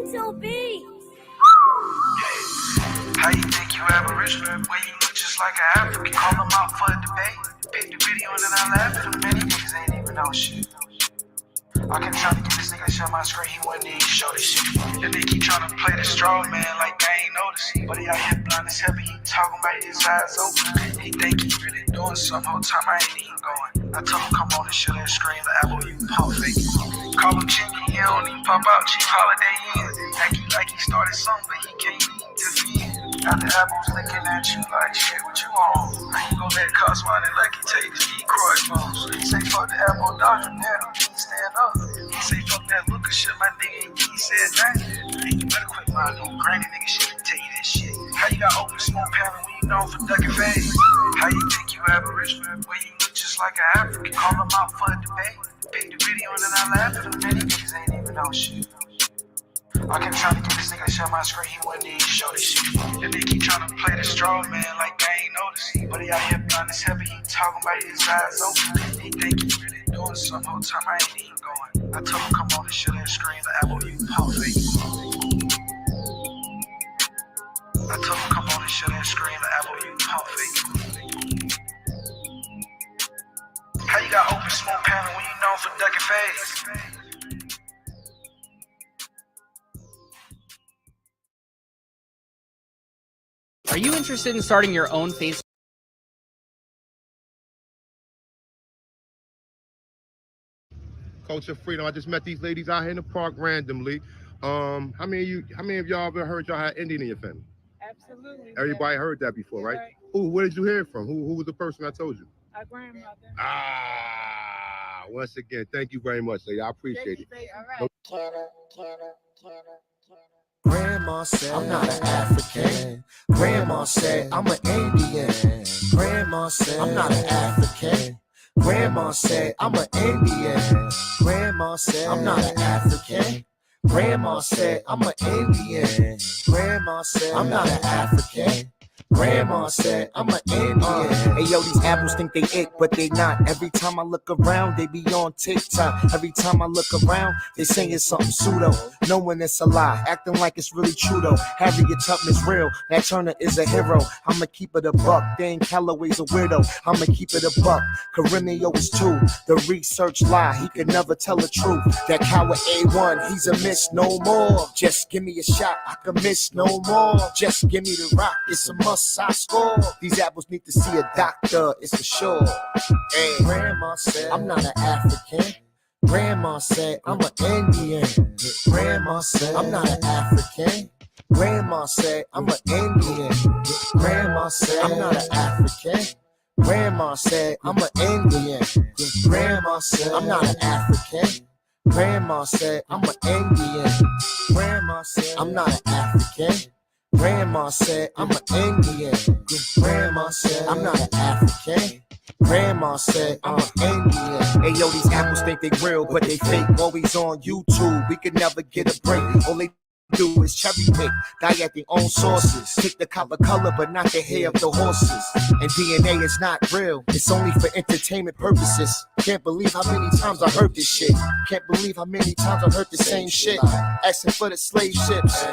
Mental beats. How you think you Aboriginal when you look just like an African? Call them out for a debate. Pick the video and then I laugh at them. Many niggas ain't even know shit. I kept trying to get this nigga to share my screen, he wouldn't even show this shit. And they keep trying to play the straw man like they ain't noticing. But he out here blind as hell, he talking about his eyes open. He think he really doing something, whole time I ain't even going. I told him come on and show that screen, the apple you pump fake. Call him Chinky, he don't even pop out, Chief Holiday in. Like he started something, but he can't even defend. Now the apple's looking at you like shit, what you on? I ain't gon' let cost money like he take the decoy bones. He say fuck the apple doctrine, man, who can't stand up. He say fuck that Lucas shit, my nigga, he said that. Hey, you better quit lying on granny nigga shit, tell you that shit. How you got open smoke panel when you known for ducking phase? How you think you Aboriginal when you look just like an African? Call them out for a debate. Pick the video and then I laugh at them. Many niggas ain't even know shit. I kept trying to get this nigga to share my screen, he wouldn't even show this shit. And they keep trying to play the straw man like they ain't noticing. But he out here blind as hell, he talking about his eyes open. He think he really doing something, whole time I ain't even going. I told him come on and share that screen, the apple you pump fake. I told him come on and share that screen, the apple you pump fake. How you got open smoke panel when you known for ducking phase? Are you interested in starting your own Facebook? Culture freedom. I just met these ladies out here in the park randomly. How many of y'all ever heard y'all had Indian in your family? Absolutely. Everybody heard that before, right? Who? Where did you hear it from? Who was the person I told you? Our grandmother. Once again, thank you very much, lady. I appreciate it. All right. Grandma said, I'm not an African. Grandma said, I'm an Indian. Grandma said, I'm not an African. Grandma said, I'm an Indian. Grandma said, I'm not an African. Grandma said, I'm an Indian. Grandma said, I'm not an African. Grandma said, I'm an Indian. Hey yo, these apples think they it, but they not. Every time I look around, they be on TikTok. Every time I look around, they saying something pseudo. Knowing it's a lie, acting like it's really true though. Harriet Tubman's real, Nat Turner is a hero. I'ma keep it a buck, Dan Calloway's a weirdo. I'ma keep it a buck, Carinio is too. The research lie, he could never tell the truth. That coward A1, he's a miss no more. Just give me a shot, I can miss no more. Just give me the rock, it's a must. I score. These apples need to see a doctor, it's for sure. Hey, Grandma said, I'm not an African. Grandma said, I'm an Indian. Grandma said, I'm not an African. Grandma said, I'm an Indian. Grandma said, I'm not an African. Grandma said, I'm an Indian. Grandma said, I'm not an African. Grandma said, I'm an Indian. Grandma said, I'm not an African. Grandma said, I'm an Indian. Grandma said, I'm not an African. Grandma said, I'm an Indian. Hey yo, these apples think they real, but they fake. Always on YouTube, we could never get a break. All they do is cherry pick, die at their own sources. Pick the copper color, but not the hair of the horses. And DNA is not real, it's only for entertainment purposes. Can't believe how many times I heard this shit. Can't believe how many times I heard the same shit. Asking for the slave ships.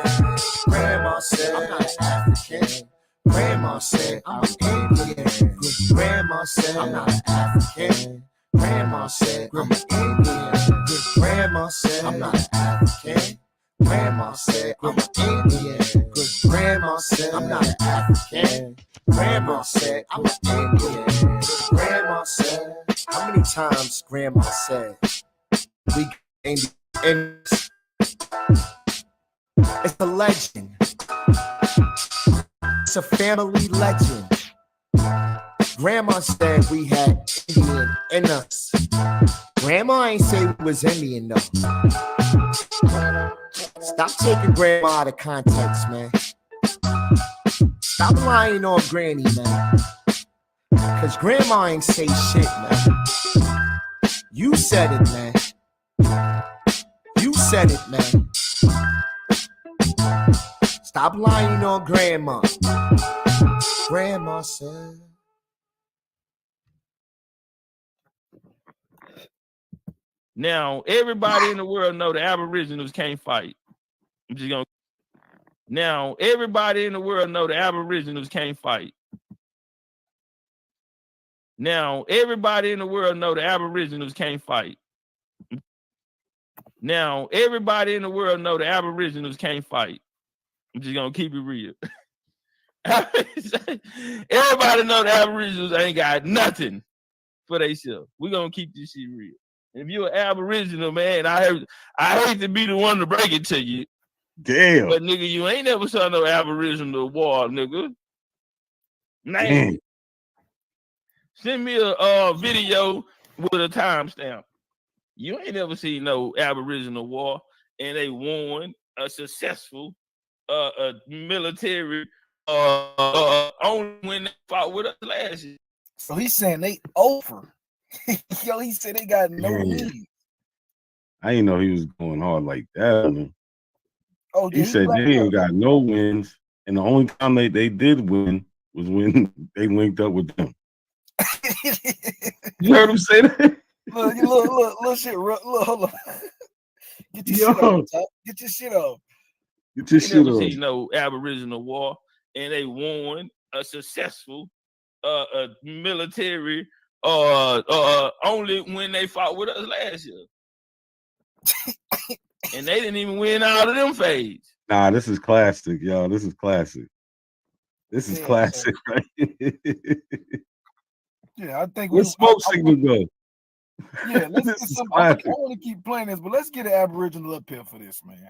Grandma said, I'm not an African. Grandma said, I'm an Indian. Grandma said, I'm not an African. Grandma said, I'm an Indian. Grandma said, I'm not an African. Grandma said, I'm an Indian. Grandma said, I'm not an African. Grandma said, I'm an Indian. Grandma said, how many times Grandma said, we ain't Indians? It's a legend. It's a family legend. Grandma said we had Indian in us. Grandma ain't say we was Indian though. Stop taking Grandma out of context, man. Stop lying on Granny, man. Cause Grandma ain't say shit, man. You said it, man. You said it, man. Stop lying on Grandma. Grandma said. Now, everybody in the world know the Aboriginals can't fight. I'm just gonna. Now, everybody in the world know the Aboriginals can't fight. Now, everybody in the world know the Aboriginals can't fight. Now, everybody in the world know the Aboriginals can't fight. I'm just gonna keep it real. Everybody know the Aboriginals ain't got nothing for themselves. We're gonna keep this shit real. If you're an Aboriginal, man, I hate to be the one to break it to you. Damn. But nigga, you ain't never saw no Aboriginal war, nigga. Name it. Send me a video with a timestamp. You ain't never seen no Aboriginal war, and they won a successful military only when they fought with us last year. So he's saying they over. Yo, he said they got no wins. I didn't know he was going hard like that. Man. Oh, he said they ain't got no wins, and the only time they did win was when they linked up with them. You heard him say that? Look, shit. Look, hold on. Get your shit off. Get your shit off. Get your shit off. See no Aboriginal war, and they won a successful military only when they fought with us last year. And they didn't even win out of them phase. Nah, this is classic, y'all. This is classic. This is classic, right? Yeah, I think let's smoke signal go. Yeah, let's get some. I want to keep playing this, but let's get an Aboriginal up here for this, man.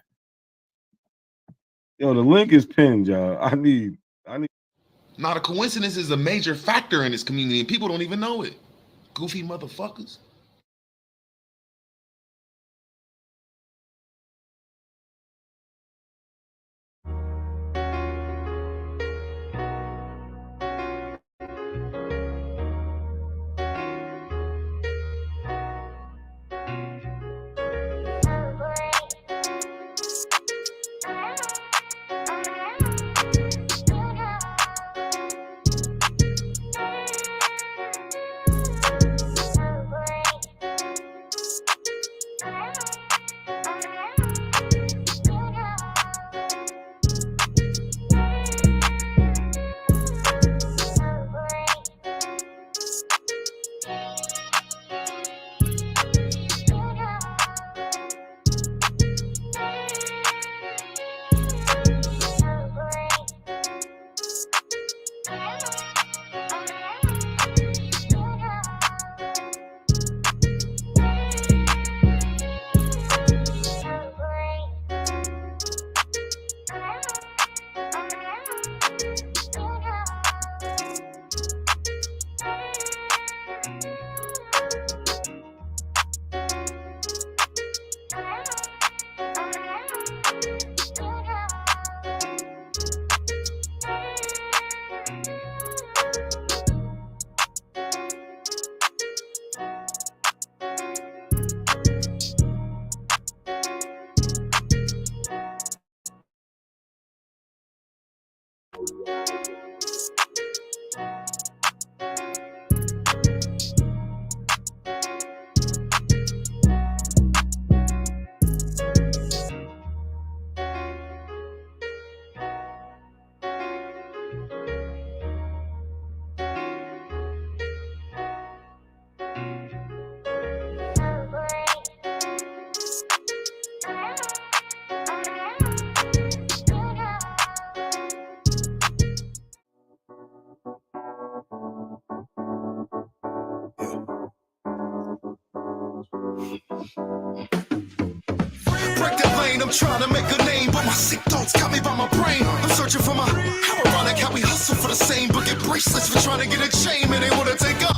Yo, the link is pinned, y'all. I need. Not a coincidence is a major factor in this community, and people don't even know it. Goofy motherfuckers. I'm trying to make a name, but my sick thoughts got me by my brain. I'm searching for my how ironic how we hustle for the same, but get bracelets for trying to get a chain, and they want to take up.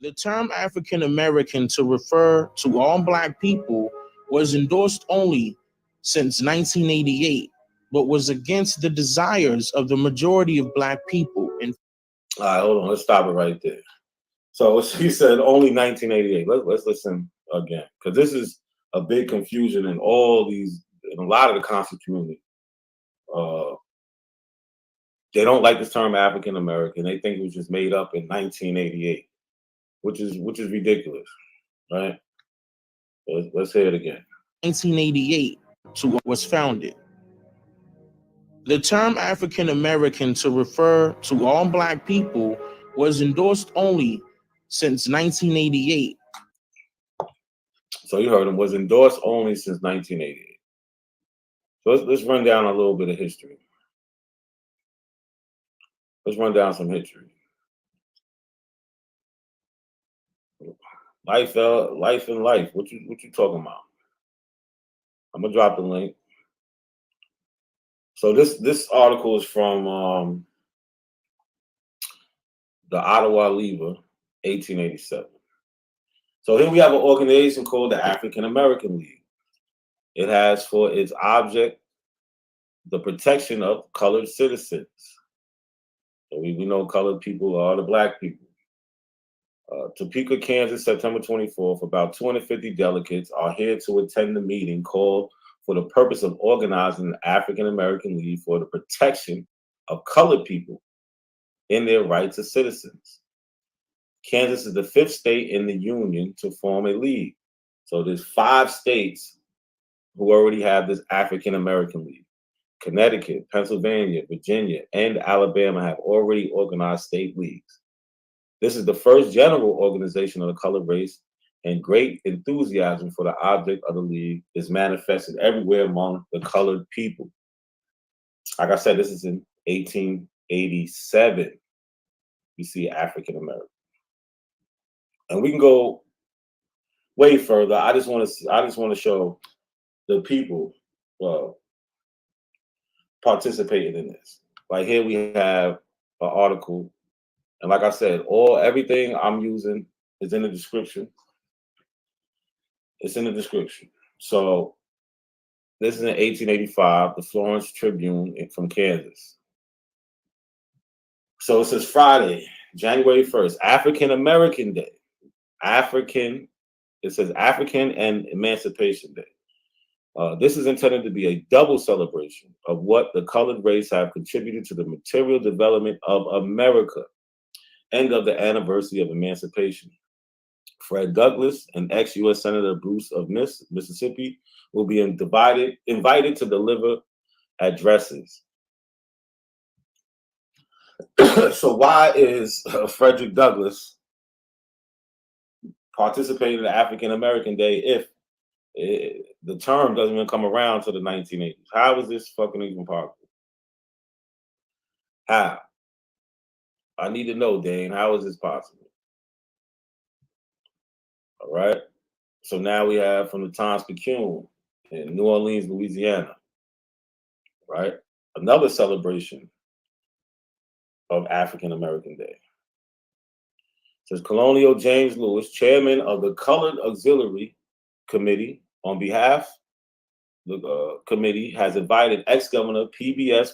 The term African American to refer to all Black people was endorsed only since 1988, but was against the desires of the majority of Black people. All right, hold on. Let's stop it right there. So she said only 1988. Let's listen again, because this is a big confusion in all these, in a lot of the conscious community. They don't like this term African American. They think it was just made up in 1988. which is ridiculous, right? Let's hear it again. 1988 to what was founded. The term African American to refer to all Black people was endorsed only since 1988. So you heard him, was endorsed only since 1988. So let's run down a little bit of history. Let's run down some history. Life in life. What you talking about? I'm gonna drop the link. So this article is from the Ottawa Lever, 1887. So here we have an organization called the African American League. It has for its object the protection of colored citizens. So we know colored people are the Black people. Topeka, Kansas, September 24th, about 250 delegates are here to attend the meeting called for the purpose of organizing the African American League for the protection of colored people in their rights as citizens. Kansas is the 5th state in the union to form a league. So there's 5 states who already have this African American League. Connecticut, Pennsylvania, Virginia, and Alabama have already organized state leagues. This is the first general organization of the colored race, and great enthusiasm for the object of the league is manifested everywhere among the colored people. Like I said, this is in 1887. You see African American. And we can go way further. I just want to show the people participating in this. Like here we have an article, and like I said, everything I'm using is in the description. It's in the description. So this is in 1885, the Florence Tribune from Kansas. So it says Friday, January 1st, African American Day. It says African and Emancipation Day. This is intended to be a double celebration of what the colored race have contributed to the material development of America and of the anniversary of emancipation. Fred Douglass and ex-U.S. Senator Bruce of Mississippi will be invited to deliver addresses. So why is Frederick Douglass participating in the African American Day if the term doesn't even come around to the 1980s? How is this fucking even possible? How? I need to know, Dane. How is this possible? All right. So now we have from the Times-Picayune in New Orleans, Louisiana. Right. Another celebration of African American Day. It says Colonial James Lewis, chairman of the Colored Auxiliary Committee, on behalf of the committee, has invited ex-governor PBS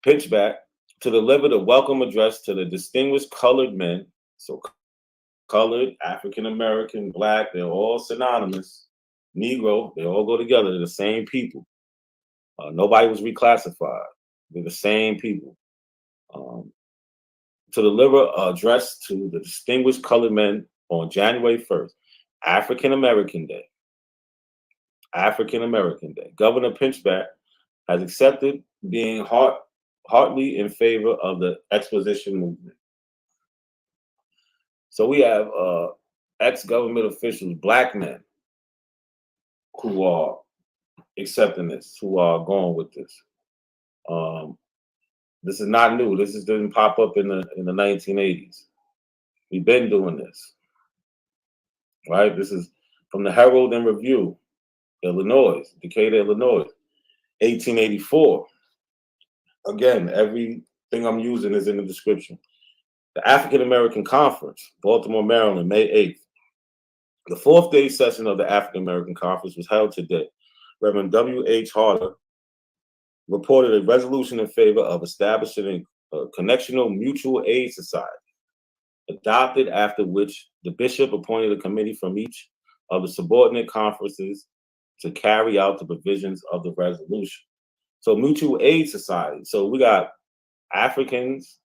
Pinchback to deliver the welcome address to the distinguished colored men. So colored, African American, Black, they're all synonymous. Negro, they all go together. They're the same people. Nobody was reclassified. They're the same people. To deliver an address to the distinguished colored men on January 1st, African American Day. African American Day. Governor Pinchback has accepted being heartily in favor of the exposition movement. So we have ex-government officials, Black men, who are accepting this, who are going with this. This is not new. This didn't pop up in the 1980s. We've been doing this, right? This is from the Herald and Review, Illinois, Decatur, Illinois, 1884. Again, everything I'm using is in the description. The African American Conference, Baltimore, Maryland, May 8th. The 4th day session of the African American Conference was held today. Reverend W.H. Harder reported a resolution in favor of establishing a connectional mutual aid society, adopted after which the bishop appointed a committee from each of the subordinate conferences to carry out the provisions of the resolution. So mutual aid society. So we got Africans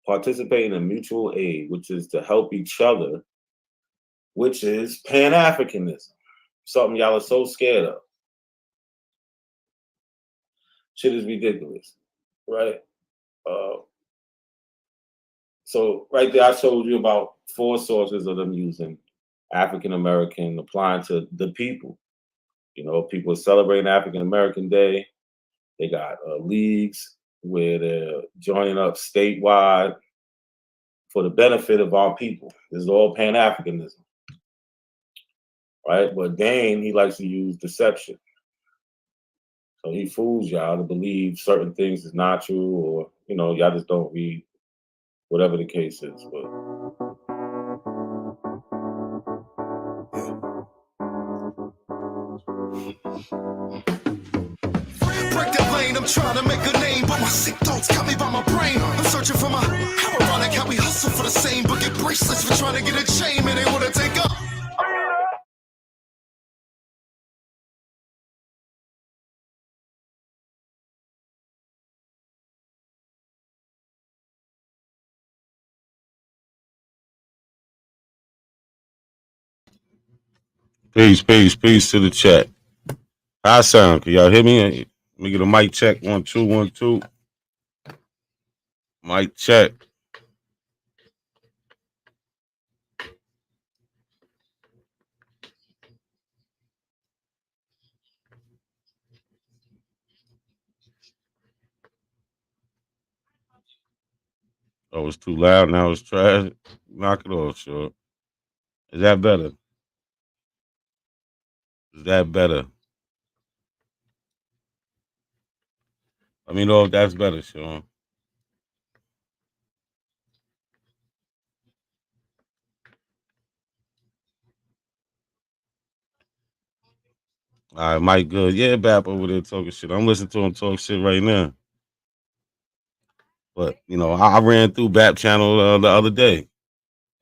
participating in mutual aid, which is to help each other, which is Pan-Africanism. Something y'all are so scared of. Shit is ridiculous, right? So right there, I showed you about 4 sources of them using African American, applying to the people. You know, people are celebrating African American Day. They got leagues where they're joining up statewide for the benefit of our people. This is all Pan-Africanism, right? But Dane, he likes to use deception. So he fools y'all to believe certain things is not true, or, you know, y'all just don't read, whatever the case is. But Break that lane, I'm trying to make a name, but my sick thoughts got me by my brain. I'm searching for my how ironic how we hustle for the same, but get bracelets for trying to get a chain, and they wanna take up. Peace to the chat. How I sound? Can y'all hear me? Let me get a mic check. 1 2 1 2. Mic check. Oh, it's too loud. Now it's trash. Knock it off, sure. Is that better? Is that better? Let me know if that's better, Sean. All right, Mike, good. Yeah, Bap over there talking shit. I'm listening to him talk shit right now. But you know, I ran through Bap channel the other day,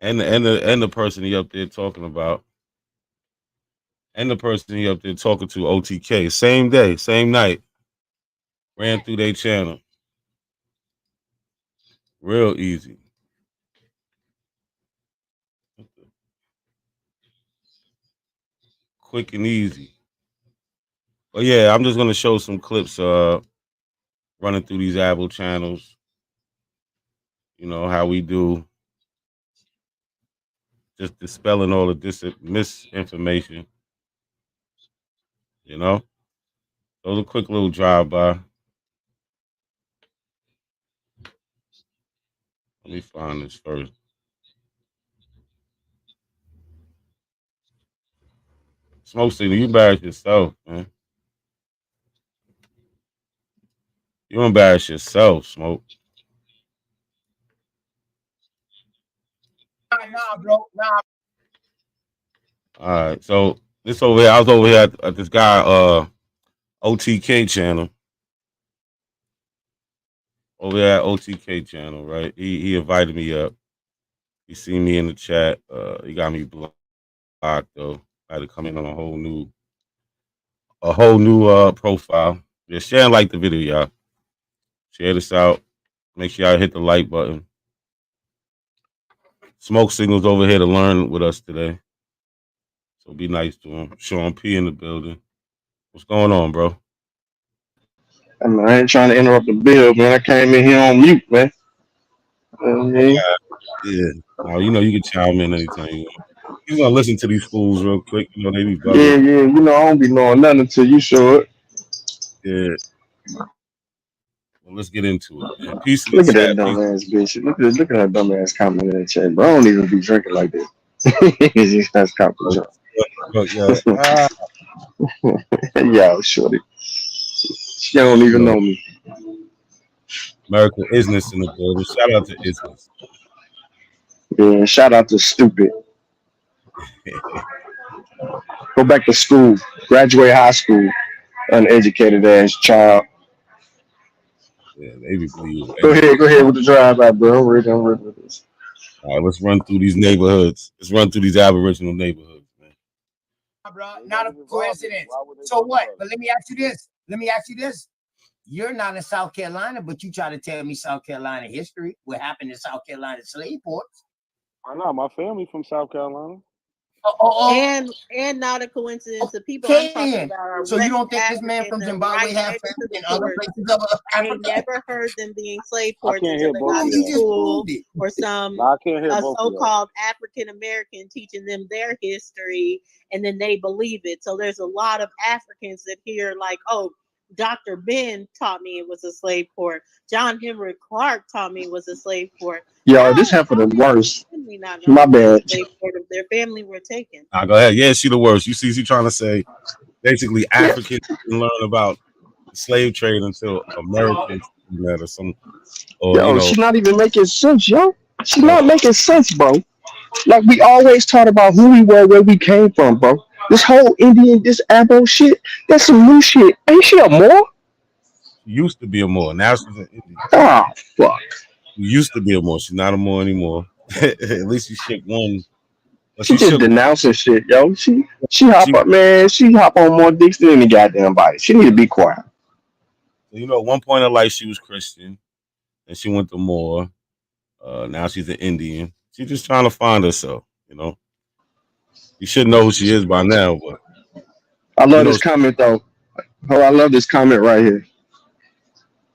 and the person he up there talking about, and the person he up there talking to, OTK, same day, same night, ran through their channel, real easy, quick and easy. But yeah, I'm just gonna show some clips, running through these Apple channels. You know how we do, just dispelling all of this misinformation. You know, so a quick little drive by. Let me find this first. Smoke Signal, you embarrass yourself, man. You embarrass yourself, Smoke. Nah, bro. Nah. All right, so this over here, I was over here at this guy, OTK channel. Over there at OTK channel, right? He invited me up. He seen me in the chat. He got me blocked though. I had to come in on a whole new profile. Yeah, share and like the video, y'all. Share this out. Make sure y'all hit the like button. Smoke Signals over here to learn with us today. So be nice to him. Sean P in the building. What's going on, bro? I ain't trying to interrupt the bill, man. I came in here on mute, man. You know what I mean? Yeah. No, you know you can chime in anytime you want. You gonna listen to these fools real quick. You know they be bugging. Yeah. You know, I don't be knowing nothing until you show it. Yeah. Well, let's get into it, man. Peace in the Look at that chat. dumbass bitch. Look at that dumbass comment in the chat, bro. I don't even be drinking like this. That's confident. Yo, shorty. She don't even know me. American Isness in the building. Shout out to Isness. Yeah, shout out to stupid. Go back to school. Graduate high school. Uneducated ass child. Yeah, they be believing. Go ahead with the drive-by, bro. I'm ready with this. All right, let's run through these neighborhoods. Let's run through these Aboriginal neighborhoods, man. Bro, not a coincidence. So what? But let me ask you this. You're not in South Carolina, but you try to tell me South Carolina history. What happened in South Carolina slave ports? I know my family from South Carolina. And not a coincidence. The people I'm talking about are So you West don't think this man African. from They're Zimbabwe right have next to family the in other port. places of I Africa? ain't never heard them being slave I ports can't until hear they both got of to y'all. school or some No, I can't hear both of y'all. so-called African American teaching them their history, and then they believe it. So there's a lot of Africans that hear like, oh, Dr. Ben taught me it was a slave port. John Henry Clark taught me it was a slave port. Yo, this happened the worst. How we not know My it was a bad. slave port if their family were taken? Go ahead. Yeah, she the worst. You see, she trying to say basically Africans didn't learn about the slave trade until Americans met or some, or Yo, she's not even making sense, yo. She's not making sense, bro. Like we always taught about who we were, where we came from, bro. This whole Indian, this Abo shit, that's some new shit. Ain't she a Moor? She used to be a Moor. Now she's an Indian. Oh, fuck. She used to be a Moor. She's not a Moor anymore. At least she shook one. But She she just shook. denouncing shit, yo. She hop up, man. She hop on more dicks than any goddamn body. She need to be quiet. You know, at one point in life she was Christian, and she went to Moor. Now she's an Indian. She's just trying to find herself. You know, you should know who she is by now, but I you love know, this comment though. Oh, I love this comment right here.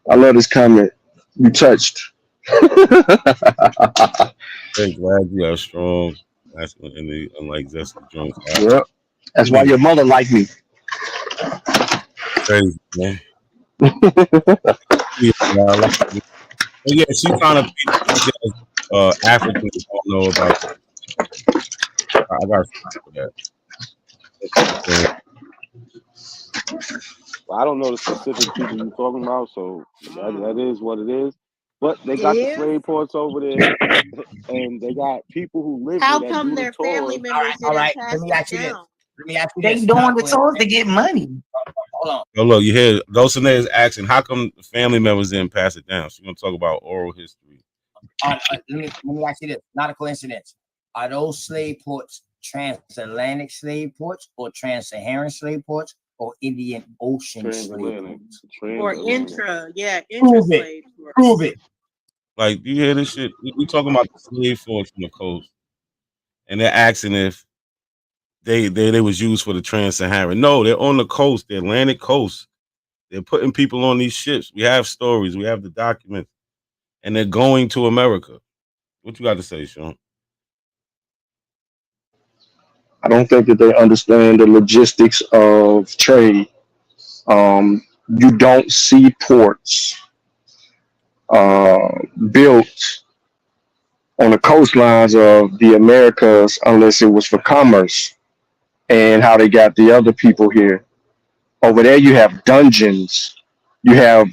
I love this comment. You touched. very glad you have strong masculinity, unlike zesty joints. Yep. That's why Indeed. your mother like me. Crazy, man. Yeah, but yeah, she trying to be Africans don't know about. I got for that. Well, I don't know the specific people you're talking about, so that is what it is. But they got the slave ports over there, and they got people who live there How that come do the their family tours. members All didn't right. pass Let me it ask you this. down? Let me ask you They this. doing the tours to get money. Hold on. Oh, look, you hear Dulcinea is asking, how come the family members didn't pass it down? She's gonna talk about oral history. Let me ask you this. Not a coincidence. Are those slave ports transatlantic slave ports or trans-Saharan slave ports or Indian Ocean slave ports? Or intra Prove it. slave ports. Prove it. Like, do you hear this shit? We talking about the slave force from the coast, and they're asking if they was used for the trans-Saharan. No, they're on the coast, the Atlantic coast. They're putting people on these ships. We have stories, we have the documents, and they're going to America. What you got to say, Sean? I don't think that they understand the logistics of trade. You don't see ports built on the coastlines of the Americas unless it was for commerce and how they got the other people here. Over there, you have dungeons. You have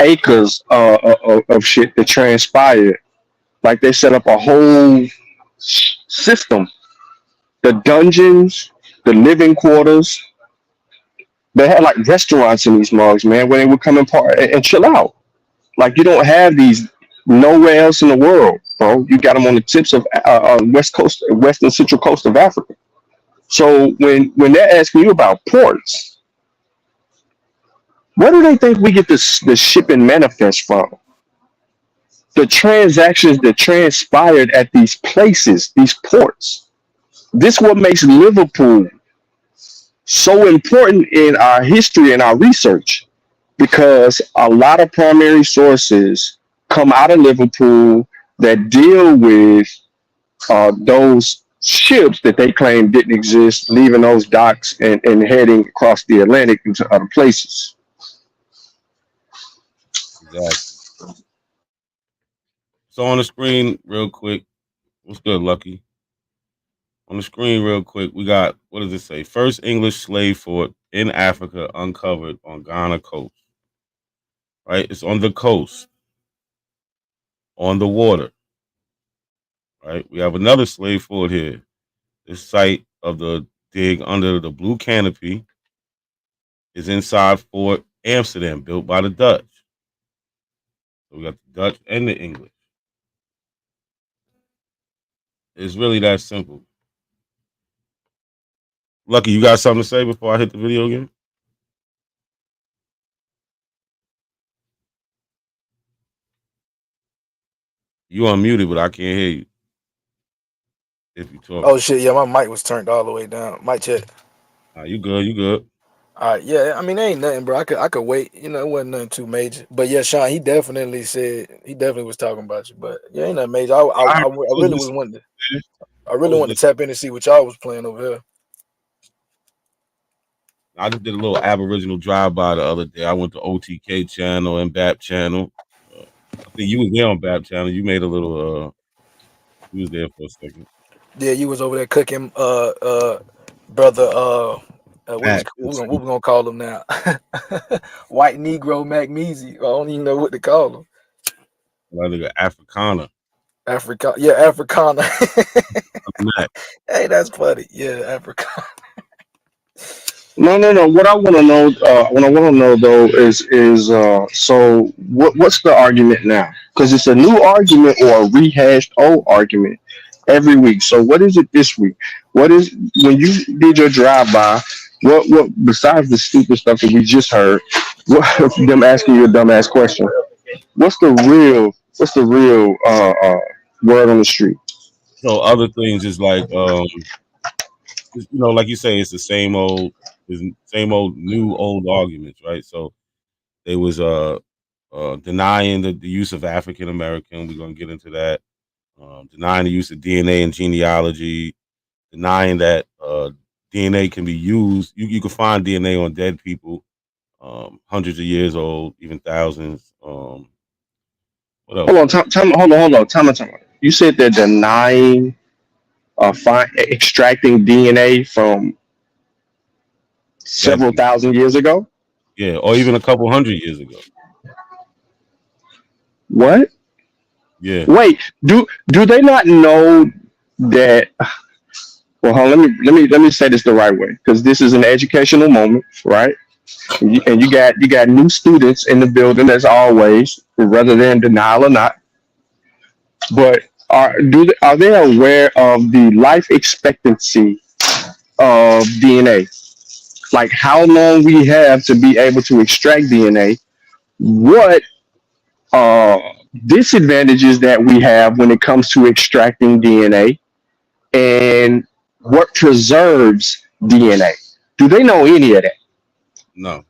acres of shit that transpired. Like they set up a whole system. The dungeons, the living quarters. They had like restaurants in these mugs, man, where they would come and and chill out. Like you don't have these nowhere else in the world, bro. You got them on the tips of west coast, western central coast of Africa. So when they're asking you about ports, where do they think we get this the shipping manifest from? The transactions that transpired at these places, these ports. This what makes Liverpool so important in our history and our research because a lot of primary sources come out of Liverpool that deal with those ships that they claim didn't exist, leaving those docks and heading across the Atlantic into other places. Exactly. So on the screen, real quick, what's good, Lucky? On the screen, real quick, we got, what does it say? First English slave fort in Africa uncovered on Ghana coast. Right? It's on the coast, on the water. Right? We have another slave fort here. This site of the dig under the blue canopy is inside Fort Amsterdam, built by the Dutch. So we got the Dutch and the English. It's really that simple. Lucky, you got something to say before I hit the video again? You unmuted, but I can't hear you. If you talk. Oh shit, yeah, my mic was turned all the way down. Mic check. You good? You good? All right, yeah. I mean, there ain't nothing, bro. I could wait. You know, it wasn't nothing too major. But yeah, Sean, he definitely was talking about you. But yeah, ain't nothing major. I really was wanting to. I really wanted to tap in and see what y'all was playing over here. I just did a little Aboriginal drive-by the other day. I went to OTK channel and BAP channel. I think you was there on BAP channel. You made a little. You was there for a second. Yeah, you was over there cooking, brother. What we gonna call him now? White Negro Magnesium. I don't even know what to call him. Like Africana. Yeah, Africana. Hey, that's funny. Yeah, Africana. No. What I want to know, though, is so what's the argument now? Because it's a new argument or a rehashed old argument every week. So what is it this week? What is when you did your drive by? What besides the stupid stuff that we just heard? What them asking you a dumbass question? What's the real word on the street? So other things is like like you say, it's the same old new old arguments, right? So they was denying the use of African American. We're gonna get into that. Denying the use of DNA and genealogy, denying that DNA can be used. You can find DNA on dead people, hundreds of years old, even thousands. What else? Hold on. Time. You said they're denying extracting DNA from several thousand years ago. Yeah, or even a couple hundred years ago. What? Yeah. Wait, do they not know that? Well, hold on, let me say this the right way, because this is an educational moment, right? And you got new students in the building as always, whether they're in denial or not. But are they aware of the life expectancy of DNA? Like how long we have to be able to extract DNA? What disadvantages that we have when it comes to extracting DNA, and what preserves DNA? Do they know any of that? No.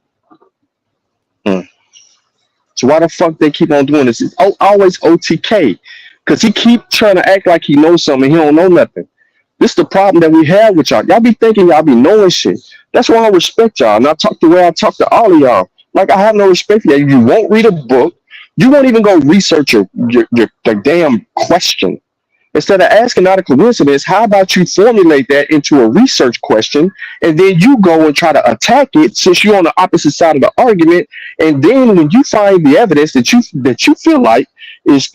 So why the fuck they keep on doing this? It's always OTK, because he keep trying to act like he knows something. He don't know nothing. This is the problem that we have with y'all. Y'all be thinking y'all be knowing shit. That's why I respect y'all, and I talk the way I talk to all of y'all. Like I have no respect for you. You won't read a book. You won't even go research the damn question. Instead of asking out of coincidence, how about you formulate that into a research question, and then you go and try to attack it since you're on the opposite side of the argument, and then when you find the evidence that you feel like is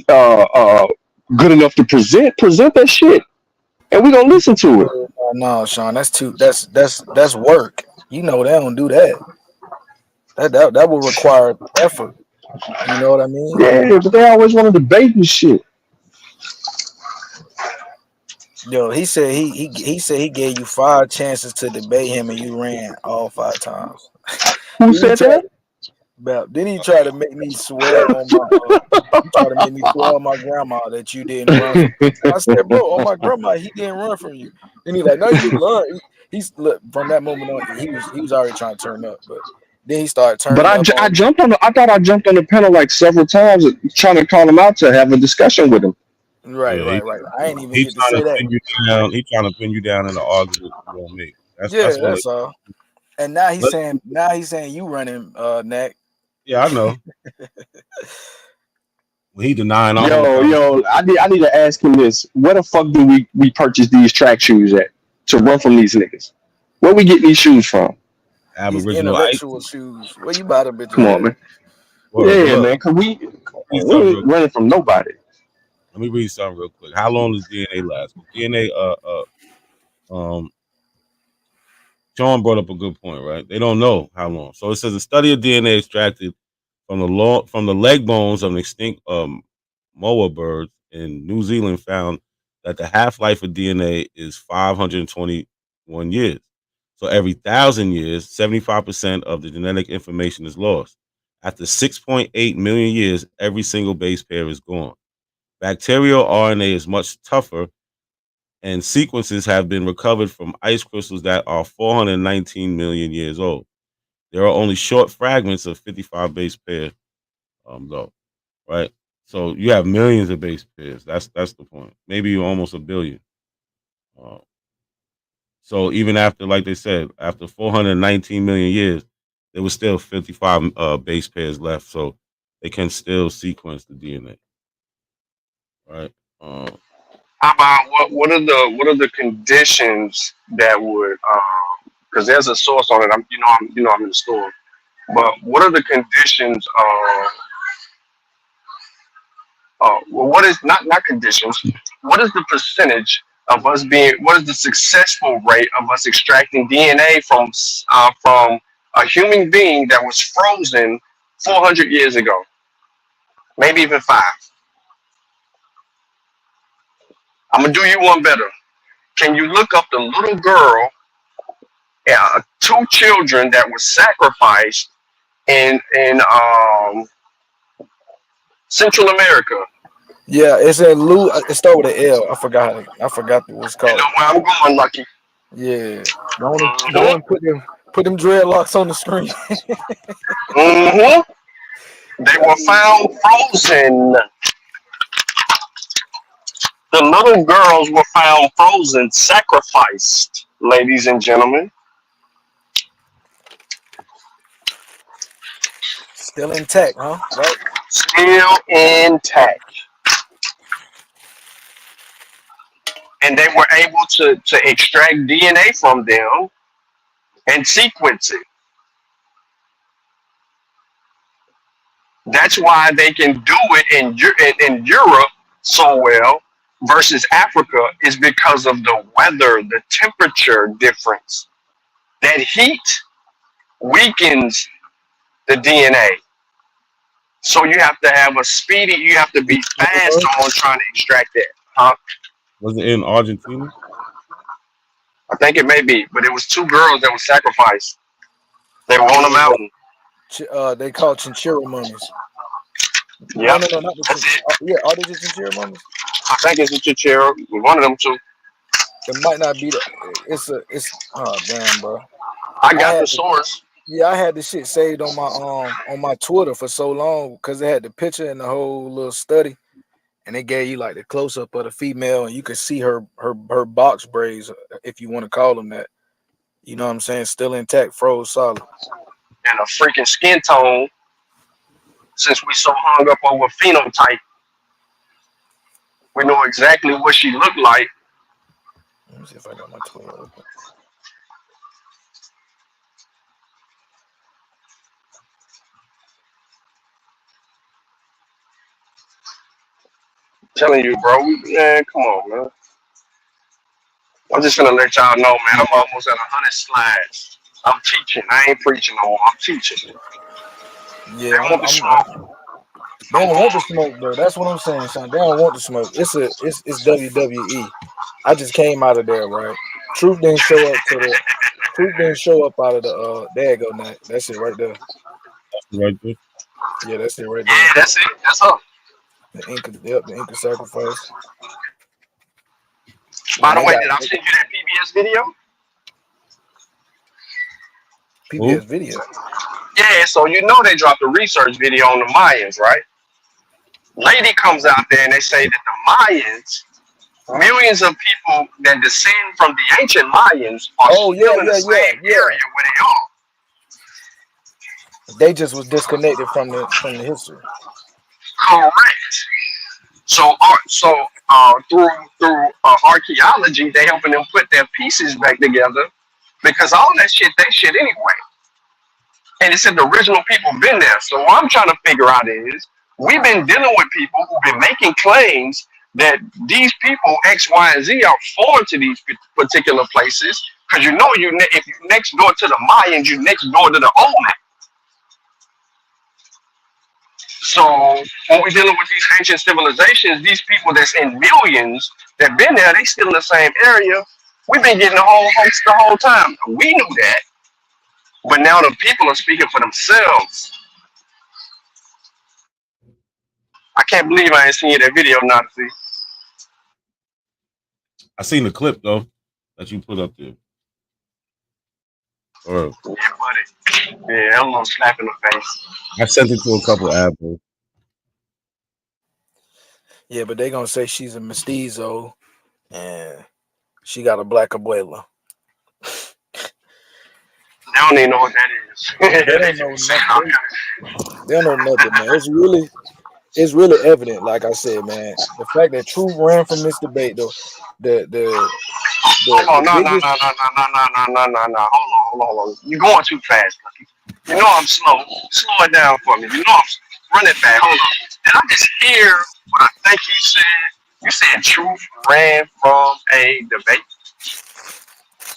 good enough to present that shit, and we're gonna listen to it. No, Sean, that's work. You know they don't do that. That will require effort. You know what I mean? Yeah, but they always want to debate and shit. Yo, he said he said he gave you 5 chances to debate him and you ran all 5 times. Who said that? Then he tried to make me swear on my grandma that you didn't run. I said, bro, on my grandma, he didn't run from you. And he's like, no, you learned. He's look, from that moment on, he was already trying to turn up, but then he started turning up. But I jumped on I thought I jumped on the panel like several times trying to call him out to have a discussion with him. Right. I ain't even get to say that. He's trying to pin you down in the argument you won't make. That's all. And now he's saying you running neck. Yeah, I know. Well, he denying all. Yo, I need to ask him this. Where the fuck do we purchase these track shoes at to run from these niggas? Where we get these shoes from? Aboriginal intellectual shoes. Where you buy them bitches? Come on, man. Man, cause we ain't running from nobody. Let me read something real quick. How long does DNA last? DNA, John brought up a good point, right? They don't know how long. So it says a study of DNA extracted from the leg bones of an extinct moa bird in New Zealand found that the half-life of DNA is 521 years. So every 1,000 years, 75% of the genetic information is lost. After 6.8 million years, every single base pair is gone. Bacterial RNA is much tougher, and sequences have been recovered from ice crystals that are 419 million years old. There are only short fragments of 55 base pair, though, right? So you have millions of base pairs. That's the point. Maybe almost a billion. So even after, like they said, after 419 million years, there was still 55 base pairs left. So they can still sequence the DNA, right? How about what are the conditions that would because there's a source on it. I'm in the store. But what are the conditions well, what is not conditions? What is the percentage of us being? What is the successful rate of us extracting DNA from a human being that was frozen 400 years ago, maybe even five? I'm gonna do you one better. Can you look up the little girl, two children that were sacrificed in Central America? Yeah, it's a Lou. It start with an L. I forgot what it's You know called. where I'm going, Lucky. Yeah, go and put them dreadlocks on the screen. They were found frozen. The little girls were found frozen, sacrificed, ladies and gentlemen. Still intact, huh? Right? Still intact. And they were able to extract DNA from them and sequence it. That's why they can do it in Europe so well versus Africa, is because of the weather, the temperature difference. That heat weakens the DNA. So you have to have you have to be fast on trying to extract that. Huh? Was it in Argentina? I think it may be, but it was two girls that were sacrificed. They were on a mountain. They call chinchilla mummies. Yeah, No, not the yeah. Are they just chinchilla mummies? I think it's a chinchilla. One of them two. It might not be. It's oh damn, bro. I got the source. Yeah, I had this shit saved on my Twitter for so long because they had the picture and the whole little study, and they gave you like the close up of the female, and you could see her box braids, if you want to call them that. You know what I'm saying? Still intact, froze solid. And a freaking skin tone. Since we so hung up over phenotype, we know exactly what she looked like. Let me see if I got my Twitter open. Telling you, bro. Man, come on, man. I'm just gonna let y'all know, man. I'm almost at 100 slides. I'm teaching. I ain't preaching no more. I'm teaching. Yeah, they don't want the smoke, though. That's what I'm saying, son. They don't want the smoke. It's WWE. I just came out of there, right? Truth didn't show up out of the there you go, Nat. That's it right there. Right there. Yeah, that's it right there. Yeah, that's it. That's up. The Inca sacrifice. By the way, did I send you that PBS video? PBS video? Yeah, so you know they dropped a research video on the Mayans, right? Lady comes out there and they say that the Mayans, millions of people that descend from the ancient Mayans are still in the same area where they are. They just was disconnected from the history. Correct. So through archaeology, they helping them put their pieces back together, because all that shit, they shit anyway. And it said the original people been there. So what I'm trying to figure out is, we've been dealing with people who've been making claims that these people X, Y, and Z are foreign to these particular places, because you know if you next door to the Mayans, you next door to the Olmec. So when we're dealing with these ancient civilizations, these people that's in millions that been there, they still in the same area. We've been getting the whole hoax the whole time. We knew that, but now the people are speaking for themselves. I can't believe I ain't seen that video, Nazi. I seen the clip though that you put up there. Or Yeah, buddy. Yeah, I'm gonna slap in the face. I sent it to a couple apples. Yeah, but they gonna say she's a mestizo and she got a black abuela. They don't even know what that is. They don't know nothing. They don't know nothing, man. It's really evident, like I said, man. The fact that Truth ran from this debate, though, the Hold on, biggest. no. Hold on. You're going too fast, Lucky. You know I'm slow. Slow it down for me. You know I'm running back. Hold on. Did I just hear what I think you said? You said Truth ran from a debate.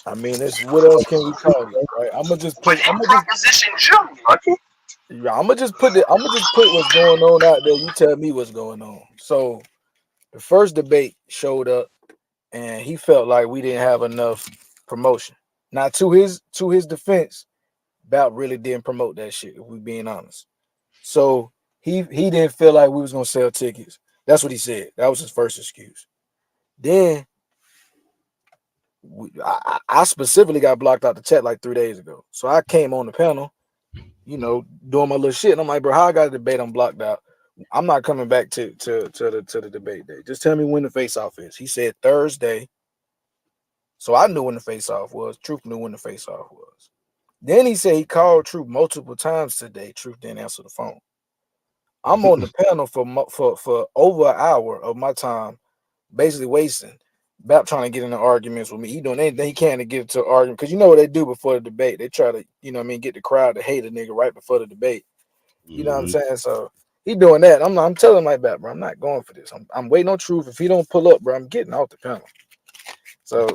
I mean, it's what else can we call it, right? I'm gonna just put. I'm gonna just put what's going on out there. You tell me what's going on. So, the first debate showed up, and he felt like we didn't have enough promotion. Now, to his defense, Bap really didn't promote that shit. If we being honest, so he didn't feel like we was gonna sell tickets. That's what he said. That was his first excuse. Then I specifically got blocked out the chat like 3 days ago. So I came on the panel, you know, doing my little shit, and I'm like, bro, how I got a debate? I'm blocked out. I'm not coming back to the debate day. Just tell me when the face off is. He said Thursday. So I knew when the face off was. Truth knew when the face off was. Then he said he called Truth multiple times today. Truth didn't answer the phone. I'm on the panel for over an hour of my time, basically wasting. Bap trying to get into arguments with me. He doing anything he can to get to argument. Because you know what they do before the debate. They try to, you know what I mean, get the crowd to hate a nigga right before the debate. You know what I'm saying? So he doing that. I'm telling my Bap, bro, I'm not going for this. I'm waiting on Truth. If he don't pull up, bro, I'm getting off the panel. So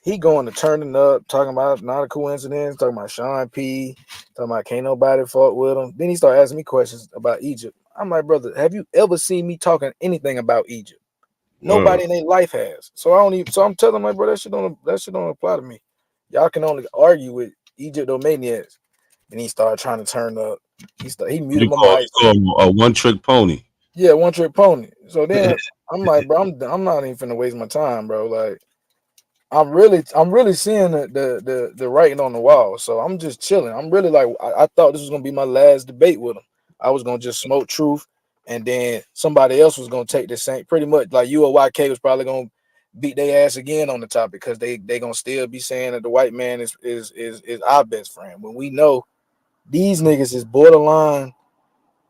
he going to turning up, talking about not a coincidence, talking about Sean P, talking about can't nobody fuck with him. Then he started asking me questions about Egypt. I'm like, brother, have you ever seen me talking anything about Egypt? Nobody in their life has. So I don't even. So I'm telling my bro, that shit don't apply to me. Y'all can only argue with Egyptomaniacs. And he started trying to turn up. He muted my mic. A one-trick pony. Yeah, one trick pony. So then I'm like, bro, I'm not even finna waste my time, bro. Like, I'm really seeing the writing on the wall. So I'm just chilling. I'm really like, I thought this was gonna be my last debate with him. I was gonna just smoke Truth, and then somebody else was gonna take the same. Pretty much like you or YK was probably gonna beat their ass again on the topic because they gonna still be saying that the white man is our best friend when we know these niggas is borderline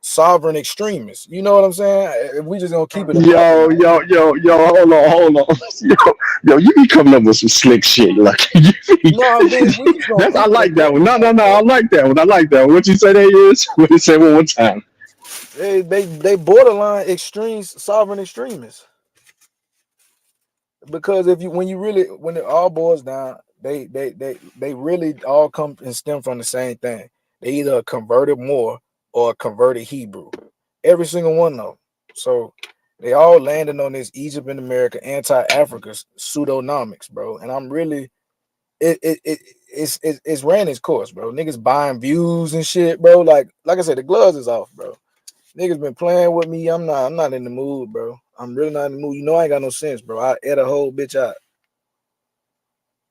sovereign extremists. You know what I'm saying? If we just gonna keep it. Yo, hold on. Yo, you be coming up with some slick shit. Like, I like that one. No, I like that one. What you say that is? What you say one more time? They borderline sovereign extremists. Because when it all boils down, they really all come and stem from the same thing. They either a converted Moor or a converted Hebrew. Every single one of them. So they all landed on this Egypt and America anti-Africa pseudonomics, bro. And I'm really it's ran its course, bro. Niggas buying views and shit, bro. Like I said, the gloves is off, bro. Niggas been playing with me. I'm not in the mood, bro. I'm really not in the mood. You know I ain't got no sense, bro. I ate a whole bitch out.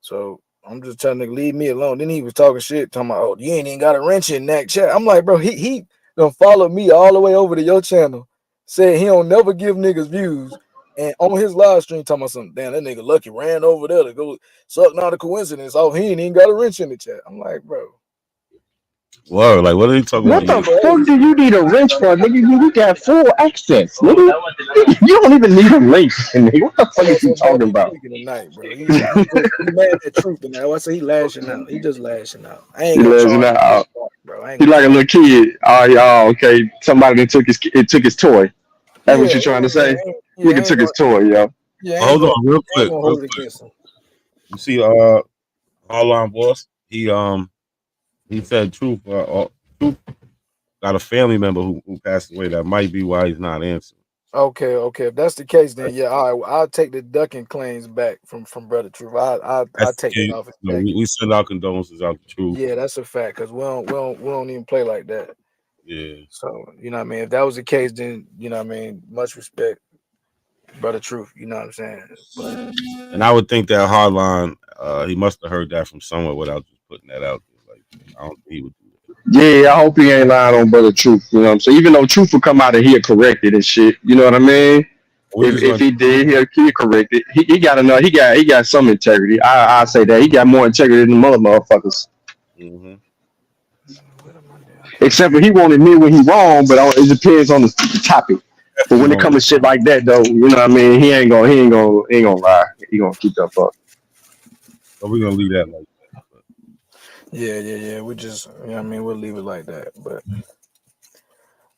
So I'm just telling nigga leave me alone. Then he was talking shit, talking about, oh, you ain't even got a wrench in that chat. I'm like, bro, he done followed me all the way over to your channel. Said he don't never give niggas views. And on his live stream talking about something, damn, that nigga Lucky ran over there to go suck not a coincidence. Oh, he ain't even got a wrench in the chat. I'm like, bro. Whoa, like what are you talking What about? the fuck do you need a wrench for, nigga? We got full access, nigga. You don't even need a link, nigga. What the fuck are you talking about? Tonight, bro. He mad at Truth tonight. I say he lashing out. He just lashing out. I ain't He gonna lashing charge out. him, bro. He like a little kid. Oh, okay. Somebody that took his toy. That's what you trying to say? Nigga took his toy, yo. Hold on, real quick. You see, Harlem Boss. He said Truth. Truth got a family member who passed away. That might be why he's not answering. Okay. If that's the case, then yeah, all right. I'll take the ducking claims back from Brother Truth. I'll take that off. We send our condolences out to Truth. Yeah, that's a fact because we don't even play like that. Yeah. So, you know what I mean? If that was the case, then, you know what I mean, much respect, brother Truth, you know what I'm saying? But And I would think that Hardline, he must have heard that from somewhere without just putting that out there. Like, I don't think he would do Yeah, I hope he ain't lying on brother Truth. You know what I'm saying? Even though Truth will come out and he'll correct it and shit. You know what I mean? that. We just If gonna he did, he'll correct it. He got enough. He got some integrity. I say that he got more integrity than the motherfuckers. mm-hmm. Except for he won't admit when he wrong, but it depends on the topic. But Definitely when it wrong. comes to shit like that, though, you know what I mean? He ain't gonna lie. He gonna keep that fuck. But we're gonna leave that like that. But yeah. We just, you know what I mean, we'll leave it like that. But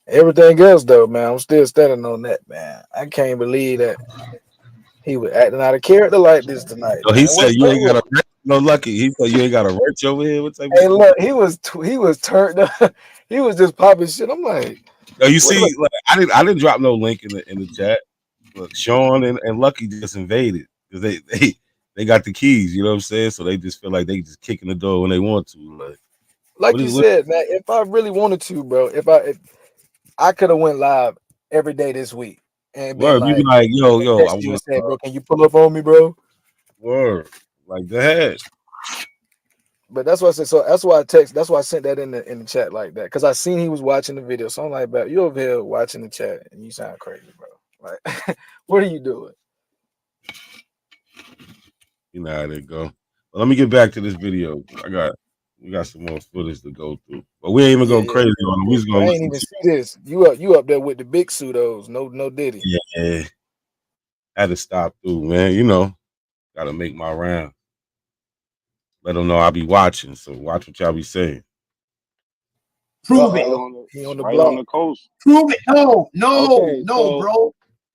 everything else, though, man, I'm still standing on that, man. I can't believe that he was acting out of character like this tonight, so he man. said you ain't got a no Lucky. He said you ain't got a roach over here. What type of Hey, shit? look, he was turned up. He was just popping shit. I'm like, Yo, you what? see, like, I didn't drop no link in the chat. Look, Sean and Lucky just invaded because they got the keys. You know what I'm saying? So they just feel like they just kicking the door when they want to. Like you said, man, if I really wanted to, bro, if I could have went live every day this week and been Word, you be like, like, yo, I text you and want said, bro, can you pull up on me, bro? word, like go ahead. But that's what I said. So that's why I text. That's why I sent that in the chat like that, because I seen he was watching the video. So I'm like, bro, you over here watching the chat and you sound crazy, bro. Like, what are you doing? You know how they go. But let me get back to this video. We got some more footage to go through, but we ain't even go crazy on it. We just I gonna ain't listen even to. see this. You up there with the big pseudos? No Diddy. Yeah, had to stop through, man. You know, got to make my round. Let them know I'll be watching. So watch what y'all be saying. Prove it. He on the Right on block. the coast. Prove it. No, Okay, so bro.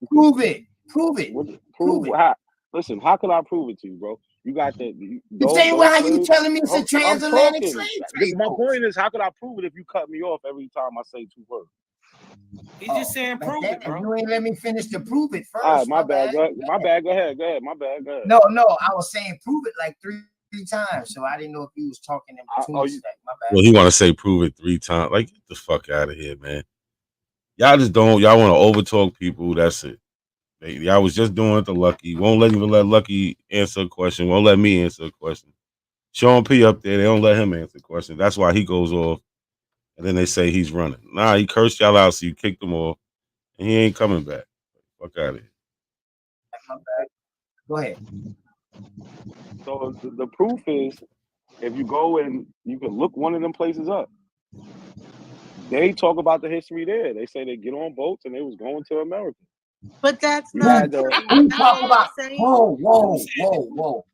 Prove it. Prove it. prove how. Listen, how can I prove it to you, bro? You got The same way how you telling me it's a I'm transatlantic talking. slave trade. My point is, how could I prove it if you cut me off every time I say two words? He's just saying prove it, bro. You ain't let me finish to prove it first. All right, my bad. bad. My bad. Go ahead. My bad. Go ahead. No, I was saying prove it like three times, so I didn't know if you was talking in between. My bad. Well, he want to say prove it 3 times. Like, get the fuck out of here, man. Y'all just don't. Y'all want to overtalk people. That's it. Y'all was just doing it to Lucky. Won't even let Lucky answer a question. Won't let me answer a question. Sean P up there. They don't let him answer questions. That's why he goes off. And then they say he's running. Nah, he cursed y'all out, so you kicked him off. And he ain't coming back. Fuck out of here. My bad. Go ahead. So the proof is, if you go and you can look one of them places up, they talk about the history there. They say they get on boats and they was going to America. But that's You not had true. Who That's talking what about? we're saying. Whoa.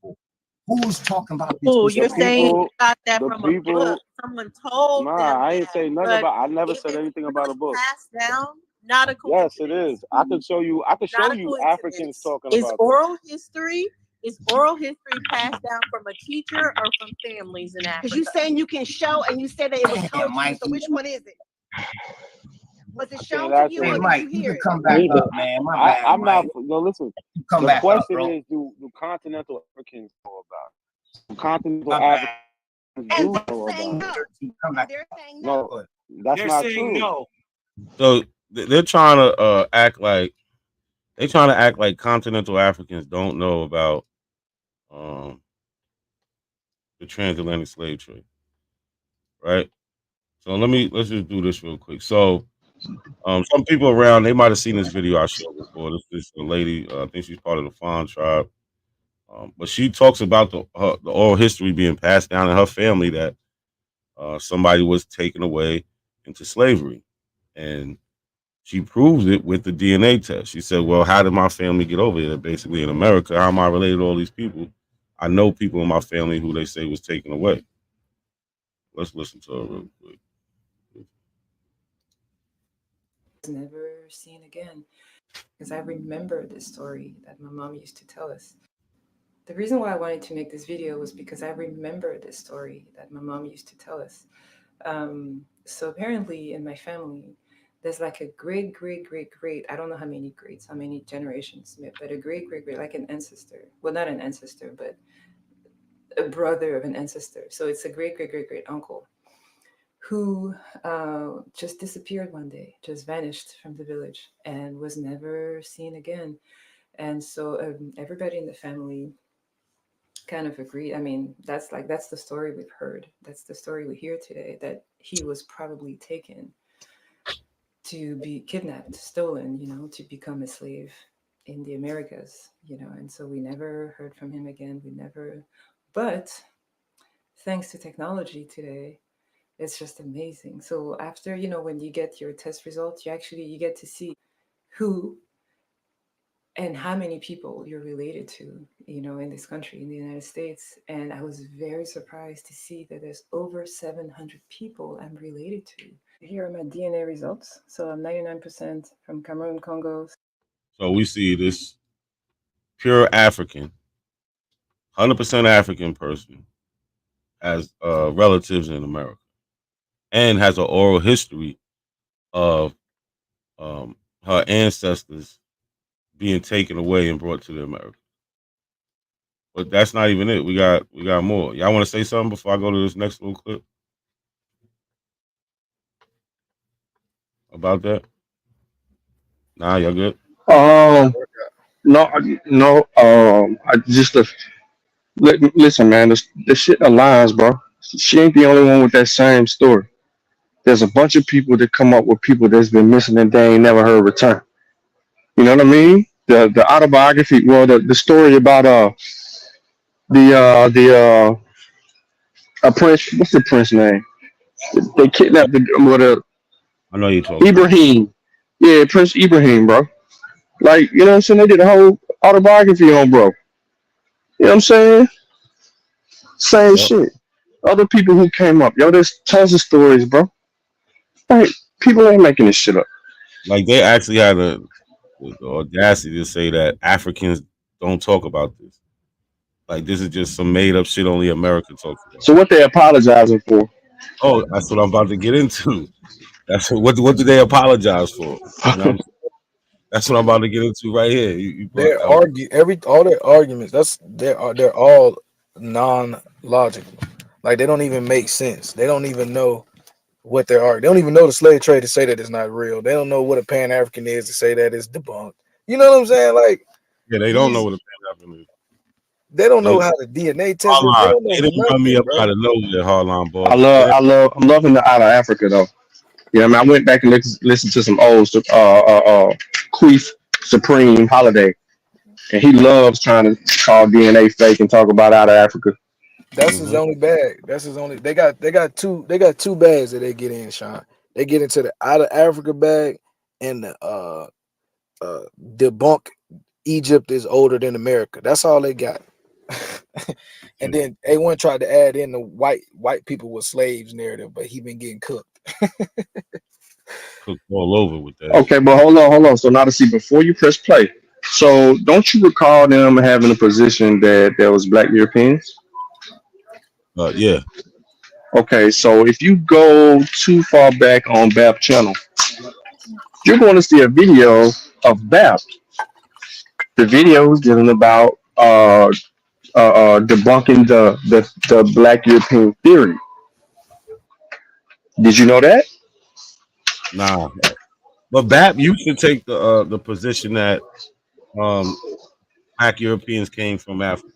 Who's talking about this? Oh, you're saying you got that the from a people. book. Someone told them Nah, I ain't that. say nothing But about. I never if said it's anything about a book. passed down, not a Yes, coincidence. it is. I can show you. I can show Not a you coincidence. Africans talking Is about oral history? Is oral history passed down from a teacher or from families in Africa? Because you saying you can show, and you said that it was told to you. So which one is it? Was it shown to you, or did you hear it? Come back up, man. My bad. I'm not. No, listen. Come The back up, question bro. is, do continental Africans know about it? Do continental My bad. Africans do know about it? Come back. They're saying No, that's not true. So they're trying to act like continental Africans don't know about the transatlantic slave trade, right? So let's just do this real quick. So some people around, they might have seen this video I showed before. This is a lady, I think she's part of the Fawn tribe, but she talks about the oral history being passed down in her family that somebody was taken away into slavery, and she proves it with the DNA test. She said, "Well, how did my family get over here? Basically, in America, how am I related to all these people? I know people in my family who they say was taken away." Let's listen to her real quick. Never seen again, because I remember this story that my mom used to tell us. The reason why I wanted to make this video was because I remember this story that my mom used to tell us. So apparently in my family, there's like a great, I don't know how many greats, how many generations, but a great, like an ancestor. Well, not an ancestor, but a brother of an ancestor. So it's a great uncle who just disappeared one day, just vanished from the village and was never seen again. And so everybody in the family kind of agreed. I mean, that's the story we've heard. That's the story we hear today, that he was probably taken to be kidnapped, stolen, to become a slave in the Americas, and so we never heard from him again. But thanks to technology today, it's just amazing. So after, when you get your test results, you get to see who and how many people you're related to, in this country, in the United States. And I was very surprised to see that there's over 700 people I'm related to. Here are my DNA results. So I'm 99% from Cameroon, Congo. So we see this pure African, 100% African person has relatives in America and has an oral history of her ancestors being taken away and brought to the America. But that's not even it. We got more. Y'all want to say something before I go to this next little clip about that? Nah, y'all good? No, no. I just listen, man. The shit aligns, bro. She ain't the only one with that same story. There's a bunch of people that come up with people that's been missing and they ain't never heard return. You know what I mean? The autobiography, well, the story about the a prince. What's the prince name? They kidnapped I know you're talking. Ibrahim. Yeah, Prince Ibrahim, bro. Like, you know what I'm saying? They did a whole autobiography on bro. You know what I'm saying? Same Yep. shit. Other people who came up. Yo, there's tons of stories, bro. Like, people ain't making this shit up. Like they actually had the audacity to say that Africans don't talk about this. Like this is just some made up shit only America talks about. So what they apologizing for? Oh, that's what I'm about to get into. That's what did they apologize for? You know what I'm saying? That's what I'm about to get into right here. You brought They're that up. all their arguments. They're all non-logical. Like they don't even make sense. They don't even know what they are. They don't even know the slave trade to say that it's not real. They don't know what a Pan African is to say that it's debunked. You know what I'm saying? Like Yeah, they don't know what a Pan-African is. they don't know how to DNA test it. They Hardline. don't know They didn't run me nothing, up bro. out of nowhere, hardline I boss. love, I love, I'm loving the out of Africa though. You know, what I mean, I went back and listened to some old Queef Supreme Holiday, and he loves trying to call DNA fake and talk about out of Africa. That's his only bag. That's his only. They got two bags that they get in, Sean. They get into the out of Africa bag and the debunk Egypt is older than America. That's all they got. And then A1 tried to add in the white people were slaves narrative, but he been getting cooked. Cooked all over with that. Okay, but hold on. So now to see before you press play. So don't you recall them having a position that there was black Europeans? Yeah. Okay, so if you go too far back on BAP channel, you're going to see a video of BAP. The video is dealing about debunking the black European theory. Did you know that? Nah. But BAP used to take the position that black Europeans came from Africa.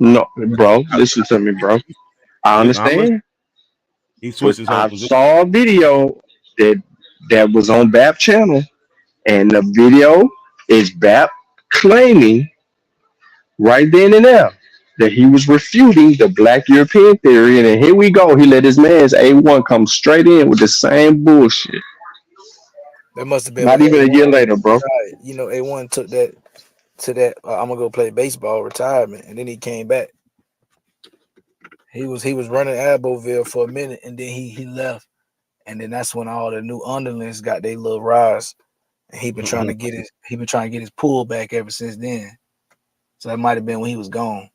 No, bro. Listen to me, bro. I Yeah, I'm listening. understand, He but switched his whole I position. saw a video that was on BAP channel, and the video is BAP claiming right then and there that he was refuting the black European theory, and then here we go. He let his man's A1 come straight in with the same bullshit. That must have been Not when even a A1 year later, bro. retired. A1 took that to that. I'm gonna go play baseball retirement, and then he came back. He was running Aboville for a minute, and then he left, and then that's when all the new underlings got their little rise. And he been trying to get his pull back ever since then. So that might have been when he was gone.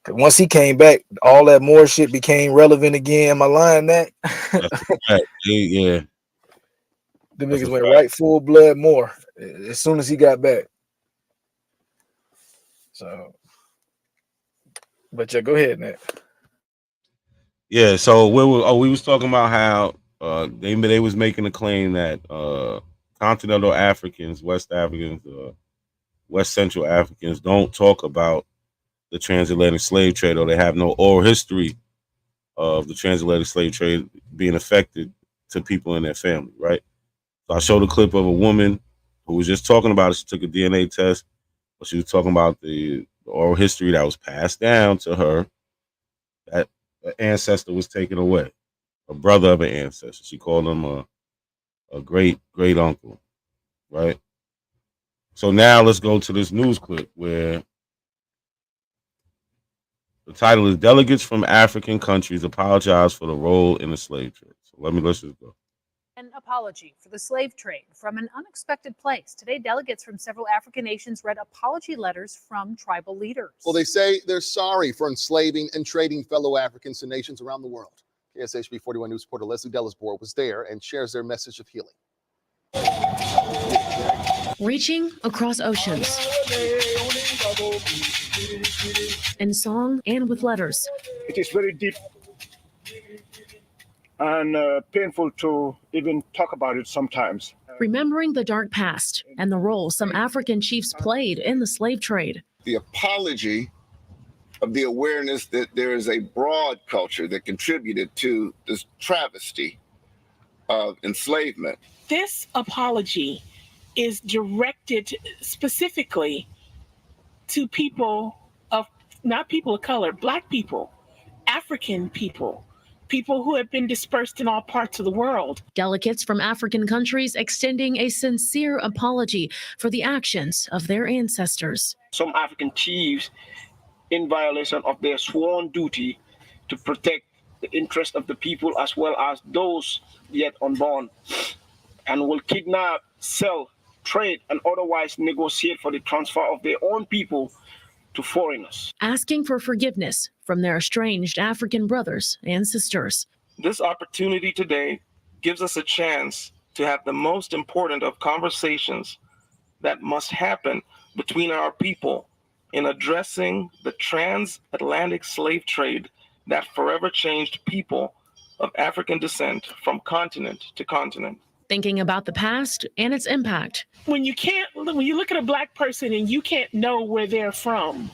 Cause once he came back, all that more shit became relevant again. Am I lying that? That's a fact. Yeah. The That's niggas a went fact. right full blood more as soon as he got back. So, but yeah, go ahead, Nat. Yeah, so we was talking about how they was making a claim that continental Africans, West Africans, West Central Africans don't talk about the transatlantic slave trade, or they have no oral history of the transatlantic slave trade being affected to people in their family, right? So I showed a clip of a woman who was just talking about it. She took a DNA test, but she was talking about the oral history that was passed down to her, that an ancestor was taken away, a brother of an ancestor. She called him a great uncle, right? So now let's go to this news clip where the title is "Delegates from African Countries Apologize for the Role in the Slave Trade." So let's just go. An apology for the slave trade from an unexpected place. Today, delegates from several African nations read apology letters from tribal leaders. Well, they say they're sorry for enslaving and trading fellow Africans to nations around the world. KSHB 41 News reporter Leslie Dellisboard was there and shares their message of healing. Reaching across oceans, in song and with letters. It is very deep and painful to even talk about it sometimes. Remembering the dark past and the role some African chiefs played in the slave trade. The apology of the awareness that there is a broad culture that contributed to this travesty of enslavement. This apology is directed specifically to people of, not people of color, Black people, African people, people who have been dispersed in all parts of the world. Delegates from African countries extending a sincere apology for the actions of their ancestors. Some African chiefs, in violation of their sworn duty to protect the interest of the people as well as those yet unborn, and will kidnap, sell, trade, and otherwise negotiate for the transfer of their own people to foreigners. Asking for forgiveness from their estranged African brothers and sisters. This opportunity today gives us a chance to have the most important of conversations that must happen between our people in addressing the transatlantic slave trade that forever changed people of African descent from continent to continent. Thinking about the past and its impact. When you look at a Black person and you can't know where they're from,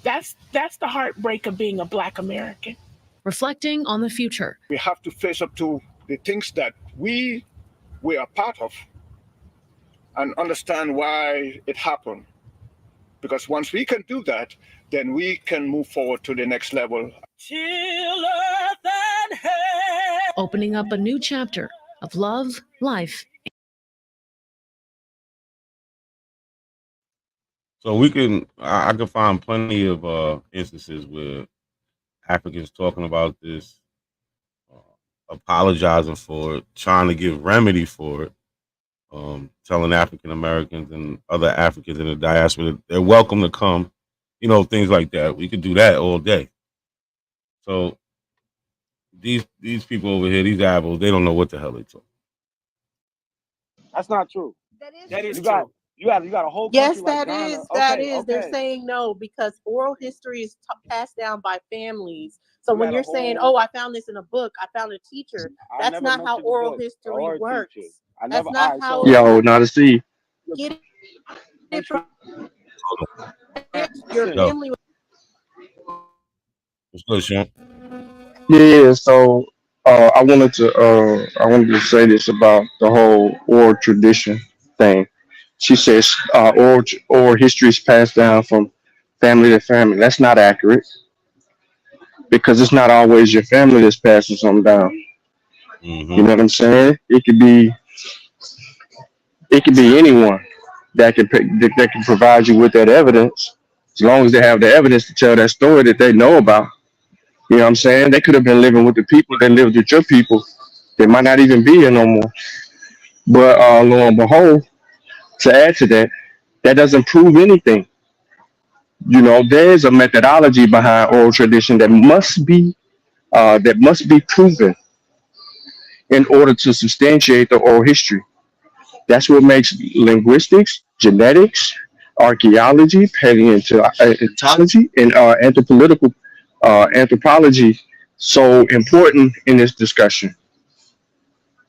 that's the heartbreak of being a Black American. Reflecting on the future. We have to face up to the things that we are part of and understand why it happened. Because once we can do that, then we can move forward to the next level. Till earth and heaven. Opening up a new chapter of love, life. So I can find plenty of instances where Africans talking about this, apologizing for it, trying to give remedy for it, telling African Americans and other Africans in the diaspora that they're welcome to come, things like that. We could do that all day. So these people over here, these apples, they don't know what the hell they talk. That's not true. That is true. You got a whole country Yes, like that is. Ghana. That Okay, is. They're okay. saying no because oral history is passed down by families. So You when got a you're saying, whole- "Oh, I found this in a book. I found a teacher," I that's never not how mentioned the oral book history or a works. teacher. I That's never. not Alright, how. so Yo, now to see. Get it from Yo. your family. What's good, Sean? Yeah, so I wanted to say this about the whole oral tradition thing. She says oral history is passed down from family to family. That's not accurate because it's not always your family that's passing something down. You know what I'm saying? It could be anyone that can provide you with that evidence, as long as they have the evidence to tell that story that they know about. You know what I'm saying? They could have been living with the people that lived with your people. They might not even be here no more. But lo and behold, to add to that, that doesn't prove anything. There's a methodology behind oral tradition that must be proven in order to substantiate the oral history. That's what makes linguistics, genetics, archaeology, paleontology, and anthropology so important in this discussion.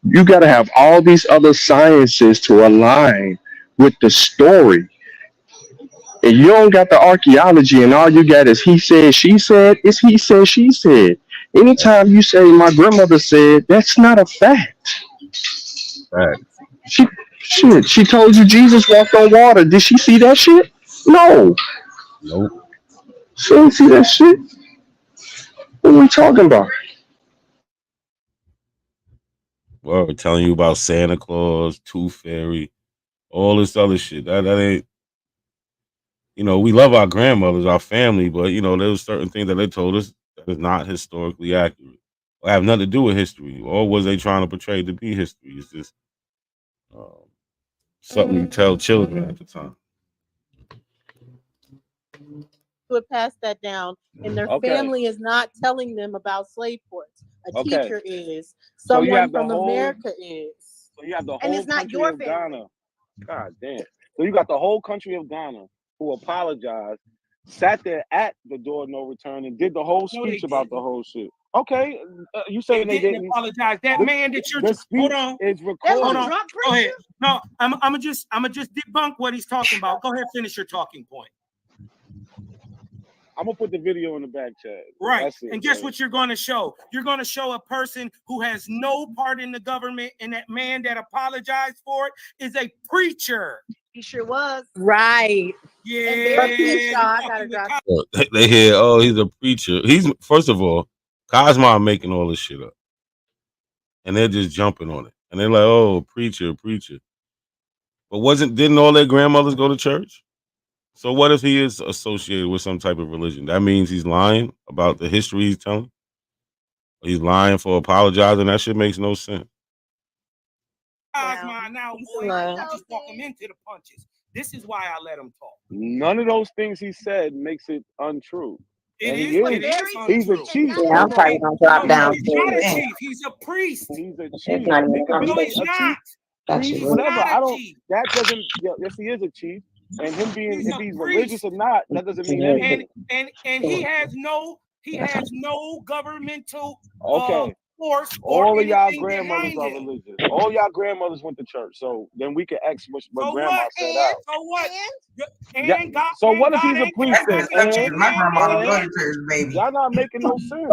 You got to have all these other sciences to align with the story. And you don't got the archaeology, and all you got is he said, she said. It's he said, she said. Anytime you say my grandmother said, that's not a fact. Right. She told you Jesus walked on water. Did she see that shit? No. Nope. She didn't see that shit. What are we talking about? Well, we're telling you about Santa Claus, Tooth Fairy, all this other shit. That ain't. We love our grandmothers, our family, but there was certain things that they told us that is not historically accurate. Or have nothing to do with history. Or was they trying to portray it to be history? It's just something you tell children at the time. Would pass that down, and their Okay. family is not telling them about slave ports. A Okay. teacher is. So you Someone have the from whole. America is. So you have the And whole it's not country your of family. Ghana. God damn. So you got the whole country of Ghana who apologized, sat there at the door of no return, and did the whole No, they speech about the didn't. whole shit. Okay, you saying They they didn't didn't? apologize. That The, man that you're the just speech hold on. is That recorded. Hold little on. drunk Go ahead. preacher? No, I'm just debunk what he's talking about. Go ahead, finish your talking point. I'm gonna put the video in the back chat. Right. That's it. And guess man. what you're going to show? You're going to show a person who has no part in the government, and that man that apologized for it is a preacher. He sure was. Right. Yeah. And very you're I gotta fucking with drop. Well, they hear, oh, he's a preacher. He's first of all, Cosmo making all this shit up, and they're just jumping on it, and they're like, oh, preacher. But didn't all their grandmothers go to church? So what if he is associated with some type of religion? That means he's lying about the history he's telling. He's lying for apologizing. That shit makes no sense. Now, boy, I just walk him into the punches. This is why I let him talk. None of those things he said makes it untrue. It And is. he It is. is He's a untrue. chief. Yeah, I'm probably gonna drop down He's not a too. chief. He's a priest. He's a It's chief. not even He a could be No, a he's chief, not. Actually, priest, He's whatever. not I a don't. chief. That doesn't. Yes, he is a chief. And him being, He's if a he's priest. religious or not, that doesn't mean anything. And he has no governmental Okay. force or All of y'all anything grandmothers behind are him. religious. All y'all grandmothers went to church. So then we can X what So grandma what? said out. So what? Yeah. And God. So and what if God he's a ain't priest then? my grandma go to church, baby. Y'all not making no sense.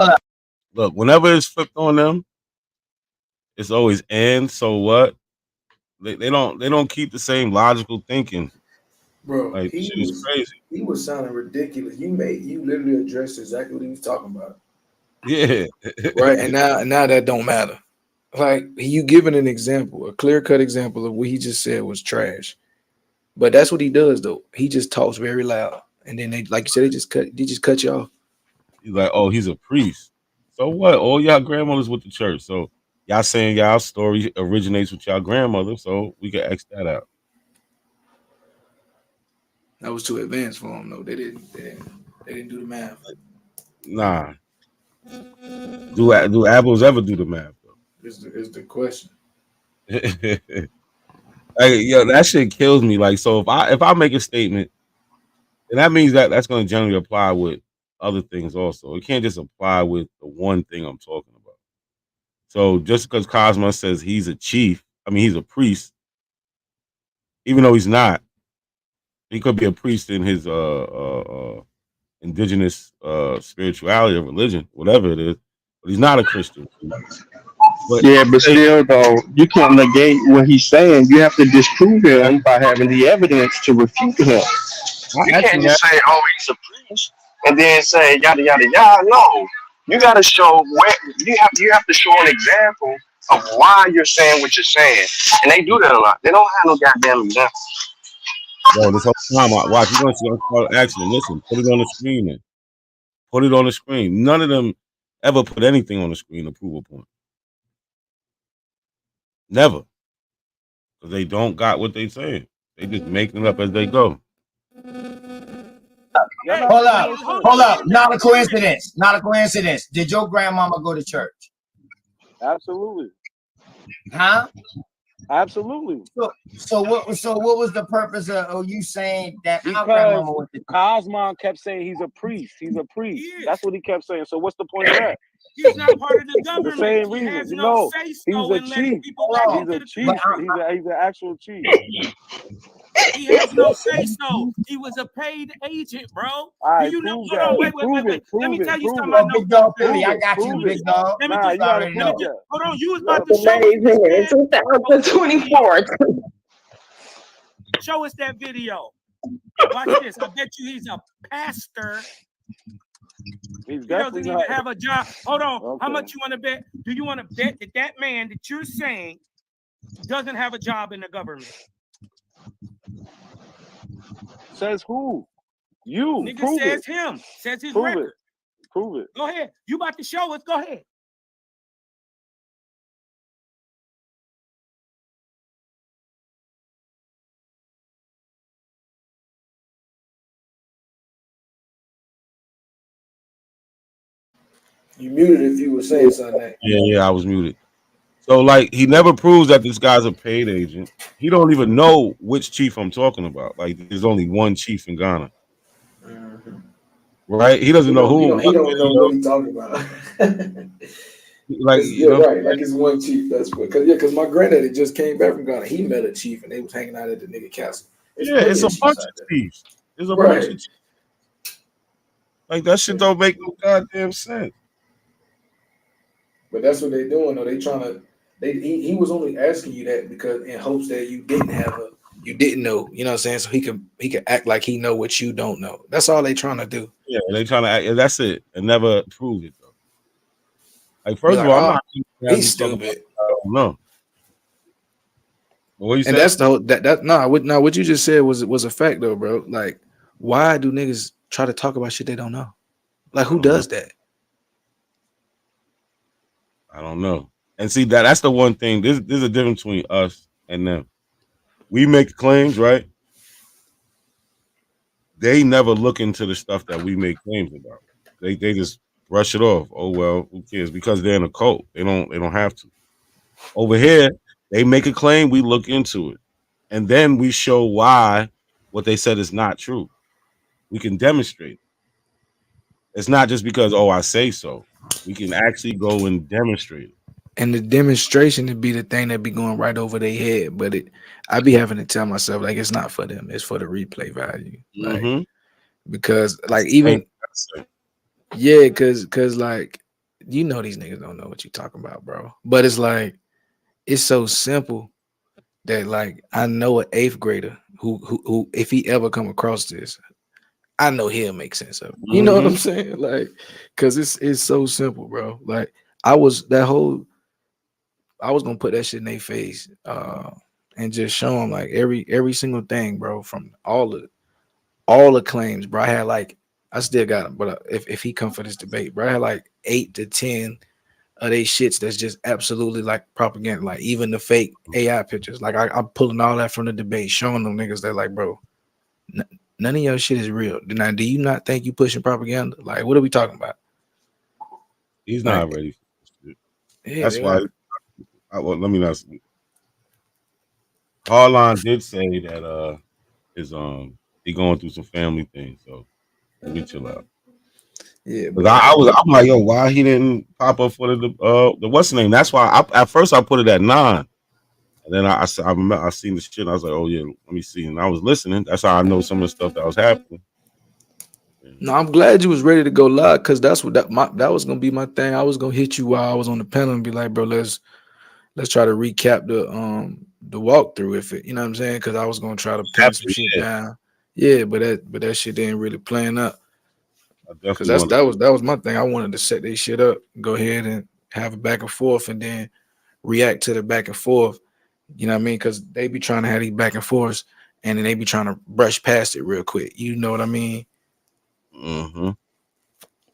Look, whenever it's flipped on them, it's always and so what? They don't keep the same logical thinking. Bro, Like he shit is crazy. was sounding ridiculous. You literally addressed exactly what he was talking about. Yeah. Right. And now that don't matter. Like you giving an example, a clear-cut example of what he just said was trash. But that's what he does though. He just talks very loud. And then they, like you said, they just cut you off. He's like, oh, he's a priest. So what? All y'all grandmothers went to church. So y'all saying y'all story originates with y'all grandmother, so we can X that out. That was too advanced for them though. They didn't do the math. Nah. Do apples ever do the math though? Is the question. Like, yo, that shit kills me. Like, so if I make a statement, then that means that's going to generally apply with other things also. It can't just apply with the one thing I'm talking about. So just because Cosmo says he's a chief, he's a priest, even though he's not, he could be a priest in his indigenous spirituality or religion, whatever it is, but he's not a Christian. But still, though, you can't negate what he's saying. You have to disprove him by having the evidence to refute him. You can't just say, "Oh, he's a priest," and then say yada yada yada. No, you got to show where you have to show an example of why you're saying what you're saying, and they do that a lot. They don't have no goddamn example. Bro, this whole time, watch, you're going to start asking, listen, put it on the screen then. Put it on the screen. None of them ever put anything on the screen to prove a point. Never. Because they don't got what they saying. They just making it up as they go. Hold up. Not a coincidence. Not a coincidence. Did your grandmama go to church? Absolutely. Huh? Absolutely. So what was the purpose of you saying that our Because grandmama was the Cosmon kept saying he's a priest. He's a priest. That's what he kept saying. So what's the point of that? He's not part of the The government. same He reason. has You no know, say he's so a in letting chief. people back He's into a the chief. kingdom. He's an actual chief. He has no say so. He was a paid agent, bro. All Do right, you know? prove Hold on, that. wait. Prove it. Let me Prove tell it. you Prove something it. I know. Big dog Let Philly? me I got you, prove big it. dog. Let me Nah, just you gotta already prove know. that. hold on. You was You about gotta to show us Amazing in this man. 2024. Show us that video. Watch this. I bet you he's a pastor. He's He doesn't definitely even not. have a job. Hold on. How Okay. much you want to bet? Do you want to bet that that man that you're saying doesn't have a job in the government? Says who? You. Nigga Prove says it. him. Says his Prove record. it. Prove it. Go ahead. You about to show us? Go ahead. You muted if you were saying something. Yeah, I was muted. So like he never proves that this guy's a paid agent. He don't even know which chief I'm talking about. Like there's only one chief in Ghana. Right? He doesn't know who. He don't know what he's talking about. Like you know, right. Like it's one chief. That's what. Because my granddaddy just came back from Ghana. He met a chief and they was hanging out at the nigga castle. yeah, it's a bunch of chiefs. There's a bunch of chiefs. Like that shit don't make no goddamn sense. But that's what they doing. Though they trying to. He was only asking you that because in hopes that you didn't know. You know what I'm saying? So he could act like he know what you don't know. That's all they trying to do. Yeah, they trying to act. That's it, and never prove it though. Like first of Like, all, I'm oh, not. he's stupid. I don't know. What you And say? that's the whole what you just said was a fact though, bro. Like, why do niggas try to talk about shit they don't know? Like, who does that? I don't know. And see that's the one thing. There's a difference between us and them. We make claims, right? They never look into the stuff that we make claims about. They just brush it off. Oh well, who cares? Because they're in a cult. They don't have to. Over here, they make a claim, we look into it. And then we show why what they said is not true. We can demonstrate. It's not just because, oh, I say so. We can actually go and demonstrate it. And the demonstration would be the thing that be going right over their head. But I be having to tell myself like it's not for them. It's for the replay value. Like because like even because like you know these niggas don't know what you talking about, bro. But it's like it's so simple that like I know an 8th grader who if he ever come across this, I know he'll make sense of it. You know what I'm saying? Like, cause it's so simple, bro. Like I was gonna put that shit in their face, and just show them like every single thing, bro, from all the claims, bro. I had like I still got him, but if he come for this debate, bro, I had like 8 to 10 of they shits that's just absolutely like propaganda, like even the fake AI pictures. Like I'm pulling all that from the debate, showing them niggas that like, bro, none of your shit is real. Now, do you not think you pushing propaganda? Like, what are we talking about? He's not ready for this shit. Yeah, that's why. Well, let me not. Harlan did say that he going through some family things, so let me chill out. Yeah, but I'm like, yo, why he didn't pop up for the what's the name? That's why at first I put it at 9, and then I seen the shit. And I was like, oh yeah, let me see. And I was listening. That's how I know some of the stuff that was happening. No, I'm glad you was ready to go live because that's what that was gonna be my thing. I was gonna hit you while I was on the panel and be like, bro, let's try to recap the walkthrough if it, you know what I'm saying? Because I was gonna try to pin some shit down. Yeah, but that shit didn't really plan up. Because that was my thing. I wanted to set this shit up, go ahead and have a back and forth, and then react to the back and forth. You know what I mean? Because they be trying to have these back and forths, and then they be trying to brush past it real quick. You know what I mean? Mm-hmm.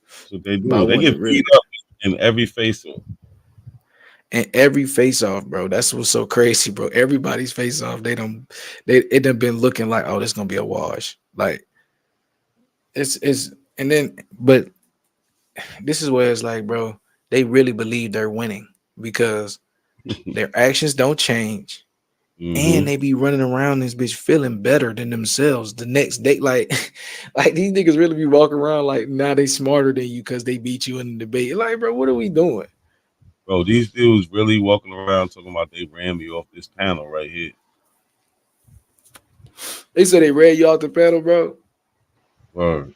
So they do. They get beat up in every face-off. And every face-off, bro. That's what's so crazy, bro. Everybody's face-off, it done been looking like, oh, this gonna be a wash. Like it's and then, but this is where it's like, bro, they really believe they're winning because their actions don't change. and they be running around this bitch feeling better than themselves the next day. Like these niggas really be walking around like now they smarter than you because they beat you in the debate. Like, bro, what are we doing? Bro, these dudes really walking around talking about they ran me off this panel right here. They said they ran you off the panel, bro. Word.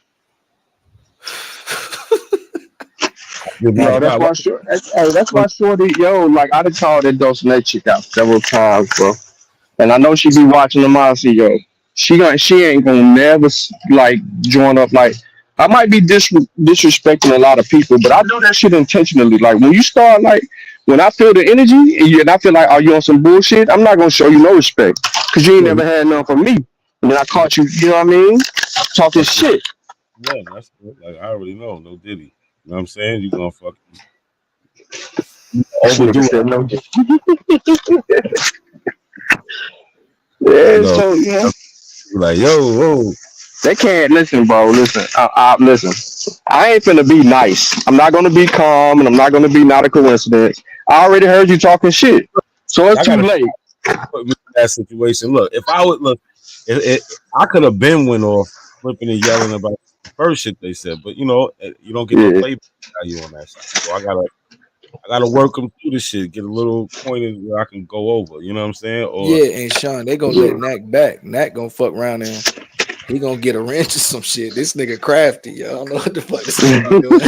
Yo, that's why sure. That's why shorty. Yo, like I done called that Dulcinea chick out several times, bro. And I know she be watching the Mossy, yo. She ain't gonna never like join up. Like I might be disrespecting a lot of people, but I do that shit intentionally. Like when you start like when I feel the energy and I feel like are you on some bullshit, I'm not gonna show you no respect because you ain't never had none from me. And then I caught you. You know what I mean? Talking shit. Yeah, that's good. Like I already know, no Diddy. You know what I'm saying? You gonna fucking overdo it. No. Yeah, Yo, so you know. like whoa. They can't listen, bro. Listen, listen. I ain't finna be nice. I'm not gonna be calm, and I'm not gonna be not a coincidence. I already heard you talking shit, so it's too late. Put me in that situation. Look, if I would look, I could have been went off flipping and yelling about the first shit they said, but you know, you don't get no play value on that shit. So I gotta work them through the shit, get a little pointed where I can go over. You know what I'm saying? Or Yeah, and Sean, they gonna let Knack back. Knack gonna fuck around and he gonna get a wrench or some shit. This nigga crafty. Yo. I don't know what the fuck this nigga doing.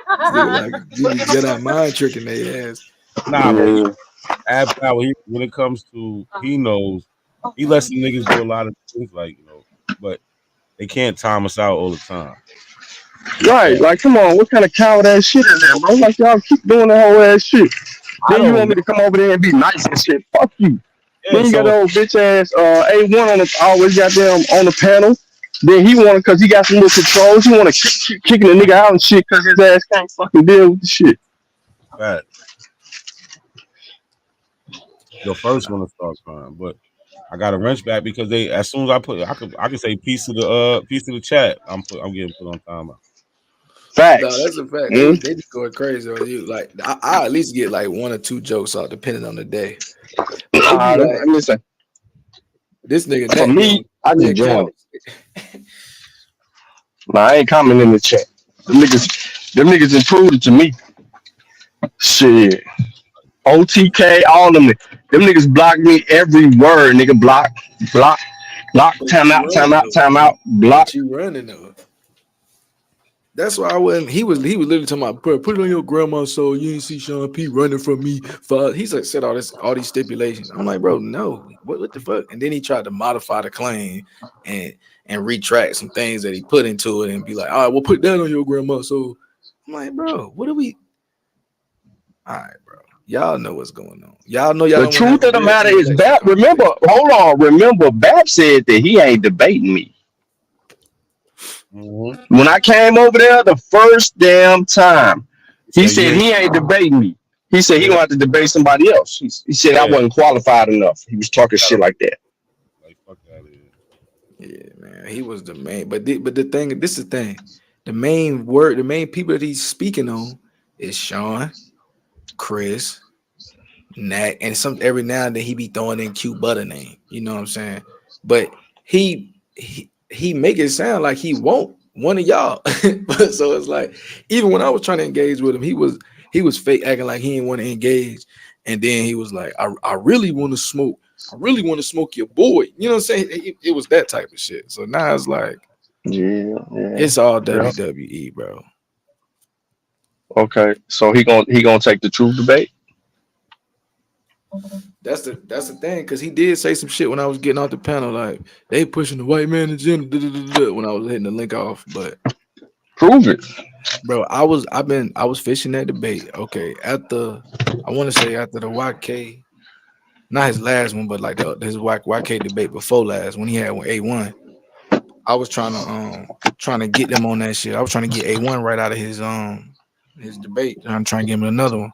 Like Jedi mind tricking their ass. Nah, but Ab Power, when it comes to he knows he lets some niggas do a lot of things, like but they can't time us out all the time. Right, like come on, what kind of coward ass shit is that, bro? Like y'all keep doing that whole ass shit. Then you want me to come over there and be nice and shit? Fuck you. Then you got the old bitch ass A1 on the always got them on the panel. Then he wanted because he got some little controls. He want to keep kicking the nigga out and shit because his ass can't fucking deal with the shit. Right. Your first one to start crying, but I got a wrench back because they as soon as I can say peace to the chat. I'm getting put on timeout. Facts. No, that's a fact. They be going crazy on you. Like I at least get like 1 or 2 jokes out depending on the day. Listen. This nigga For me, I just join it. Nah, I ain't commenting in the chat. Them niggas improved to me. Shit. OTK, all them niggas block me every word, nigga. Block, time out, block. But you running though. That's why I wasn't. He was literally talking about put it on your grandma's soul. You ain't see Sean P running from me. He's like said all these stipulations. I'm like, bro, no, what the fuck? And then he tried to modify the claim and retract some things that he put into it and be like, all right, well, put that on your grandma. So I'm like, bro, what are we? All right, bro. Y'all know what's going on. Y'all know y'all. The truth of the matter is, Bap. Remember, Bap said that he ain't debating me. When I came over there the first damn time, he said he ain't debating me. He said he gonna have to debate somebody else. He said I wasn't qualified enough. He was talking shit like that. Like fuck that is. Yeah, man, he was the main. But the thing, this is the thing. The main people that he's speaking on is Sean, Chris, Nat, and every now and then he be throwing in Q Butter name. You know what I'm saying? But he make it sound like he won't one of y'all. So it's like even when I was trying to engage with him, he was fake acting like he didn't want to engage, and then he was like, I really want to smoke. I really want to smoke your boy. You know what I'm saying? It was that type of shit. So now it's like, it's all WWE, bro. Okay, so he gonna take the truth debate. That's the thing, because he did say some shit when I was getting off the panel, like they pushing the white man agenda when I was hitting the link off. But prove it, bro. I was fishing that debate. Okay, I want to say after the YK, not his last one, but like his YK debate before last when he had A1. I was trying to get them on that shit. I was trying to get A1 right out of his debate. I'm trying to get him another one,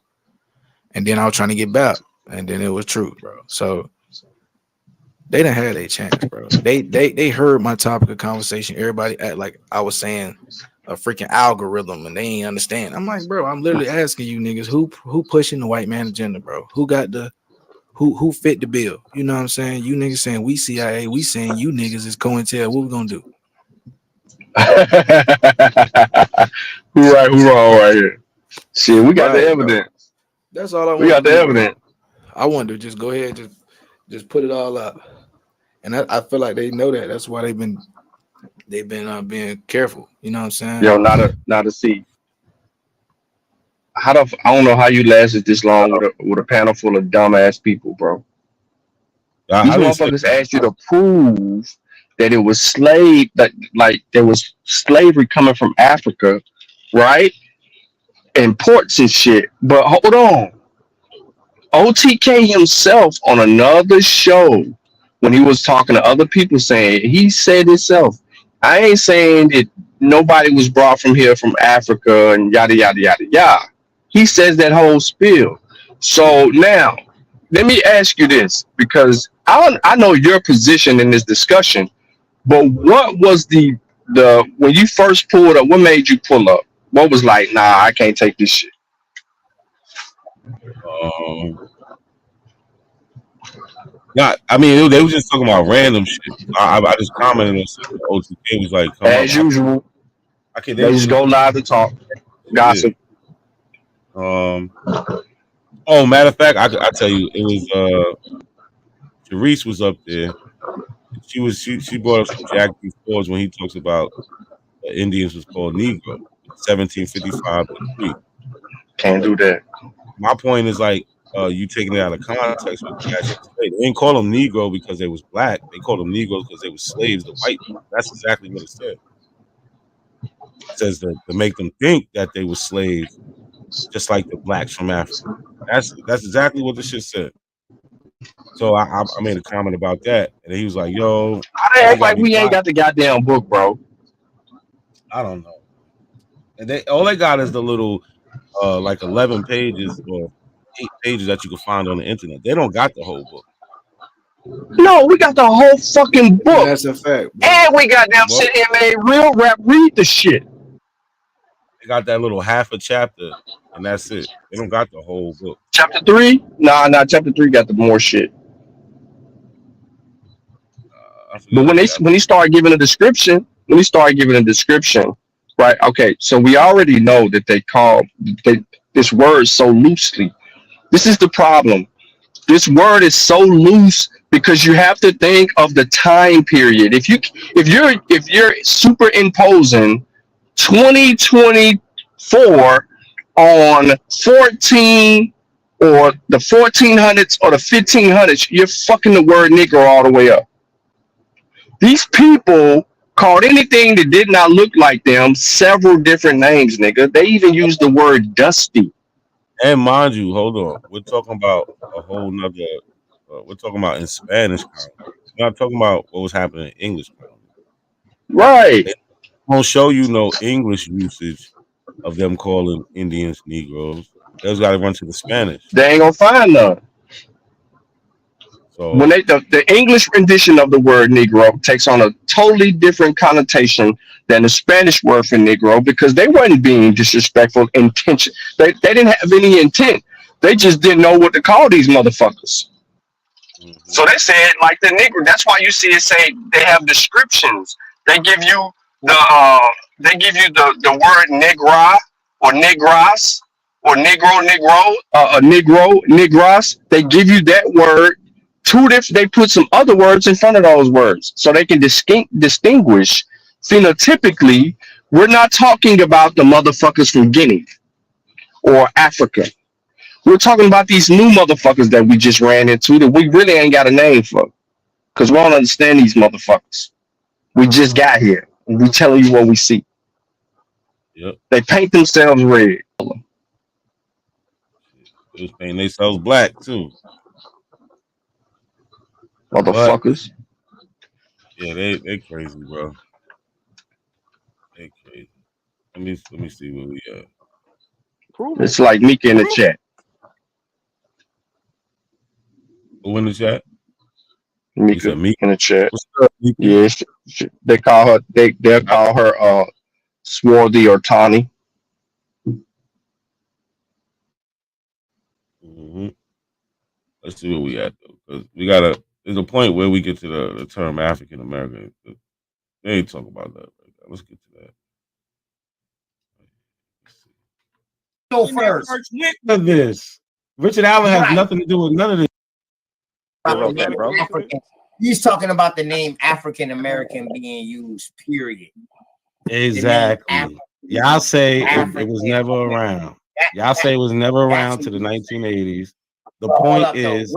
and then I was trying to get back. And then it was true, bro. So they done had a chance, bro. They heard my topic of conversation. Everybody act like I was saying freaking algorithm and they ain't understand. I'm like, bro, I'm literally asking you niggas who pushing the white man agenda, bro? Who got the who fit the bill? You know what I'm saying? You niggas saying we CIA, we saying you niggas is COINTEL. What we gonna do? Who right, who wrong right here? Shit, we got the evidence. That's all I want. We got the do, evidence. Bro. I wanted to just go ahead and just put it all up. And I feel like they know that. That's why they've been being careful. You know what I'm saying? Yo, not a seat. I don't know how you lasted this long with a panel full of dumbass people, bro. These motherfuckers asked you to prove that it was like there was slavery coming from Africa, right? And ports and shit. But hold on. OTK himself on another show, when he was talking to other people, he said himself, I ain't saying that nobody was brought from here from Africa and yada yada yada yada. He says that whole spiel. So now, let me ask you this, because I know your position in this discussion, but what was the when you first pulled up, what made you pull up? What was like, nah, I can't take this shit? Not, I mean, they was just talking about random shit. I just commented on something. OTK was like, come as up. usual. Okay, They just go live to talk, gossip. Oh, matter of fact, I tell you, it was Therese was up there. She brought up some Jack B. Ford's when he talks about Indians was called Negro, 1755 to 3. Can't do that. My point is like you taking it out of context with the actual slave. They didn't call them Negro because they was black. They called them Negroes because they were slaves to white people. That's exactly what it said. It says to make them think that they were slaves, just like the blacks from Africa. That's exactly what the shit said. So I made a comment about that, and he was like, "Yo, how they act like we ain't got the goddamn book, bro?" I don't know. And all they got is the little like 11 pages or 8 pages that you can find on the internet. They don't got the whole book. No, we got the whole fucking book. That's a fact. And we got them sit here and made real rap read the shit. They got that little half a chapter, and that's it. They don't got the whole book. Chapter 3? Nah, chapter 3 got the more shit. But when he started giving a description, right? Okay, so we already know that they call this word so loosely. This is the problem. This word is so loose because you have to think of the time period. If you're superimposing 2024 on 14 or the 1400s or the 1500s, you're fucking the word Negro all the way up. These people called anything that did not look like them several different names, nigga. They even used the word dusty. And mind you, hold on. We're talking about a whole nother. We're talking about in Spanish colony. We're not talking about what was happening in English colony. Right. They won't show you no English usage of them calling Indians Negroes. They just got to run to the Spanish. They ain't gonna find none. So when the English rendition of the word Negro takes on a totally different connotation than the Spanish word for Negro, because they weren't being disrespectful intention. They didn't have any intent. They just didn't know what to call these motherfuckers. So they said like the Negro. That's why you see it say they have descriptions. They give you the word Negra or Negras or Negro, Negras. They give you that word. They put some other words in front of those words so they can distinguish phenotypically. We're not talking about the motherfuckers from Guinea or Africa. We're talking about these new motherfuckers that we just ran into that we really ain't got a name for, because we don't understand these motherfuckers. We just got here and we telling you what we see. Yep. They paint themselves red. They was painting themselves black too. Motherfuckers. Yeah, they crazy, bro. They crazy. Let me see where we at. It's like Mika in the chat. Who in the chat? Mika in the chat. What's up, Mika? Yeah, they call her. They'll call her Swarthy or Tawny. Mm-hmm. Let's see where we at though, because we gotta. There's a point where we get to the term African American. They ain't talk about that right now. Let's get to that. Go first. Look at this. Richard Allen has nothing to do with none of this. He's talking about the name African American being used, period. Exactly. Y'all say it was never around. Y'all say it was never around to the 1980s. The point is,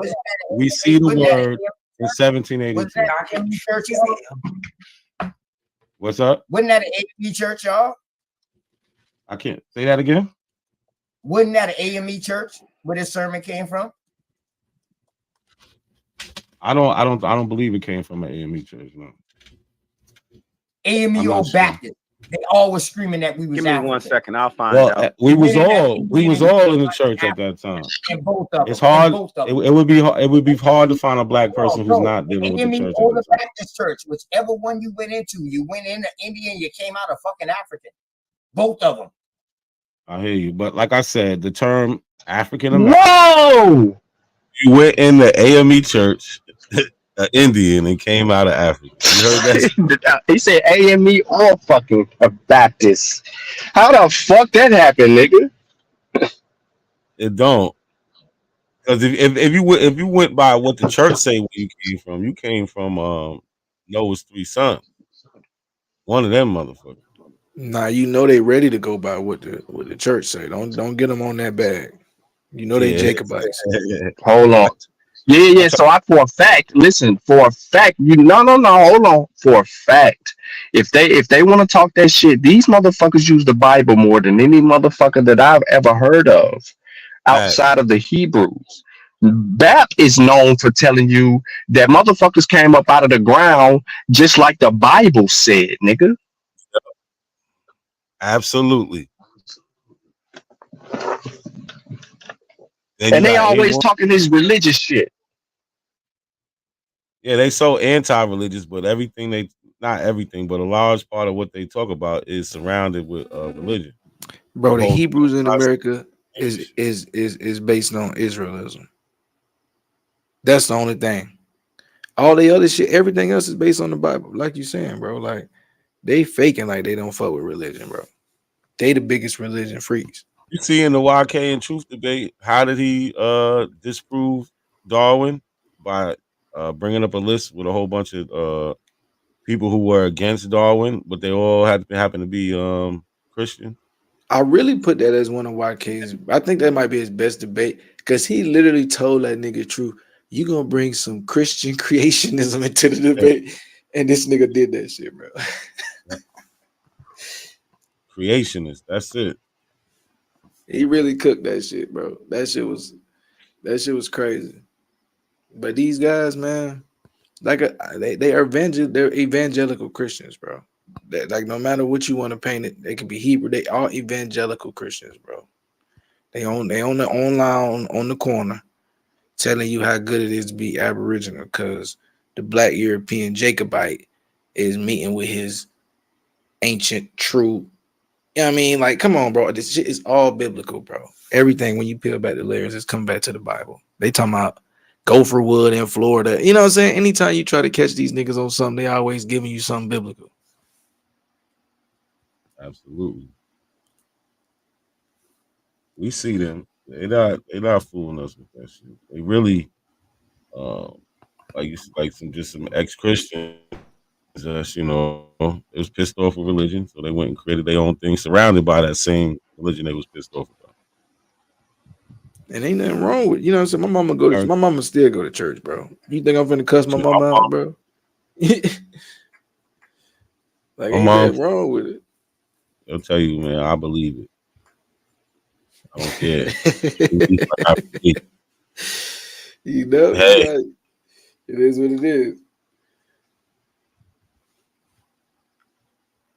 we see the word in 1782. What's up? Wasn't that an AME church, y'all? I can't say that again. Wasn't that an AME church where this sermon came from? I don't believe it came from an AME church. No. AME or Baptist. They all were screaming that we was. Give me African. 1 second. I'll find out. We was all in the church at that time. And both of them. It's hard. It would be hard to find a black person who's not dealing with the church. Or the Baptist church, whichever one you went into, you went in Indian, you came out a fucking African. Both of them. I hear you, but like I said, the term African American. Whoa! You went in the AME church, Indian, and came out of Africa. You heard that? He said AME or fucking a Baptist. How the fuck that happened, nigga? It don't. Because if you went by what the church say where you came from Noah's 3 sons. One of them motherfuckers. Nah, you know they ready to go by what the church say. Don't get them on that bag. You know they Jacobites. Hold on. Yeah. So for a fact, hold on. For a fact, if they want to talk that shit, these motherfuckers use the Bible more than any motherfucker that I've ever heard of outside of the Hebrews. BAP is known for telling you that motherfuckers came up out of the ground just like the Bible said, nigga. Absolutely. And they always talking this religious shit. Yeah, they so anti-religious, but not everything, but a large part of what they talk about is surrounded with religion. Bro, the Hebrews in America is based on Israelism. That's the only thing. All the other shit, everything else is based on the Bible. Like you saying, bro. Like they faking like they don't fuck with religion, bro. They the biggest religion freaks. You see in the YK and Truth debate, how did he disprove Darwin? By bringing up a list with a whole bunch of people who were against Darwin, but they all happen to be Christian. I really put that as one of YK's. I think that might be his best debate because he literally told that nigga Truth, you gonna bring some Christian creationism into the debate, and this nigga did that shit, bro. Creationist, that's it. He really cooked that shit, bro. That shit was crazy. But these guys, man, like they're evangelical Christians, bro. Like no matter what you want to paint it, they can be Hebrew. They are evangelical Christians, bro. They on the online on the corner, telling you how good it is to be Aboriginal because the Black European Jacobite is meeting with his ancient true. You know what I mean? Like, come on, bro. This shit is all biblical, bro. Everything when you peel back the layers is coming back to the Bible. They talking about gopher wood in Florida. You know what I'm saying? Anytime you try to catch these niggas on something, they always giving you something biblical. Absolutely. We see them. They're not fooling us with that shit. They really like some ex-Christians that, you know, it was pissed off with religion, so they went and created their own thing surrounded by that same religion they was pissed off about. And ain't nothing wrong with, you know what I'm saying? My mama still go to church, bro. You think I'm finna cuss my mama out, bro? Like, ain't nothing wrong with it. I'll tell you, man, I believe it. I don't care. You know, hey. Like, it is what it is.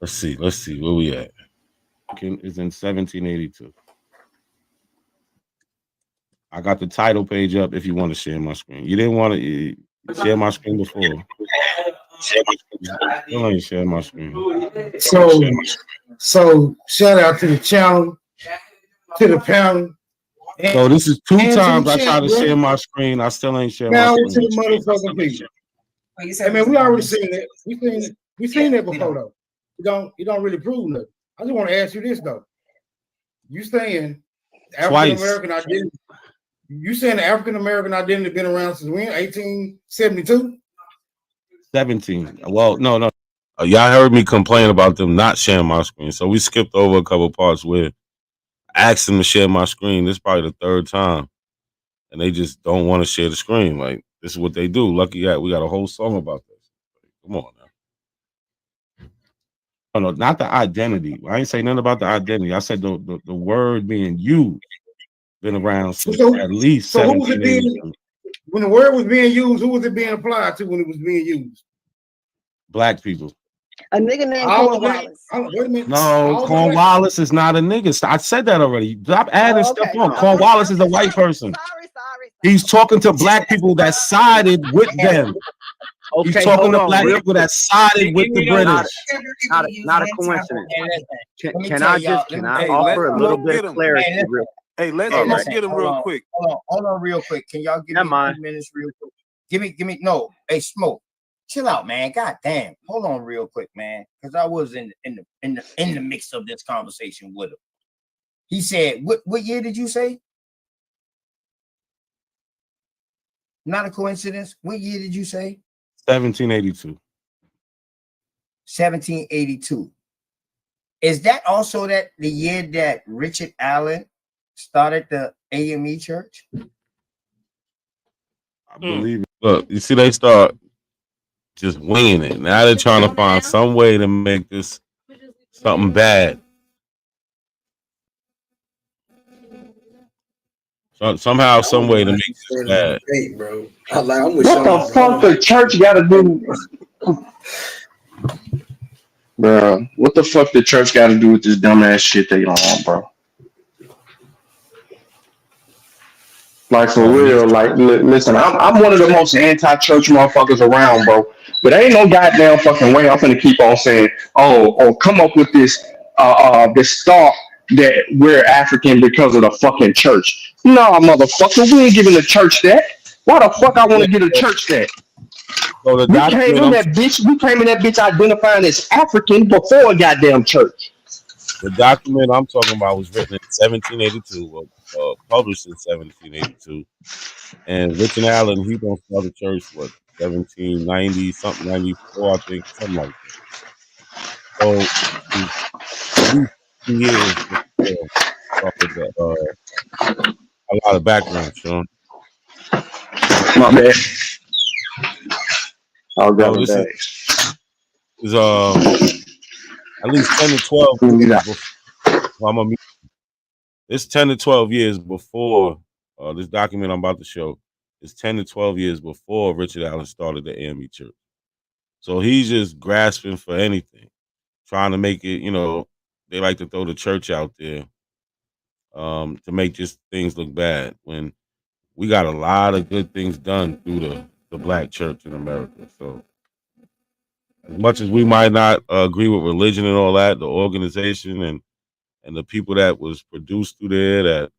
Let's see. Where we at? It's in 1782. I got the title page up if you want to share my screen. You didn't want to share my screen before. Share my screen. So So shout out to the channel, to the panel. So this is two and times I chat, tried to bro. share my screen. I still ain't sharing my Now to screen. the motherfucking people. Hey man, we already seen that. We seen that before though. You don't really prove nothing. I just want to ask you this though. You saying African American identity? You saying the African American identity been around since when? 1872? 17. Well, no. Y'all heard me complain about them not sharing my screen. So we skipped over a couple parts where I asked them to share my screen. This is probably the third time. And they just don't want to share the screen. Like, this is what they do. Lucky that we got a whole song about this. Come on now. No, not the identity. I ain't say nothing about the identity. I said the word being used been around since at least so who was it 1782. being when the word was being used? Who was it being applied to when it was being used? Black people. A nigga named Cornwallis. Wait a minute. No, Cornwallis is not a nigga. I said that already. Stop adding stuff on. Cornwallis is a white person. He's talking to black people that sided with them. He's talking to black people that sided with the British. Not a coincidence. Can I offer a little bit of clarity? Hey, let's get him real quick. Hold on, real quick. Can y'all give me 2 minutes, real quick? Give me. No, hey, Smoke, chill out, man. God damn. Hold on, real quick, man, because I was in the mix of this conversation with him. He said, "What year did you say?" Not a coincidence. What year did you say? 1782. 1782. Is that also the year that Richard Allen started the AME Church? I believe it. Look, you see, they start just winging it. Now they're trying to find some way to make this something bad. Somehow, some way to make this bad. Hey, bro. I'm with What the fuck the church got to do? Bro, what the fuck the church got to do with this dumbass shit they on, bro? Like for real, like listen, I'm one of the most anti-church motherfuckers around, bro. But ain't no goddamn fucking way I'm gonna keep on saying, oh, come up with this this thought that we're African because of the fucking church. Nah, motherfucker, we ain't giving the church that. Why the fuck I want to give the church that? So the We came in that bitch identifying as African before a goddamn church. The document I'm talking about was written in 1782, published in 1782, and Richard Allen he don't start the church 1790 something 94 I think something like that. So at least 2 years before started a lot of background, Sean. My bad. I'll grab So a this bag. is at least 10 to 12 years before, it's 10 to 12 years before this document I'm about to show. It's 10 to 12 years before Richard Allen started the AME Church. So he's just grasping for anything, trying to make it, they like to throw the church out there to make just things look bad when we got a lot of good things done through the black church in America. So as much as we might not agree with religion and all that, the organization and the people that was produced through there that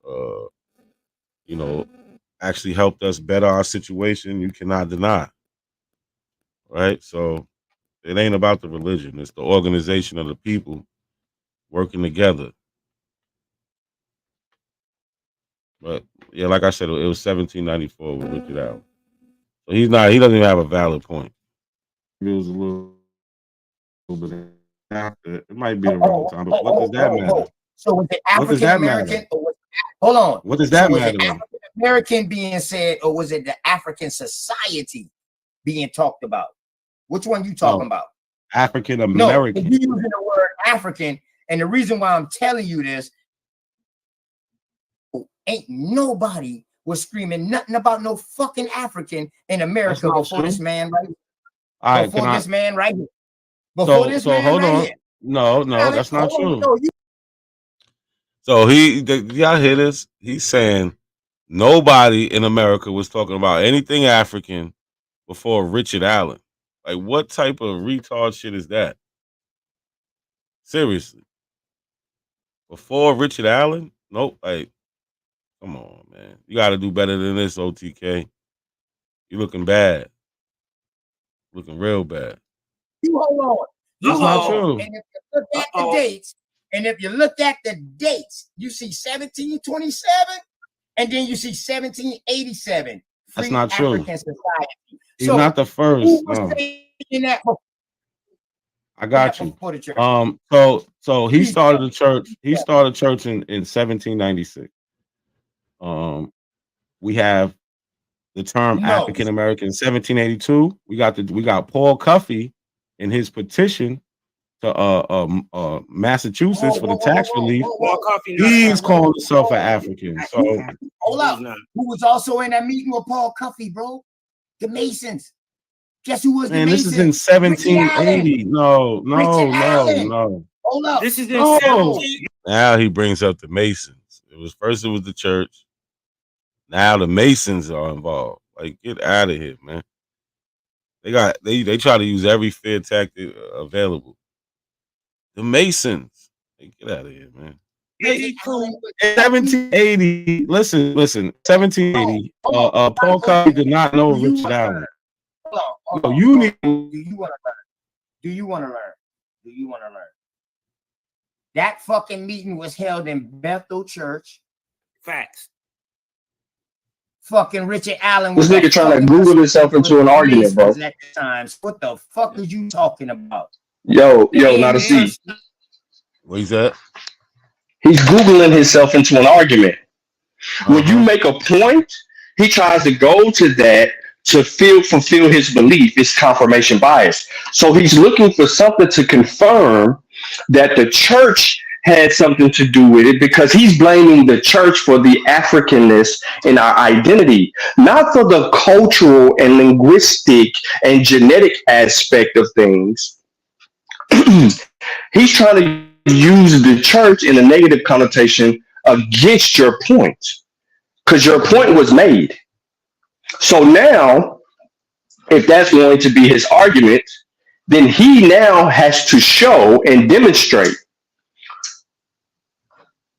actually helped us better our situation, you cannot deny. Right? So it ain't about the religion, it's the organization of the people working together. But yeah, like I said, it was 1794 with Richard Allen. So he doesn't even have a valid point. It was a little bit after. It might be around the time, but what does that matter? So was it What does African that American matter? or was hold on? What does that was matter? it African American being said, or was it the African society being talked about? Which one you talking about? African No, American. if you using the word African, and the reason why I'm telling you this, ain't nobody was screaming nothing about no fucking African in America before this man right here. All right, Before this man right here. So This so man hold right on. here. No, that's not Hold on, true. no, you- So y'all hear this? He's saying nobody in America was talking about anything African before Richard Allen. Like, what type of retard shit is that? Seriously. Before Richard Allen? Nope. Like, come on, man. You got to do better than this, OTK. You looking bad. Looking real bad. You hold on. That's not true. And if you look at the dates, you see 1727, and then you see 1787. That's not true. African Society. He's not the first. Who was No. saying that before? I got you. So he started the church. He started church in 1796. We have the term African American in 1782. We got Paul Cuffey in his petition to Massachusetts for the tax relief. He's calling himself an African. So hold up. Who was also in that meeting with Paul Cuffey, bro? The Masons. Guess who was the Masons? This is in 1780. No. Hold up. This is in 17. Now he brings up the Masons. It was the church. Now the Masons are involved. Like, get out of here, man. They try to use every fear tactic available. The Masons. Hey, get out of here, man. 1780. Listen. 1780. Paul Cuffey did not know Richard Allen. Do you want to learn? That fucking meeting was held in Bethel Church. Facts. Fucking Richard Allen This was nigga trying to Google himself into an argument, bro. at the times. What the fuck are you talking about? Yo, not a seat. What is that? He's Googling himself into an argument. When you make a point, he tries to go to that to fulfill his belief. It's confirmation bias. So he's looking for something to confirm that the church had something to do with it, because he's blaming the church for the Africanness in our identity, not for the cultural and linguistic and genetic aspect of things. He's trying to use the church in a negative connotation against your point, because your point was made. So now, if that's going to be his argument, then he now has to show and demonstrate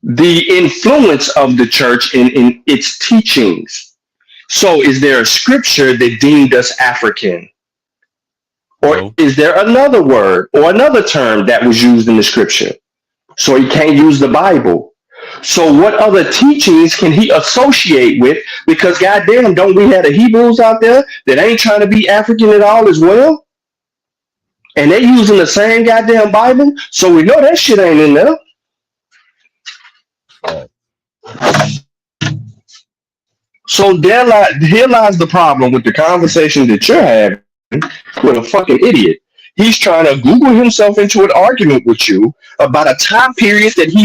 the influence of the church in its teachings. So is there a scripture that deemed us African? Or is there another word or another term that was used in the scripture? So he can't use the Bible. So what other teachings can he associate with? Because goddamn, don't we have the Hebrews out there that ain't trying to be African at all as well? And they're using the same goddamn Bible. So we know that shit ain't in there. So here lies the problem with the conversation that you're having with a fucking idiot. He's trying to Google himself into an argument with you about a time period that he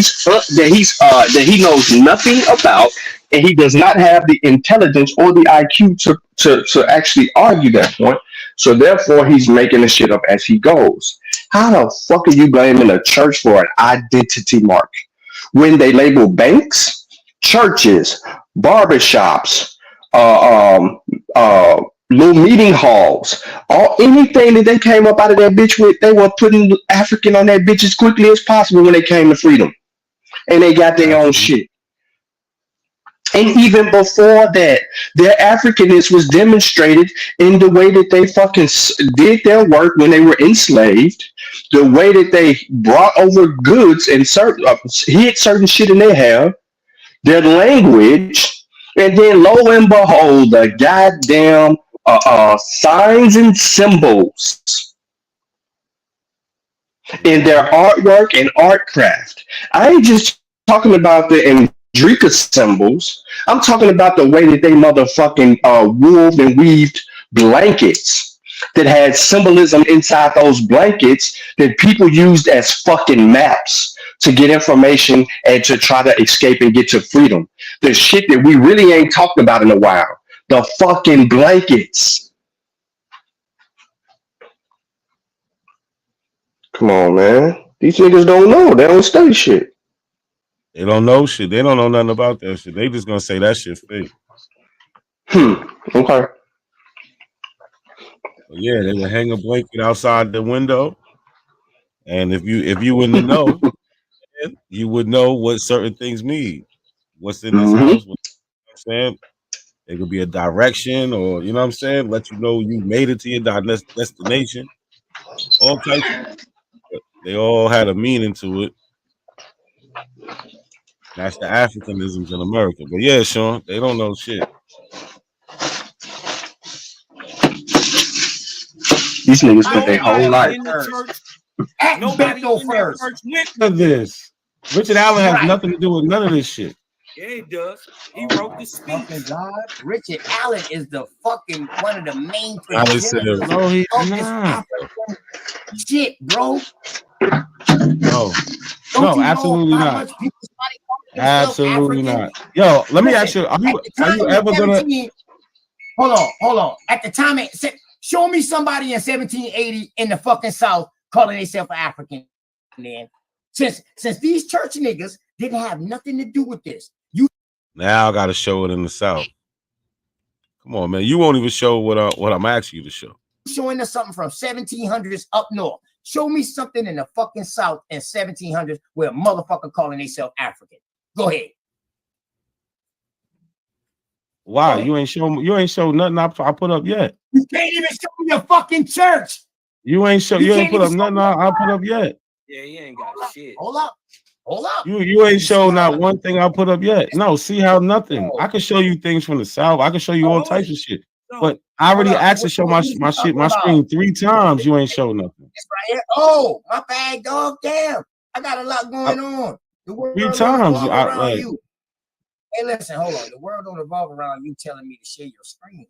knows nothing about, and he does not have the intelligence or the IQ to actually argue that point. So therefore, he's making the shit up as he goes. How the fuck are you blaming a church for an identity mark when they label banks, churches, barbershops, little meeting halls, anything that they came up out of that bitch with, they were putting African on that bitch as quickly as possible when they came to freedom. And they got their own shit. And even before that, their Africanness was demonstrated in the way that they fucking did their work when they were enslaved, the way that they brought over goods and hid certain shit in their hair, their language, and then lo and behold, the goddamn signs and symbols in their artwork and art craft. I ain't just talking about the Andrika symbols. I'm talking about the way that they motherfucking wove and weaved blankets that had symbolism inside those blankets that people used as fucking maps to get information and to try to escape and get to freedom. The shit that we really ain't talked about in a while. The fucking blankets. Come on, man. These niggas don't know. They don't study shit. They don't know shit. They don't know nothing about that shit. They just gonna say that shit fake. Okay. But yeah, they would hang a blanket outside the window, and if you in the know, you would know what certain things mean. What's in this Mm-hmm. house? What, you know what I'm saying? It could be a direction, or you know what I'm saying, let you know you made it to your destination. All types. They all had a meaning to it. That's the Africanisms in America. But yeah, Sean, they don't know shit. These niggas spent their whole life. In the church, Act nobody Beto in that first. church went None of this. Richard Allen has Right. nothing to do with none of this shit. Yeah, he does. He wrote the speech. Fucking God, Richard Allen is the fucking one of the main Allen said, progenitors no, he's of this not. African shit, bro. No, Don't no, you absolutely know how not. much people started calling themselves Absolutely African? not. Yo, let me Listen, ask you: at the are time you in ever gonna? 17 Hold on. At the time, show me somebody in 1780 in the fucking South calling themselves African. Man, since these church niggas didn't have nothing to do with this, Now I got to show it in the South. Come on, man. You won't even show what I'm asking you to show. showing us something from 1700s up north. Show me something in the fucking South in 1700s where a motherfucker calling themselves African. Go ahead. Why? You ain't show nothing I put up yet. You can't even show me a fucking church. You ain't put up nothing I put up yet. Yeah, he ain't got shit. Hold up. You ain't showed not one thing I put up yet. No, see how nothing. I can show you things from the South. I can show you all types of shit. But I already asked to show my screen 3 times. You ain't showed nothing. It's right here. Oh, my bad, dog. Damn. I got a lot going on. The world 3 don't times. revolve around you. Hey, listen, hold on. The world don't revolve around you telling me to share your screen.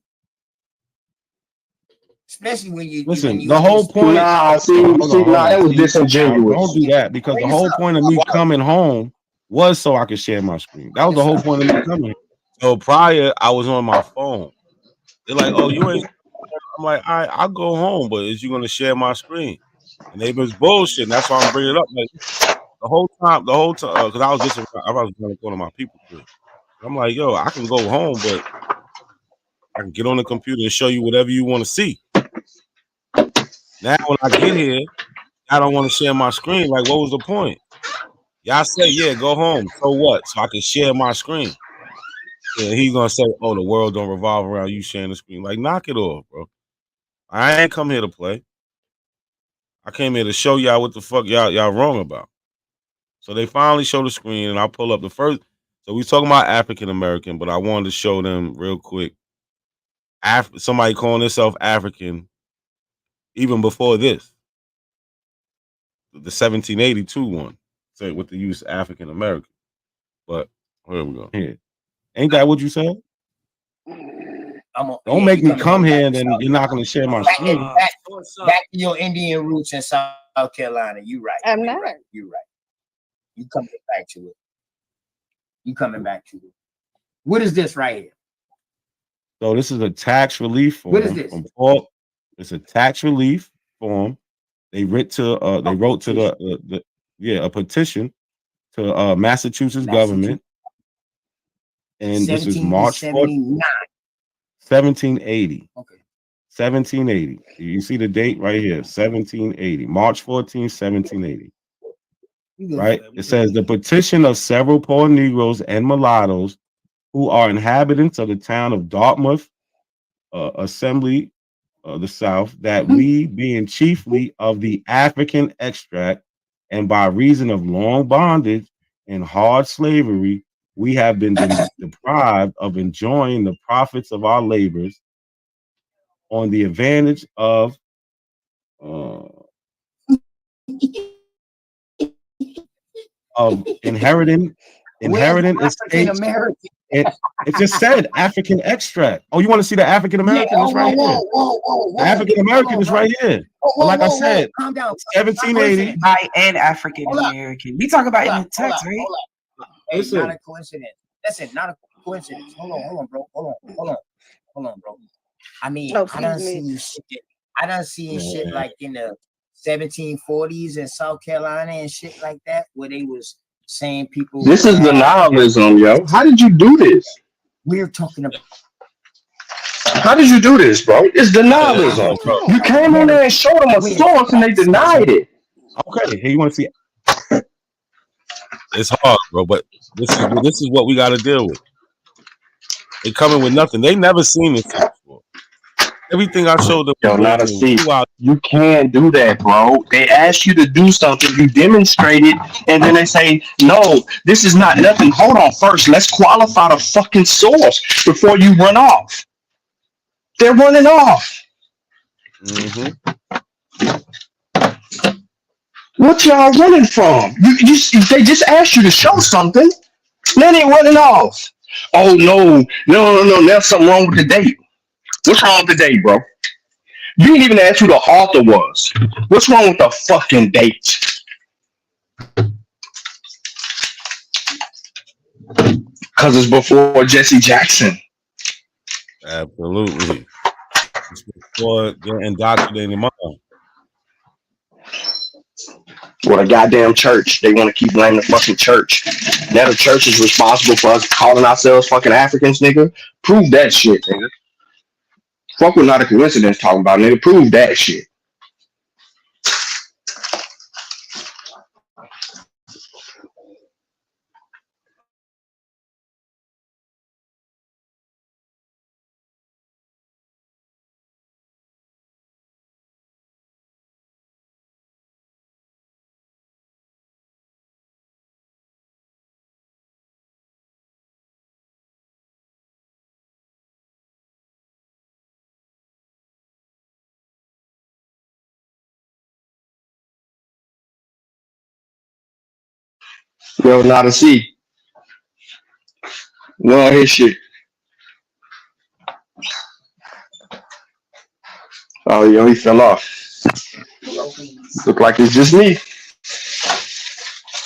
Especially when you listen. The whole point. Nah, that was disingenuous. Don't do that, because the whole point of me coming home was so I could share my screen. That was the whole point of me coming. So prior, I was on my phone. They're like, "Oh, you ain't." I'm like, "All right, I'll go home, but is you gonna share my screen?" And they was bullshit. And that's why I'm bringing it up. Like, the whole time, because I was just going to my people crib. I'm like, "Yo, I can go home, but I can get on the computer and show you whatever you want to see." Now, when I get here, I don't want to share my screen. Like, what was the point? Y'all say, yeah, go home. So what? So I can share my screen. Yeah, he's gonna say, oh, the world don't revolve around you sharing the screen. Like, knock it off, bro. I ain't come here to play. I came here to show y'all what the fuck y'all wrong about. So they finally show the screen, and I'll pull up the first. So we talking about African American, but I wanted to show them real quick. Somebody calling themselves African, even before this, the 1782 one, say with the use African American. But here we go. Here, ain't that what you said? Don't make me come here and then you're not going to share my screen. Back to your Indian roots in South Carolina. You right. I'm not. You're right. You coming back to it. What is this right here? So this is a tax relief form. What is this? It's a tax relief form. They wrote to a petition to Massachusetts government. And this is March 1780. Okay. 1780. You see the date right here, 1780. March 14, 1780. Right? It says the petition of several poor Negroes and mulattoes who are inhabitants of the town of Dartmouth, Assembly, the South, that we, being chiefly of the African extract, and by reason of long bondage and hard slavery, we have been deprived of enjoying the profits of our labors on the advantage of inheriting estates. It just said African extract. Oh, you want to see the African American? It's right here. The African American is right here. Like I said, 1780. White and African American. We talk about in the text, right? Hey, not a coincidence. Listen, not a coincidence. Hold on, bro. Hold on, bro. I mean, I done seen shit like in the 1740s in South Carolina and shit like that, where they was saying people. This is denialism, yo. How did you do this? We're talking about. How did you do this, bro? It's denialism. You came in there and showed them a source and they denied it. Okay, here you want to see. It's hard, bro. But this is what we got to deal with. They coming with nothing. They never seen this shit before. Everything I showed them. Yo, not a C. You can't do that, bro. They ask you to do something, you demonstrate it, and then they say, no, this is not nothing. Hold on first. Let's qualify the fucking source before you run off. They're running off. Mm-hmm. What y'all running from? They just asked you to show something. Then they running off. Oh, no. There's something wrong with the date. What's wrong with the date, bro? You didn't even ask who the author was. What's wrong with the fucking date? Because it's before Jesse Jackson. Absolutely. It's before they're indoctrinating mom. What a goddamn church. They want to keep blaming the fucking church. Now the church is responsible for us calling ourselves fucking Africans, nigga. Prove that shit, nigga. Fuck with not a coincidence talking about, nigga. Prove that shit. Yo, not a C. No, his shit. Oh, yo, he fell off. Look like it's just me.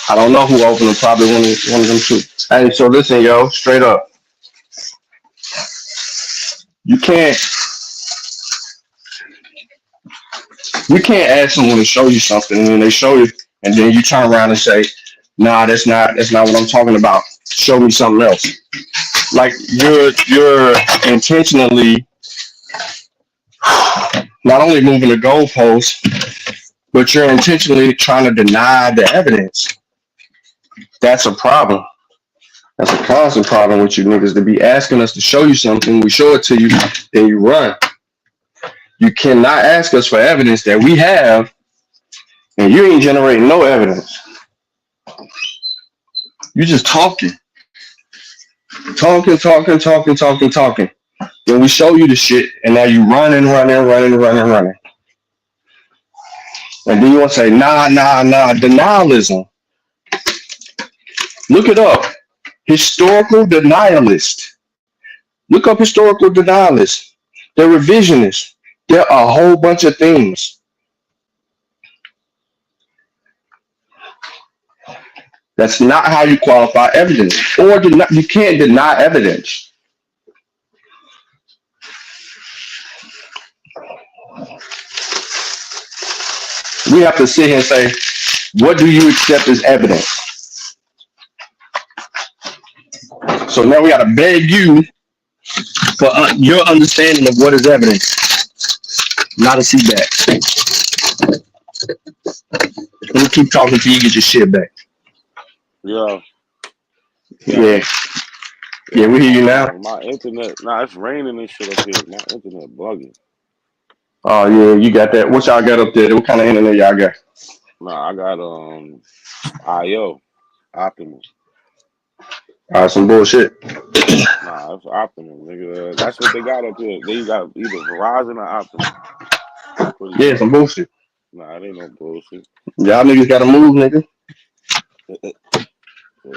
I don't know who opened them. Probably one of them two. Hey, so listen, yo, straight up. You can't ask someone to show you something and then they show you, and then you turn around and say, "Nah, that's not what I'm talking about. Show me something else." Like you're intentionally not only moving the goalposts, but you're intentionally trying to deny the evidence. That's a problem. That's a constant problem with you niggas, to be asking us to show you something. We show it to you, then you run. You cannot ask us for evidence that we have, and you ain't generating no evidence. You just talking. Then we show you the shit, and now you running. And then you want to say, nah, denialism. Look it up. Historical denialist. Look up historical denialists. They're revisionists. They're a whole bunch of things. That's not how you qualify evidence. Or you can't deny evidence. We have to sit here and say, what do you accept as evidence? So now we got to beg you for your understanding of what is evidence. Not a feedback. We'll keep talking till you get your shit back. Yeah. Yeah, we hear you now. My internet, it's raining and shit up here. My internet bugging. Oh yeah, you got that. What y'all got up there? What kind of internet y'all got? Nah, I got IO, Optimus. Some bullshit. Nah, it's Optimus, nigga. That's what they got up here. They got either Verizon or Optimus. Yeah, some bullshit. Nah, it ain't no bullshit. Y'all niggas gotta move, nigga.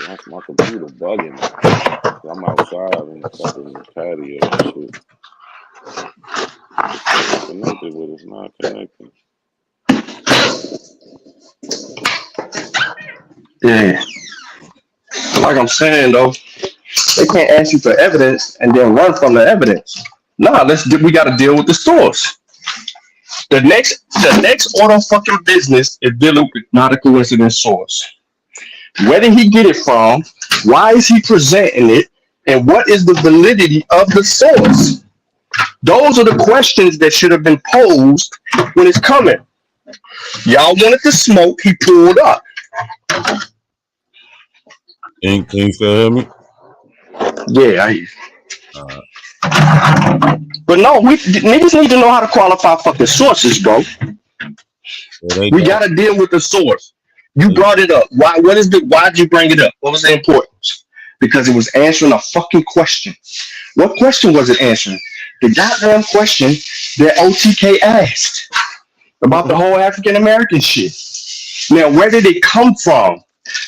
That's my computer bugging. I'm outside in the fucking patio and shit. It's connected, but it's not connected. Yeah. Like I'm saying though, they can't ask you for evidence and then run from the evidence. Nah, we gotta deal with the source. The next order of fucking business is dealing with not a coincidence source. Where did he get it from? Why is he presenting it? And what is the validity of the source? Those are the questions that should have been posed when it's coming. Y'all wanted to smoke, he pulled up. Can you still hear me? Yeah, I hear you. But no, niggas need to know how to qualify fucking sources, bro. Well, We gotta deal with the source. You brought it up. Why? Why'd you bring it up? What was the importance? Because it was answering a fucking question. What question was it answering? The goddamn question that OTK asked about the whole African American shit. Now, where did it come from?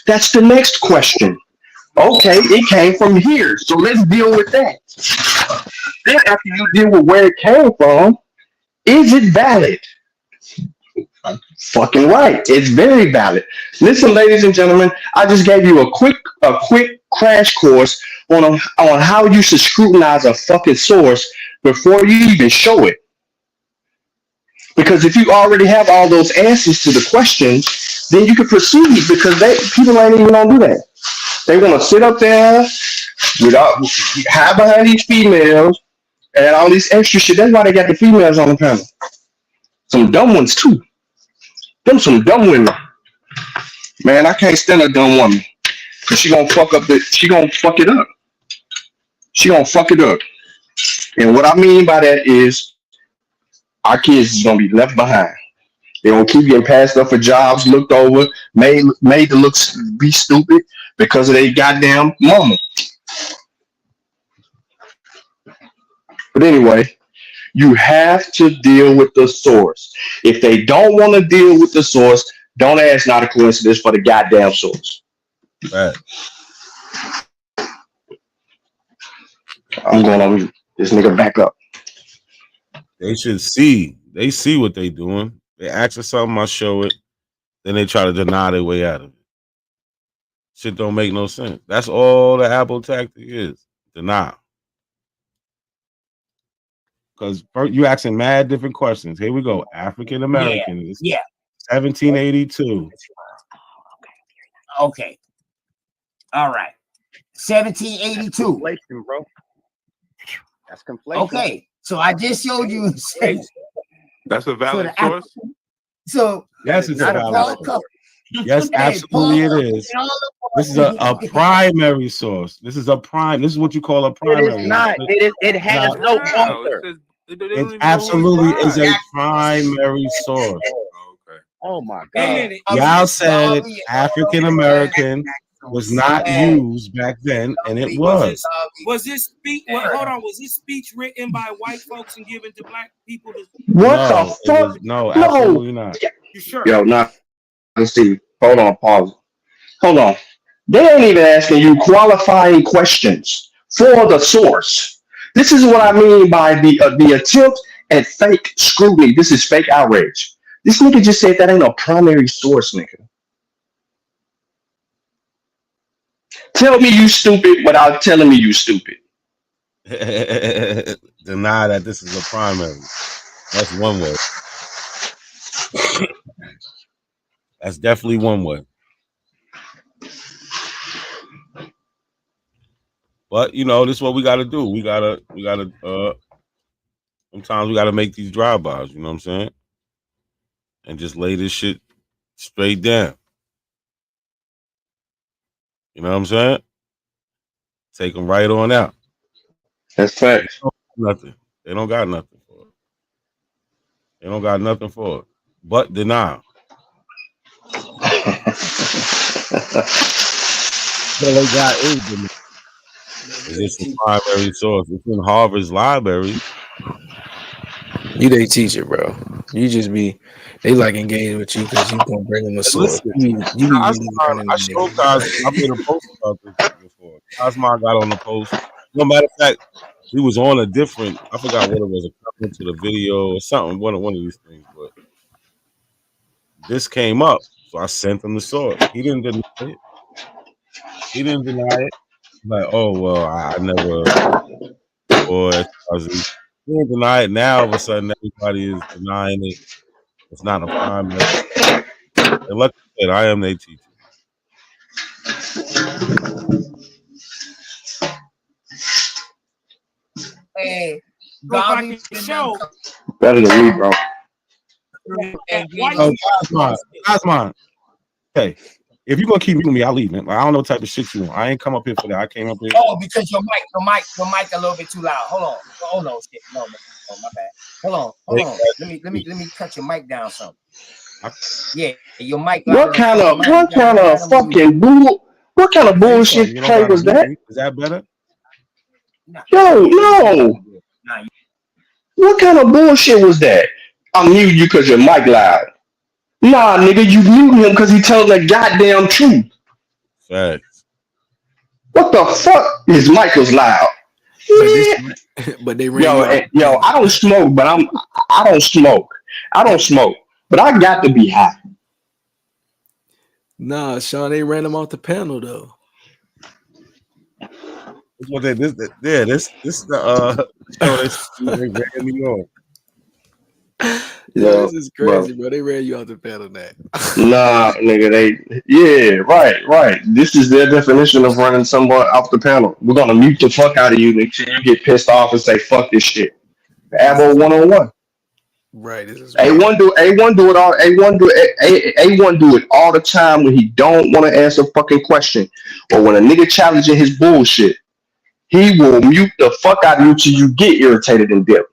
That's the next question. Okay, it came from here, so let's deal with that. Then, after you deal with where it came from, is it valid? Fucking right. It's very valid. Listen, ladies and gentlemen, I just gave you a quick crash course on how you should scrutinize a fucking source before you even show it. Because if you already have all those answers to the questions, then you can proceed because people ain't even gonna do that. They want to sit up there hide behind these females and all these extra shit. That's why they got the females on the panel. Some dumb ones too. Them some dumb women. Man, I can't stand a dumb woman. Cause she gonna fuck it up. She gonna fuck it up. And what I mean by that is our kids is gonna be left behind. They gonna keep getting passed up for jobs, looked over, made to be stupid because of their goddamn mama. But anyway, you have to deal with the source. If they don't want to deal with the source, don't ask not a coincidence for the goddamn source. Right. I'm going on this nigga back up. They should see. They see what they doing. They ask for something, I show it. Then they try to deny their way out of it. Shit don't make no sense. That's all the Apple tactic is. Denial. Because you asking mad different questions. Here we go. African American. Yeah. 1782. Okay. All right. 1782. Conflation, bro. That's conflation. Okay. So I just showed you. That's a valid source. So yes, it's a valid source. Yes, absolutely it is. This is a primary source. This is what you call a primary. It is not. It has no author. It absolutely is a primary source. Oh my God. Y'all said African American was not used back then, and it was. Was this speech? Hold on. Was this speech written by white folks and given to black people? What the fuck? No, absolutely not. You sure? Yo, not Steve. Hold on, pause. Hold on. They ain't even asking you qualifying questions for the source. This is what I mean by the attempt at fake scrutiny. This is fake outrage. This nigga just said that ain't a primary source, nigga. Tell me you stupid without telling me you stupid. Deny that this is a primary. That's one way. That's definitely one way. But you know, this is what we gotta do. We gotta sometimes we gotta make these drive-bys, you know what I'm saying? And just lay this shit straight down. You know what I'm saying? Take them right on out. That's facts. Nothing. They don't got nothing for it. They don't got nothing for it. But denial. They got is it's a primary source. It's in Harvard's library. You they teacher, bro. You just be they like engaging with you because you gonna bring them a source. I showed guys. I made a post about this before. Cosmo got on the post. No matter of fact, he was on a different. I forgot what it was. A comment to the video or something. One of these things, but this came up, so I sent him the source. He didn't deny it. Like, oh well, I never. Or he didn't deny it. Now all of a sudden, everybody is denying it. It's not a primary. And like I said, I am their teacher. Hey, show. Better than me, bro. Cosmo. Okay. If you're gonna keep muting me, I'll leave, man. Like, I don't know what type of shit you want. I ain't come up here for that. I came up here. Oh, because your mic a little bit too loud. Hold on, shit. No, my bad. Hold on. Let me cut your mic down some. Yeah, your mic. What kind of fucking what kind of bullshit play was that? Is that better? Yo, no. What kind of bullshit was that? I mute you because your mic loud. Nah, nigga, you mute him because he telling the goddamn truth. Facts. What the fuck? His mic was loud. But they ran yo, I don't smoke, but I don't smoke. But I got to be high. Nah, Sean, they ran him off the panel though. That's what this is the show they ran me on. Yeah, this is crazy, bro. They ran you off the panel now. Nah, nigga, right. This is their definition of running someone off the panel. We're gonna mute the fuck out of you, nigga. You get pissed off and say fuck this shit. Abo 101. Right. This is A1 do it all. A1 do it all the time when he don't want to answer a fucking question, or when a nigga challenging his bullshit. He will mute the fuck out of you till you get irritated and dip.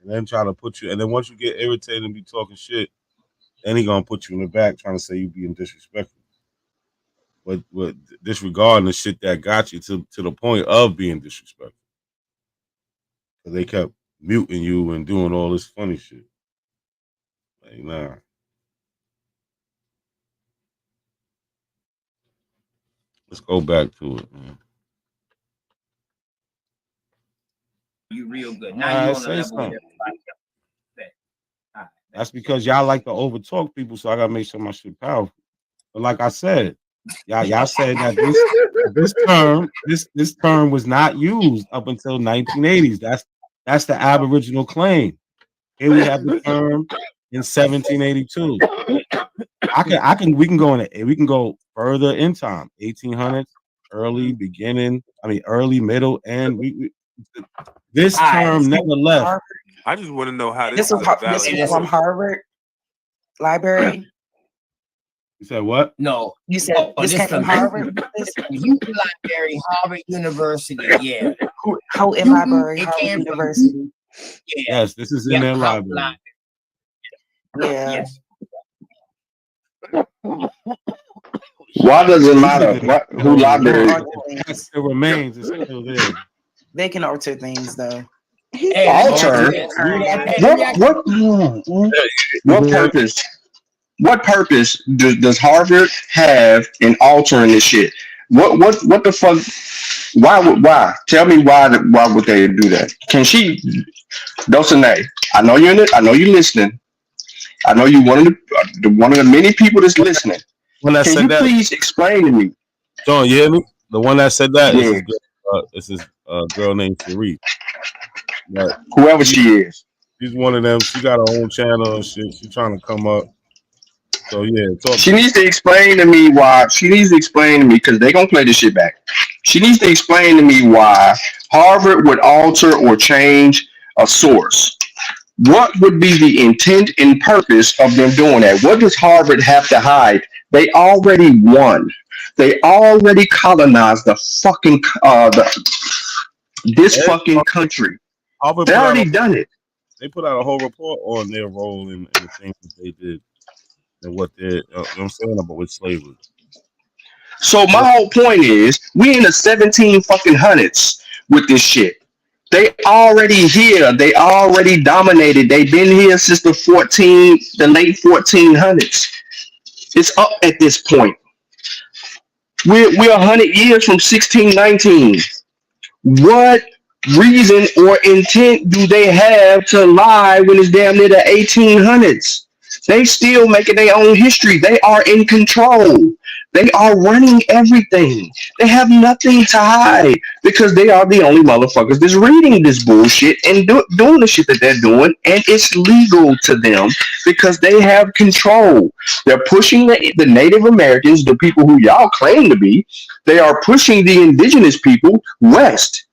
And then try to put you, and then once you get irritated and be talking shit, then he gonna put you in the back trying to say you being disrespectful. But disregarding the shit that got you to the point of being disrespectful. Because they kept muting you and doing all this funny shit. Like, nah. Let's go back to it, man. You real good. Now you on the level with everybody else. That's because y'all like to overtalk people, so I gotta make sure my shit powerful. But like I said, y'all said that this term was not used up until 1980s. That's the Aboriginal claim. Here we have the term in 1782. We can go further in time, 1800s, early, middle, and this term never left. I just want to know how this was from Harvard Library. You said what? No, you said this came from Harvard. Library, Harvard University. Yeah. How in library? Harvard University. Yeah. Yes, this is in their library. Yeah. Why does it matter who library? It remains. It's still there. They can alter things though. Alter? What purpose? What purpose does Harvard have in altering this shit? What the fuck? Why? Tell me why would they do that? Can she? Dosane, I know you're in it. I know you're listening. I know you one of the many people that's listening. Can you please explain to me? John, you hear me? The one that said that is this girl named Cherie. Whoever she is. She's one of them. She got her own channel and shit. She's trying to come up. So yeah, she needs to explain to me why. She needs to explain to me because they're gonna play this shit back. She needs to explain to me why Harvard would alter or change a source. What would be the intent and purpose of them doing that? What does Harvard have to hide? They already won. They already colonized the fucking this fucking country. They already done it. They put out a whole report on their role in the things that they did and what they're I'm saying about with slavery. So my whole point is, we in the 17 fucking hundreds with this shit. They already here. They already dominated. They've been here since the late 1400s. It's up at this point. We're 100 years from 1619. What reason or intent do they have to lie when it's damn near the 1800s? They still making their own history. They are in control. They are running everything. They have nothing to hide because they are the only motherfuckers that's reading this bullshit and doing the shit that they're doing, and it's legal to them because they have control. They're pushing the Native Americans, the people who y'all claim to be. They are pushing the indigenous people west.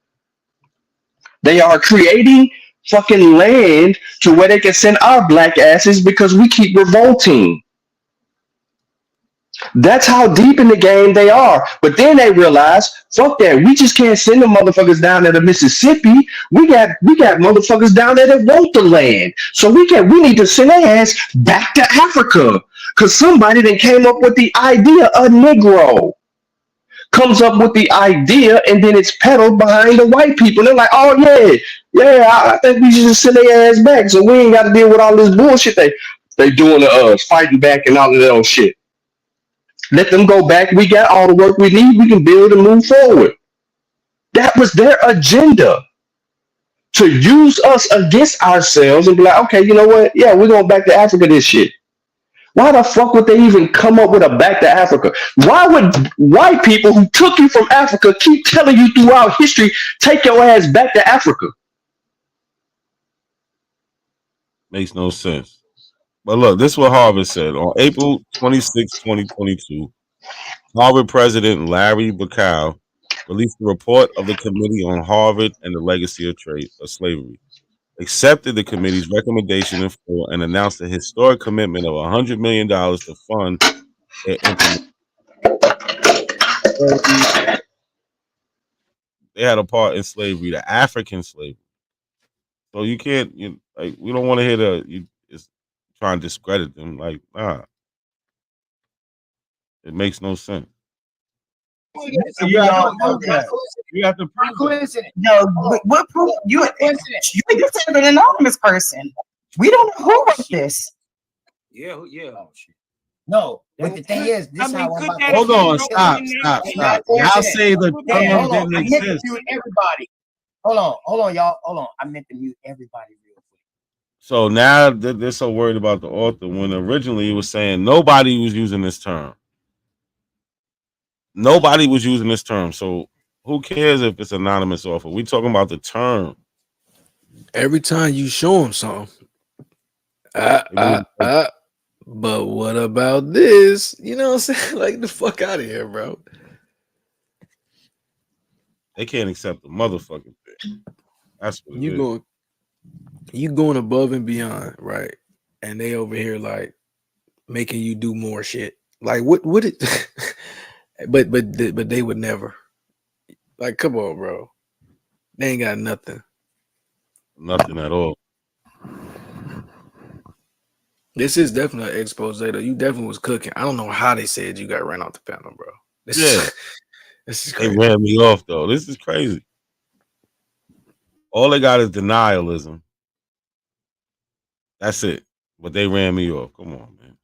They are creating fucking land to where they can send our black asses because we keep revolting. That's how deep in the game they are. But then they realize, fuck that. We just can't send the motherfuckers down there to Mississippi. We got motherfuckers down there that want the land. So we need to send their ass back to Africa. Cause somebody then came up with the idea, a Negro comes up with the idea, and then it's peddled behind the white people. They're like, oh yeah, I think we should just send their ass back. So we ain't got to deal with all this bullshit they doing to us, fighting back and all of that old shit. Let them go back. We got all the work we need. We can build and move forward. That was their agenda, to use us against ourselves and be like, okay, you know what? Yeah, we're going back to Africa this shit. Why the fuck would they even come up with a back to Africa? Why would white people who took you from Africa keep telling you throughout history, take your ass back to Africa? Makes no sense. But look, this is what Harvard said. On April 26, 2022, Harvard President Larry Bacow released a report of the Committee on Harvard and the Legacy of Slavery, accepted the committee's recommendation in full, and announced a historic commitment of $100 million to fund their implementation. They had a part in slavery, the African slavery. So you can't, we don't want to hear try and discredit them. Like, nah, it makes no sense. You have to prove it. No, what proof? You just have an anonymous person. We don't know who wrote this. Yeah. No, but the thing is, this how I'm about to. Hold on, stop. Y'all say the term didn't exist. Everybody. Hold on, y'all. Hold on. I meant to mute everybody real quick. So now they're so worried about the author when originally it was saying nobody was using this term. Nobody was using this term. So who cares if it's anonymous author? We talking about the term. Every time you show them something, but what about this? You know what I'm saying? Like, the fuck out of here, bro. They can't accept the motherfucking thing. That's what you going above and beyond, right? And they over here like making you do more shit. Like what it but they would never. Like, come on, bro. They ain't got nothing. Nothing at all. This is definitely an expose, though. You definitely was cooking. I don't know how they said you got ran off the panel, bro. This is crazy. They ran me off, though. This is crazy. All they got is denialism. That's it. But they ran me off. Come on, man.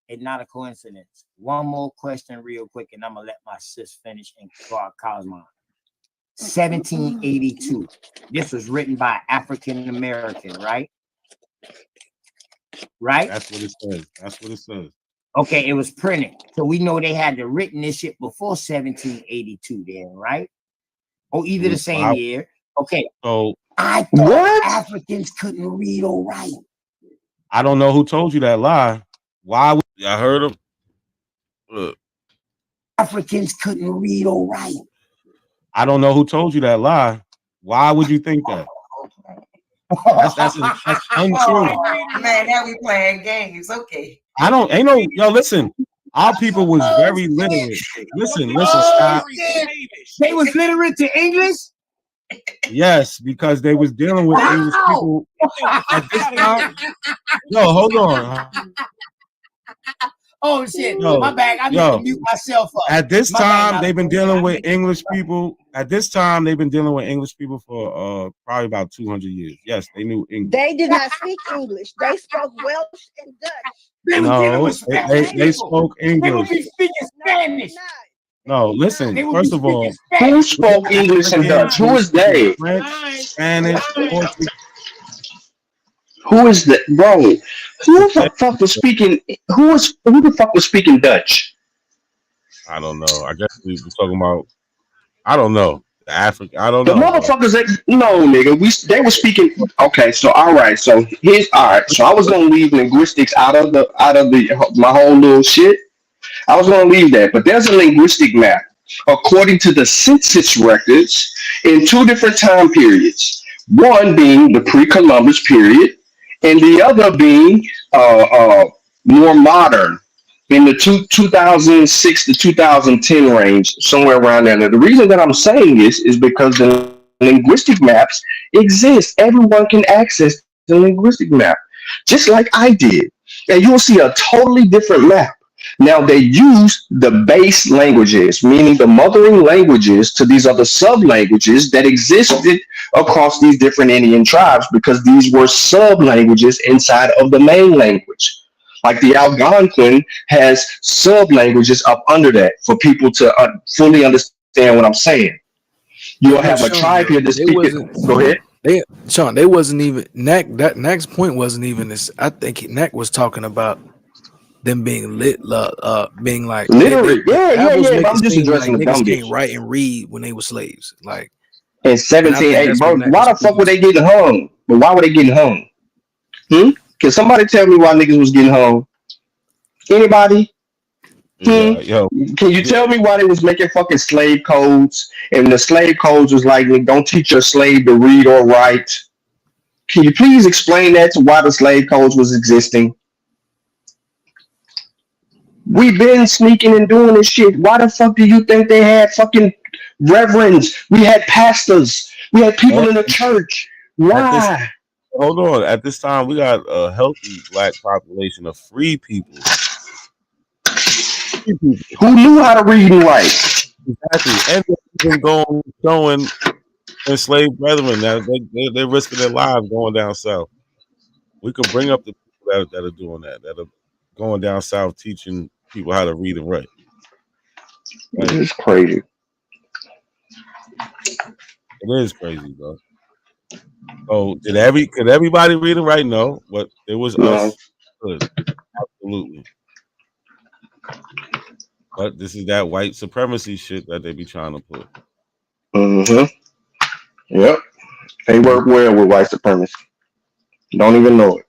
It's not a coincidence. One more question real quick, and I'm going to let my sis finish and go out Cosmon. 1782. This was written by African American, right? Right? That's what it says. Okay, it was printed. So we know they had to written this shit before 1782 then, right? Or either the same year. Okay. So I thought Africans couldn't read or write. I don't know who told you that lie. Why would I heard him? Look. Africans couldn't read or write. I don't know who told you that lie. Why would you think that? That's untrue. Man, now we playing games. Okay. Listen. Our people was very literate. Listen, stop. They was literate to English? Yes, because they was dealing with English people at this time. No, hold on. Oh shit! My bad. I need to mute myself up. At this time, they've been dealing with English people. At this time, they've been dealing with English people for probably about 200 years. Yes, they knew English. They did not speak English. They spoke Welsh and Dutch. No, they spoke English. They would be speaking Spanish. No, listen. First of all, who spoke English and Dutch? Who is they? French, Spanish, Portuguese. Who is that, bro? Who the fuck was speaking? Who the fuck was speaking Dutch? I don't know. I guess we were talking about. I don't know. Africa. I don't know. The motherfuckers that nigga. They were speaking. Okay, so all right. So I was gonna leave linguistics out of my whole little shit. I was gonna leave that, but there's a linguistic map according to the census records in two different time periods. One being the pre-Columbus period, and the other being more modern, in the 2006 to 2010 range, somewhere around there. Now, the reason that I'm saying this is because the linguistic maps exist. Everyone can access the linguistic map, just like I did. And you'll see a totally different map. Now, they use the base languages, meaning the mothering languages, to these other sub languages that existed across these different Indian tribes because these were sub languages inside of the main language. Like the Algonquin has sub languages up under that for people to fully understand what I'm saying. You'll have a Sean, tribe here that they speak it. wasn't. Go ahead. They wasn't even Knack's point wasn't even this. I think Knack was talking about them being being like Literally, that was But make I'm it just seem like addressing the dumb niggas bitch. can't write and read when they were slaves. Like, In and I 17, think hey, that's bro, what Knack why was the fuck speaking were they to. getting hung? But why were they getting hung? Can somebody tell me why niggas was getting hung? Anybody? Yeah, yo, Can you tell me why they was making fucking slave codes? And the slave codes was like, don't teach your slave to read or write. Can you please explain that to why the slave codes was existing? We've been sneaking and doing this shit. Why the fuck do you think they had fucking reverends? We had pastors. We had people in the church. at this Why? hold on. At this time, we got a healthy black population of free people. Who knew how to read and write? Exactly, and they've been showing enslaved brethren that they're risking their lives going down south. We could bring up the people that are doing that are going down south teaching people how to read and write. Like, It's crazy. it is crazy, bro. So could everybody read and write? No, but it was No. us. Good, absolutely. But this is that white supremacy shit that they be trying to put. Yep. They work well with white supremacy. Don't even know it.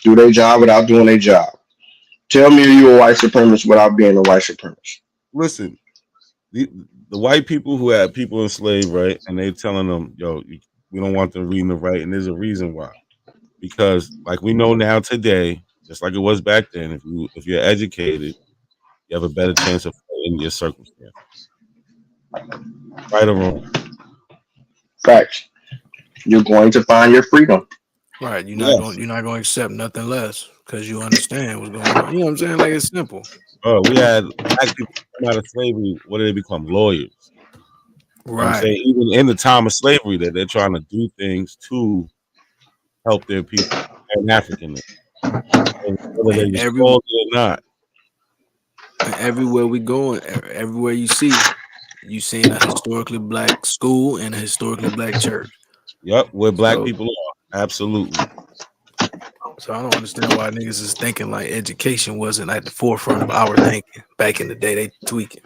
Do their job without doing their job. Tell me you a white supremacist without being a white supremacist. Listen, the white people who had people enslaved, right? And they telling them, yo, we don't want them reading and writing. There's a reason why. Because like we know now today, just like it was back then, if you're educated, you have a better chance of in your circumstance. Right or wrong. Facts. You're going to find your freedom. Right, you're not going to accept nothing less because you understand what's going on. You know what I'm saying? Like, it's simple. We had black people come out of slavery. What did they become? Lawyers. You know what I'm saying, even in the time of slavery, that they're trying to do things to help their people and African, whether they was called it or not. And everywhere we go, everywhere you seeing a historically black school and a historically black church. Yep, where black people are. Absolutely. So I don't understand why niggas is thinking like education wasn't at the forefront of our thinking. Back in the day, they tweaking.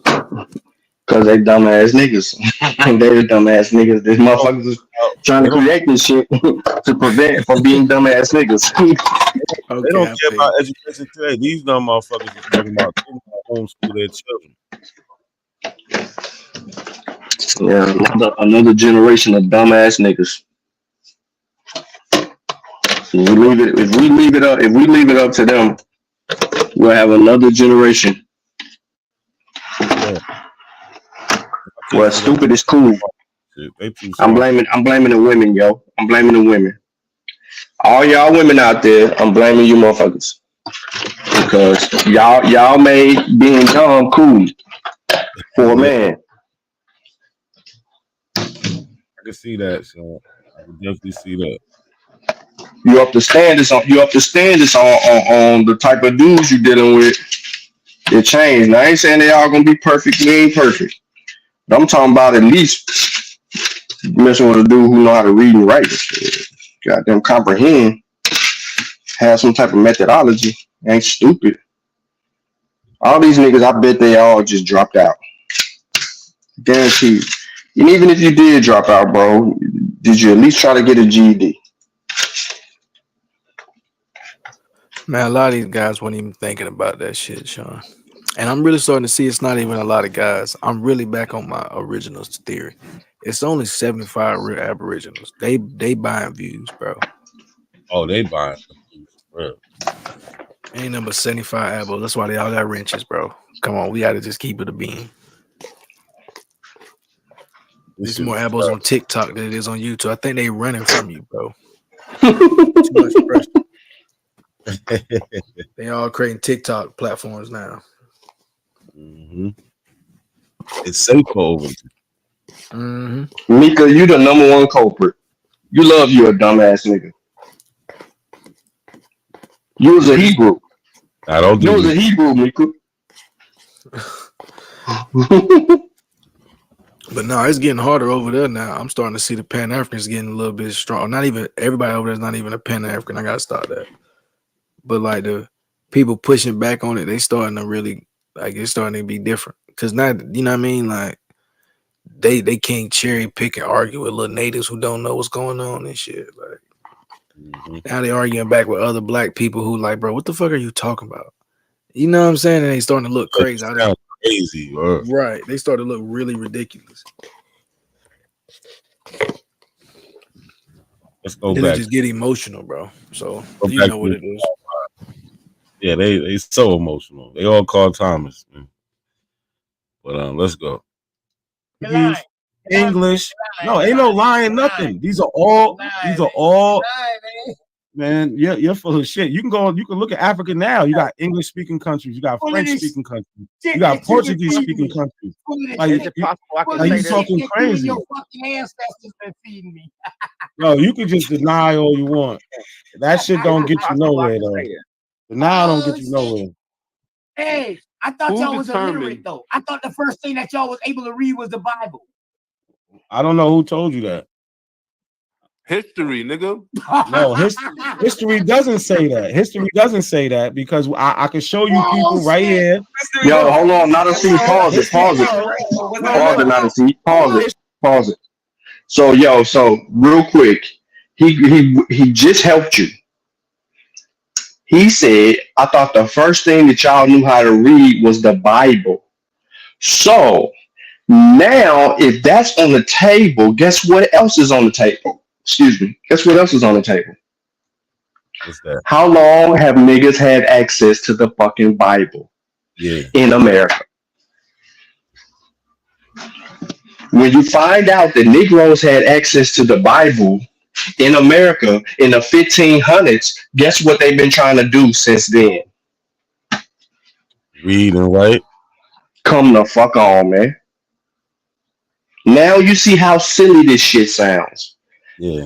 Because they dumbass niggas. They the dumbass niggas. These motherfuckers is trying to create this shit to prevent from being dumbass niggas. They don't care about education today. These dumb motherfuckers are talking about homeschool their children. Yeah, another generation of dumbass niggas. If we leave it up to them, we'll have another generation. Yeah. Well, stupid is cool. I'm blaming the women, yo. I'm blaming the women. All y'all women out there, I'm blaming you motherfuckers. Because y'all made being dumb cool for a man. I can see that, so I can definitely see that. You up to standards on the type of dudes you dealing with. It changed. Now I ain't saying they all gonna be perfect. We ain't perfect. But I'm talking about at least messing with a dude who know how to read and write. Goddamn comprehend. Have some type of methodology. Ain't stupid. All these niggas, I bet they all just dropped out. Guaranteed. And even if you did drop out, bro, did you at least try to get a GED? Man, a lot of these guys weren't even thinking about that shit, Sean. And I'm really starting to see it's not even a lot of guys. I'm really back on my originals theory. It's only 75 real Aboriginals. They buying views, bro. Oh, they buying views, bro. Ain't number 75 apples. That's why they all got wrenches, bro. Come on, we gotta just keep it a bean. There's more apples on TikTok than it is on YouTube. I think they running from you, bro. Too much pressure. They all creating TikTok platforms now. It's safer over there. Mika, you the number one culprit. You love you a dumbass nigga. You was a Hebrew. I don't do You was a Hebrew, Mika. But no, it's getting harder over there now. I'm starting to see the Pan Africans getting a little bit strong. Not even everybody over there is not even a Pan African. I gotta start that. But like the people pushing back on it, they starting to really like it's starting to be different. Cause now, you know what I mean? Like they can't cherry pick and argue with little natives who don't know what's going on and shit. Like now they arguing back with other black people who like, bro, what the fuck are you talking about? You know what I'm saying? And they starting to look crazy. Crazy, bro. Right. They started to look really ridiculous. Let's go Then back. they just get emotional, bro. So Go you back know what to- it is. Yeah, they so emotional. They all call Thomas, man. But let's go. English. No, ain't no lying, nothing. These are all man, you're full of shit. You can look at Africa now. You got English speaking countries, you got French speaking countries, you got Portuguese speaking countries. Like, Is it possible I can you say talking this? crazy. Your fucking ancestors been feeding me. No, you can just deny all you want. That shit don't get you nowhere though. Denial don't get you nowhere. Hey, I thought Who y'all was determined- illiterate though. I thought the first thing that y'all was able to read was the Bible. I don't know who told you that. History, nigga. No, history doesn't say that. History doesn't say that because I can show you people right here. Yo, hold on, not a C. Pause it. Pause it. Pause it, not a C. Pause it. Pause it. So real quick, he just helped you. He said, I thought the first thing that y'all knew how to read was the Bible. So now, if that's on the table, guess what else is on the table? Excuse me. Guess what else is on the table? What's that? How long have niggas had access to the fucking Bible in America? When you find out that Negroes had access to the Bible in America in the 1500s, guess what they've been trying to do since then? Read and write. Come the fuck on, man. Now you see how silly this shit sounds. Yeah.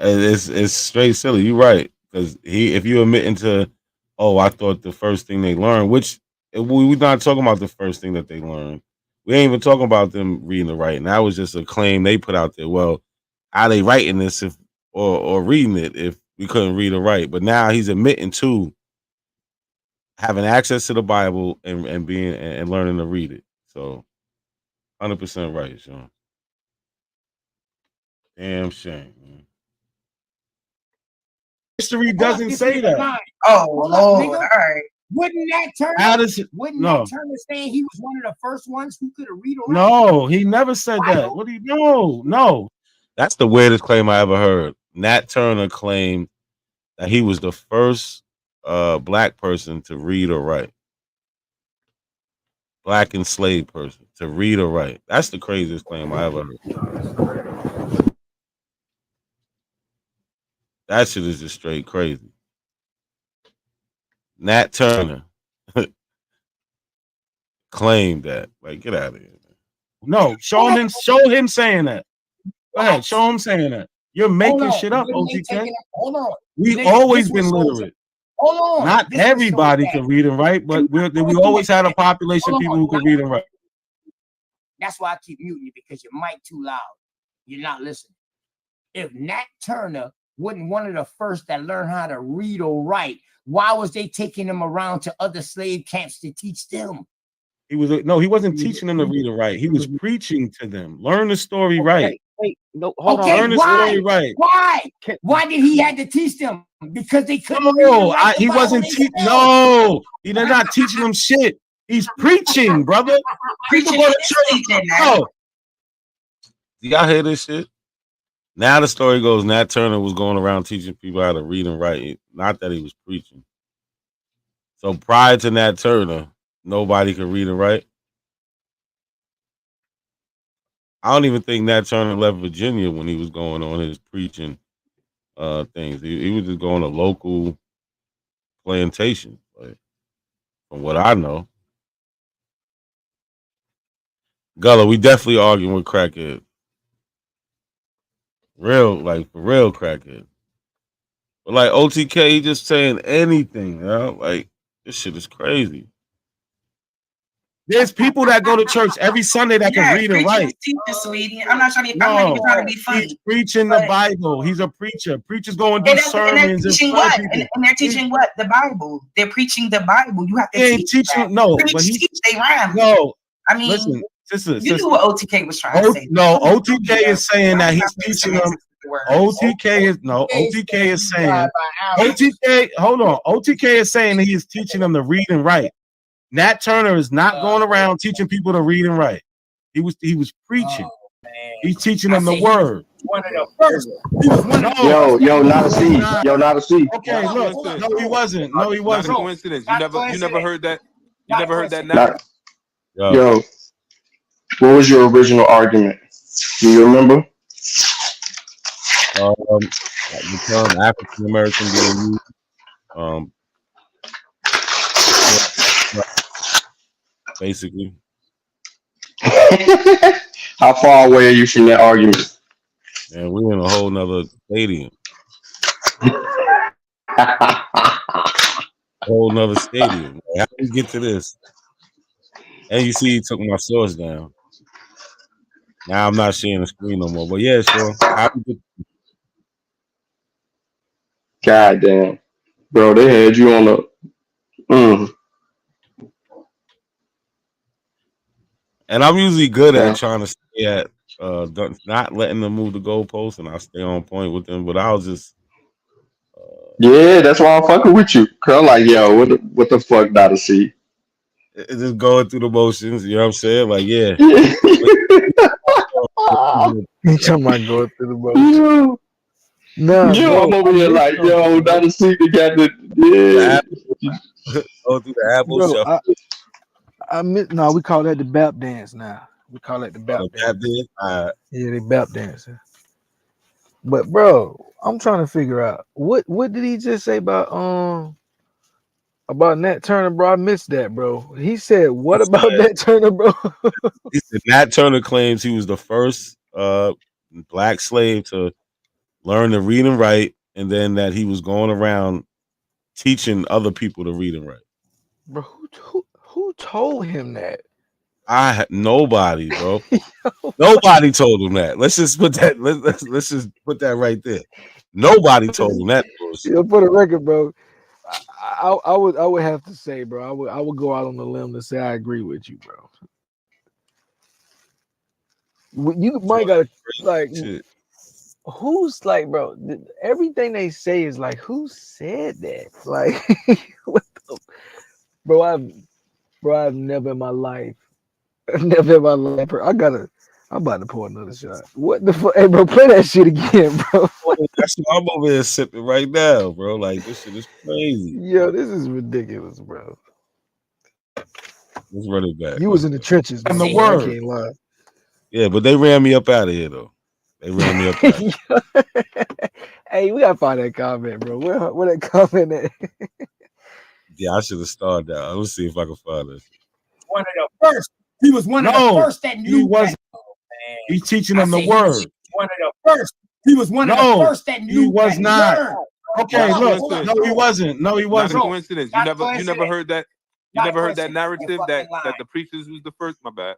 It's straight silly. You're right. Because if you admit into, oh, I thought the first thing they learned, which we're not talking about the first thing that they learned. We ain't even talking about them reading and writing. That was just a claim they put out there. Well, how they writing this or reading it if we couldn't read or write? But now he's admitting to having access to the Bible and being and learning to read it. So 100% right, Sean. Damn shame, man. History doesn't say that. Oh, Lord. All right. Wouldn't that Turner say he was one of the first ones who could have read or write? No, he never said that. What do you no. That's the weirdest claim I ever heard. Nat Turner claimed that he was the first black person to read or write. Black enslaved person to read or write. That's the craziest claim I ever heard. That shit is just straight crazy. Nat Turner claimed that. Like, get out of here. No, show him saying that. Go ahead, show him saying that. You're making shit up, OTK. Hold on. We've always been literate. Hold on. Not everybody can read and write, but we always had a population of people who can read and write. That's why I keep muting you, because your mic too loud. You're not listening. If Nat Turner wasn't one of the first that learned how to read or write, why was they taking him around to other slave camps to teach them? He wasn't teaching them to read and write. He was preaching to them. Learn the story right. Wait, no, hold on. Learn the story right. Why? Why did he have to teach them? Because they couldn't. He wasn't teaching. No, he's not teaching them shit. He's preaching, brother. People go to church. No. Do y'all hear this shit? Now the story goes, Nat Turner was going around teaching people how to read and write. Not that he was preaching. So prior to Nat Turner, nobody could read and write. I don't even think Nat Turner left Virginia when he was going on his preaching things. He was just going to local plantation, like, from what I know. Gullah, we definitely arguing with crackhead. Real, like, for real crackhead. But like OTK, he just saying anything, you know? Like, this shit is crazy. There's people that go to church every Sunday that can read and write. Teaching, sweetie. I'm not trying to. No, I'm not even trying to be funny. he's preaching the Bible. He's a preacher. Preachers go and do sermons. And they're teaching what? And they're teaching what? The Bible. They're preaching the Bible. You have to teach that. No, Preach, but he teach, they rhyme. no. I mean, Listen, sister, you knew what OTK was trying to say. No, OTK is saying that he's teaching them. OTK is saying OTK. Hold on, OTK is saying that he is teaching them to read and write. Nat Turner is not going around teaching people to read and write. He was preaching. He's teaching them the word. One of the first. Yo, not a C. Yo, not a C. Okay, look. No, he wasn't. No, he wasn't. Not a coincidence. You never heard that. You never heard that now. Yo, what was your original argument? Do you remember? The term African American being used. Basically. How far away are you from that argument? Man, we're in a whole nother stadium. Whole nother stadium. Like, how do we get to this? And you see, he took my source down. Now I'm not sharing the screen no more. But yeah, sure. God damn. Bro, they had you on the. And I'm usually good at trying to stay at not letting them move the goalposts, and I stay on point with them. But I was just Yeah, that's why I'm fucking with you. Cause I'm like, yo, what the fuck, not a C? Just going through the motions, you know what I'm saying? Like, yeah. You talking about going through the motions? No, yo, I'm over here like, yo, not a C together. Yeah. Go through the apple shuffle. No, we call that the bap dance now. We call it the bap dance. Yeah, they bap dance. But bro, I'm trying to figure out what did he just say about Nat Turner, bro? I missed that, bro. He said what about Nat Turner, bro? He said Nat Turner claims he was the first black slave to learn to read and write, and then that he was going around teaching other people to read and write. Bro, who told him that? Nobody, bro. Nobody told him that. Let's just put that. Let's just put that right there. Nobody told him that. Yeah, for the record, bro. I would have to say, bro. I would go out on the limb to say I agree with you, bro. You might gotta like. Who's like, bro? Everything they say is like, who said that? Like, what the, bro? I've never in my life. I'm about to pour another shot. What the fuck? Hey, bro, play that shit again, bro. That's what I'm over here sipping right now, bro. Like, this shit is crazy. Yo, this is ridiculous, bro. Let's run it back. You was in the trenches, man. The word. I can't lie. Yeah, but they ran me up out of here, though. They ran me up out of here. Hey, we gotta find that comment, bro. Where that comment at? Yeah, I should have started that. Let's see if I can find this. One of the first. He was one of the first that knew. He wasn't. He's teaching them the word. One of the first. He was one of the first that knew. He was not. Okay, look. No, he wasn't. Not a coincidence. You never heard that. You never heard that narrative that the preachers was the first. My bad.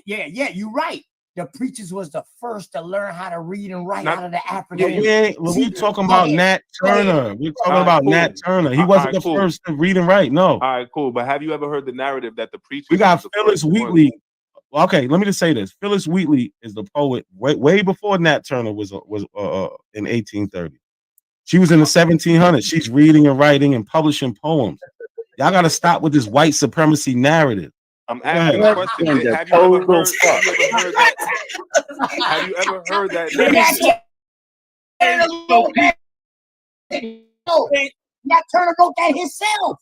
Yeah, you're right. The preachers was the first to learn how to read and write out of the African. We're talking about Nat Turner. We're talking about Nat Turner. He wasn't the first to read and write. No. All right, cool. But have you ever heard the narrative that the preachers? We got Phyllis Wheatley. Okay, let me just say this. Phyllis Wheatley is the poet way before Nat Turner was in 1830. She was in the 1700s. She's reading and writing and publishing poems. Y'all got to stop with this white supremacy narrative. I'm asking a question. Have you ever heard that? Have you ever heard that narrative? Nat Turner wrote that himself.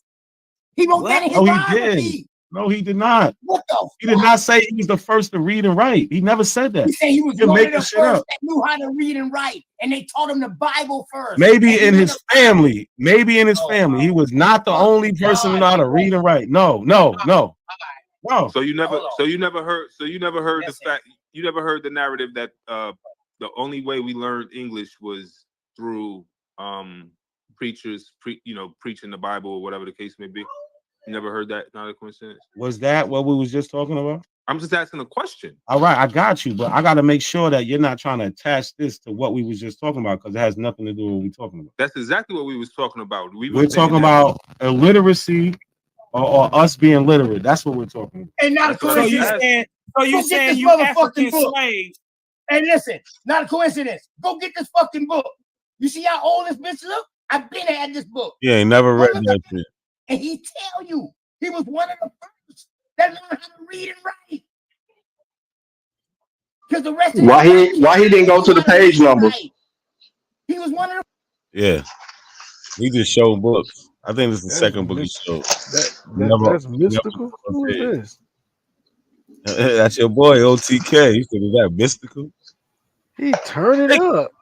He wrote that in his biography. No, he did not. What the He did not say he was the first to read and write. He never said that. He said he was You're one of making the shit first up. that knew how to read and write, and they taught him the Bible first. Maybe in his family. Maybe in his family. He was not the only person to know how to read and write. No. So you never heard the fact. You never heard the narrative that the only way we learned English was through preachers, preaching the Bible or whatever the case may be. You never heard that? Not a coincidence. Was that what we was just talking about? I'm just asking a question. All right, I got you, but I got to make sure that you're not trying to attach this to what we was just talking about because it has nothing to do with what we're talking about. That's exactly what we was talking about. We're talking about illiteracy or us being literate. That's what we're talking about. And not a coincidence. So you saying you African slaves? Hey, listen, not a coincidence. Go get this fucking book. You see how old this bitch look? I've been had this book. Yeah, he never read that shit. And he tell you he was one of the first that learned how to read and write. Because the rest of why he didn't go to the page numbers? He was one of the. Yeah, he just showed books. I think this is the second book he showed. That's mystical. Who is this? That's your boy OTK. He said, "Is that mystical?" He turned it up.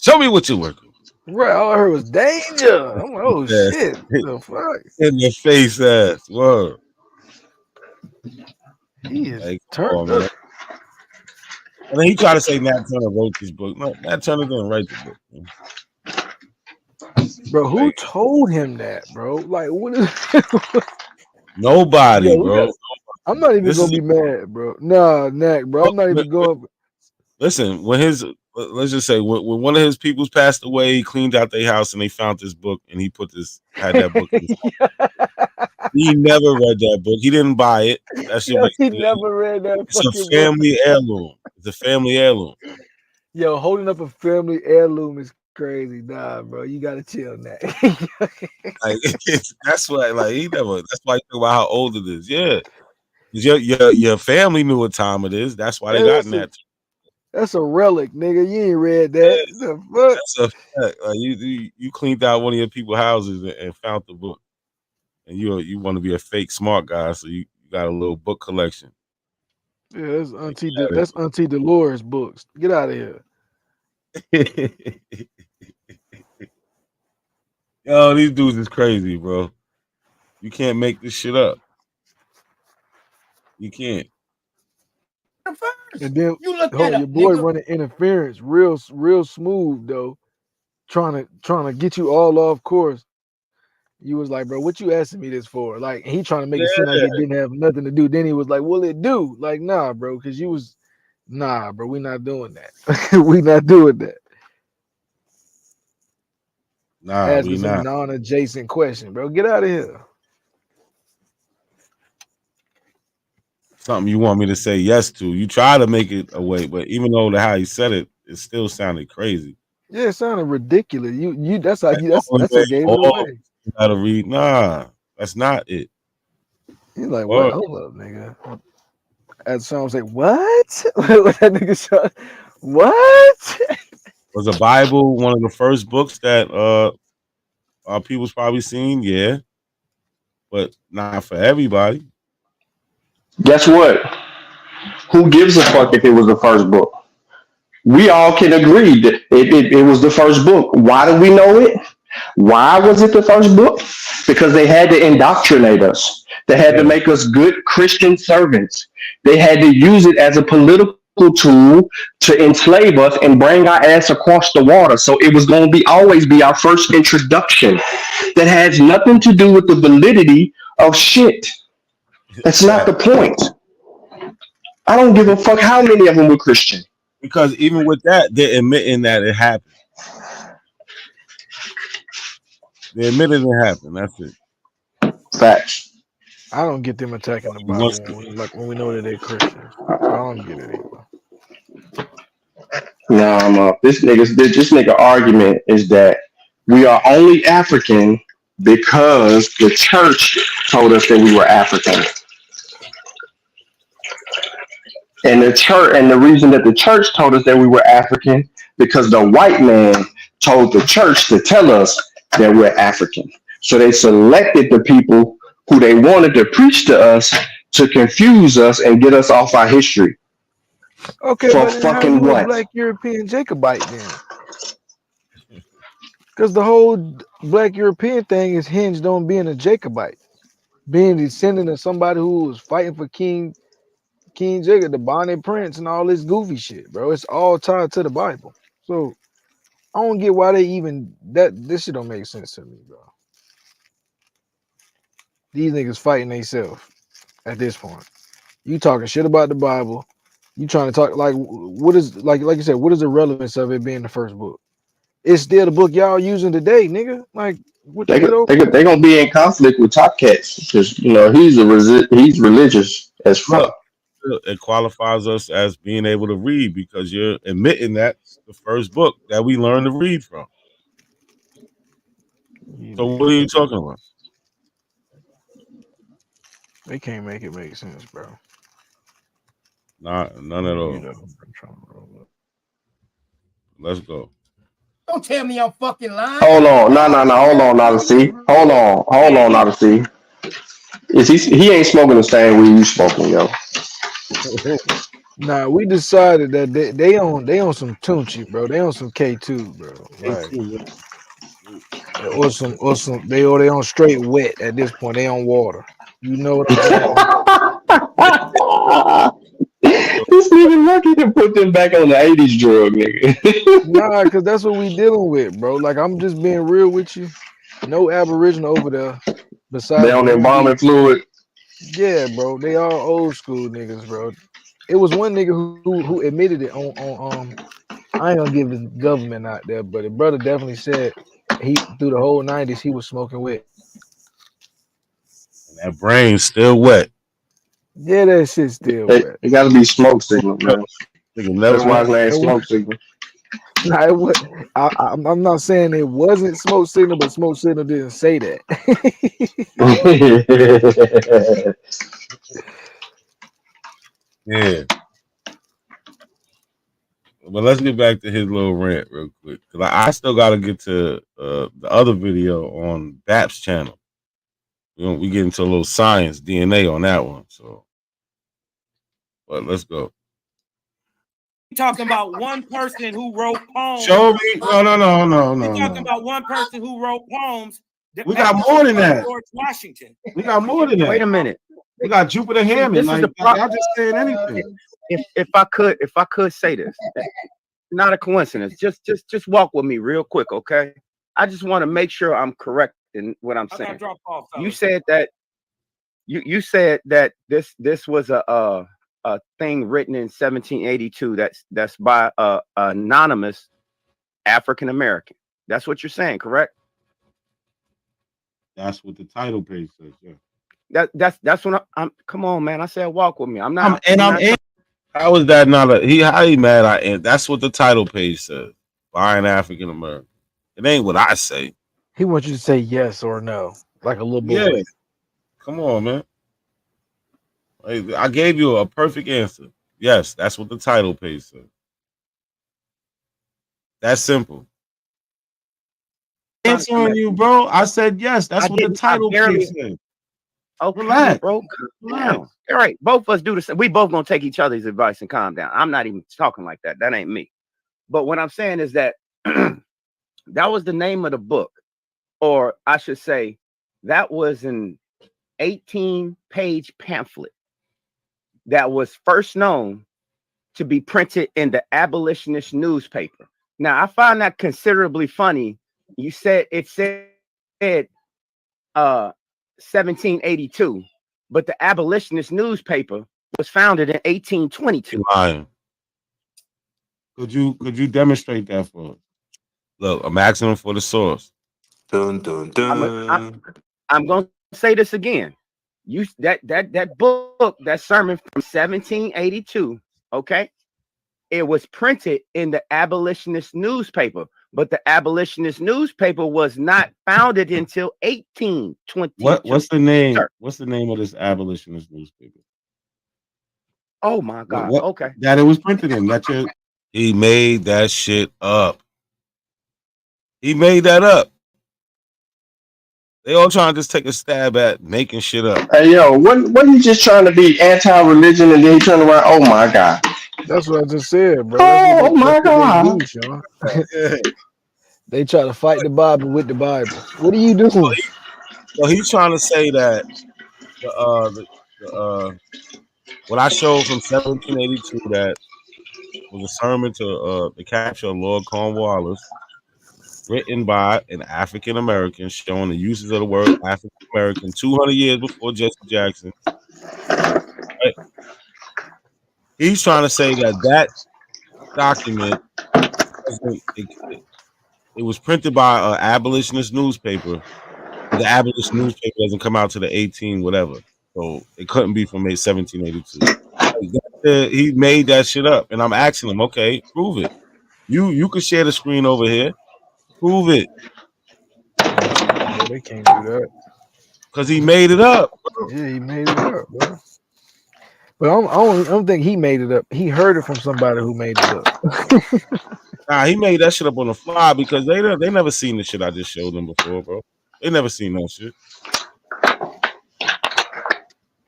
Show me what you're working. Right, all I heard was danger. I'm like, oh shit. What the fuck? In your face ass. Whoa. He is like, turned up. up. And then he tried to say Nat Turner wrote this book. No, Nat Turner didn't write the book. Man. Bro, who told him that, bro? Like, what is Nobody, bro. I'm not even gonna be mad, bro. Nah, Nack, bro. I'm not even going. Listen, let's just say when one of his peoples passed away, he cleaned out their house and they found this book and he had that book. He never read that book. He didn't buy it. He never read that. It's a family heirloom. It's a family heirloom. Yo, holding up a family heirloom is crazy. Nah, bro, you gotta chill, Nack. That's why, he never. That's why you think about how old it is. Yeah, your family knew what time it is. That's why they got in that. That's a relic, nigga. You ain't read that. The fuck? That's a fact. You cleaned out one of your people's houses and found the book, and you want to be a fake smart guy, so you got a little book collection. Yeah, that's Auntie Dolores books. Get out of here. Yo, these dudes is crazy, bro. You can't make this shit up. You can't. And then your boy running interference real smooth though, trying to get you all off course. You was like, bro, what you asking me this for? Like, he trying to make it seem like it didn't have nothing to do. Then he was like, will it do? Like, nah, bro, because you was bro, we not doing that. We not doing that. Nah, asking some non-adjacent question, bro. Get out of here. Something you want me to say yes to. You try to make it away, but even though how he said it, it still sounded crazy. Yeah, it sounded ridiculous. That's how that's what gave it away. You gotta read. Nah, that's not it. He's like, what? Hold up, nigga. As someone say, what? What that nigga said? What? Was the Bible one of the first books that our people's probably seen? Yeah, but not for everybody. Guess what? Who gives a fuck if it was the first book? We all can agree that it was the first book. Why do we know it? Why was it the first book? Because they had to indoctrinate us. They had to make us good Christian servants. They had to use it as a political tool to enslave us and bring our ass across the water. So it was going to always be our first introduction. That has nothing to do with the validity of shit. That's not the point. I don't give a fuck how many of them were Christian. Because even with that, they're admitting that it happened. They admitted it happened. That's it. Facts. I don't get them attacking the Bible when we know that they're Christians. I don't get it either. No, this nigga argument is that we are only African because the church told us that we were African. And the reason that the church told us that we were African, because the white man told the church to tell us that we're African. So they selected the people who they wanted to preach to us to confuse us and get us off our history. Okay, For but then how fucking you a what? black European Jacobite then? Because the whole black European thing is hinged on being a Jacobite, being descendant of somebody who was fighting for King Jacob, the Bonnet Prince, and all this goofy shit, bro. It's all tied to the Bible. So I don't get why they even this shit don't make sense to me, bro. These niggas fighting themselves at this point. You talking shit about the Bible. You trying to talk like what is like you said, what is the relevance of it being the first book? It's still the book y'all using today, nigga. Like what They get over? they gonna be in conflict with Top Cats because he's religious as fuck. Look, it qualifies us as being able to read because you're admitting that's the first book that we learned to read from. So what are you talking about? They can't make it make sense, bro. None at all. Let's go. Don't tell me I'm fucking lying. Hold on, no, hold on, Odyssey. Hold on, Odyssey. He ain't smoking the same weed you smoking, yo. Nah, we decided that they on some Tunchi, bro. They on some K2, bro. Like or some they on straight wet at this point. They on water. You know what I'm saying? This nigga lucky to put them back on the 80s drug, nigga. Nah, cause that's what we dealing with, bro. Like I'm just being real with you. No Aboriginal over there besides They on the embalming fluid. Yeah, bro. They all old school niggas, bro. It was one nigga who admitted it on I ain't gonna give his government out there, but the brother definitely said he through the whole 90s he was smoking wet. And that brain's still wet. Yeah, that shit's still wet. It gotta be smoke signal, man. That's why his name smoke signal. Nah, it was, I'm not saying it wasn't smoke signal, but smoke signal didn't say that. Yeah. But let's get back to his little rant real quick. Because I still got to get to the other video on BAP's channel. We get into a little science, DNA on that one. So, but let's go. Talking about one person who wrote poems. Show me. No. We're talking about one person who wrote poems. We got more than that. George Washington. We got more than that. Wait a minute. We got Jupiter Hammond. This is Like, the pro- y'all just saying anything. If I could say this, not a coincidence. Just walk with me real quick, okay? I just want to make sure I'm correct in what I'm saying. You said that you said that this was a thing written in 1782 that's by a anonymous African American. That's what you're saying, correct? That's what the title page says. Yeah. That's what I'm. Come on, man. I said walk with me. I'm not. How is that not how he mad I am? That's what the title page says. By an African American. It ain't what I say. He wants you to say yes or no, like a little boy. Yeah. Come on, man. I gave you a perfect answer. Yes, that's what the title page says. That's simple. Answering you, bro. I said yes. That's what the title page says. Okay, Relax. bro. All right, both of us do the same. We both gonna take each other's advice and calm down. I'm not even talking like that. That ain't me. But what I'm saying is that that was the name of the book, or I should say, that was an 18-page pamphlet that was first known to be printed in the abolitionist newspaper. Now, I find that considerably funny. You said it said 1782, but the abolitionist newspaper was founded in 1822. Lying. Could you demonstrate that for us? Look, I'm asking him for the source. Dun, dun, dun. I'm gonna say this again. You that book, that sermon from 1782, okay? It was printed in the abolitionist newspaper, but the abolitionist newspaper was not founded until 1822. What's the name? What's the name of this abolitionist newspaper? Oh my God. What, okay. that it was printed in. He made that shit up. He made that up. They all trying to just take a stab at making shit up. Hey yo, what he just trying to be anti-religion and then he turn around? Oh my God. That's what I just said, bro. Oh That's my what they do, God. Sean. They try to fight the Bible with the Bible. What are you doing? So he's trying to say that what I showed from 1782 that was a sermon to the capture of Lord Cornwallis, written by an African American, showing the uses of the word African American 200 years before Jesse Jackson. Right? He's trying to say that document it was printed by an abolitionist newspaper. The abolitionist newspaper doesn't come out to the 18 whatever, so it couldn't be from 1782. He made that shit up, and I'm asking him, okay, prove it. You can share the screen over here. Prove it. Bro, they can't do that. Because he made it up. Bro. Yeah, he made it up, bro. But I don't think he made it up. He heard it from somebody who made it up. Nah, he made that shit up on the fly because they never seen the shit I just showed them before, bro. They never seen no shit.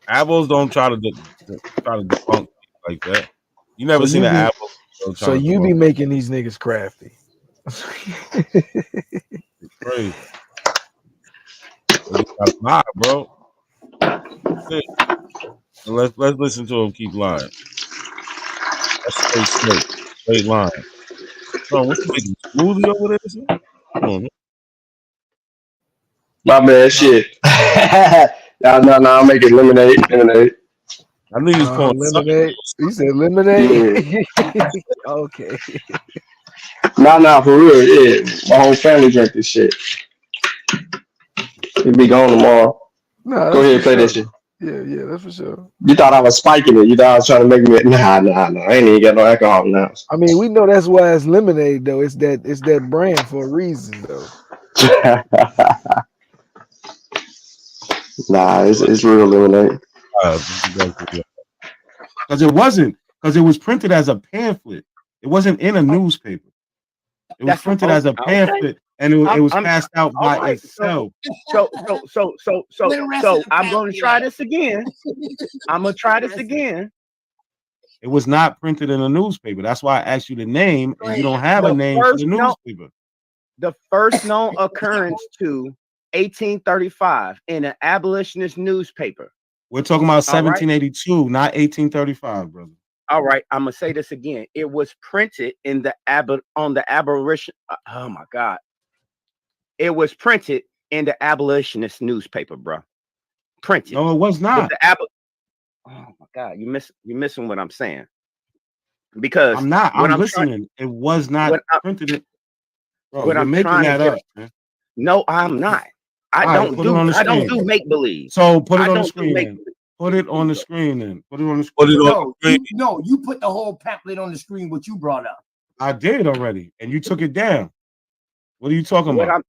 Abos don't try to debunk like that. You never seen an Abo. So you be making these niggas crafty. Crazy. You gotta lie, bro. Let's listen to him keep lying. That's straight line. Bro, what you making smoothie over there? Sir? Come on, man. My bad shit. No, I'll make it lemonade. I knew you was pouring lemonade. You said lemonade? Yeah. Okay. Nah, for real. Yeah. My whole family drink this shit. It'll be gone tomorrow. Nah, Go ahead, play that shit. Yeah, that's for sure. You thought I was spiking it. You thought I was trying to make me. Nah. I ain't even got no alcohol now. I mean, we know that's why it's lemonade though. It's that brand for a reason though. Nah, it's real lemonade. Because it was printed as a pamphlet. It wasn't in a newspaper. It was printed as a pamphlet, and it was passed out by itself. So I'm going to try this again. I'm going to try this again. It was not printed in a newspaper. That's why I asked you the name, and you don't have a name for the newspaper. The first known occurrence to 1835 in an abolitionist newspaper. We're talking about 1782, not 1835, brother. All right, I'm gonna say this again. It was printed in on the abolition. Oh my God! It was printed in the abolitionist newspaper, bro. Printed. No, it was not. Oh my God! You're missing what I'm saying. Because I'm not. I'm listening. It was not printed. Bro, you're making that up, man. No, I'm not. I don't do make believe. So put it on the screen. Put it on the screen then. Put it on the screen. No, you put the whole pamphlet on the screen, what you brought up. I did already, and you took it down. What are you talking about?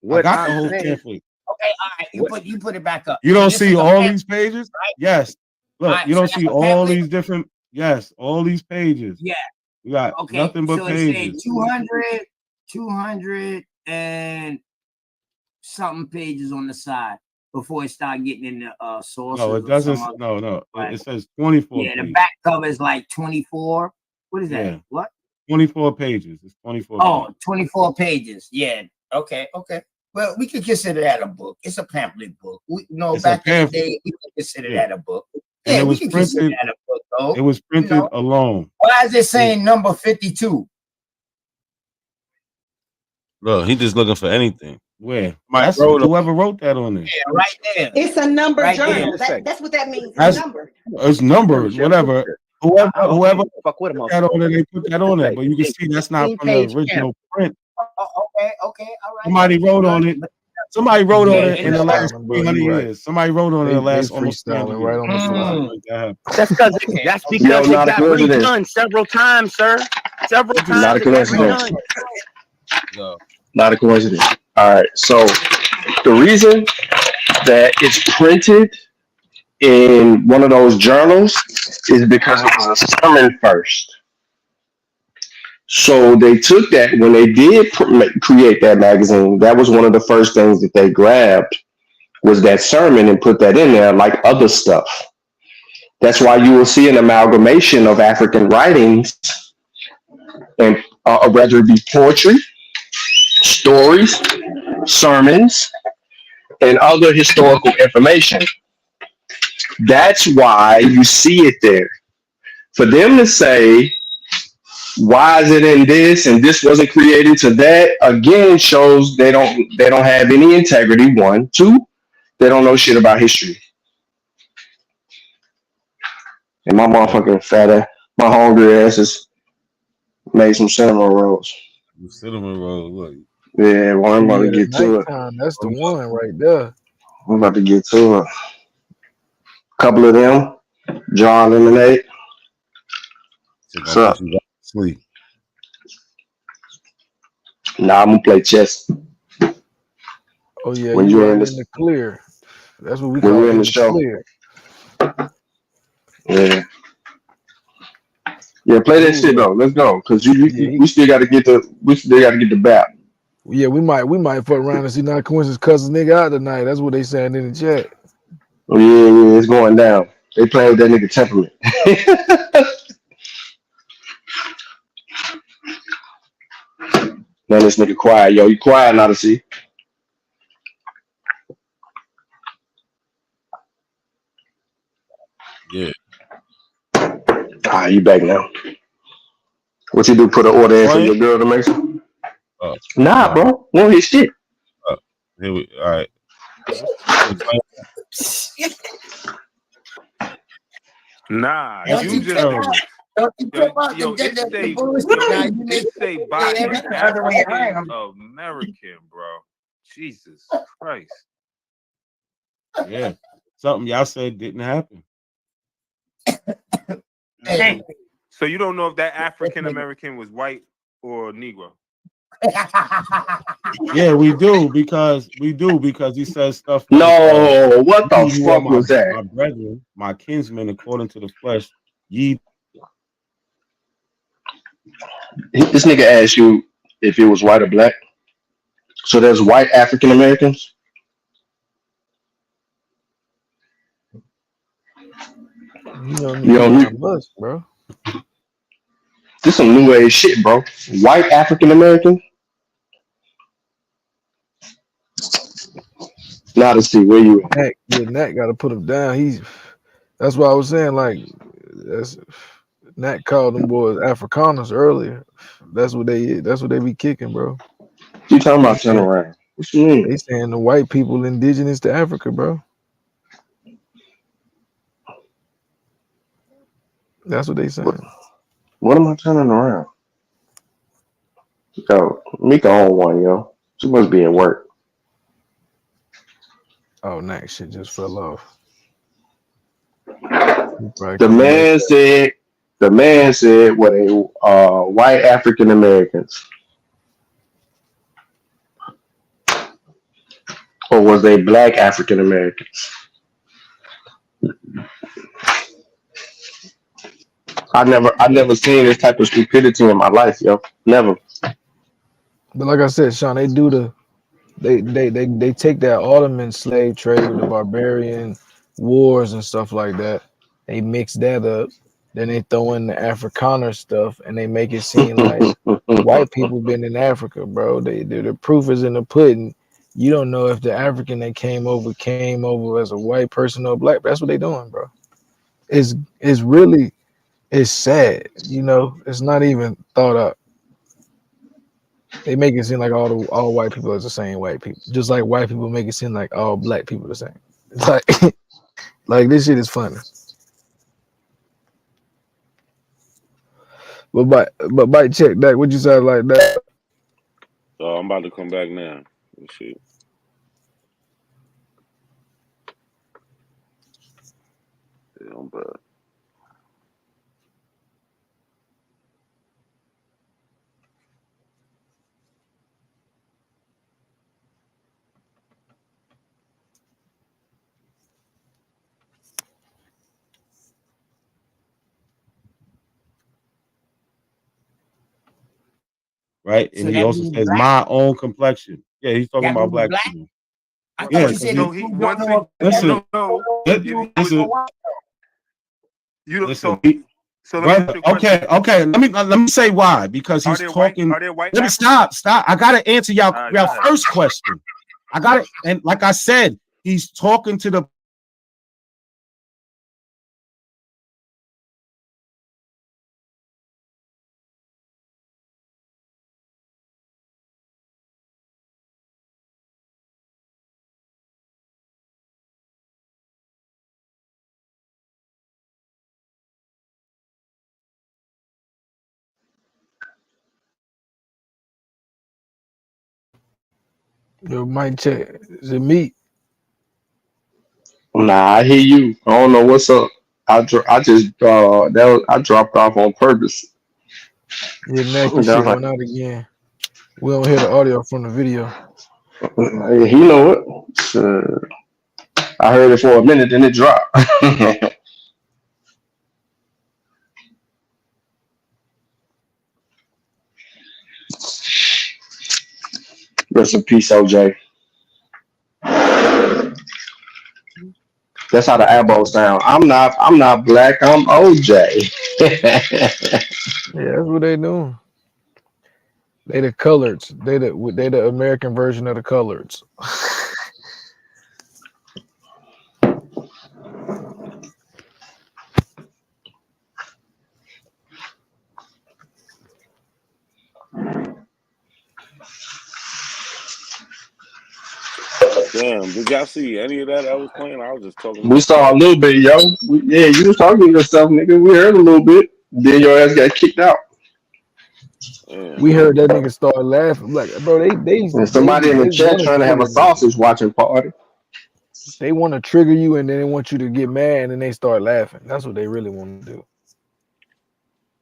I got the whole pamphlet. Okay, all right. You put it back up. You don't see all these pages? Right? Yes. Look, you don't see all these different. Yes, all these pages. Yeah. We got nothing but pages. It said 200 and something pages on the side before it started getting in the sources. No, it doesn't. No. It says 24. Yeah, the back cover is like 24. What is that? Yeah. What? 24 pages. It's 24. Oh, 24 pages. Yeah. Okay. Well, we could consider that a book. It's a pamphlet book. Back in the day, we could consider that a book. And Yeah, it we was can consider printed. that a book, though. It was printed alone. Why is it saying number 52? Look, he just looking for anything. Where? That's whoever wrote that on there. Yeah, right there. It's a number Right journal. there. That's what that means. It's That's- a number. It's numbers, whatever. Whoever fuck with him. put that on there, they put that on there. But you can see that's not from the original print. Okay, all right. Somebody wrote on it. Somebody wrote on it in the last 300 years. Somebody wrote on it in the last almost 300 years. Right on the fly. That's because it got redone several times, sir. Several times. Not a coincidence. Not a coincidence. All right. So the reason that it's printed in one of those journals is because it was a sermon first. So they took that when they did create that magazine. That was one of the first things that they grabbed was that sermon and put that in there, like other stuff. That's why you will see an amalgamation of African writings, and whether it be poetry, stories, sermons, and other historical information. That's why you see it there. For them to say, why is it in this and this wasn't created to that, again shows they don't have any integrity. One, two, they don't know shit about history. And my motherfucking fat ass, my hungry asses made some cinnamon rolls. Cinnamon rolls, look. Yeah, well, I'm about to get to it. Nighttime, that's the one right there. I'm about to get to it. Couple of them, jar lemonade. What's up? Sleep. Nah, I'm gonna play chess. Oh yeah, When you you're right in in this, the clear. That's what we when call you're in in the the show. clear. Yeah. Yeah, play that shit though. Let's go, cause we still got to get the BAP. Yeah, we might fuck around and see Not Coincidence cousin nigga out tonight. That's what they saying in the chat. Oh yeah, it's going down. They playing with that nigga temperament. Now this nigga quiet, yo. You quiet, not to see. Yeah. You back now. What you do? Put an order in for your girl to make some? Nah, bro. Won't hit shit. Here we. All right. Nah, Don't you you just trip out. Don't you trip out the bullshit now. You make it say by everything other way African around. American, bro. Jesus Christ. Yeah. Something y'all said didn't happen. Hey. So you don't know if that African American was white or Negro? Yeah, we do because he says stuff like, No, what the you are fuck was that? my brethren, my kinsmen, according to the flesh. Ye. This nigga asked you if it was white or black. So there's white African Americans. You know me, You you know, not much, bro. this some new age shit, bro. White African American. Now to see where you at. Nat got to put him down. That's why I was saying Nat called them boys Afrikaners earlier. That's what they be kicking, bro. You talking about turn around? What you mean? They saying the white people indigenous to Africa, bro. That's what they saying. What am I turning around? Yo, Mika on one, yo. She must be at work. Oh, Nat shit just fell off. The man said, "What a white African Americans, or was they black African Americans?" I never seen this type of stupidity in my life, yo. Never. But like I said, Sean, they do they take that Ottoman slave trade with the barbarian wars and stuff like that. They mix that up. Then they throw in the Afrikaner stuff and they make it seem like white people been in Africa, bro. The proof is in the pudding. You don't know if the African that came over as a white person or black. That's what they doing, bro. It's really sad, you know. It's not even thought up. They make it seem like all white people are the same white people, just like white people make it seem like all black people are the same. It's like this shit is funny. But bite check that. What you said like that? So I'm about to come back now. Let's see. Yeah, I'm back. right? So And he that also means says black. my own complexion. Yeah, he's talking That about means black black. people. I Yeah, thought you said So you he don't once know. he listen, you don't know if he listen, you don't listen. so let me ask Brother, you a question. okay. Let me say why. Because Are he's there white talking. are there white Let me Africans? stop. I gotta answer y'all All right, go ahead. first question. I got it. And like I said, he's talking to the Yo, mic check. Is it me? Nah, I hear you. I don't know what's up. I just I dropped off on purpose. Yeah, Mac, your And I shit was like, went out again. We don't hear the audio from the video. hey, he know it. I heard it for a minute, then it dropped. Rest in peace, OJ. That's how the elbows sound. I'm not black. I'm OJ. Yeah, that's what they doing. They the coloreds. They the American version of the coloreds. Damn, did y'all see any of that I was playing? I was just talking to We saw a myself. little bit, yo. Yeah, you was talking to yourself, nigga. We heard a little bit. Then your ass got kicked out. Damn. We heard that nigga start laughing. Like, bro, And somebody in the they chat want to trying to have trigger a niggas. sausage watching party. They want to trigger you, and then they want you to get mad, and then they start laughing. That's what they really want to do.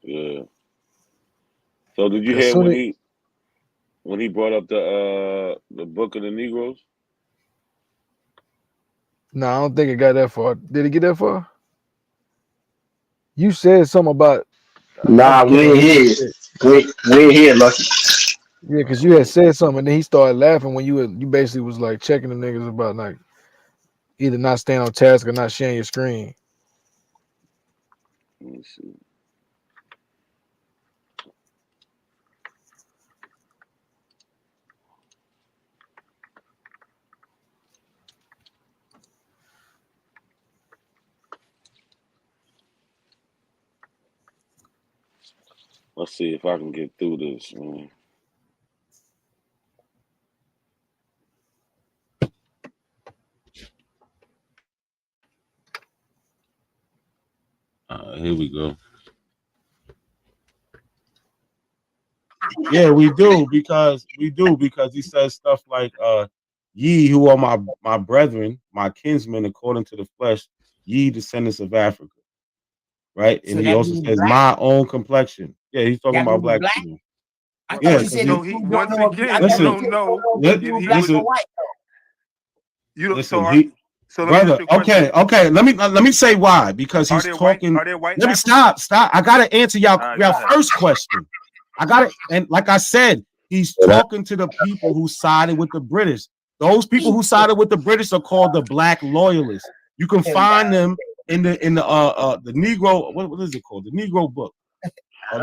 Yeah. So did you Cause hear soon as, when he brought up the book of the Negroes? no, I don't think it got that far. Did it get that far? You said something about I Nah, can't we ain't remember what you here. said. We ain't here, Lucky. Yeah, because you had said something, and then he started laughing when you basically was like checking the niggas about like either not staying on task or not sharing your screen. Let me see. Let's see if I can get through this, man. here we go. Yeah, we do because he says stuff like ye who are my brethren, my kinsmen according to the flesh, ye descendants of Africa. Right? So And he that also means says black. my own complexion. Yeah, he's talking That about means black black. people. I Yeah, thought you because said he you So he don't once know. I again, thought you you listen, don't said you know don't know if if you're he black was or listen, white. you don't listen, so let me ask brother, you a question. okay. Let me say why. Because Are he's there white talking. are there white Let me Africans? stop. I gotta answer All right, go y'all ahead. first question. I got it. And like I said, he's talking to the people who sided with the British. Those people who sided with the British are called the Black Loyalists. You can find them in the Negro. What is it called? The Negro book.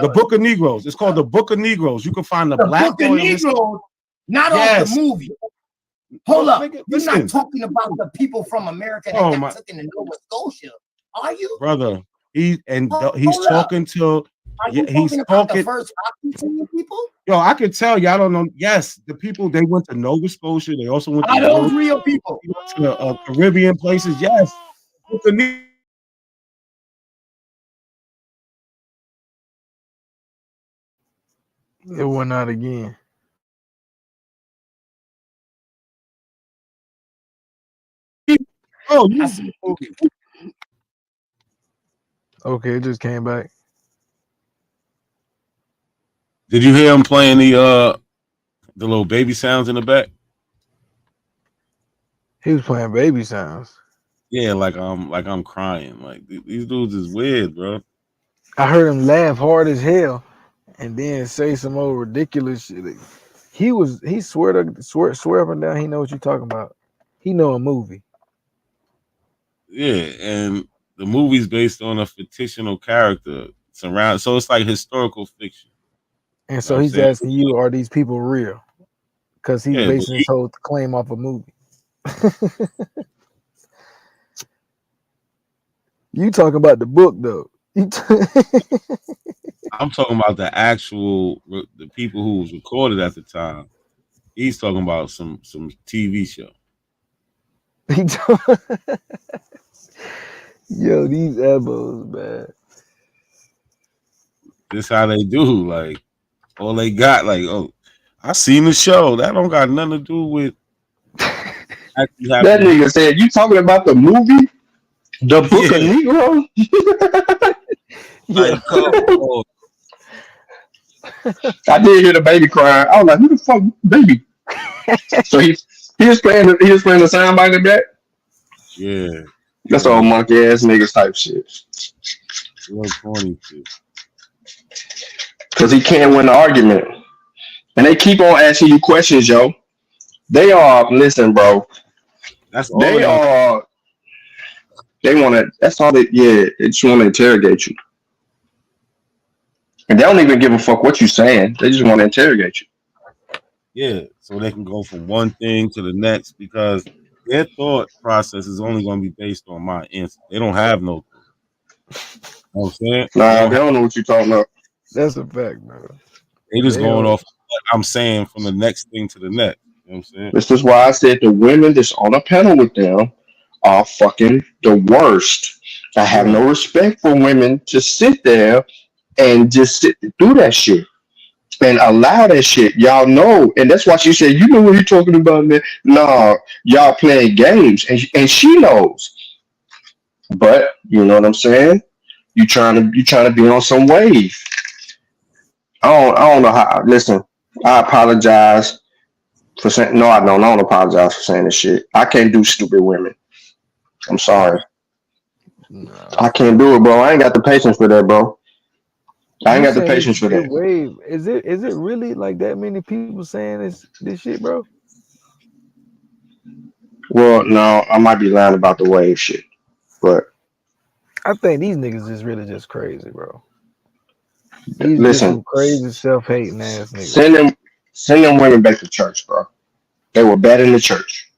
The Book of Negroes. It's called the Book of Negroes. You can find the The Black Book of Loyalists. Negroes, not off the Yes. movie. Hold up. Nigga, You're not listen. talking about the people from America that Oh got my taken to Nova Scotia, are you? brother. He's Hold up. talking to. Are Yeah, you he's talking about the talking. first Occitan people? Yo, I can tell y'all don't know. Yes, the people they went to Nova Scotia. They also went to Are those Georgia. real people? They went to Caribbean places. Yes. It went out again. Oh, you Okay, it just came back. did you hear him playing the little baby sounds in the back? He was playing baby sounds. Yeah, like I'm crying. Like these dudes is weird, bro. I heard him laugh hard as hell. and then say some old ridiculous shit. He swear up and down he know what you're talking about. He know a movie. Yeah, and the movie's based on a fictional character surround, so it's like historical fiction. And You know so what I'm he's saying? asking you, are these people real? Because he's Yeah, but basing his whole claim off a movie. You talking about the book though? I'm talking about the actual the people who was recorded at the time. He's talking about some TV show. Yo, these elbows, man. This how they do. Like all they got. Like, oh, I seen the show. That don't got nothing to do with actually That happening. nigga said, "You talking about the movie, the Book of Negro?" Like, come on. I did hear the baby crying. I was like, "Who the fuck, baby?" So he was playing the soundbite of that. Yeah, That's all monkey ass niggas type shit. real corny shit. Because he can't win the argument, and they keep on asking you questions, yo. They are listen, bro. That's all They are. They want to. That's all they. Yeah, they just want to interrogate you, and they don't even give a fuck what you saying. They just want to interrogate you. Yeah, so they can go from one thing to the next because their thought process is only going to be based on my answer. They don't have no. You know what I'm saying? Nah, they don't know what you're talking about. That's a fact, bro. They just going off what I'm saying from the next thing to the next. You know what I'm saying? This is why I said the women that's on a panel with them are fucking the worst. I have no respect for women to sit there and just sit through that shit and allow that shit. Y'all know, and that's why she said, "You know what you're talking about, man." Nah, y'all playing games, and she knows. But you know what I'm saying? You trying to be on some wave. I don't know how. Listen, I apologize for saying no. I don't apologize for saying this shit. I can't do stupid women. I'm sorry. I can't do it, bro. I ain't got the patience for that, bro. I ain't got the patience for that. Wave. Is it really like that many people saying this shit, bro? Well, no, I might be lying about the wave shit, but I think these niggas is really just crazy, bro. These just listen, some crazy self-hating ass niggas. send them women back to church, bro. They were bad in the church.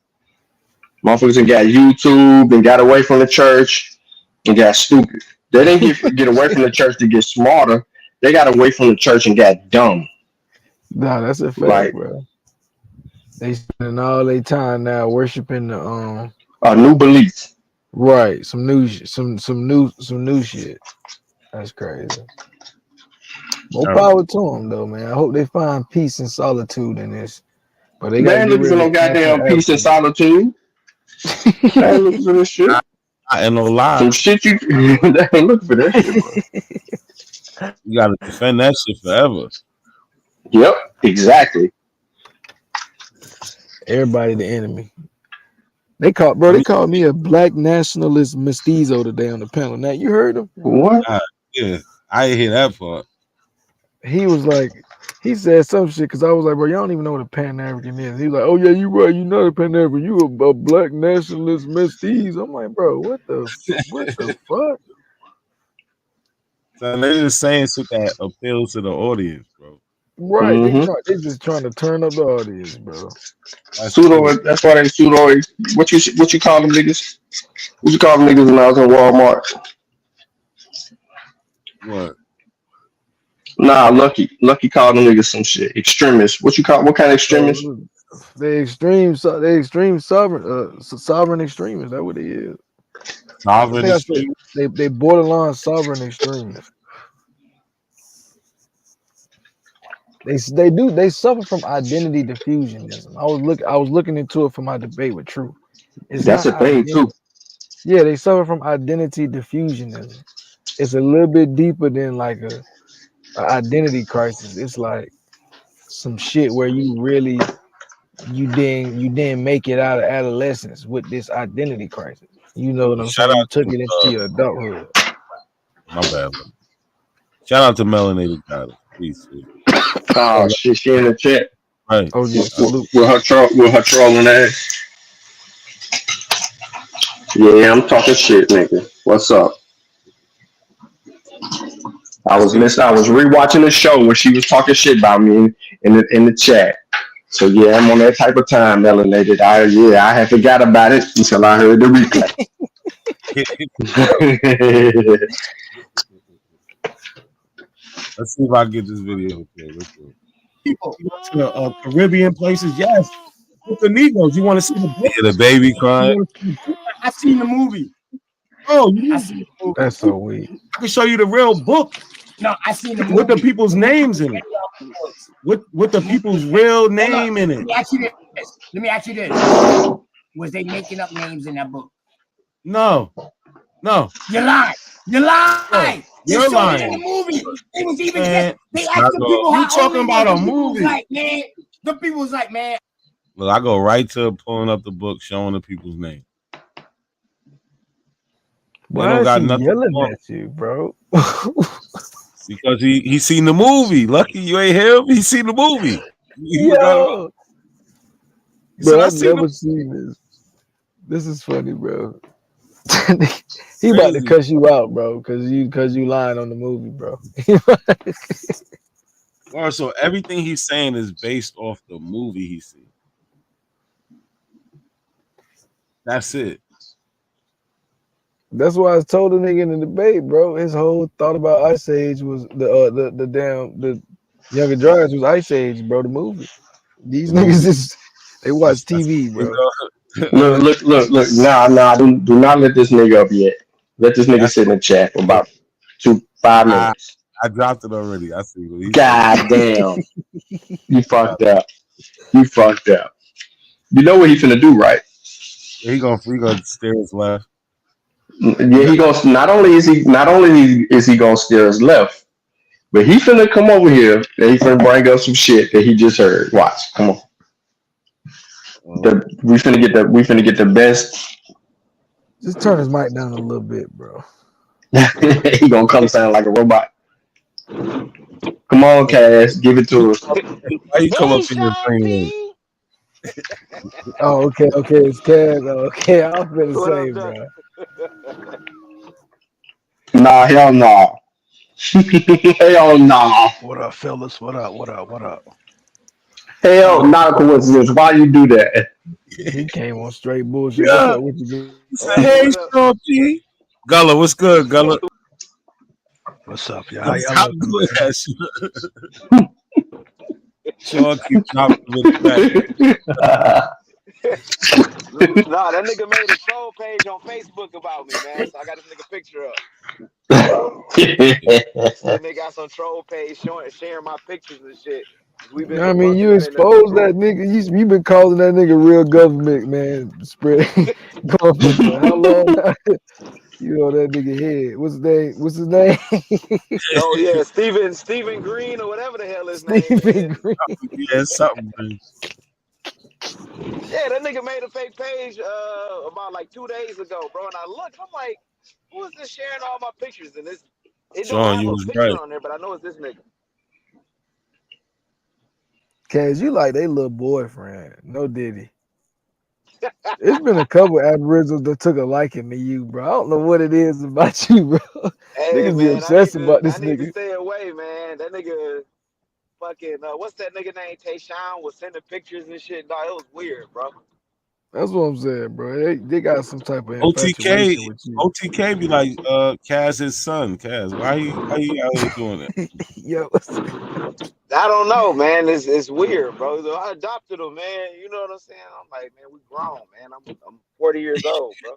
Motherfuckers and got YouTube and got away from the church and got stupid. They didn't get away from the church to get smarter. They got away from the church and got dumb. Nah, that's a fact, Like, bro. They spending all their time now worshiping the a new belief. Right, some new shit. That's crazy. More power to them, though, man. I hope they find peace and solitude in this. But they They ain't looking for no goddamn peace and solitude. They ain't looking for this shit. I ain't no lie. Some shit they ain't looking for that shit, bro. You gotta defend that shit forever. Yep, exactly. Everybody the enemy. They called me a black nationalist mestizo today on the panel. Now you heard him? What? Yeah, I didn't hear that part. He was like, he said some shit because I was like, bro, y'all don't even know what a Pan African is. He was like, oh yeah, you right, you not a Pan African, you a black nationalist mestizo. I'm like, bro, what the fuck? So they're just saying shit that appeals to the audience, bro. Right, they just trying to turn up the audience, bro. Pseudo. That's why they pseudo. What you call them niggas? What you call them niggas when I was in Walmart? What? Nah, Lucky called them niggas some shit. Extremists. What kind of extremists? They extreme sovereign extremists. That's what they is. Sovereign extremists. They borderline sovereign extremists. They suffer from identity diffusionism. I was looking into it for my debate with True. That's a thing too. Yeah, they suffer from identity diffusionism. It's a little bit deeper than like a identity crisis. It's like some shit where you didn't make it out of adolescence with this identity crisis. You know what I'm saying? You took it into your adulthood. My bad, bro. Shout out to Melanated Goddess. Peace. Oh shit, she in the chat. Right. Oh yeah, salute. With her trolling ass. Yeah, I'm talking shit, nigga. What's up? I was rewatching the show when she was talking shit about me in the chat. So yeah, I'm on that type of time, melanated. I had forgot about it until I heard the replay. Let's see if I can get this video. Okay, let's go. People to the Caribbean places, yes. With the Negroes, you want to see the book? Yeah, the baby crying. I seen the movie. Oh, you didn't see the movie. That's so weird. I can show you the real book. No, I seen the movie with the people's names in it. With the people's real name in it. Let me ask you this. Was they making up names in that book? No. You lied. You lied. You're lying. In the movie. It was even Man, they asked the people how you talking about a movie. Like, man, the people was like, man. Look, I go right to pulling up the book, showing the people's name. Why is he yelling at you, bro? Because he seen the movie. Lucky you ain't him. He seen the movie. Yo. So Bro, I've never seen this. This is funny, bro. He about to cuss you out, bro, because you lying on the movie, bro. Or so everything he's saying is based off the movie he seen. That's it. That's why I told the nigga in the debate, bro. His whole thought about Ice Age was the Younger Dryas was Ice Age, bro. The movie. These niggas just they watch TV, bro. Look. Nah. Do not let this nigga up yet. Let this nigga sit in the chat for about 5 minutes. I dropped it already. I see what he God damn. You fucked up. You know what he finna do, right? Yeah, he gonna steer his left. Yeah, he gonna not only is he gonna steer his left, but he finna come over here and he finna bring up some shit that he just heard. Watch, come on. We finna get the best. Just turn his mic down a little bit, bro. He gonna come sound like a robot. Come on, Cass, give it to us. Why you come up in your screen? Oh, okay, it's Cass. Okay, I'm finna say, bro. Nah, hell no. Hell no. What up, fellas? What up? Hell, not a coincidence. Why you do that? He came on straight bullshit. Yeah. What's up with you? Hey, Shorty. Gullah, what's good, Gullah? What's up, y'all? How y'all Stop looking, doing man? that shit. Sean keep dropping it back. Nah, that nigga made a troll page on Facebook about me, man. So I got this nigga picture up. That nigga got some troll page sharing my pictures and shit. I mean, you exposed that nigga. You been calling that nigga real government, man. Spread going for how long now? You know that nigga head. What's his name? Oh yeah, Stephen Green or whatever the hell his Stephen name is. Green. Yeah, something. Man. Yeah, that nigga made a fake page about like 2 days ago, bro. And I looked, I'm like, who is this sharing all my pictures? And it Sean, don't have you a was picture right. on there, but I know it's this nigga. Cause you like they little boyfriend. No Diddy. It's been a couple Aboriginals that took a liking to you, bro. I don't know what it is about you, bro. Hey, Niggas be man, obsessed about this I need to nigga. stay away, man. That nigga fucking what's that nigga name? Tayshawn was sending pictures and shit. Dog, it was weird, bro. That's what I'm saying, bro. They got some type of infatuation with you. OTK be like Kaz's son. Kaz, why he out here doing it? Yo, I don't know, man. It's weird, bro. I adopted him, man. You know what I'm saying? I'm like, man, we grown, man. I'm 40 years old, bro.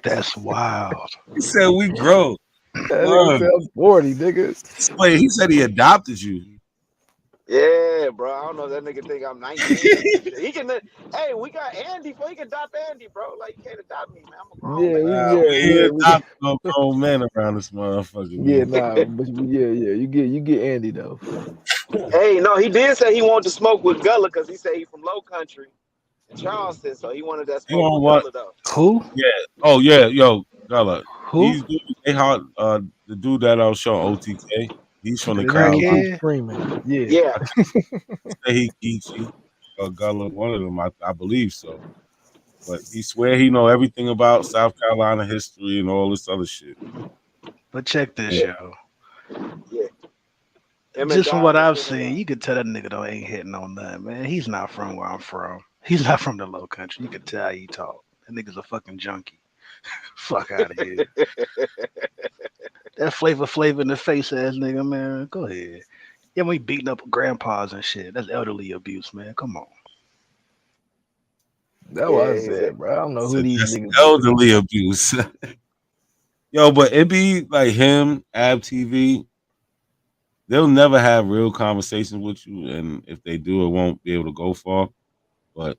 That's wild. He said we grown. That nigga said I'm 40, nigga. Wait, he said he adopted you. Yeah, bro. I don't know if that nigga think I'm 19. He can. Hey, we got Andy, bro. He can adopt Andy, bro. Like, you can't adopt me, man. I'm a grown man. We adopt no grown man around this motherfucker. Yeah, nah, but you get Andy though. Hey, no, he did say he wanted to smoke with Gullah because he said he from Low Country in Charleston, so he wanted that smoke with Gullah though. Who? Yeah. Oh yeah, yo. Gullah. Who? They hard, the dude that I was showing OTK. He's from the The Carolinas. crackhead? Screaming. Yeah. Yeah. I say he Geechee or Gullah, one of them. I believe so. But he swear he know everything about South Carolina history and all this other shit. But check this, yo. Yeah. Just from what I've seen, you could tell that nigga though ain't hitting on nothing, man. He's not from where I'm from. He's not from the low country. You could tell how he talk. That nigga's a fucking junkie. Fuck out of here. That flavor in the face ass nigga, man. Go ahead. Yeah, we beating up grandpas and shit. That's elderly abuse, man. Come on. That's what I said, bro. I don't know who these That's niggas. elderly abuse. Yo, but it be like him, Ab TV. They'll never have real conversations with you, and if they do, it won't be able to go far. But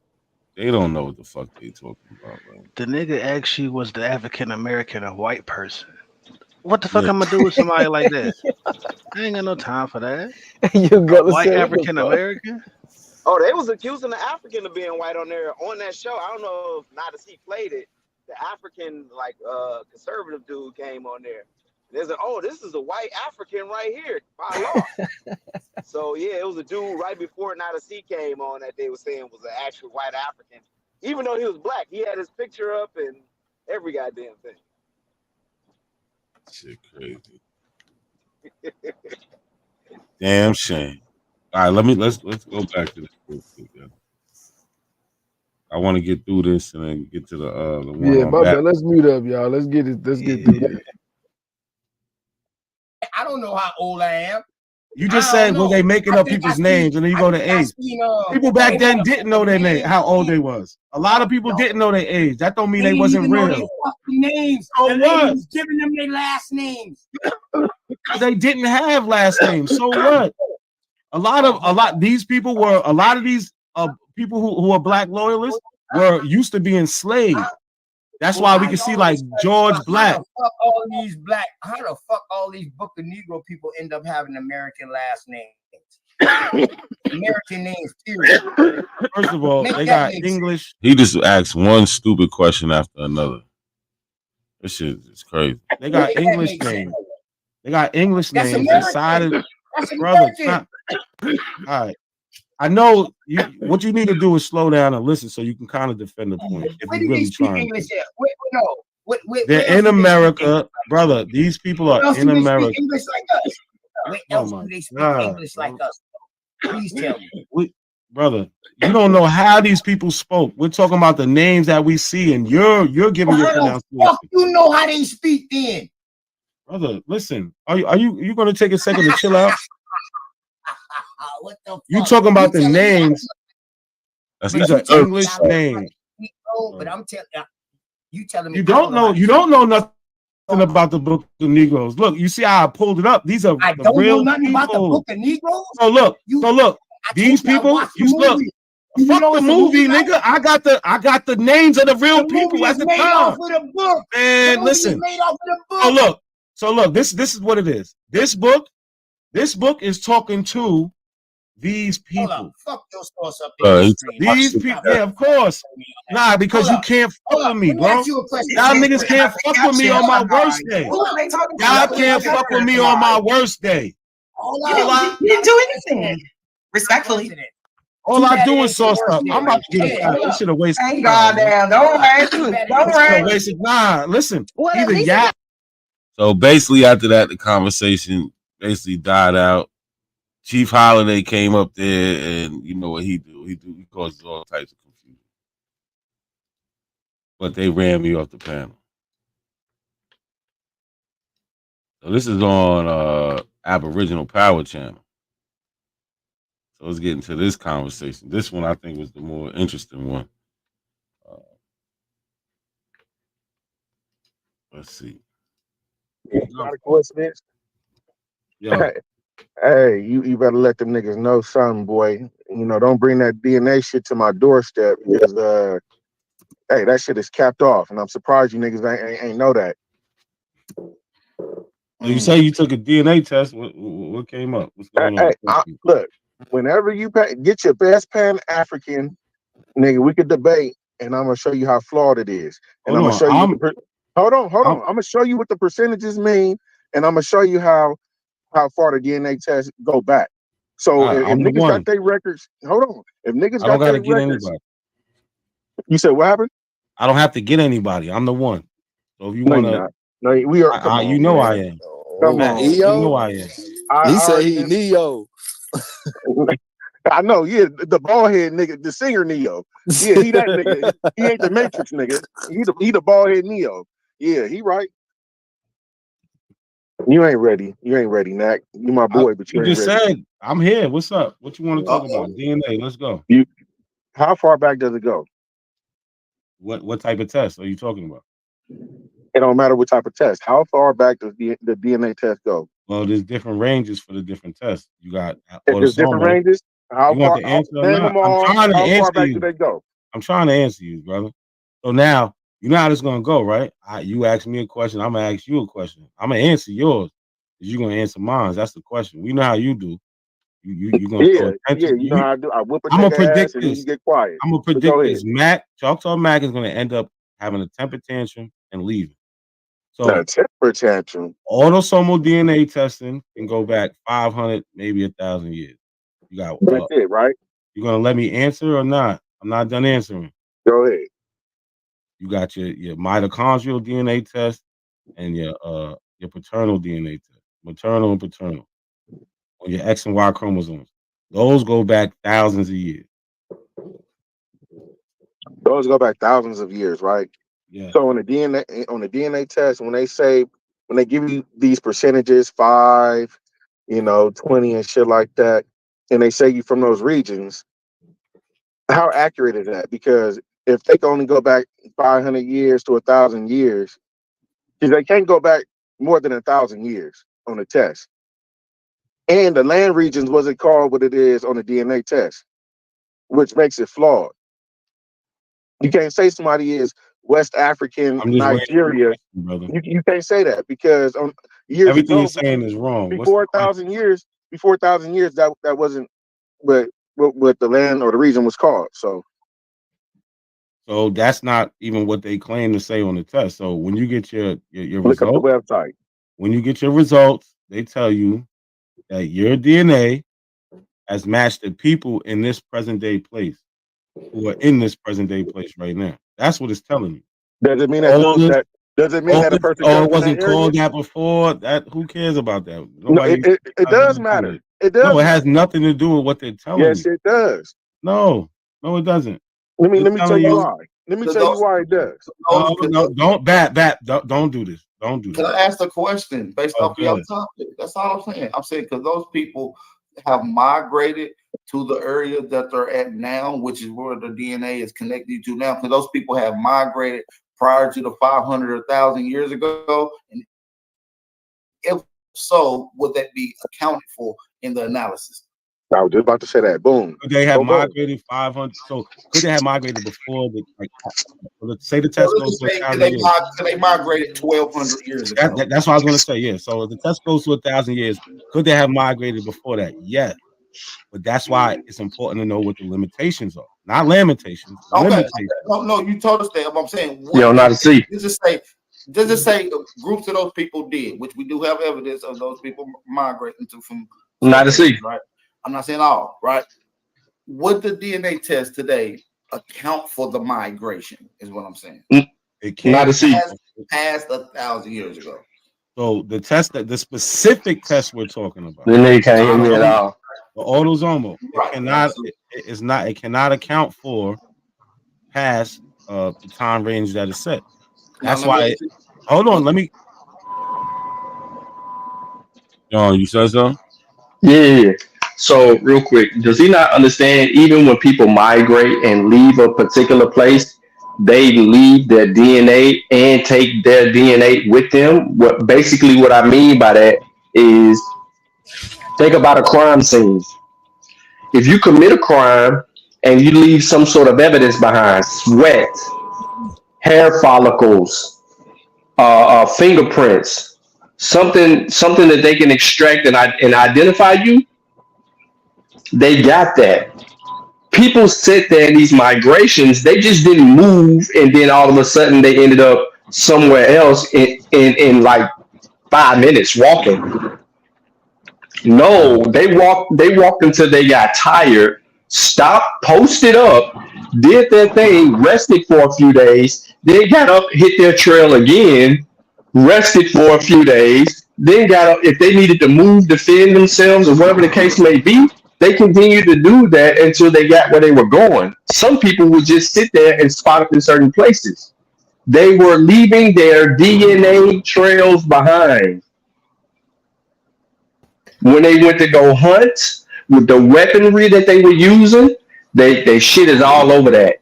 they don't know what the fuck they talking about, man. The nigga actually was the African American, a white person. What the fuck I'm gonna do with somebody like that? I ain't got no time for that. You white African American? Oh, they was accusing the African of being white on there on that show. I don't know if not as he played it. The African conservative dude came on there. There's this is a white African right here by law. So yeah, it was a dude right before Not a C came on that they were saying was an actual white African. Even though he was black, he had his picture up and every goddamn thing. Shit crazy. Damn shame. All right, let's go back to this real quick. Yeah. I want to get through this and then get to the one. Yeah, on my back. bad. Let's mute up, y'all. Let's get it. Let's get through this. I don't know how old I am. You just said, well, they making up people's names, and then you go to age. People back then didn't know their name, how old they was. A lot of people didn't know their age. That don't mean they wasn't real. Names. So the what? lady was giving them their last names. They didn't have last names. So what? A lot of these people were a lot of these people who are black loyalists were used to being enslaved. That's why we can see like George Black. How the fuck all these Book of Negro people end up having American last names? American names, period. First of all, they got English. He just asked one stupid question after another. This shit is crazy. They got English names. They got English names inside of brother. All right. I know what you need to do is slow down and listen so you can kind of defend the point. If Where you do really they speak trying. English at? They're in America, brother. These people are in America. English like us? Where else do they speak English like us? Please tell me. Brother, you don't know how these people spoke. We're talking about the names that we see, and you're giving your pronunciation. Fuck, you know how they speak then. Brother, listen. Are you going to take a second to chill out? What the fuck? You talking about the names? These are English names. No, but I'm telling you, telling me you don't know nothing about the Book of Negroes. Look, you see how I pulled it up. These are I the don't real know nothing people. about the Book of Negroes. So look, these people. You look. Fuck the movie, nigga. I got the names of the real people at the time. Man, listen. So look. This is what it is. This book is talking to these people. Fuck your source up there. These people, yeah, of course. Nah, because you can't fuck with me, bro. Y'all niggas can't fuck with me on my worst day. Y'all can't fuck with me on my worst day. You didn't do anything. Respectfully. All I do is sauce up. I'm about to get it. This should have wasted. Ain't goddamn. Don't worry. Nah, listen. Either y'all. So basically, after that, the conversation basically died out. Chief Holiday came up there, and you know what he do? He causes all types of confusion. But they ran me off the panel. So this is on Aboriginal Power Channel. So let's get into this conversation. This one I think was the more interesting one. Let's see. Not a coincidence. Yeah. Hey, you better let them niggas know something, boy. You know, don't bring that DNA shit to my doorstep because hey, that shit is capped off, and I'm surprised you niggas ain't know that. You say you took a DNA test. What came up? What's going on? Look, whenever you get your best Pan African, nigga, we could debate, and I'm gonna show you how flawed it is, and I'm gonna show you. Hold on. I'm gonna show you what the percentages mean, and I'm gonna show you how far the DNA tests go back. So if I'm the niggas got one. their records, hold on. If niggas I don't got gotta their get records, anybody. you said what happened? I don't have to get anybody. I'm the one. So if you No, you're wanna, not. No, we are. Come you on, know I man. am. Come Matt, on. you know I am. He said he Neo. I know, yeah, the bald head nigga, the singer Neo. Yeah, he that nigga. He ain't the Matrix nigga. He the bald head Neo. Yeah, he right. You ain't ready. You ain't ready, Nak. You my boy, but you You ain't just ready. said I'm here. What's up? What you want to talk about? DNA. Let's go. How far back does it go? What type of test are you talking about? It don't matter what type of test. How far back does the DNA test go? Well, there's different ranges for the different tests. You got If there's different autosomal. ranges, how You want far? the answer or Name not? them I'm all. trying to How far answer back do you. they go? I'm trying to answer you, brother. So now you know how this is gonna go, right? You ask me a question, I'm gonna ask you a question. I'm gonna answer yours. You're gonna answer mine. That's the question. We know how you do. You gonna show attention. You know how I do. I whip a I'm gonna nigga ass predict and then you this. get quiet. I'm gonna But go predict ahead. this. Mac, Choctaw Mac is gonna end up having a temper tantrum and leaving. So A temper tantrum. autosomal DNA testing can go back 500, maybe 1,000 years. You got That's it, right? You gonna let me answer or not? I'm not done answering. Go ahead. You got your mitochondrial DNA test and your paternal DNA test, maternal and paternal, on your X and Y chromosomes. Those go back thousands of years. Those go back thousands of years, right? Yeah. So on the DNA test, when they give you these percentages, 5, 20 and shit like that, and they say you from those regions, how accurate is that? Because if they can only go back 500 years to 1,000 years, because they can't go back more than 1,000 years on the test. And the land regions wasn't called what it is on the DNA test, which makes it flawed. You can't say somebody is West African, I'm just waiting for Nigeria. the question, brother. You can't say that because years Everything ago, you're saying is wrong. What's before the question? 1,000 years, that wasn't what the land or the region was called. So that's not even what they claim to say on the test. So when you get your look up the results, website. when you get your results, they tell you that your DNA has matched the people in this present day place who are in this present day place right now. That's what it's telling you. Does it mean that a person comes It from that wasn't area? called that before. That who cares about that? No, Nobody. it does matter. It does. No, it has matter. nothing to do with what they're telling Yes, you. it does. No, it doesn't. Let me They're tell telling you why. Let me tell you why it does. No, don't don't do this. Don't do Can this. I ask a question based off of go your ahead. topic? That's all I'm saying. I'm saying because those people have migrated to the area that they're at now, which is where the DNA is connected to now. Because those people have migrated prior to the 500 or 1,000 years ago, and if so, would that be accounted for in the analysis? I was just about to say that. Boom. Could they have Boom, boom. migrated 500? So could they have migrated before the let's say the So test let's goes just to say 1,000 years? they migrated 1,200 years ago. That's what I was going to say. Yeah. So if the test goes to 1,000 years, could they have migrated before that? Yes. But that's why it's important to know what the limitations are, not lamentations. Okay. Limitations. No, you told us that. I'm saying, just say groups of those people did, which we do have evidence of those people migrating to from certain areas, right? I'm not saying all, right? Would the DNA test today account for the migration? Is what I'm saying. It can't past 1,000 years ago. So the specific test we're talking about. The nigga can't hear me at all. The autosomal. It cannot account for past the time range that is set. That's why. Hold on, let me. John, you said so? Yeah. So real quick, does he not understand even when people migrate and leave a particular place, they leave their DNA and take their DNA with them? What I mean by that is think about a crime scene. If you commit a crime and you leave some sort of evidence behind, sweat, hair follicles, fingerprints, something that they can extract and identify you, they got that. People sit there in these migrations, they just didn't move, and then all of a sudden they ended up somewhere else in like 5 minutes walking. No, they walked until they got tired, stopped, posted up, did their thing, rested for a few days, then got up, hit their trail again, rested for a few days, then got up. If they needed to move, defend themselves, or whatever the case may be, they continued to do that until they got where they were going. Some people would just sit there and spot up in certain places. They were leaving their DNA trails behind. When they went to go hunt with the weaponry that they were using, they shit is all over that.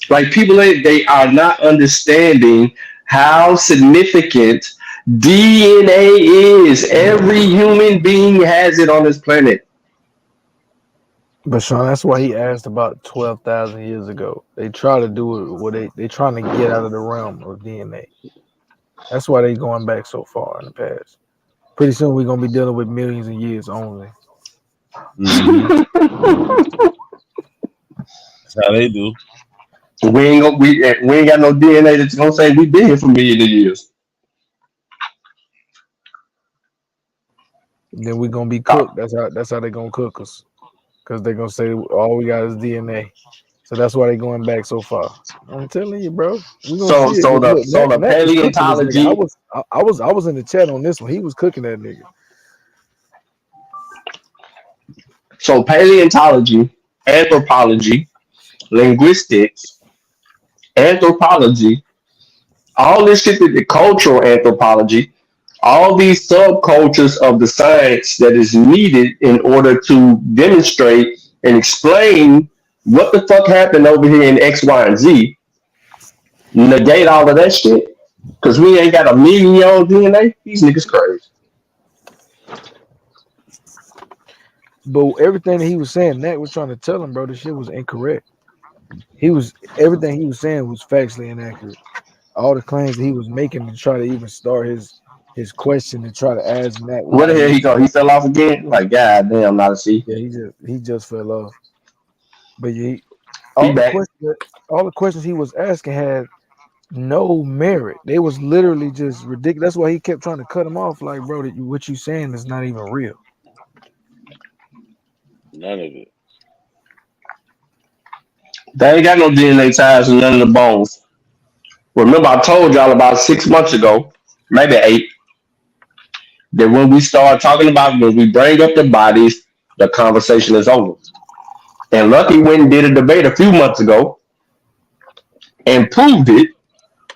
Like people, they are not understanding how significant DNA is. Every human being has it on this planet. But Sean, that's why he asked about 12,000 years ago. They try to do it what they trying to get out of the realm of DNA. That's why they going back so far in the past. Pretty soon we're gonna be dealing with millions of years only. That's how they do. We ain't got no DNA that's gonna say we've been here for millions of years. Then we're gonna be cooked. That's how they gonna cook us. Because they're gonna say all we got is DNA. So that's why they're going back so far. I'm telling you, bro. We gonna see it. The paleontology. I was in the chat on this one. He was cooking that nigga. So paleontology, anthropology, linguistics, anthropology, all this shit, the cultural anthropology, all these subcultures of the science that is needed in order to demonstrate and explain what the fuck happened over here in X, Y, and Z, negate all of that shit. Because we ain't got a million year old DNA. These niggas crazy. But everything that he was saying, Nat was trying to tell him, bro, this shit was incorrect. Everything he was saying was factually inaccurate. All the claims that he was making to try to even start his question and try to ask Nat. Where the hell he go? He fell off again? Like, god damn, not a C. Yeah, he just fell off. But all the questions he was asking had no merit. They was literally just ridiculous. That's why he kept trying to cut him off. Like, bro, what you saying is not even real. None of it. They ain't got no DNA ties and none of the bones. Remember, I told y'all about 6 months ago, maybe 8, that when we start talking about, when we bring up the bodies, the conversation is over. And Lucky went and did a debate a few months ago and proved it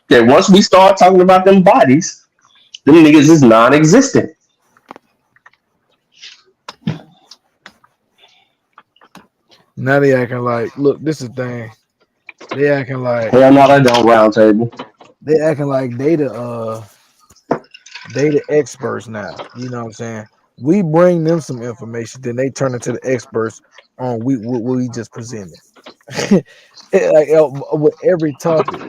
that once we start talking about them bodies, them niggas is non-existent. Now they acting like, look, this is the thing. They acting like hell no, they don't round table. They acting like they the experts now. You know what I'm saying? We bring them some information, then they turn into the experts on what we just presented. Like with every topic,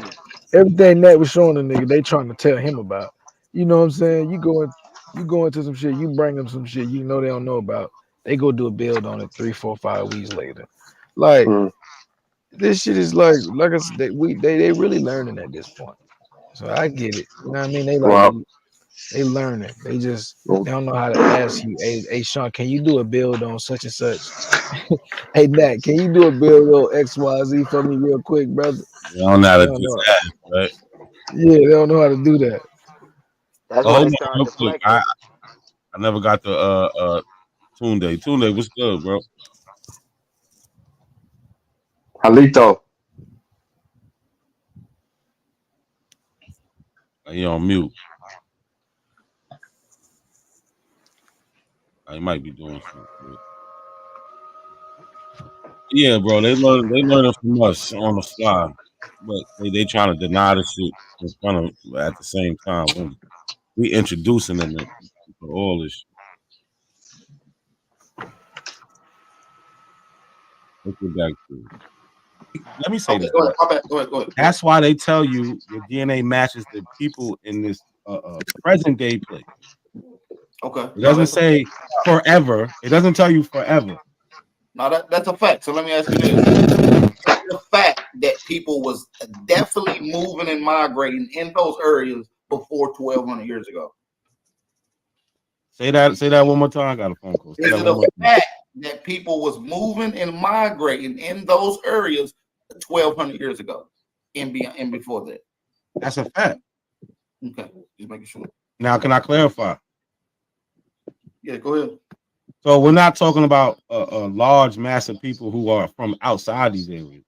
everything that was showing the nigga, they trying to tell him about. You know what I'm saying? You go into some shit, you bring them some shit you know they don't know about. They go do a build on it 3, 4, 5 weeks later. Like this shit is like I said, they really learning at this point. So I get it. You know what I mean? They learning. They don't know how to ask you, hey Sean, can you do a build on such and such? Hey Nat, can you do a build on XYZ for me real quick, brother? They don't know how to just ask, right? Yeah, they don't know how to do that. That's why real quick. I never got the Tunde. Tunde, what's good, bro? Halito. He on mute. He might be doing something. Yeah, bro. They learning from us on the fly, but they trying to deny the shit in front of at the same time when we introducing them to all this shit. Let's get back to it. Let me say this. Go ahead. That's why they tell you your DNA matches the people in this present day place. Okay. It doesn't say forever. It doesn't tell you forever. Now that's a fact. So let me ask you this: the fact that people was definitely moving and migrating in those areas before 1,200 years ago? Say that one more time. I got a phone call. Say Is that it one a more time. fact that people was moving and migrating in those areas 1,200 years ago and before that? That's a fact. Okay, just making sure. Now, can I clarify? Yeah, go ahead. So we're not talking about a large mass of people who are from outside these areas.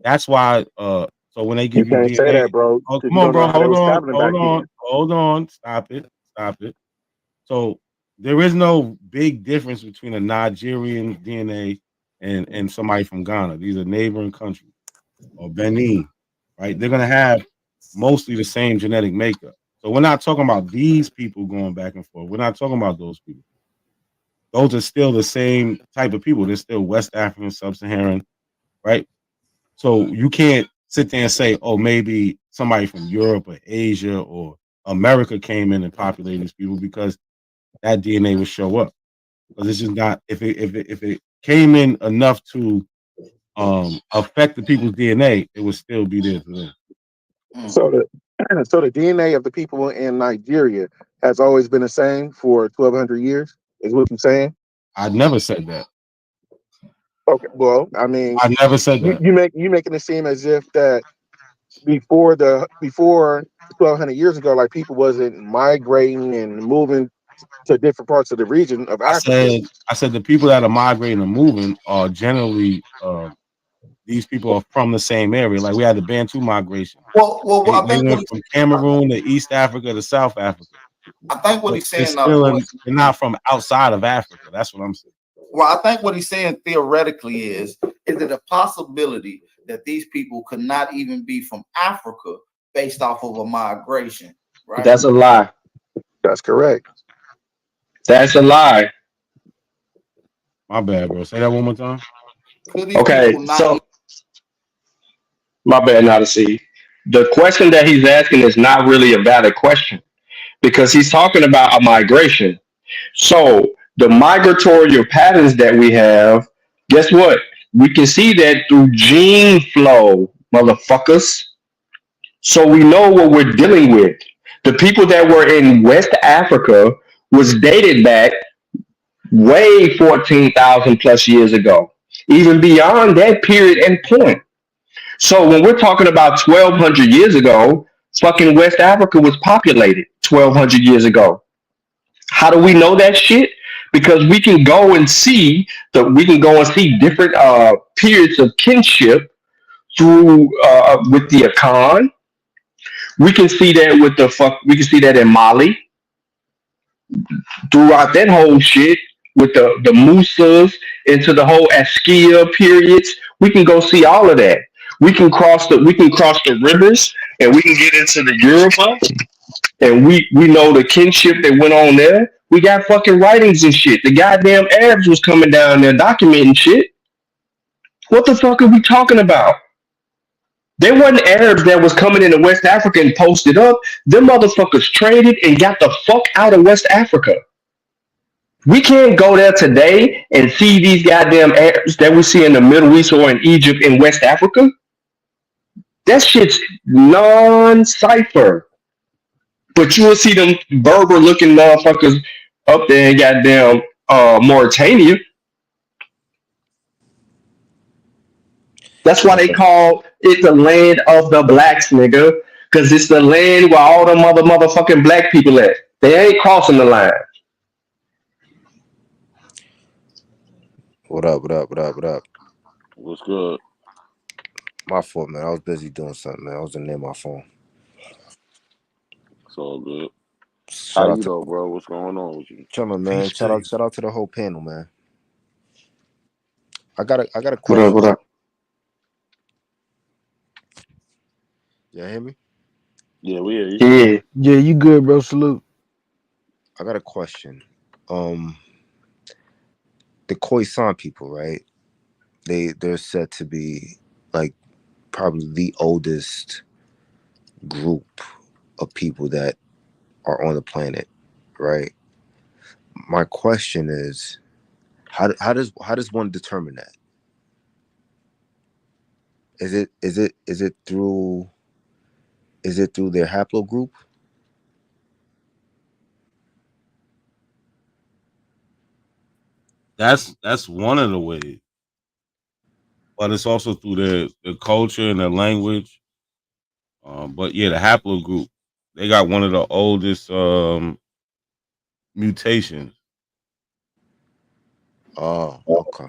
That's why. So when they give You you can't say DNA, that, bro. oh, 'Cause come you on, don't know bro, how they hold was on, traveling back then. hold on, stop it. So there is no big difference between a Nigerian DNA and somebody from Ghana. These are neighboring countries, or Benin, right? They're gonna have mostly the same genetic makeup. So we're not talking about these people going back and forth. We're not talking about those people. Those are still the same type of people. They're still West African, Sub-Saharan, right? So you can't sit there and say, oh, maybe somebody from Europe or Asia or America came in and populated these people, because that DNA would show up. Because it's just not, if it came in enough to affect the people's DNA, it would still be there today. So the DNA of the people in Nigeria has always been the same for 1,200 years. Is what you're saying? I never said that. Okay. Well, I mean, I never said that. you making it seem as if that before 1,200 years ago, like people wasn't migrating and moving to different parts of the region of Africa. I said the people that are migrating and moving are generally these people are from the same area. Like we had the Bantu migration. Well, I They think went from Cameroon to East Africa to South Africa. I think what But he's saying now, they're not from outside of Africa. That's what I'm saying. well, I think what he's saying theoretically is it a possibility that these people could not even be from Africa based off of a migration, right? That's a lie. That's correct. That's a lie. My bad, bro. Say that one more time. Okay, so my bad, not to see. The question that he's asking is not really a valid question because he's talking about a migration. So the migratory patterns that we have, guess what? We can see that through gene flow, motherfuckers. So we know what we're dealing with. The people that were in West Africa was dated back way 14,000 plus years ago, even beyond that period and point. So when we're talking about 1,200 years ago, fucking West Africa was populated 1,200 years ago. How do we know that shit? Because we can go and see different periods of kinship through with the Akan. We can see that we can see that in Mali throughout that whole shit with the Musas into the whole Askia periods. We can go see all of that. We can cross the rivers and we can get into the Europa and we know the kinship that went on there. We got fucking writings and shit. The goddamn Arabs was coming down there documenting shit. What the fuck are we talking about? There wasn't Arabs that was coming into West Africa and posted up. Them motherfuckers traded and got the fuck out of West Africa. We can't go there today and see these goddamn Arabs that we see in the Middle East or in Egypt and West Africa. That shit's non-cipher. But you will see them Berber looking motherfuckers up there in goddamn Mauritania. That's why they call it the land of the blacks, nigga. Cause it's the land where all the motherfucking black people at. They ain't crossing the line. What up? What up? What up? What up? What's good? My fault, man. I was busy doing something, man. I wasn't near my phone. It's all good. Shout How out you to though, bro? What's going on with you? chillin', man. Peace to you. Shout out to the whole panel, man. I got a What question. up? What up? You hear me? Yeah, we hear you. Yeah. Yeah, you good, bro. Salute. I got a question. The Khoisan people, right? They're said to be like probably the oldest group of people that are on the planet, right? My question is, how does one determine that? Is it through their haplogroup? That's one of the ways, but it's also through their culture and their language. But yeah, the haplogroup, they got one of the oldest mutations. Oh, okay.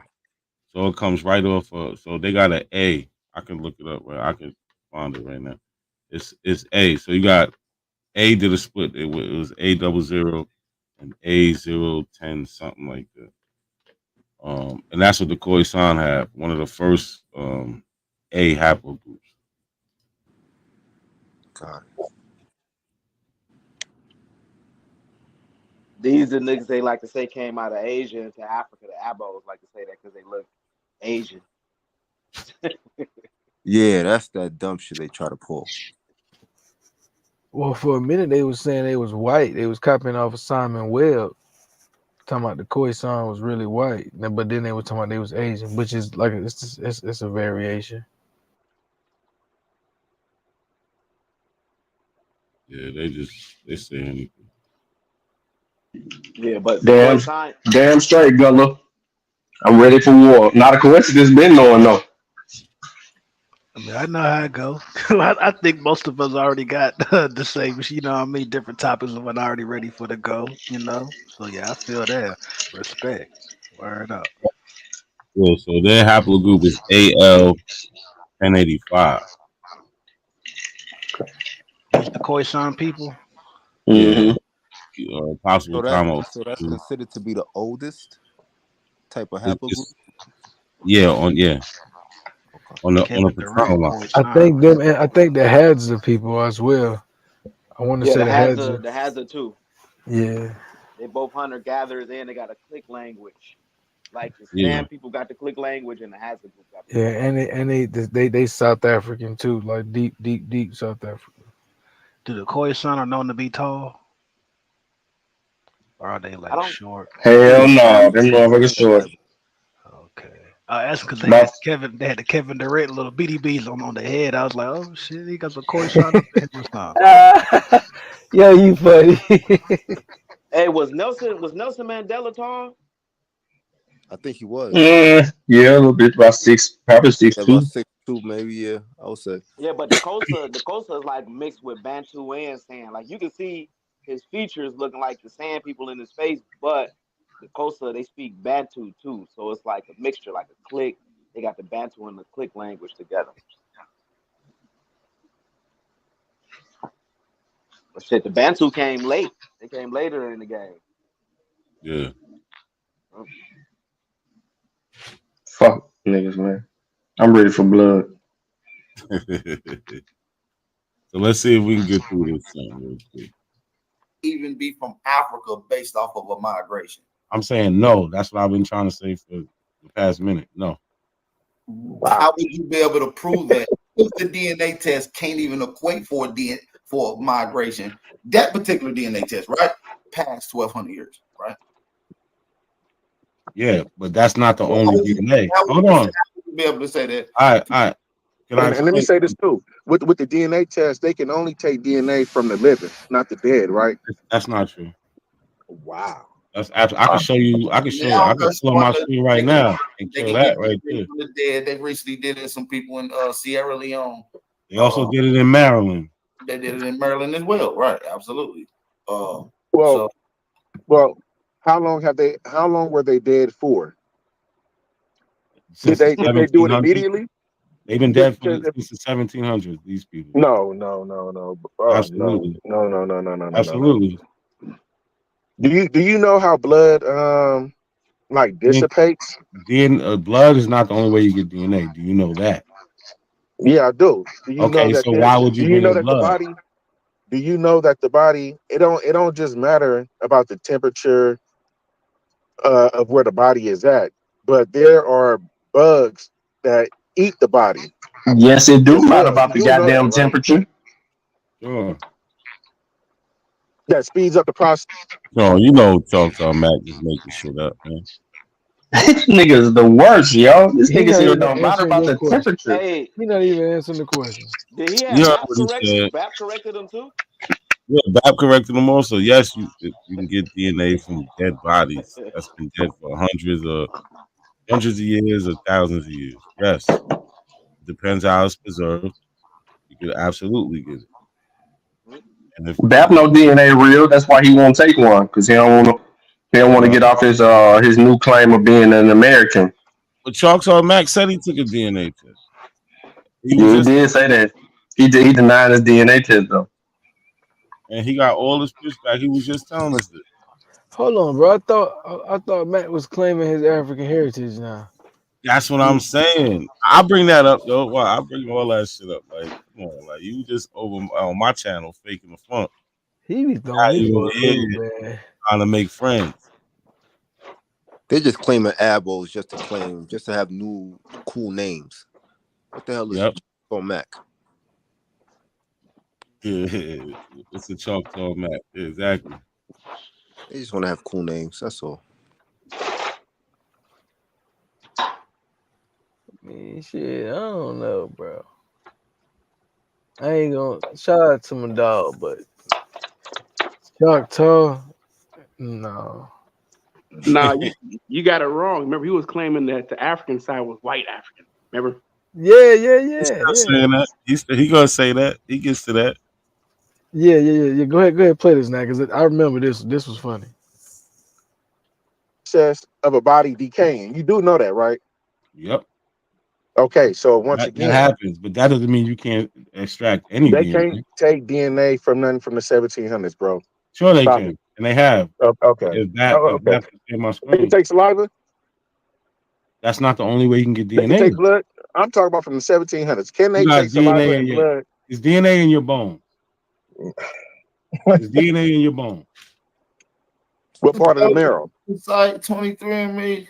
So it comes right off. So they got an A. I can look it up. Right, I can find it right now. It's A. So you got A did a split. It was A00 and A010, something like that. And that's what the Khoisan have. One of the first A haplogroups. God. These the niggas they like to say came out of Asia into Africa. The Abos like to say that because they look Asian. Yeah, that's that dumb shit they try to pull. Well, for a minute they was saying they was white. They was copying off of Simon Webb, talking about the Khoisan was really white. But then they were talking about they was Asian, which is like it's a variation. Yeah, they say anything. Yeah, but damn straight, Gullah. I'm ready for war. Not a coincidence, been knowing though. I mean, I know how it go. I think most of us already got the same, you know what I mean, different topics of what already ready for the go, you know? So yeah, I feel that. Respect. Word up. Yeah, so their haplogroup is AL1085. That's the Khoisan people. Yeah. Possible So that's considered to be the oldest type of haplogroup. Yeah, on the paternal line. I think the Hadza people as well. I want to say the Hadza. The Hadza too. Yeah. They both hunter gatherers and they got a click language. Like the Yeah. Stan people got the click language and the Hadza group got the Yeah, and they South African too, like deep South Africa. Do the Khoisan are known to be tall? Or are they like short? Hell no, them motherfuckers short. Okay. That's because they had the Kevin Durant little BDBs on the head. I was like, oh shit, he got some Khoisan up there or something. Yeah, you funny. Hey, was Nelson Mandela tall? I think he was. Yeah, a little bit, about 6'2". About 6'2", maybe. Yeah, I would say. Yeah, but the Xhosa is like mixed with Bantu and San. Like you can see his features looking like the San people in his face, but the Xhosa they speak Bantu too, so it's like a mixture, like a click. They got the Bantu and the click language together. But shit, the Bantu came late. They came later in the game. Yeah. Fuck niggas, man. I'm ready for blood. So let's see if we can get through this thing real quick. Even be from Africa based off of a migration. I'm saying no. That's what I've been trying to say for the past minute. No. How would you be able to prove that if the DNA test can't even equate for migration? That particular DNA test, right? Past 1,200 years, right? Yeah, but that's not the only DNA. Hold on. Be able to say that. All right. And let me say this too: with the DNA test, they can only take DNA from the living, not the dead, right? That's not true. Wow. That's absolutely. I can show you. I can slow my screen right now and kill that right there. The dead. They recently did it. Some people in Sierra Leone. They also did it in Maryland. They did it in Maryland as well. Right. Absolutely. Well, how long were they dead for? Since Did they do it immediately? They've been dead since the 1700s. These people. No. Absolutely. No. Absolutely. Do you know how blood like dissipates? Blood is not the only way you get DNA. Do you know that? Yeah, I do. Do you know that? So why would you bring blood? The body? Do you know that the body? It don't just matter about the temperature of where the body is at, but there are bugs that eat the body. Yes, it do matter about the goddamn temperature. Sure. That speeds up the process. No, you know, talk Matt just making shit up, man. This nigga is the worst, yo. This He nigga not said it even don't matter answering about your the question. temperature. Hey, He not even answering the question. did he You have heard BAP what he correct? said. BAP corrected him too? Yeah, BAP corrected them also. Yes, you can get DNA from dead bodies that's been dead for hundreds of years or thousands of years. Yes, depends how it's preserved. You could absolutely get it. And if BAP no DNA real. That's why he won't take one because he don't want to. He don't want to get off his new claim of being an American. but Choctaw Mac said he took a DNA test. He was Yeah, he just did say that. He denied his DNA test though. and he got all his pushback. He was just telling us this. Hold on, bro. I thought Matt was claiming his African heritage now. That's what I'm saying. I bring that up though. Why I bring all that shit up? Like, come on, like you just over on my channel faking the funk. He be throwing me for a loop, man. Trying to make friends. They're just claiming abos just to claim, just to have new cool names. What the hell is Choctaw Mac? It's a Choctaw Mac. Yeah, exactly. They just want to have cool names. That's all. Man, shit, I don't know, bro. I ain't gonna shout out to my dog, but Choctaw, no. Nah, you got it wrong. Remember, he was claiming that the African side was white African. Remember? Yeah. He's still saying that. He gonna say that. He gets to that. Yeah. Go ahead, play this now, because I remember this. This was funny. Process of a body decaying. You do know that, right? Yep. Okay, so once That again, happens, but that doesn't mean you can't extract any they DNA. can't take DNA from nothing from the 1700s, bro. Sure they Stop can, it. and they have. Okay. If that Okay. in my They can screen, take saliva. that's not the only way you can get They can DNA. take blood. I'm talking about from the 1700s. Can they You got take saliva DNA in and your. blood? It's DNA in your bone. It's DNA in your bone. What part of the marrow? It's like 23andMe.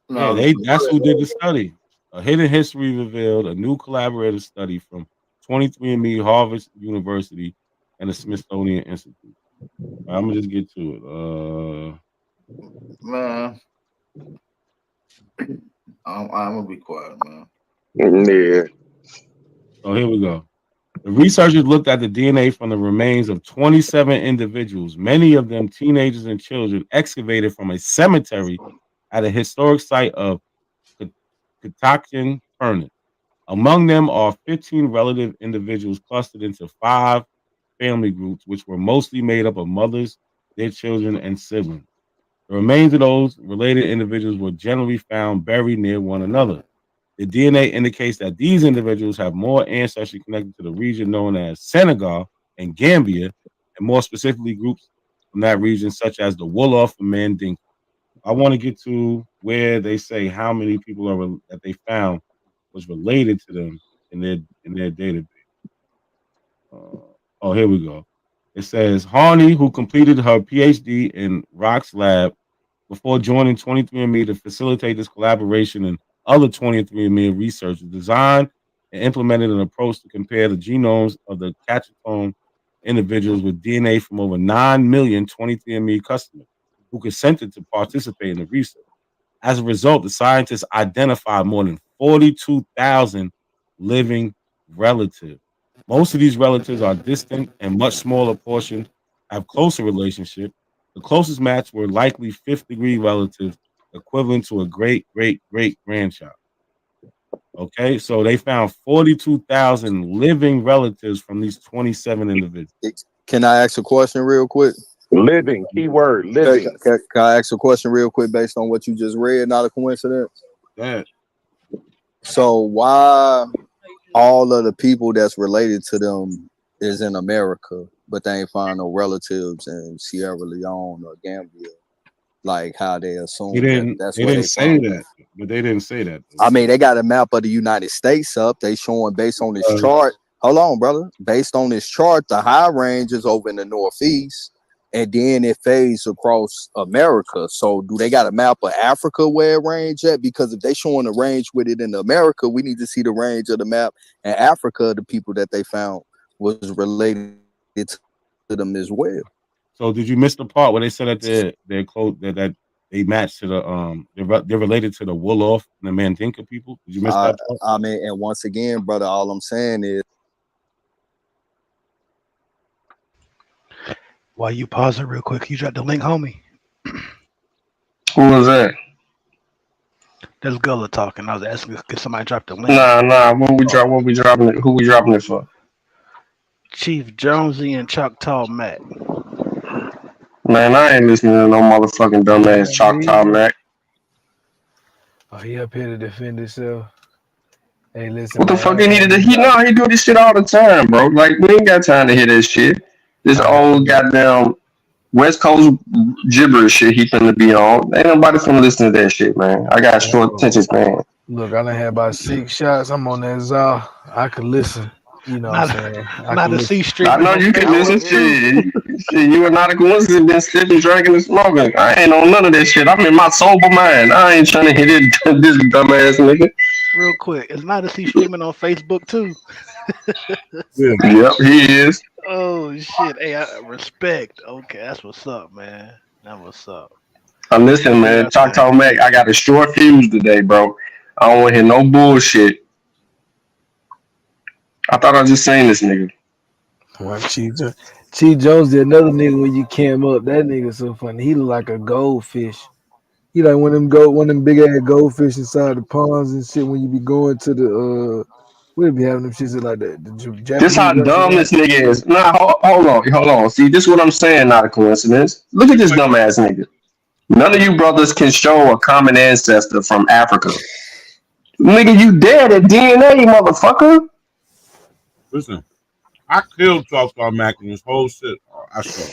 No, Yeah, that's who did the study. A hidden history revealed a new collaborative study from 23andMe, Harvard University, and the Smithsonian Institute. I'm gonna just get to it. Man, I'm gonna be quiet, man. Yeah. So here we go. The researchers looked at the DNA from the remains of 27 individuals, many of them teenagers and children, excavated from a cemetery at a historic site of Catoctin, Pernis. Among them are 15 relative individuals clustered into 5 family groups, which were mostly made up of mothers, their children, and siblings. The remains of those related individuals were generally found buried near one another. The DNA indicates that these individuals have more ancestry connected to the region known as Senegal and Gambia, and more specifically groups from that region, such as the Wolof and Mandinka. I want to get to where they say how many people that they found was related to them in their database. Oh, here we go. It says Harney, who completed her PhD in Rock's lab before joining 23andMe to facilitate this collaboration, and other 23andMe researchers designed and implemented an approach to compare the genomes of the Cachatone individuals with DNA from over 9 million 23andMe customers who consented to participate in the research. As a result, the scientists identified more than 42,000 living relatives. Most of these relatives are distant, and much smaller portion have closer relationship. The closest match were likely fifth-degree relatives, equivalent to a great-great-great-grandchild. Okay, so they found 42,000 living relatives from these 27 individuals. Can I ask a question real quick? Living, keyword, living. Can I ask a question real quick based on what you just read? Not a coincidence. Yeah. So why all of the people that's related to them is in America, but they ain't find no relatives in Sierra Leone or Gambia? Like how they assume that's They where didn't they say from. that, but they didn't say that. I mean, they got a map of the United States up. They showing based on this chart. Hold on, brother. Based on this chart, the high range is over in the Northeast, and then it fades across America. So do they got a map of Africa where it range at? Because if they showing the range with it in America, we need to see the range of the map in Africa. The people that they found was related to them as well. So did you miss the part where they said that they're close, that they match to the they're related to the Wolof and the Mandinka people. Did you miss that part? I mean, and once again, brother, all I'm saying is, while you pause it real quick, you drop the link, homie. Who was that? There's Gullah talking. I was asking, could somebody drop the link? Nah. What we dropping it? Who we dropping it for? Chief Jonesy and Choctaw Mac. Man, I ain't listening to no motherfucking dumbass Choctaw Mac. Oh, he up here to defend himself. Hey, listen. What the fuck he needed to? He do this shit all the time, bro. Like we ain't got time to hear this shit. This old goddamn West Coast gibberish shit he finna be on. Ain't nobody finna listen to that shit, man. I got short attention span. Look, I done had about 6 shots. I'm on that Zal. I could listen. You know what I'm saying? I know you can listen. Shit, you and Nautica Winston been sipping, drinking, and smoking. I ain't on none of that shit. I'm in my sober mind. I ain't trying to hit it, this dumbass nigga. Real quick, is Nautica streaming on Facebook too? Yep, he is. Oh shit! Hey, respect. Okay, that's what's up, man. That's what's up. Listen, man. Choctaw Mac, I got a short fuse today, bro. I don't want to hear no bullshit. I thought I just seen this nigga. Well, Chief Jones, the another nigga when you came up, that nigga so funny. He look like a goldfish. He like one of them big ass goldfish inside the ponds and shit. When you be going to the we be having them shits like that. The Japanese This how dumb this nigga is. Nah, hold on. See, this is what I'm saying. Not a coincidence. Look at this dumbass nigga. None of you brothers can show a common ancestor from Africa. Nigga, you dead at DNA, motherfucker. Listen, I killed Choctaw Mac in this whole shit. I show.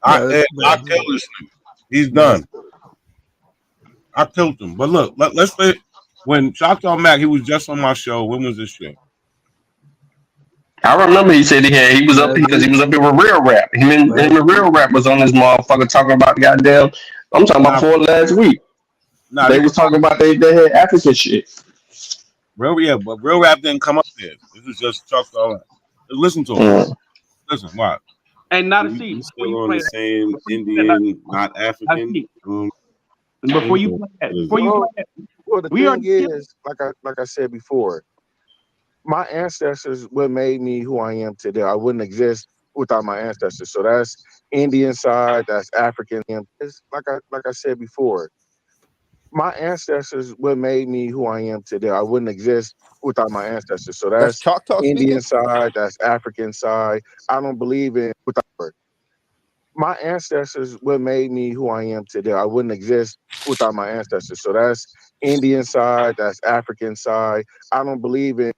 I killed this nigga. He's done. I killed him. But look, let's say when Choctaw Mac, he was just on my show. When was this shit? I remember he said he was up because he was up here with Real Rap. Him and Real Rap was on this motherfucker talking about goddamn. I'm talking about for last week. They was talking about they had African shit. But Real Rap didn't come up there. This was just Choctaw Mac. Listen to him. Listen, why? And not a seat. Still on the same Indian, not African. Before you play that, well, the thing is, like I said before, my ancestors what made me who I am today. I wouldn't exist without my ancestors. So that's Indian side, that's African. It's like I said before, my ancestors what made me who I am today. I wouldn't exist without my ancestors. So that's Choctaw Indian speaking? side, that's African side. I don't believe in without my ancestors what made me who I am today. I wouldn't exist without my ancestors. So that's Indian side, that's African side. I don't believe in.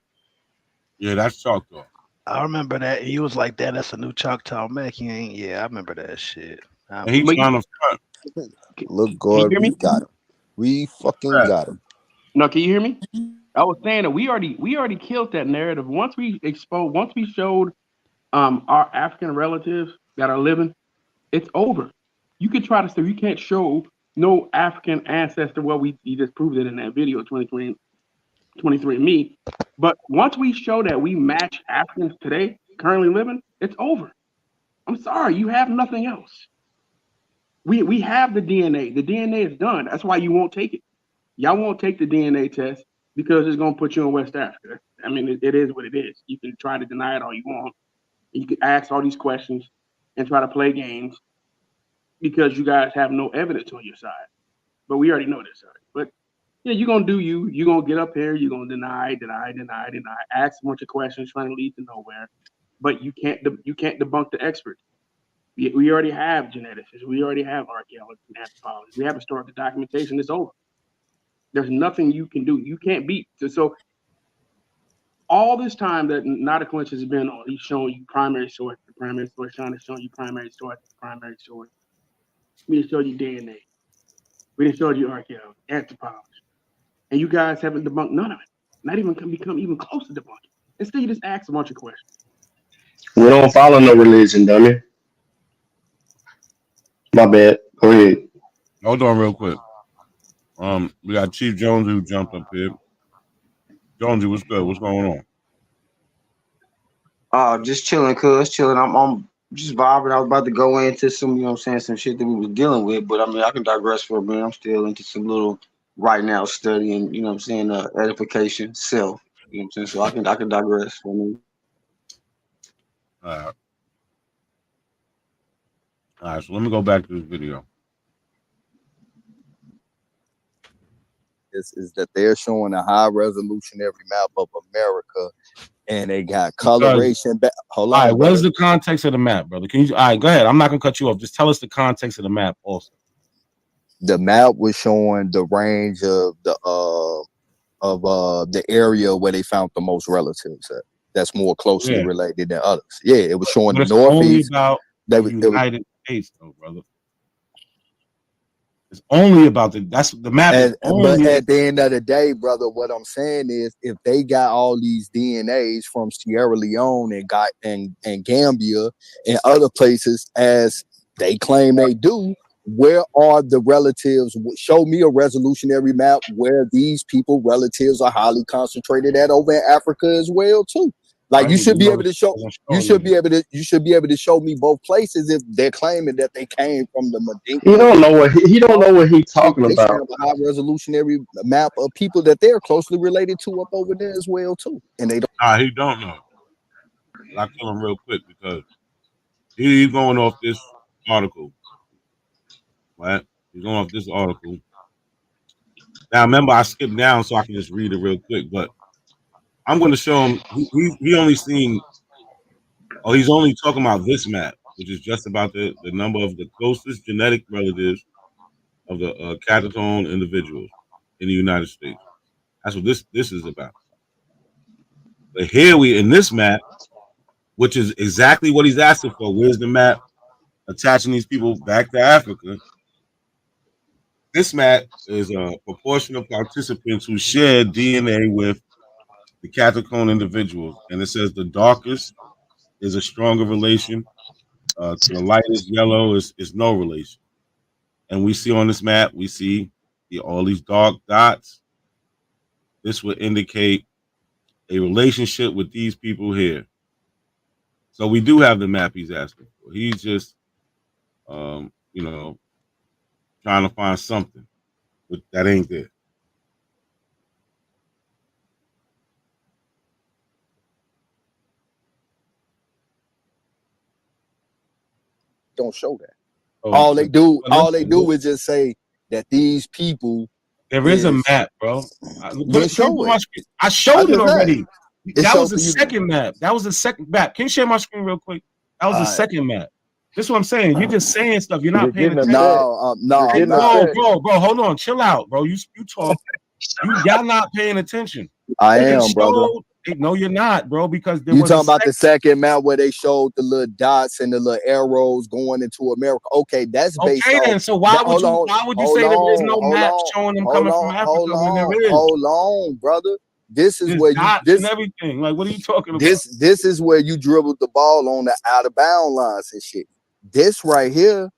Yeah, that's Choctaw. I remember that. He was like that. That's a new Choctaw Mac. He ain't. Yeah, I remember that shit. He's trying to front. Look, God, we got him. We fucking got him. No, can you hear me? I was saying that we already killed that narrative. Once we showed our African relatives that are living, it's over. You can try to say you can't show no African ancestor. Well, you just proved it in that video, 23andMe. But once we show that we match Africans today, currently living, it's over. I'm sorry, you have nothing else. We have the DNA. The DNA is done. That's why you won't take it. Y'all won't take the DNA test because it's gonna put you in West Africa. I mean, it is what it is. You can try to deny it all you want. You can ask all these questions and try to play games because you guys have no evidence on your side. But we already know this side. But yeah, you're gonna do you. You're gonna get up here. You're gonna deny, ask a bunch of questions trying to lead to nowhere. But you can't debunk the experts. We already have geneticists. We already have archaeologists and anthropologists. We have historical documentation. It's over. There's nothing you can do. You can't beat. So all this time that Nautica Winston has been on, he's showing you primary source. The primary source, Sean is showing you primary source. The primary source. We didn't show you DNA. We didn't show you archaeology, anthropology. And you guys haven't debunked none of it. Not even become even close to debunking. Instead, you just ask a bunch of questions. We don't follow no religion, dummy. My bad. Go ahead. Hold on real quick. We got Chief Jones who jumped up here. Jonesy, what's good? What's going on? Just chilling, cuz chilling. I'm just vibing. I was about to go into some, you know what I'm saying, some shit that we was dealing with, but I mean, I can digress for a minute. I'm still into some little right now studying, you know what I'm saying, edification, self. You know what I'm saying? So I can digress for a minute. All right, so let me go back to this video. Is that they're showing a high resolutionary map of America, and they got Because, coloration. Hold on, all right, what is brother. the context of the map, brother? Can you? All right, go ahead. I'm not gonna cut you off. Just tell us the context of the map, also. The map was showing the range of the area where they found the most relatives at. That's more closely related than others. Yeah, it was showing But the it's only Northeast. about the United States, though, brother. It's only about that's the map. But at the end of the day, brother, what I'm saying is, if they got all these DNAs from Sierra Leone and Gambia and other places, as they claim they do, where are the relatives? Show me a resolutionary map where these people relatives are highly concentrated at over in Africa as well too. Like you should be able to show. You should be able to show me both places if they're claiming that they came from the Medina. He don't know what he don't know what he's talking They should have about. a high resolutionary map of people that they're closely related to up over there as well too, and they don't. He don't know. I'll kill him real quick because he's going off this article, right? He's going off this article. Now, remember, I skipped down so I can just read it real quick, but I'm going to show him. He only seen. Oh, he's only talking about this map, which is just about the number of the closest genetic relatives of the Catacomb individuals in the United States. That's what this is about. But here we in this map, which is exactly what he's asking for. Where's the map attaching these people back to Africa? This map is a proportion of participants who share DNA with the Catacomb individuals, and it says the darkest is a stronger relation. To the lightest yellow is no relation. And we see on this map, we see all these dark dots. This would indicate a relationship with these people here. So we do have the map he's asking for. He's just, you know, trying to find something that ain't there. Don't show that. All they do is just say that these people. There is a map, bro. Then show it. I showed it already. That was the you. second map. That was the second map. Can you share my screen real quick? That was the second map. This is what I'm saying. You're just saying stuff. You're not paying attention. No, bro. Hold on. Chill out, bro. You talk. Y'all not paying attention. I am, brother. No, you're not, bro. Because you talking about the second map where they showed the little dots and the little arrows going into America. Okay, that's based on. Then, so why would you say there is no map showing them coming from Africa when there is? Hold on, brother. This is where and everything. Like, what are you talking about? This is where you dribbled the ball on the out of bound lines and shit. This right here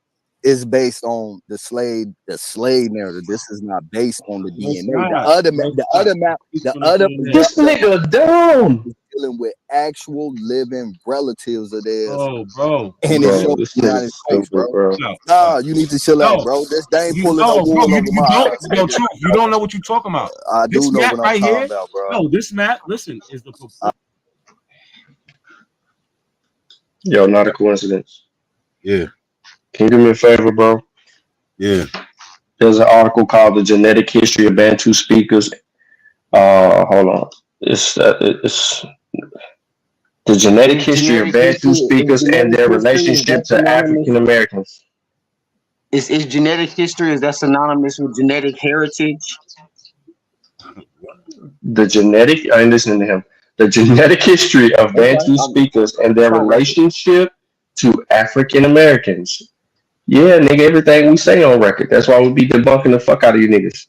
is based on the slave narrative. This is not based on the DNA. The other map. This nigga dumb. Is dealing with actual living relatives of theirs. Oh, bro. And it shows the United States, bro. Nah, you need to chill out, bro. This ain't pulling no wool over my eyes. You don't know what you're talking about. I do know what I'm talking about, bro. No, this map, listen, is the Yo, not a coincidence. Yeah. Can you do me a favor, bro? Yeah. There's an article called "The Genetic History of Bantu Speakers." Hold on. It's the genetic history of Bantu speakers and their relationship to African Americans. Is genetic history, is that synonymous with genetic heritage? I ain't listening to him. The genetic history of Bantu speakers and their relationship to African Americans. Yeah, nigga, everything we say on record. That's why we be debunking the fuck out of you niggas.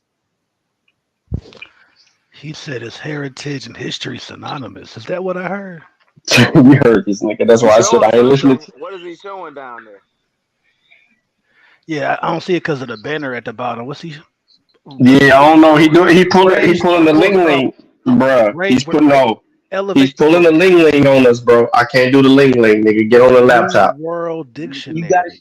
He said his heritage and history synonymous. Is that what I heard? You heard this nigga. That's why I said I ain't listening. What is he showing down there? Yeah, I don't see it because of the banner at the bottom. What's he? Yeah, I don't know. He pulling the link, bruh. He's putting He's pulling the ling ling on us, bro. I can't do the ling ling, nigga. Get on the laptop. World You Dictionary. gotta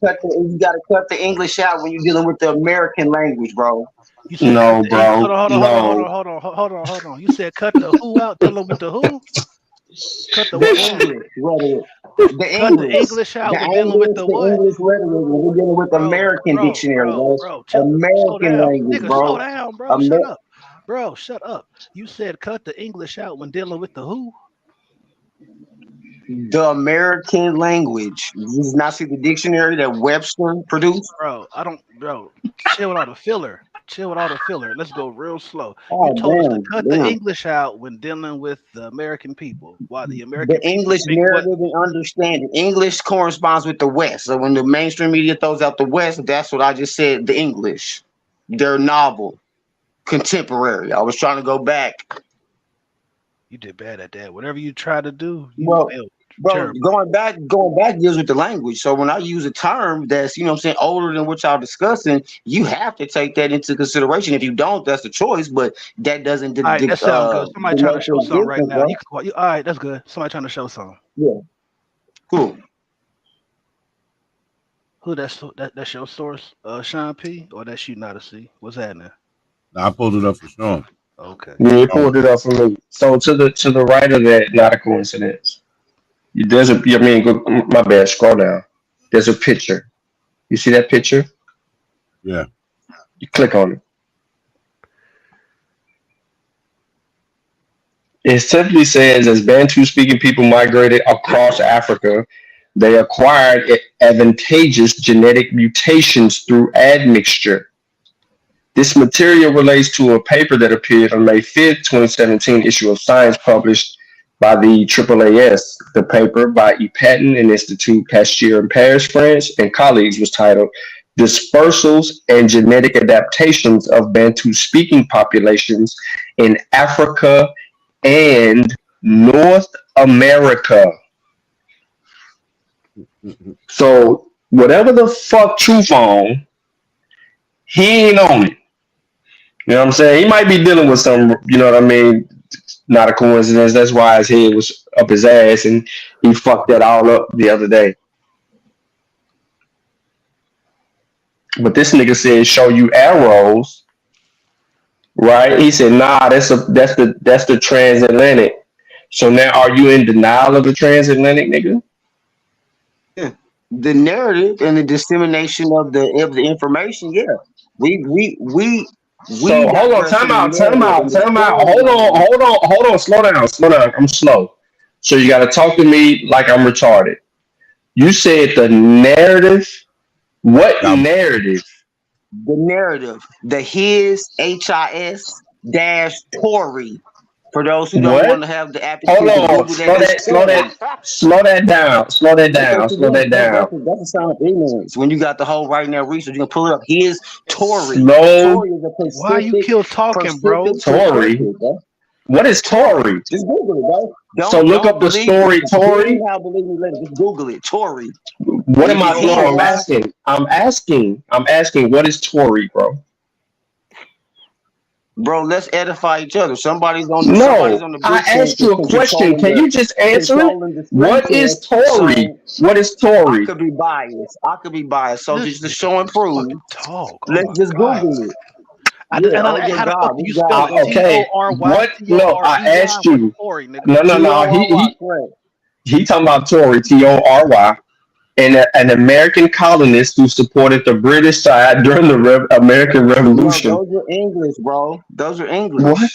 cut the English out when you're dealing with the American language, bro. You said No, cut the bro. Hold on. You said cut the who out, dealing with the who? Cut the what out? English rhetoric. Cut the English out when dealing with the The what? English rhetoric. When we're dealing with the American dictionary, bro. Slow American down. language, Nigga, bro. slow down, bro. Shut up. Bro, shut up. You said cut the English out when dealing with the who? The American language. You did not see the dictionary that Webster produced? Bro, chill with all the filler. Let's go real slow. Oh, You told us to cut the damn. English out when dealing with the American people. While the American The English people speak what? narrative and understanding. English corresponds with the West. So when the mainstream media throws out the West, that's what I just said, the English. They're novel, contemporary. I was trying to go back. You did bad at that. Whatever you try to do, you Well, failed. bro, Terrible. going back deals with the language. So when I use a term that's, older than what y'all discussing, you have to take that into consideration. If you don't, that's a choice, but that doesn't All right, that sounds good. Somebody trying to show denote something right existence, now. bro. All right, that's good. Somebody trying to show something. Yeah. Cool. Who that's your source, Sean P, or that's you not a C? What's happening? I pulled it up for Sean. Okay. Yeah, you pulled it up for me. So to the right of that, not a coincidence. There's my bad. Scroll down. There's a picture. You see that picture? Yeah. You click on it. It simply says, as Bantu-speaking people migrated across Africa, they acquired advantageous genetic mutations through admixture. This material relates to a paper that appeared on May 5th, 2017 issue of Science published by the AAAS. The paper by E. Patton and Institut Pasteur in Paris, France, and colleagues was titled Dispersals and Genetic Adaptations of Bantu-Speaking Populations in Africa and North America. So whatever the fuck Truth on, he ain't on it. You know what I'm saying? He might be dealing with some, you know what I mean? Not a coincidence. That's why his head was up his ass and he fucked that all up the other day. But this nigga said show you arrows, right? He said, nah, that's the transatlantic. So now are you in denial of the transatlantic, nigga? Yeah. The narrative and the dissemination of the information, yeah. So hold on, time out. Hold on, slow down. I'm slow. So you gotta talk to me like I'm retarded. You said the narrative. What narrative? The narrative, the HIS Tory. For those who don't want to have the aptitude Hold to on, Google slow that down. That's a sign of ignorance. When you got the whole right now research, you can pull it up. His Tory. Slow. Tory is a Pacific. Why you kill talking, bro? Tory. What is Tory? Just Google it, bro. So look up the story Tory. Believe me later. Just Google it, Tory. What am I? No, I'm asking. What is Tory, bro? Bro, let's edify each other. Somebody's on the I asked you a question. Can you just answer it? What is Tory? What is Tory? I could be biased. So just to show and prove. Let's just Google it. You spell it T-O-R-Y. What? No, I asked you. No. He talking about Tory, T-O-R-Y, and an American colonist who supported the British side during the American Revolution. Bro, those are English, bro. Those are English. What?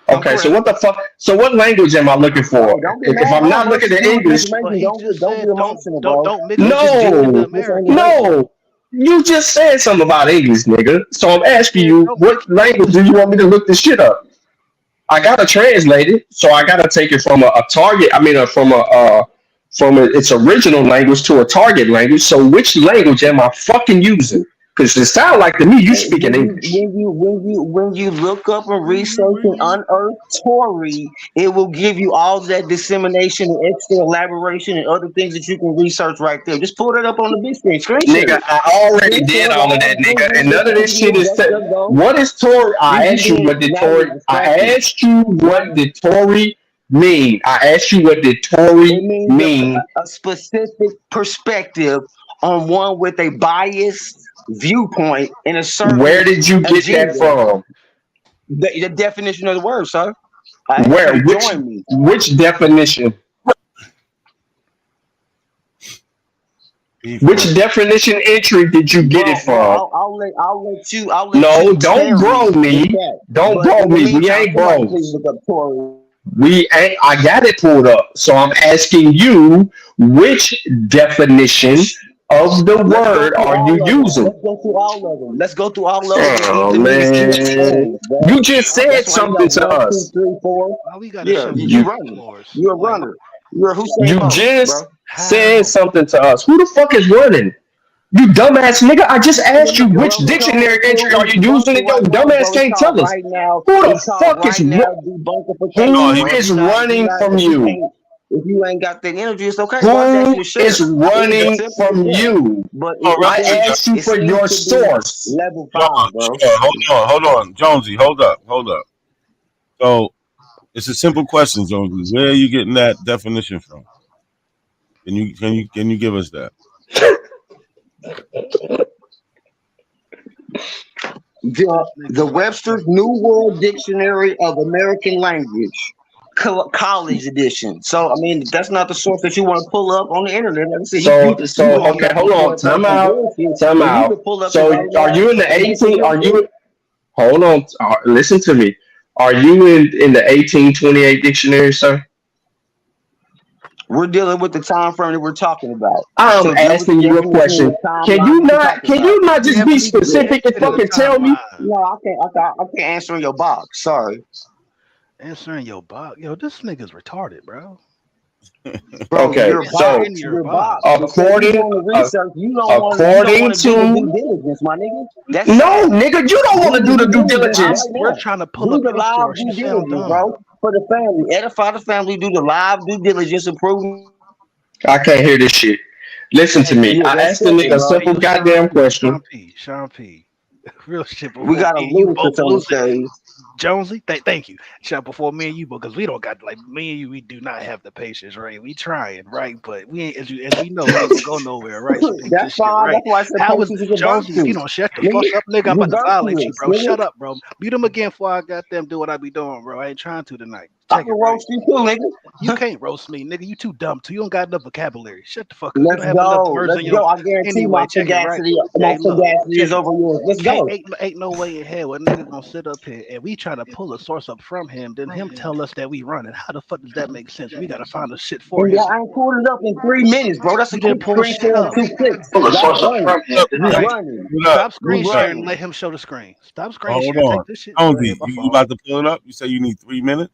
Okay, so what the fuck? So what language am I looking for? If I'm not looking at English, don't be emotional, bro. No. You just said something about English, nigga. So I'm asking you, what language do you want me to look this shit up? I gotta translate it, so I gotta take it from a target. I mean, from its original language to a target language. So which language am I fucking using? Because it sounds like to me you speaking English. When you look up and research and unearth Tory, it will give you all that dissemination and extra elaboration and other things that you can research right there. Just pull that up on the big screen. Nigga, I already did all of that, nigga, and none of this shit is. What is Tory? I asked you what did Tory mean? I asked you, what did Tory It means mean? a specific perspective on one with a biased viewpoint in a Where certain did you get that agenda. from? The definition of the word, sir. I asked you Where? to join me. Which definition? Which definition entry did you get it Bro, from? I'll let you No, don't tarry bro with me. that. Don't But bro in the me. We meantime, ain't somebody please bros. look up Tory. We ain't. I got it pulled up. So I'm asking you, which definition of the Let's go word through are you all of them. using? Let's go through all of them. Let's go through all of them and Oh eat the meat and chew the man, bones, bro. you just said That's why you something got to 1, 2, us. 3, 4. Why we gotta Yeah, show you You running. wars? You're a Like, runner. You're a Hussein you Bolt, just bro. said something to us. Who the fuck is running? You dumbass nigga. I just asked you which Bro, we dictionary going entry through, are we you using debunking and your right now, dumbass bro. It's can't called tell us. right now. Who the It's called fuck is right now No, debunkification, who he bro. is If running from you? you ain't got that energy, it's okay, bro. I just asked you Who to is share. It was as running simple as from that. you? But I asked you it for seems your to be source. level 5, bro. hold on, Jonesy, hold up. So it's a simple question, Jonesy. Where are you getting that definition from? Can you give us that? The Webster's New World Dictionary of American Language, college edition. So I mean, that's not the source that you want to pull up on the internet. Like I said, you going Okay, back hold and on. forth on Time some out. bullshit, Time but you out. can pull up it So right are now you in the and make a 18? Are history. you hold on? Listen to me. Are you in the 1828 dictionary, sir? We're dealing with the time frame that we're talking about. I'm So deal with the asking you a definition of question. the timeline that you're talking Can about. you not just be Yeah, specific and into the fucking tell me? timeline. No, I can't answer in your box. Sorry. Answering your box. Yo, this nigga's retarded, bro. Bro, Okay, your so box, In your your box. box. Because you according doing the research, you don't according want to do the due to diligence, my nigga. That's no sad. nigga, you don't want Do to the do the due due diligence diligence. right We're now. trying to pull Do up the your live source. You due sound diligence, dumb. bro. For the family. Edify the family, do the live due diligence and prove. I can't hear this shit. Listen to me. Yeah, I that's asked the simple, nigga a bro. Hey, simple yo, goddamn question. Sean P. Real shit We before got a me and you both ludicrous on the lose it. stage. Jonesy, thank you. Shot before me and you, because we don't got like me and you. We do not have the patience, right? We trying, right? But we ain't, as we know, we ain't gonna go nowhere, right? So peep That's this shit, fine. right? That's why I said How is patience is a Jonesy? If you virtue. don't shut the Nigga, fuck up, nigga, I'm you about to violate you, virtuous, bro. nigga. Shut up, bro. Mute him again before I got them do what I be doing, bro. I ain't trying to tonight. I Check can it, right? roast you too, nigga. You can't roast me, nigga. You too dumb too. You don't got enough vocabulary. Shut the fuck up. You Let's don't have enough go. words Let's in your. go. I guarantee Anyway, my check it, right? Hey, look, sagacity is check it. over yours. Let's Can't go. ain't no way in hell a nigga gonna sit up here and we try to pull a source up from him, then him tell us that we running. How the fuck does that make sense? We gotta find the shit for And him. yeah, I ain't pulled it up in 3 minutes, bro. That's a You didn't quick pull screen shit share in up. 2 clicks. Pull a Y'all source up running. from him. You All right. running. Stop You screen sharing and running. let him show the screen. Stop screen Hold sharing. Take on. this shit. Go ahead, Jonesy, my you fault. about to pull it up? You say you need 3 minutes?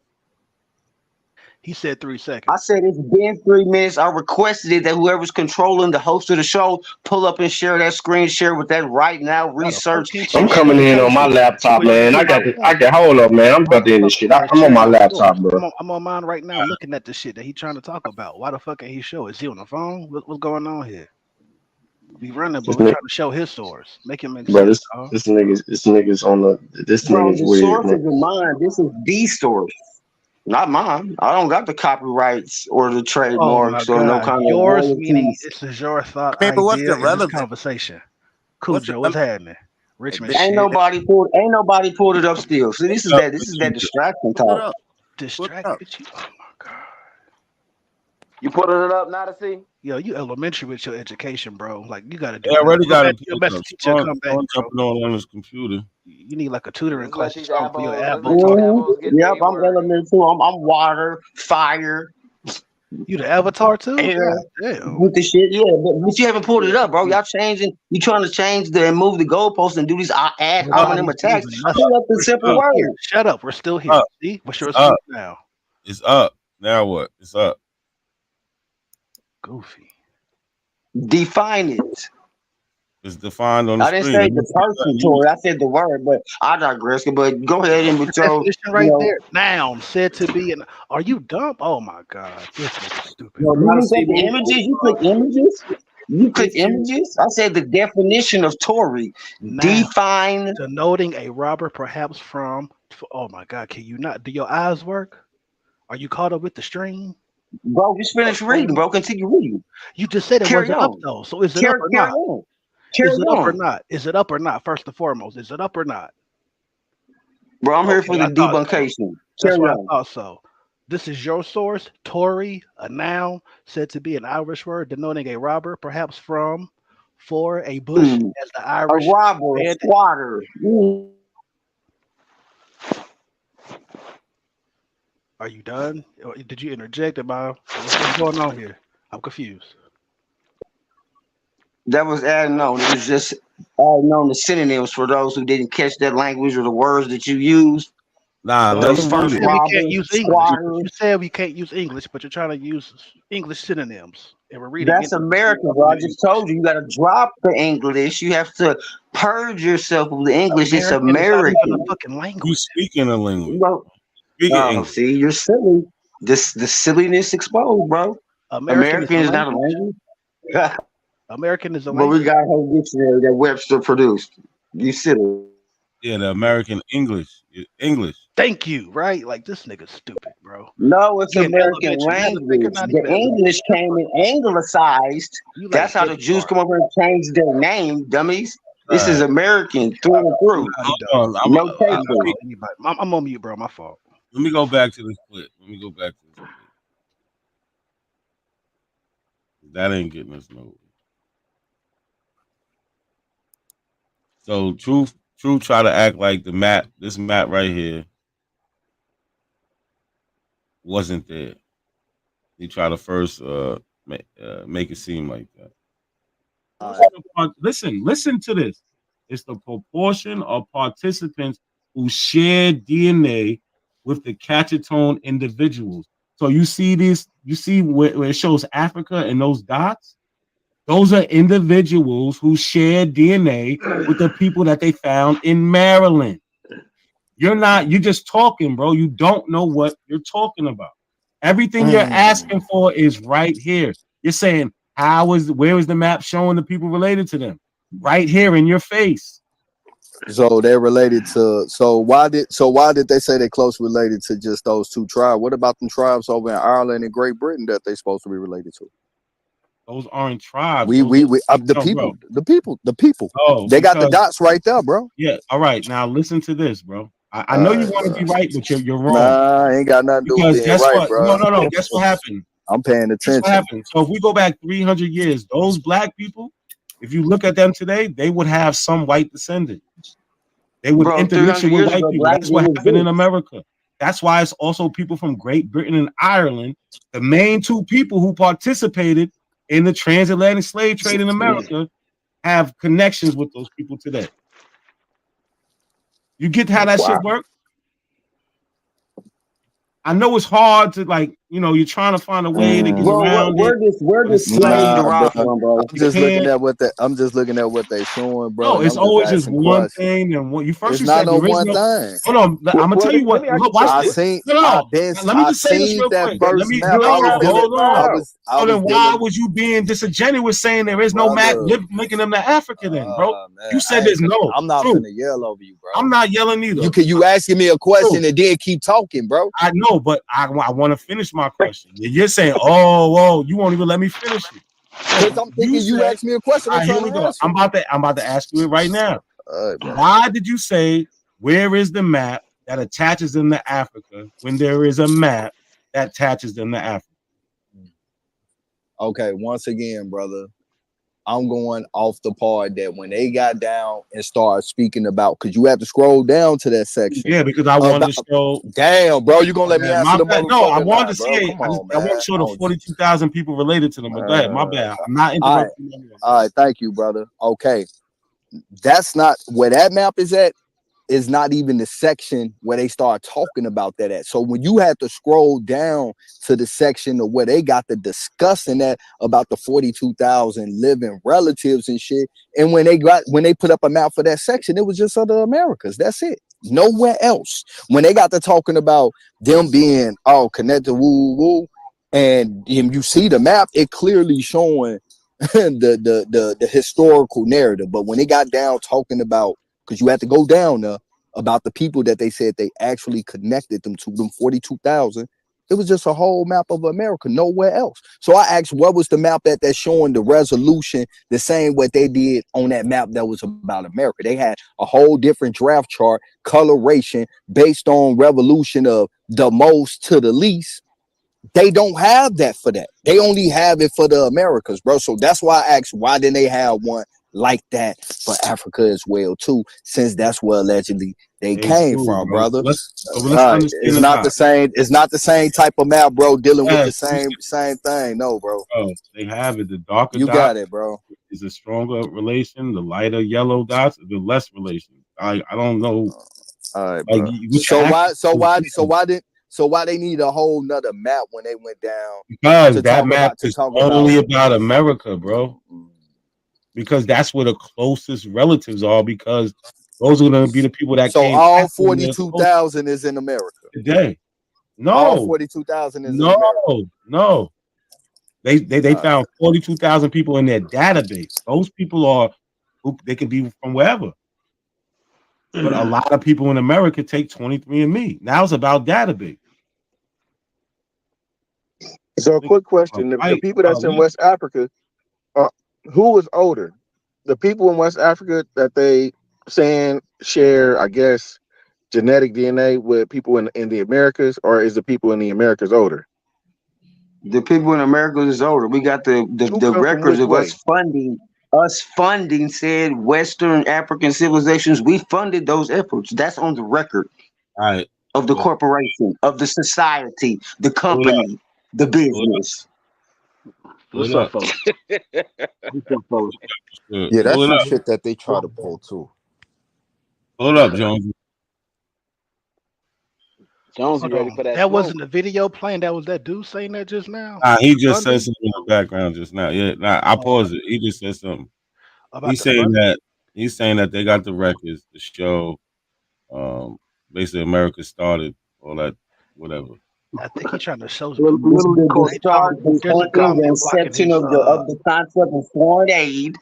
He said 3 I seconds. said it's been 3 minutes. I requested it that whoever's controlling the host of the show pull up and share that screen share with that right now Got a research 14 I'm and chip coming in on my notification. laptop, Push man. to my point. I got hold up, man. I'm Why about the to end this fuck shit. ain't I'm on my sharing his laptop, source? bro. I'm on mine right now looking at the shit that he trying to talk about. Why the fuck ain't he show? Is he on the phone? What's going on here? We running, but This we nigga, trying to show his source. Make it make bro, sense, dog. this nigga's on this Bro, nigga's the weird, source man. isn't mine. This is the source, not mine. I don't got the copyrights or the Oh my trademarks or no god. kind of Yours meaning royalties. this is your thought I mean, but what's idea the in this relevance? conversation. What's the Cujo, what's happening? Richmond Ain't shit. nobody pulled it up still. So this is that distraction pull it talk. up? Pull it up. Distracted you. Oh my god. You putting it up now to see? Yo, you elementary with your education, bro. Like you gotta They do better. already got it Your pulled best up. teacher come back, Someone bro. jumping on his computer. You need like a tutoring Let's class let or these something for your apples. Let's let these avatar. apples get Yep, their I'm word. element too. I'm water, fire, You the avatar too? air God damn. with the shit. Yeah, but you haven't pulled it up, bro. Y'all changing. You trying to change and move the goalposts and do these ad hominem Nobody's attacks. moving nothing. Pull up the We're simple still here. word. Shut up. We're still here. Up. See? What's your It's up. excuse now? It's up. Now what? It's up. Goofy. Define it. It's defined on the I didn't screen. say the person, Tori. I said the word, but I digress. But go ahead and with The your, definition right there. Noun said to be an. Are you dumb? Oh my god, this nigga stupid, you bro. look at the images. You click images. You click images. I said the definition of Tory. Noun Define. denoting a robber, perhaps from. Oh my god, can you not? Do your eyes work? Are you caught up with the stream? Bro, just finish reading, bro. Continue reading. You just said it Carry wasn't up on. though. So is it up or Carry not? on. Carry Is it up or on. not? Is it up or not? First and foremost, is it up or not? Bro, I'm here for Okay, the I thought so. debuncation. That's Carry what I on. thought so. This is your source, Tory, a noun said to be an Irish word denoting a robber, perhaps from, for a bush, as the A Irish robber, a bandit. squatter. Are you done? Or did you interject about what's going on here? I'm confused. That was adding on. It was just adding on the synonyms for those who didn't catch that language or the words that you used. Nah, let Those him first read it. We can't robbers, use English. squatters. You said we can't use English, but you're trying to use English synonyms, and we're reading That's into American, bro. I just told you, you got to drop the English. You have to purge yourself of the English. It's American is not even a American. fucking You language. speaking a language. Bro, Speaking English. see, you're silly. The silliness exposed, bro. American is a American is not a language. language. American is a But we language. got a whole dictionary that Webster produced. You silly. Yeah, the American English. English. Thank you. Right? Like this nigga's stupid, bro. No, it's You in American elementary. This nigga language. not The even elementary. English came in anglicized. You like That's how the Jews come over and change their name, dummies. This is American through and through. Hold on. No paper. I'm on mute, bro. My fault. Let me go back to this clip. That ain't getting us nowhere. So Truth try to act like this map right here wasn't there. He tried to first make it seem like that. Listen to this. It's the proportion of participants who share DNA with the Cachatone individuals. So you see where it shows Africa and those dots? Those are individuals who share DNA with the people that they found in Maryland. You're just talking, bro. You don't know what you're talking about. Everything you're asking for is right here. You're saying, where is the map showing the people related to them? Right here in your face. So they're related to. So why did they say they're close related to just those two tribes? What about them tribes over in Ireland and Great Britain that they're supposed to be related to? Those aren't tribes. The people. Oh, they got the dots right there, bro. Yeah. All right. Now listen to this, bro. I know you want to be right, but you're wrong. Nah, I ain't got nothing to do with being right, bro. No. Guess what happened? I'm paying attention. Guess what happened? So if we go back 300 years, those black people, if you look at them today, they would have some white descendant. They would intermix with white people. That's what happened in America. That's why it's also people from Great Britain and Ireland, the main two people who participated in the transatlantic slave trade in America, have connections with those people today. You get how that shit works? I know it's hard to you're trying to find a way to get around it. Where does slave derive from, bro? I'm just looking at what they're showing, bro. No, it's always just one thing, and what you first it's you said not no there is one no thing. Hold on, I'm gonna tell you what. Watch this. Let me just say this real quick. Let me hold on. So then why was you being disingenuous saying there is no map making them the Africa then, bro? You said there's no. I'm not gonna yell over you, bro. I'm not yelling either. You asking me a question and then keep talking, bro. I know, but I want to finish my question. You're saying, oh, you won't even let me finish it. Because I'm thinking you asked me a question. Here we go. I'm about to ask you it right now. Why did you say where is the map that attaches them to Africa when there is a map that attaches them to Africa? Okay, once again, brother, I'm going off the part that when they got down and started speaking about, because you have to scroll down to that section. Yeah, because I wanted to show. Damn, bro, you gonna let me answer the motherfucker? No, I wanted to see bro. it. I want to show the 42,000 people related to them. But go ahead, my bad. I'm not interrupting you. All right, thank you, brother. Okay, that's not where that map is at. Is not even the section where they start talking about that at. So when you had to scroll down to the section of where they got the discussing that about the 42,000 living relatives and shit, and when they put up a map for that section, it was just other Americas. That's it. Nowhere else. When they got to talking about them being all connected, woo, and you see the map, it clearly showing the historical narrative. But when they got down talking about, because you had to go down there about the people that they said they actually connected them to, them 42,000. It was just a whole map of America, nowhere else. So I asked, what was the map that's showing the resolution the same what they did on that map that was about America? They had a whole different draft chart, coloration based on revolution of the most to the least. They don't have that for that. They only have it for the Americas, bro. So that's why I asked, why didn't they have one like that for Africa as well, too? Since that's where allegedly they came cool, from, bro. brother. Let's understand It's the not vibe. the same. It's not the same type of map, bro. Dealing with the Yes, same thing. No, bro. they have it. The darker You dot got it, bro. is a stronger relation. The lighter yellow dots, the less relation. I don't know. All right, Like bro. what So you're why they need a whole nother map when they went down because to that talk map about is only about America, bro. Because that's where the closest relatives are. Because those are going to be the people that so came all after them that's close 42,000 is in America. today. All No, 42,000 is in America. no. They found 42,000 people in their database. Those people are who they can be from wherever. But a lot of people in America take 23andMe. Now it's about database. So a quick question: the people that's in West Africa, who was older? The people in West Africa that they saying share, I guess, genetic DNA with people in the Americas, or is the people in the Americas older? The people in America is older. We got the Who come from records which of way? us funding. Us funding said Western African civilizations. We funded those efforts. That's on the record All right. of the corporation, of the society, the Hold up. company, the business. What's up, folks? What's up, folks? Yeah, that's Hold some up. shit that they try to pull too. Hold up, Jones. Jones, Hold you ready on. for that? That smoke? wasn't the video playing. That was that dude saying that just now. He just said Funding something in the background just now. Yeah, I paused it. He just said something. about He's the saying funding. that they got the records to show basically America started all that whatever. I think he's trying to show This is the start, the there's a funding, the government blocking inception his of the concept of foreign aid.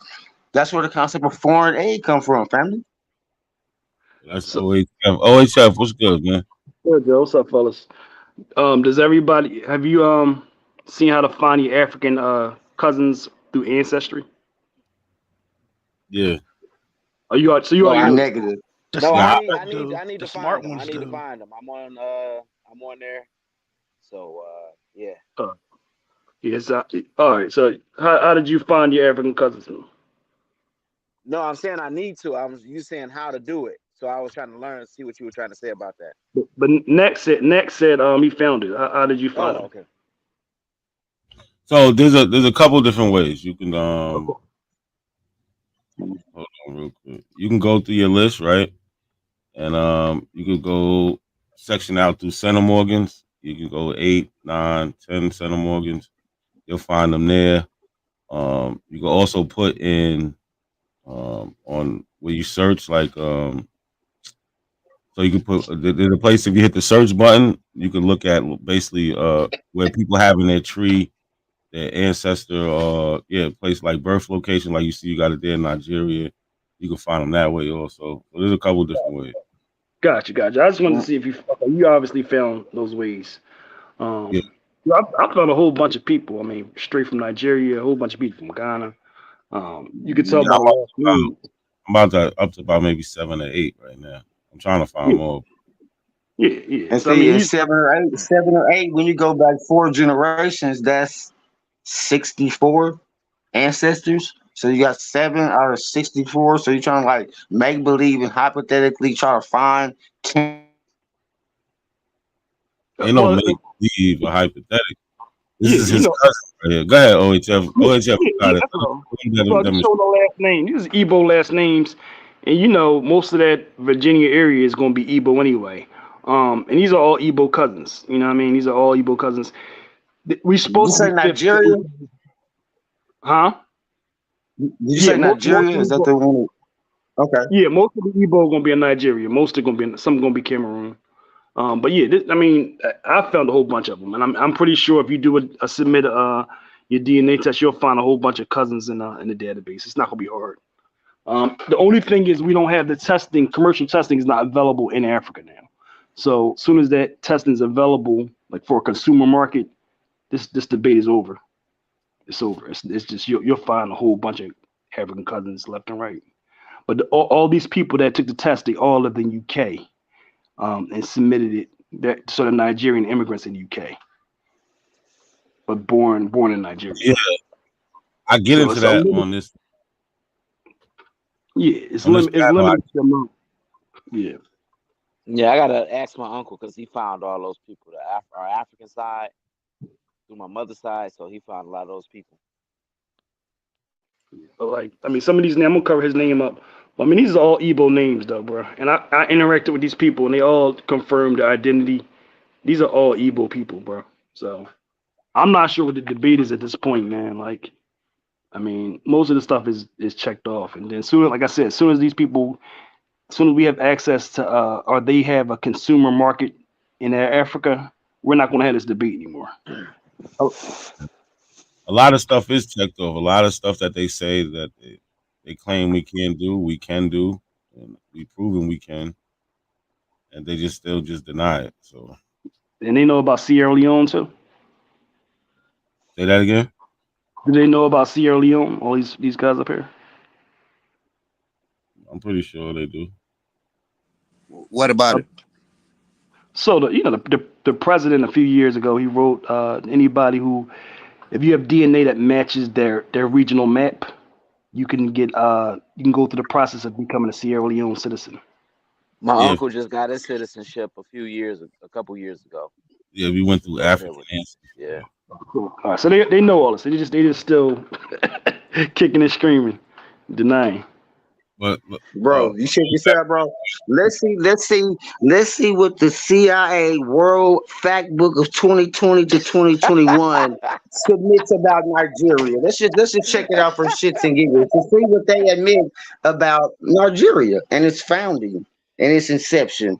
That's where the concept of foreign aid come from, family. That's OHF. OHF, what's good, man? Good, Joe. What's up, fellas? Does everybody have you seen how to find your African cousins through ancestry? Yeah. Are you so you No, already I know? Negative. No, Nah, I need to find them. I need to find them. I'm on there. So yeah. Yes. All right. So how did you find your African cousins? No, I'm saying I need to. You saying how to do it. So I was trying to learn, see what you were trying to say about that. But next said he found it. How did you find it? Okay. So there's a couple different ways you can hold on real quick. You can go through your list, right? And you could go section out through centimorgans. You can go 8, 9, 10 centimorgans. You'll find them there. You can also put in on where you search, like so you can put there's a place if you hit the search button, you can look at basically where people have in their tree their ancestor or place like birth location, like you see you got it there in Nigeria. You can find them that way also. So there's a couple of different ways. Gotcha. I just wanted to see if you obviously found those ways. Yeah. I found a whole bunch of people. I mean, straight from Nigeria, a whole bunch of people from Ghana. You could tell by the last name. I'm about to up to about maybe 7 or 8 right now. I'm trying to find more. Yeah. And So, see, in 7 or 8, when you go back 4 generations, that's 64 ancestors. So you got 7 out of 64. So you're trying to like make believe and hypothetically try to find 10. Ain't no make believe or hypothetical. This is his cousin right here. Go ahead, OHF. OHF got it. Well, just show the last name. These are Igbo last names, and most of that Virginia area is going to be Igbo anyway. And these are all Igbo cousins. You know what I mean? These are all Igbo cousins. We supposed to be Nigeria? Huh? Did you say Nigeria? Is that the one? Okay. Yeah, most of the Igbo are going to be in Nigeria. Most are going to be some going to be Cameroon. But yeah, I found a whole bunch of them, and I'm pretty sure if you do submit your DNA test, you'll find a whole bunch of cousins in the database. It's not gonna be hard. The only thing is we don't have the testing. Commercial testing is not available in Africa now. So as soon as that testing is available like for a consumer market, this debate is over. It's over. It's just you'll find a whole bunch of African cousins left and right. But all these people that took the test, they all lived in UK, and submitted it. That sort of Nigerian immigrants in UK, but born in Nigeria. Yeah, I get into that on this. Yeah, it's limited. To amount. Yeah. Yeah, I gotta ask my uncle because he found all those people. Our African side through my mother's side, so he found a lot of those people. But like, I mean, some of these names, I'm gonna cover his name up. I mean, these are all Igbo names, though, bro. And I interacted with these people, and they all confirmed their identity. These are all Igbo people, bro. So I'm not sure what the debate is at this point, man. Like, I mean, most of the stuff is checked off, and then soon, like I said, as soon as we have access to, or they have a consumer market in Africa, we're not gonna have this debate anymore. A lot of stuff is checked off. A lot of stuff that they say that they claim we can't do, we can do, and we've proven we can, and they still deny it. So, and they know about Sierra Leone too. Say that again. Do they know about Sierra Leone? All these guys up here. I'm pretty sure they do. What about it? So the president a few years ago, he wrote anybody who, if you have DNA that matches their regional map, you can go through the process of becoming a Sierra Leone citizen. My uncle just got his citizenship a couple years ago. Yeah, we went through African ancestry. Yeah. Cool. All right, so they know all this. They just still kicking and screaming, denying. But bro, you check this out, bro. Let's see what the CIA World Fact Book of 2020 to 2021 submits about Nigeria. Let's just check it out for shits and giggles to see what they admit about Nigeria and its founding and its inception.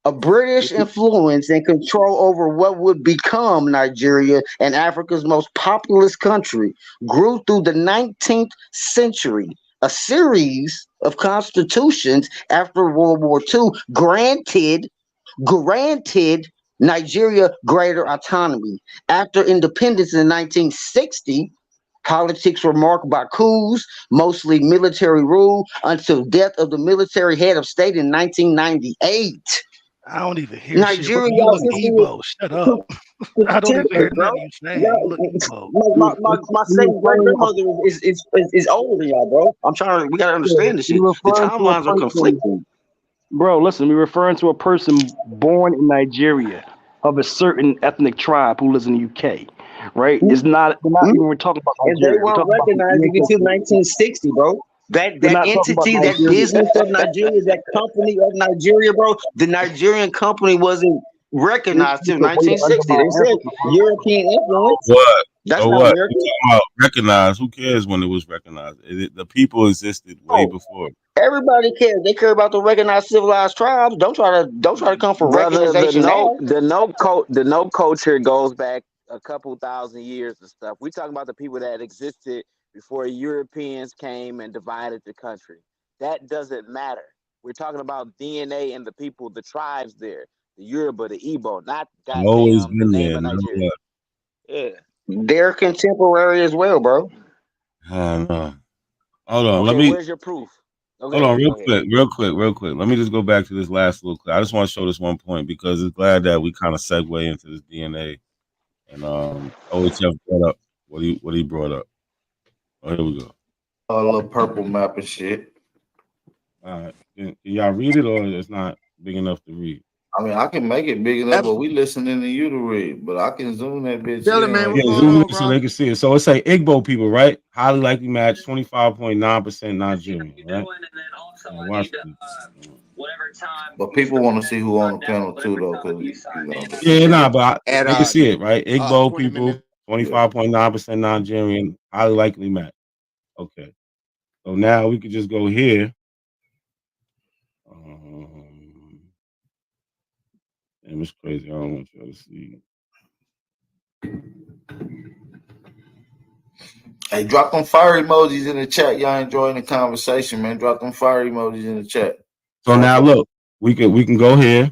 A British influence and control over what would become Nigeria and Africa's most populous country grew through the 19th century. A series of constitutions after World War II granted Nigeria greater autonomy. After independence in 1960, politics were marked by coups, mostly military rule, until death of the military head of state in 1998. I don't even hear Nigeria, shit. You look Igbo. Shut up. I don't even hear nothing you saying. You look Igbo. My second great grandmother is older than y'all, bro. We gotta understand this shit. The timelines are conflicting. Bro, listen, we're referring to a person born in Nigeria of a certain ethnic tribe who lives in the UK, right? It's not. We're talking about Nigeria. And they weren't recognized until 1960, bro. That entity, that business of Nigeria, that company of Nigeria, bro, the Nigerian company wasn't recognized till 1960. They said European influence. What? That's so not what? American. Recognized? Who cares when it was recognized? The people existed way before. Everybody cares. They care about the recognized civilized tribes. Don't try to come for recognition. The no culture goes back a couple thousand years and stuff. We talking about the people that existed before Europeans came and divided the country. That doesn't matter. We're talking about DNA and the people, the tribes there, the Yoruba, the Igbo, not Always goddamn the been name there, of man. Nigeria. Yeah. They're contemporary as well, bro. I know. Hold on. Okay, Let me. where's your proof? Okay, hold on, real quick. Let me just go back to this last little clip. I just want to show this one point because it's glad that we kind of segue into this DNA. And OHF brought up what he brought up. Oh, here we go. A little purple map and shit. All right. Can y'all read it or it's not big enough to read? I mean, I can make it big enough, but we listening to you to read. But I can zoom that bitch. Tell in. man, zoom in so they can see it. So it's say Igbo people, right? Highly likely match, 25.9% Nigerian, right? Watch this. But people want to see who on the panel too, though. But they can see it, right? Igbo people, 25.9% Nigerian, highly likely match. Okay. So now we could just go here. Damn, it's crazy. I don't want y'all to see. Hey, drop them fire emojis in the chat. Y'all enjoying the conversation, man. Drop them fire emojis in the chat. So now look, we can go here.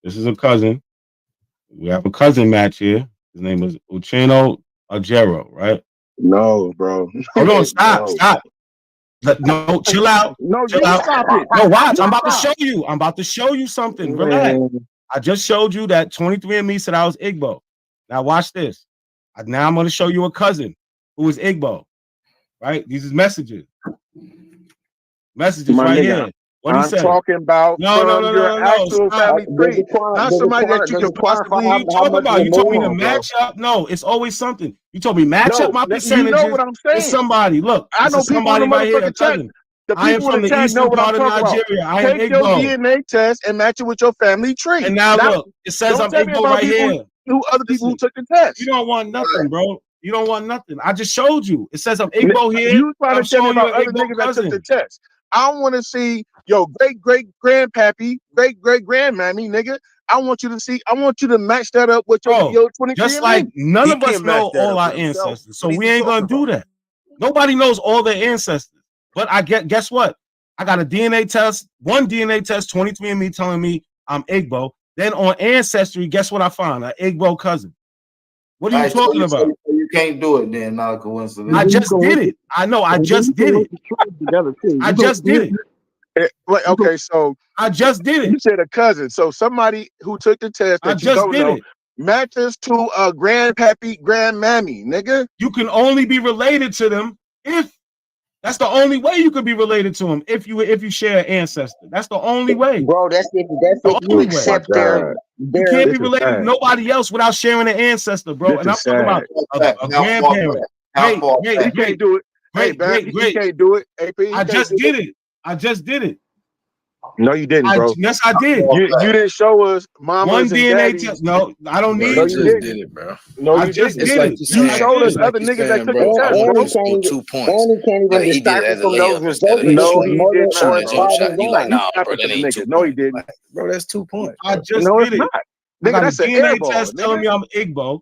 This is a cousin. We have a cousin match here. His name is Ucheno Ajero, right? No, bro. Hold on, stop, No. stop. No, chill out. No, Chill you out. stop it. No, watch. You I'm about to stop. show you. I'm about to show you something. Relax. I just showed you that 23andMe said I was Igbo. Now watch this. Now I'm going to show you a cousin who is Igbo. Right? These is messages. Messages My right nigga, here. What he I'm said? talking about No, from your actual stop. family tree, not somebody that you Does can it quantify possibly. how you talking about? You told me to Come on, bro. match up. No, it's always something. You told me match up No, my you know percentages. what I'm It's saying. somebody. Look, I this know is people in the somebody right here, a motherfucking chat. cousin. The I am people in from the the chat know eastern what I'm part of talking about. Nigeria. I am Take your Igbo. DNA test and match it with your family tree. And now Not, look, it says don't I'm tell me Igbo about right people here. other people who Listen, took the test. you don't want nothing, bro. You don't want nothing. I just showed you. It says I'm Igbo here. You trying I'm to tell me showing you about an other Igbo niggas that took the cousin. test. I want to see your great-great-grandpappy, great-great-grandmammy, nigga. I want you to match that up with your 23andMe. Just like none He of us can't match know that all up our with himself. ancestors, so What is we he ain't gonna talking do about? that. Nobody knows all their ancestors. But guess what? I got a DNA test, one DNA test, 23andMe telling me I'm Igbo. Then on Ancestry, guess what I found? An Igbo cousin. What are you talking about? You can't do it then, not a coincidence. I just did it. I know, I just did it. I just did it. Okay, so I just did it. You said a cousin. So somebody who took the test that you don't know matches to a grandpappy, grandmammy, nigga. You can only be related to them if that's the only way you could be related to them if you share an ancestor. That's the only way. Bro, that's if you accept their You can't be related to nobody else without sharing an ancestor, bro. And I'm talking about a grandparent. He can't do it. He can't do it. AP, I just did it. I just did it. No, you didn't, bro. Yes, I did. You didn't show us mamas one and DNA daddies. test. No, I don't need no, to. you didn't. Did it, bro. No, I you just didn't. did it. You showed us other niggas that took the test, and bro. he can't even, 2 points. and he can't even He did it decipher as a from those layup instead results of if No, his he mother did or not, his bro. father He like, won. nah, Not bro, for that the ain't nigga. 2 No, he points. didn't. Bro, that's 2 points. I Bro. just No, did it's it. not. I Nigga, got a that's an DNA airball, test telling nigga. me I'm Igbo.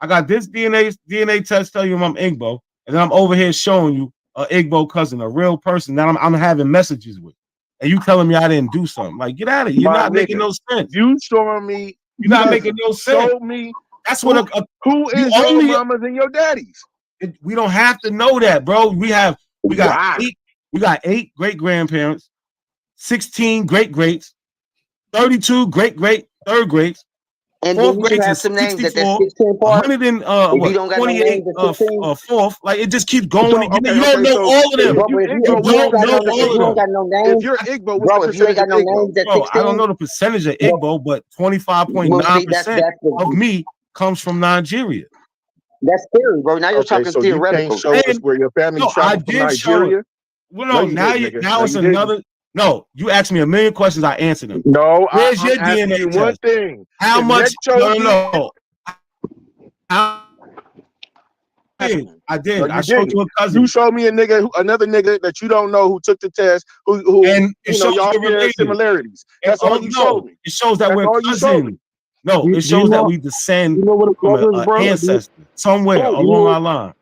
I got this DNA test telling you I'm Igbo, and then I'm over here showing you an Igbo cousin, a real person that I'm having messages with, and you telling me I didn't do something. Like, get out of here. You're My not making nigga, no sense. you showing me. You're not making no sense. Show me That's what who you is your only. mamas and your daddies. We don't have to know that, bro. We got Why? we got 8 great grandparents, 16 great greats, 32 great third greats. And then Fourth you should grades have is some names at that 64, 16 part. 100 and If you don't got no 28 names at 16, fourth. Like, it just keeps going. So, You don't know so all of them. bro, but if you don't ain't got know no, if all you of ain't got no if names, you're Igbo, what's bro, the if you ain't percentage got of no Igbo? names at Bro, 16, I don't know the percentage of bro, Igbo, but well, see, 25.9% of me comes from Nigeria. that's theory, bro. Now you're Okay, talking so you can't theoretical. show us where your family No, I traveled from did show it. Nigeria? Well, No, no, you didn't, nigga. now No, it's you didn't. another. No, you asked me a million questions. I answered them. No, Where's I'm your asking DNA you test? one thing. How much? Connect your No. I did. No, I you showed didn't. you a cousin. You showed me another nigga that you don't know who took the test, who And it you know, shows y'all we're share related. similarities. And, That's all you showed me. it shows that That's we're all you showed me. cousins. No, it shows that we descend from an ancestor somewhere along our line.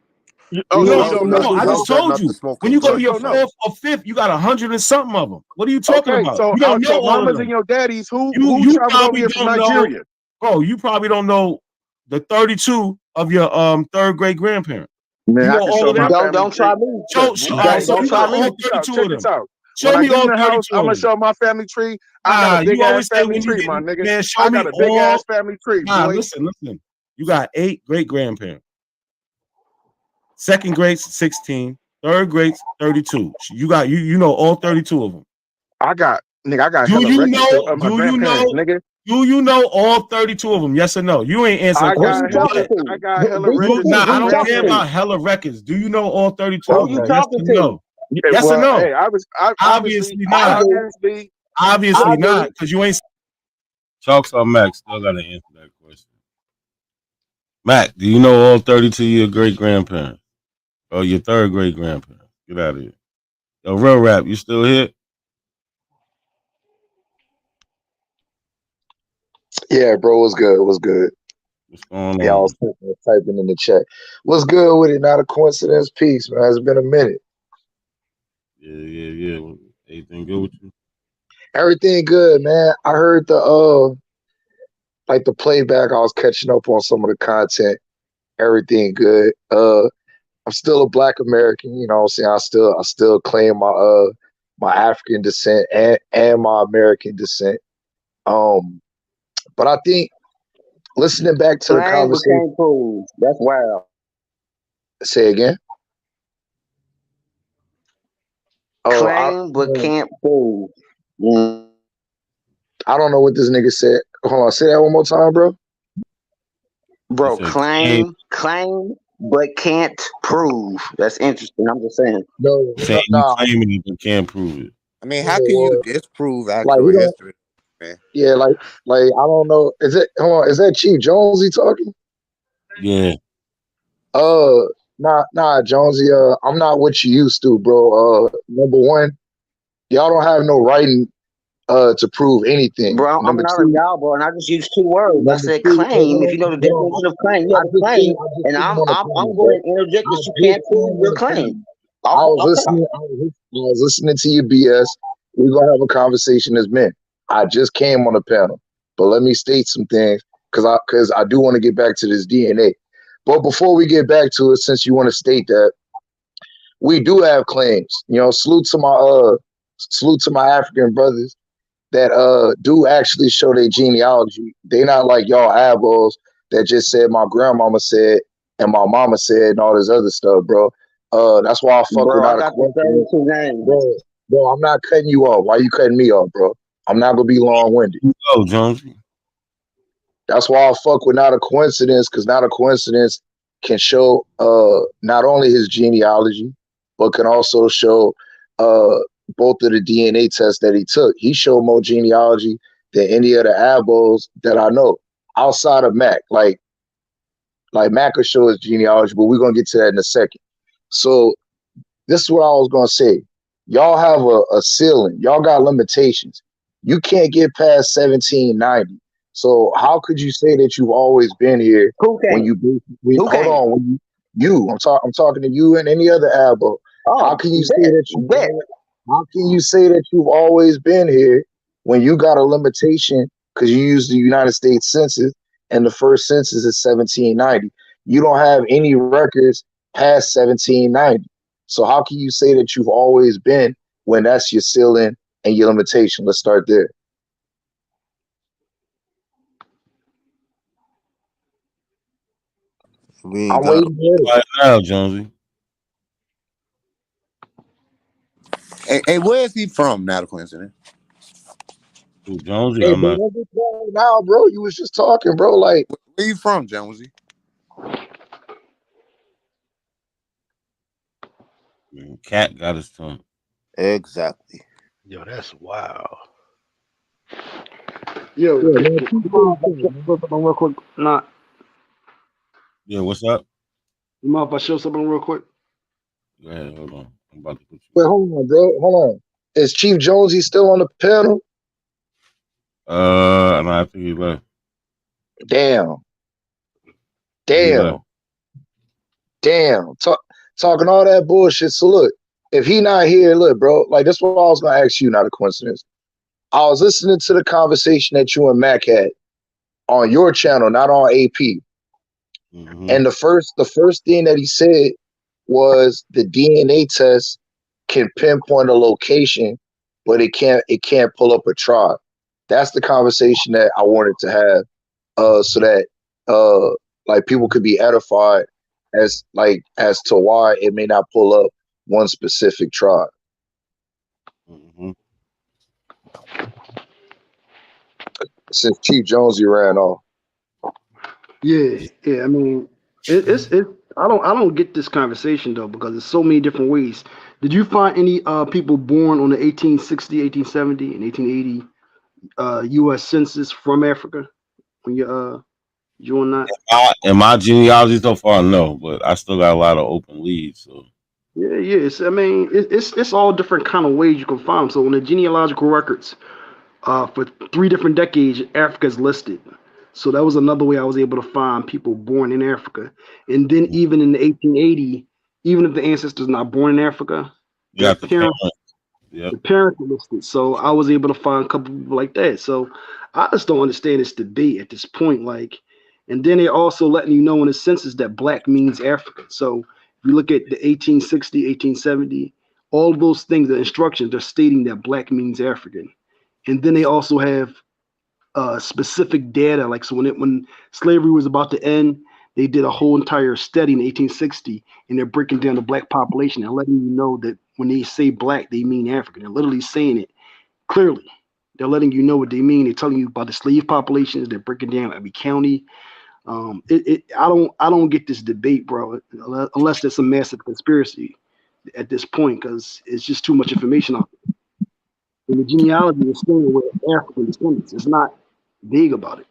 Oh, You so don't you don't know. know? I just told you. When you go to your don't know. 4th or 5th, you got 100 and something of them. What are you talking Okay, about? so You don't know so all of mamas them. and your daddies, who You traveled over probably here from don't know, Nigeria? bro. You probably don't know the 32 of your 3rd great grandparent. Man, You I know can all show of my them. family. Don't try me. So Don't you know try me. all 32 Check of this them. out. Show When I me get in all the 32 house, I'm of gonna them. show my family tree. I got a big You ass always say family when you tree, get, my nigga. man, show I me got a big all. ass family tree, Nah, boy. listen. You got 8 great grandparents. 2nd grades 16, 3rd grades 32. You got you know all 32 of them. I got Do hella you records know? of my Do you grandparents, know? nigga. Do you know all 32 of them? Yes or no? You ain't answering I the question. got hella records Nah, of my I don't care grandparents. about hella records. Do you know all 32 Who of you them? Yes talking or to? no? Yeah, Yes or well, no? hey, Obviously I not. do. Obviously I not, do. because you ain't. Chalks on Mac still got to answer that question. Mac, do you know all 32 of your great grandparents? Or your 3rd great grandparents? Get out of here. Yo, Real Rap, you still here? Yeah, bro, what's good? What's good? What's going Yeah, I on? was typing in the chat. What's good with it? Not a coincidence. Peace, man. It's been a minute. Yeah. Anything good with you? Everything good, man. I heard the like the playback. I was catching up on some of the content. Everything good. I'm still a Black American. You know what I'm saying? I still claim my African descent and my American descent. But I think listening back to the Claim but conversation. can't prove. That's wild. Say again. Claim but can't prove. I don't know what this nigga said. Hold on, say that one more time, bro. Bro, claim, but can't prove. That's interesting. I'm just saying. No, Saying you claiming it but can't prove it. I mean, how can you disprove like actual we don't. history, man? Yeah, like I don't know. Is it? Hold on. Is that Chief Jonesy talking? Yeah. Nah, Jonesy. I'm not what you used to, bro. Number one, y'all don't have no writing to prove anything. Bro, I'm Number not a two, y'all, bro, and I just used 2 words. I said hold claim. If you know on, the definition of claim, you have a claim, and I'm going to interject that you can't prove your claim. I was listening to your BS. We're gonna have a conversation as men. I just came on the panel, but let me state some things because I do want to get back to this DNA. But before we get back to it, since you want to state that, we do have claims. You know, salute to my African brothers that do actually show their genealogy. They not like y'all abos that just said my grandmama said and my mama said and all this other stuff, bro. That's why I fuck with not a coincidence. Bro, I'm not cutting you off. Why you cutting me off, bro? I'm not gonna be long-winded. Oh, Jones. That's why I fuck with not a coincidence, because not a coincidence can show not only his genealogy, but can also show both of the DNA tests that he took. He showed more genealogy than any of the abos that I know outside of Mac. Like Mac will show his genealogy, but we're gonna get to that in a second. So this is what I was gonna say. Y'all have a ceiling. Y'all got limitations. You can't get past 1790. So how could you say that you've always been here when you hold on? I'm talking to you and any other abo. How can you say that How can you say that you've always been here when you got a limitation because you use the United States Census and the first census is 1790? You don't have any records past 1790. So how can you say that you've always been when that's your ceiling and your limitation? Let's start there. I'm waiting right now, Jonesy. Hey, where is he from? Not a coincidence. Ooh, Jonesy, Hey, I'm bro, not. now, bro, you was just talking, bro. Like, where you from, Jonesy? Cat got his tongue. Exactly. Yo, that's wild. Yo, yeah, man, real quick. Not. Yeah, what's up? You mind if I show something real quick? Go ahead, hold on. I'm about to put you. wait, hold on, bro. Hold on. Is Chief Jonesy still on the panel? And I think he left. Damn. He left. Talking all that bullshit. So look, if he not here, look, bro, like that's what I was gonna ask you, not a coincidence. I was listening to the conversation that you and Mac had on your channel, not on AP. Mm-hmm. And the first thing that he said was the DNA test can pinpoint a location, but it can't pull up a tribe. That's the conversation that I wanted to have, so that like people could be edified as to why it may not pull up one specific tribe. Mm-hmm. Since Chief Jonesy ran off. Yeah. I mean, it's I don't get this conversation though, because there's so many different ways. Did you find any people born on the 1860, 1870, and 1880 U.S. Census from Africa when you doing that? In my genealogy so far, no, but I still got a lot of open leads. So Yeah. I mean, it's all different kind of ways you can find them. So in the genealogical records, for 3 different decades, Africa's listed. So that was another way I was able to find people born in Africa. And then even in the 1880, even if the ancestor's not born in Africa, you got the parents. Yep. The parents were listed. So I was able to find a couple people like that. So I just don't understand this debate at this point. Like, and then they're also letting you know in the census that black means African. So if you look at the 1860, 1870, all of those things, the instructions are stating that black means African. And then they also have specific data. Like, so when slavery was about to end, they did a whole entire study in 1860, and they're breaking down the black population and letting you know that when they say black, they mean African. They're literally saying it clearly. They're letting you know what they mean. They're telling you about the slave populations. They're breaking down every county. I don't get this debate, bro, unless there's some massive conspiracy at this point, because it's just too much information on it. And the genealogy is saying we're African descendants. It's not big about it.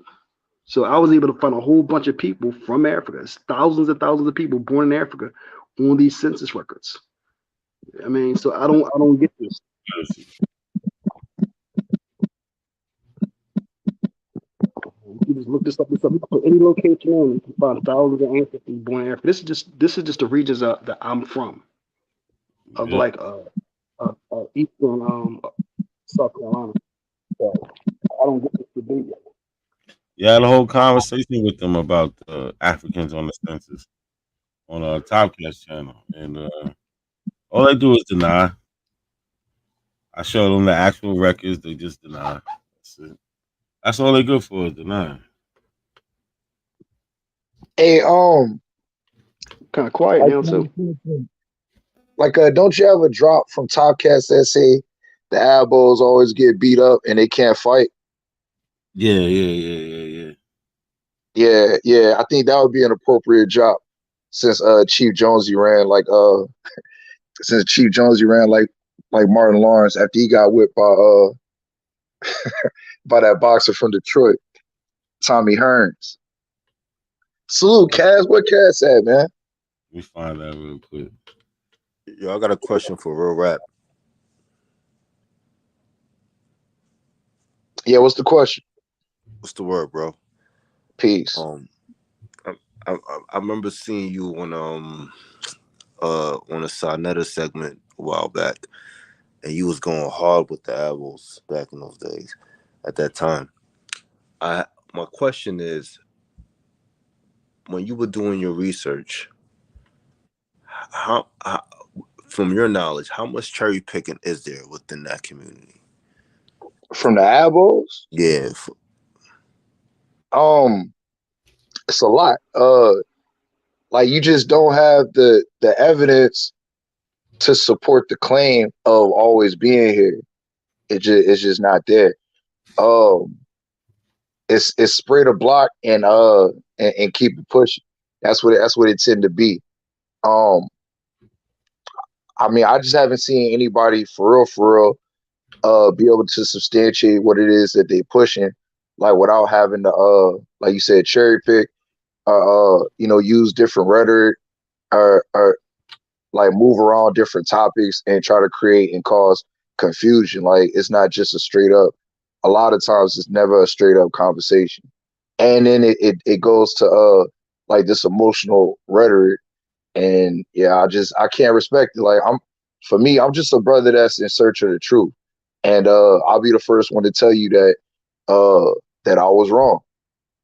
So I was able to find a whole bunch of people from Africa. It's thousands and thousands of people born in Africa on these census records. I mean, so I don't get this. You can just look this up. You can put any location on, you can find thousands of ancestors born in Africa. This is just the regions that I'm from, of Yep. like eastern South Carolina. So I don't get this debate. Yeah, I had a whole conversation with them about Africans on the census on a Topcast channel, and all they do is deny. I showed them the actual records; they just deny. That's it. That's all they're good for is denying. Hey, kind of quiet now too. Like, don't you ever drop from Topcats that say the Abos always get beat up and they can't fight? Yeah. Yeah. I think that would be an appropriate drop since Chief Jonesy ran like Martin Lawrence after he got whipped by by that boxer from Detroit, Tommy Hearns. Salute, Cass. Where Cass at, man? Let me find that real quick. Yo, I got a question for Real Rap. Yeah, what's the question? What's the word, bro? Peace. I remember seeing you on a Sonetta segment a while back, and you was going hard with the Abels back in those days. At that time, my question is, when you were doing your research, how from your knowledge, how much cherry picking is there within that community? From the Abos? Yeah. It's a lot. Like, you just don't have the evidence to support the claim of always being here. It's just not there. It's spray the block and keep it pushing. That's what it tend to be. I mean, I just haven't seen anybody for real be able to substantiate what it is that they pushing, like, without having to like you said, cherry pick, use different rhetoric, or like move around different topics and try to create and cause confusion. Like, it's not just a lot of times it's never a straight up conversation. And then it goes to like this emotional rhetoric. And yeah, I can't respect it. Like, I'm just a brother that's in search of the truth. And I'll be the first one to tell you that that I was wrong.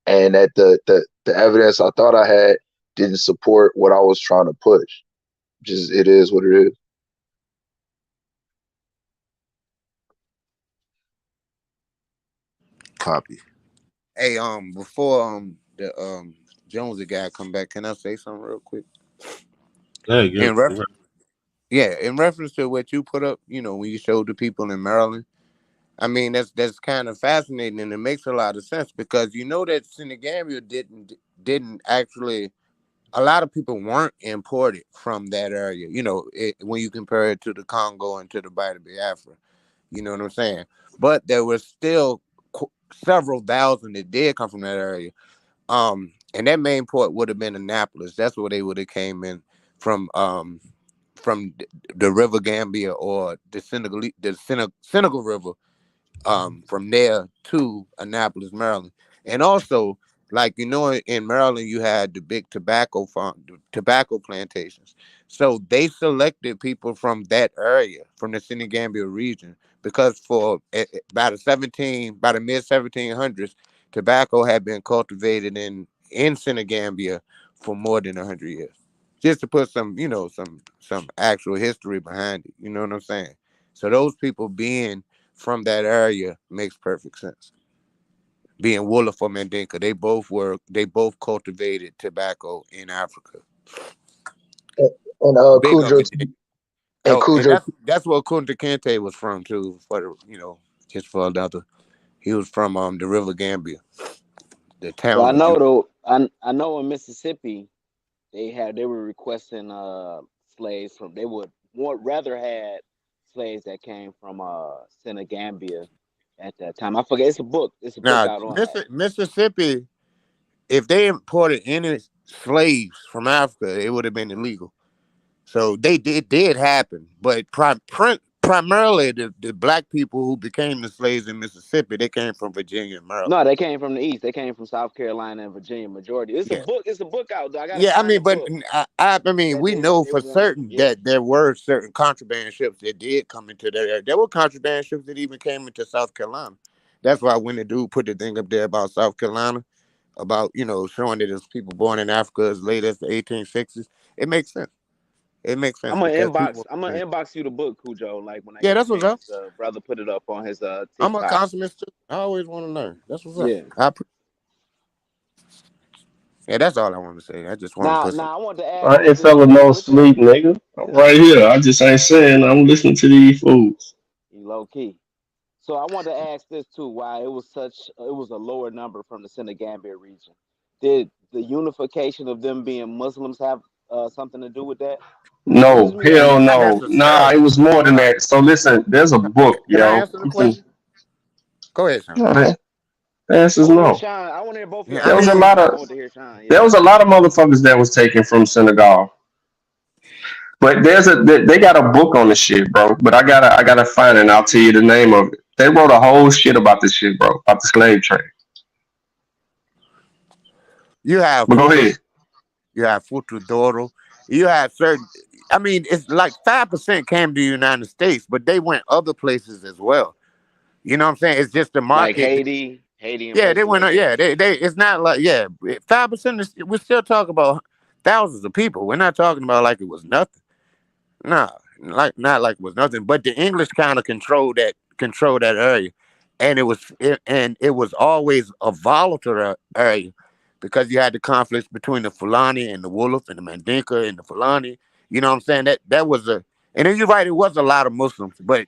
And that the evidence I thought I had didn't support what I was trying to push. Just, it is what it is. Copy. Hey, before the Jonesy guy come back, can I say something real quick? Yeah. In reference to what you put up, when you showed the people in Maryland, I mean, that's kind of fascinating, and it makes a lot of sense because that Senegambia didn't actually. A lot of people weren't imported from that area. When you compare it to the Congo and to the Bight of Biafra, you know what I'm saying. But there was still several thousand that did come from that area. And that main port would have been Annapolis. That's where they would have came in from the River Gambia or the Senegal River, from there to Annapolis, Maryland. And also, like, in Maryland, you had the big tobacco plantations. So they selected people from that area, from the Senegambia region, because by the mid 1700s, tobacco had been cultivated in Senegambia for more than 100 years. Just to put some, some actual history behind it. You know what I'm saying? So those people being from that area makes perfect sense. Being Wolof or Mandinka, they both cultivated tobacco in Africa. And Big of Cujo it. and Oh, and Cujo. that's where Kunta Kinte was from too. Just for another, he was from the River Gambia, the Well, I town of know Ju. though. I know in Mississippi they were requesting slaves from. They would more rather had slaves that came from Senegambia at that time. I forget. It's a book Now, out on that. Mississippi, if they imported any slaves from Africa, it would have been illegal. So it did happen, but primarily the black people who became the slaves in Mississippi, they came from Virginia and Maryland. No, they came from the east. They came from South Carolina and Virginia. Majority. It's a Yeah. book. It's a book out. Though. I gotta Yeah, I find the mean, but book I mean, that we know they for was in. certain Yeah. that there were certain contraband ships that did come into that area. There were contraband ships that even came into South Carolina. That's why when the dude put the thing up there about South Carolina, about showing that there's people born in Africa as late as the 1860s, it makes sense. It makes sense because people. I'm gonna inbox you the book, Cujo. Like when I Yeah, get a that's what's up. chance, brother, put it up on his I'm a TikTok. consummate too. I always want to learn. That's what's up. Yeah. Yeah, that's all I want to say. I just want to Now, put some. now I want to ask I this ain't too. fella Like, no what you sleep, nigga. I'm right here. I just ain't saying I'm listening to these fools. low key? So I want to ask this too. Why it was a lower number from the Senegambia region? Did the unification of them being Muslims have something to do with that? This is No, me hell Not asking. no. Nah, it necessarily. was more than Uh, that. So listen, there's a book, can I yo. answer the question? Go ahead, son. The I answer's want to hear no. Sean. I want to hear both of Yeah, I There y'all was a mean, lot opinions. I of want to hear Sean. there Yeah. was a lot of motherfuckers that was taken from Senegal. But they got a book on the shit, bro. But I gotta find it and I'll tell you the name of it. They wrote a whole shit about this shit, bro, about the slave trade. you have But go Futu, ahead. you have Futudoro, you have certain. I mean, it's like 5% came to the United States, but they went other places as well. You know what I'm saying? It's just the Like market. Haiti and Yeah, they places went. like that. Yeah, they. It's not like 5%. We're still talking about thousands of people. We're not talking about like it was nothing. Nah, like not like it was nothing. But the English kind of controlled that area, and it was always a volatile area because you had the conflicts between the Fulani and the Wolof and the Mandinka and the Fulani. You know what I'm saying? That was and then you're right. It was a lot of Muslims, but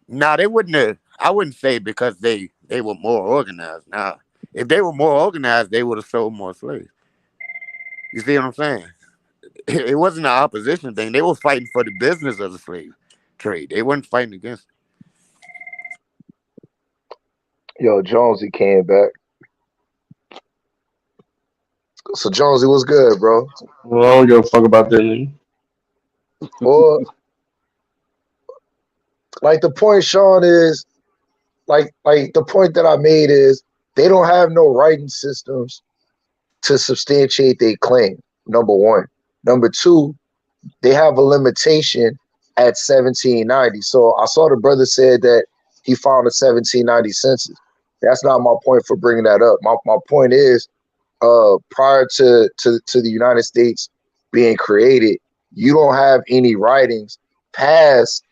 nah, they wouldn't have. I wouldn't say because they were more organized. Nah, if they were more organized, they would have sold more slaves. You see what I'm saying? It wasn't an opposition thing. They were fighting for the business of the slave trade. They weren't fighting against Yo, Jonesy came back. So Jonesy, what's good, bro? Well, I don't give a fuck about that nigga. Well, like the point, Sean, is like the point that I made is they don't have no writing systems to substantiate their claim. Number one. Number two, they have a limitation at 1790. So I saw the brother said that he found a 1790 census. That's not my point for bringing that up. My point is, prior to the United States being created, you don't have any writings past,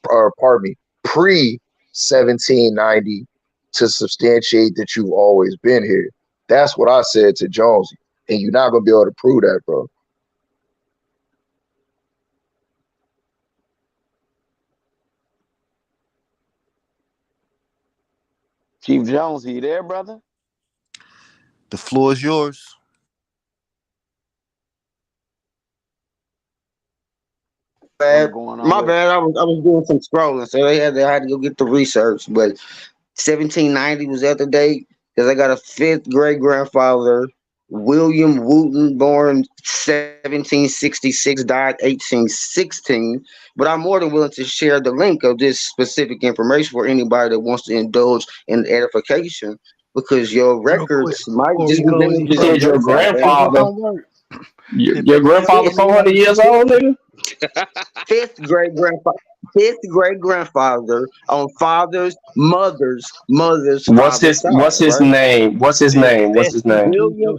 or pardon me, pre 1790 to substantiate that you've always been here. That's what I said to Jonesy, and you're not gonna be able to prove that, bro. Chief Jones, are you there, brother? The floor is yours. Something Bad. going on My with. bad. I was doing some scrolling, so I had to go get the research. But 1790 was at the date because I got a fifth great grandfather, William Wooten, born 1766, died 1816. But I'm more than willing to share the link of this specific information for anybody that wants to indulge in edification, because your Real quick records might before just we be go any damaged You on said further. your your side, If man. it grandfather. don't work, Your grandfather 400 years old, nigga? Fifth great grandfather on father's mother's father's side, What's his right? name? What's his name? What's his name? William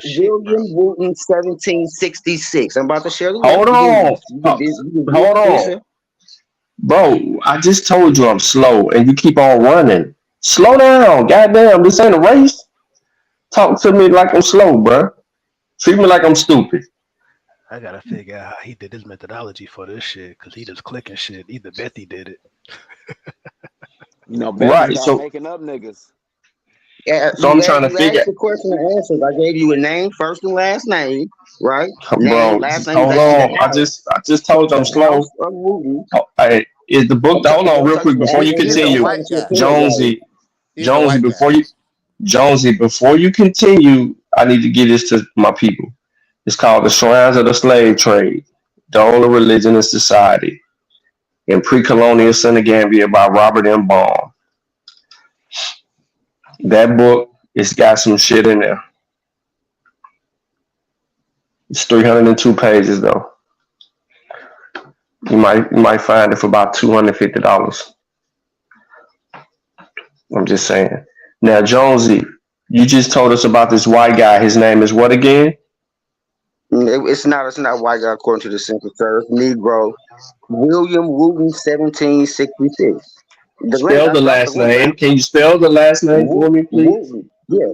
Wooten, 1766. I'm about to share the link. Hold on. Hold on. Listen. Bro, I just told you I'm slow and you keep on running. Slow down. Goddamn, this ain't a race. Talk to me like I'm slow, bro. Treat me like I'm stupid. I gotta figure out how he did his methodology for this shit, cause he just clicking shit. Either Bethy did it. Betty Right, start so making up niggas. Yeah, so I'm trying to figure. asked the question and answers. I gave you a name, first and last name, right? Name, Bro, last name is hold actually on. the I house. just told you I'm The house slow. of Wooten. Hey, is the book? Hold on, real quick before you He's a continue, white guy. He's a Jonesy. white guy. Before you continue, I need to give this to my people. It's called The Shrines of the Slave Trade: The Only Religion in Society in Pre-Colonial Senegambia by Robert M. Baum. That book, it's got some shit in there. It's 302 pages though. You might find it for about $250. I'm just saying. Now, Jonesy, you just told us about this white guy. His name is what again? It's not white guy according to the census service. Negro. William Wooten, 1766. Spell the last name. Can you spell the last name for me, please? Wooten. Yeah,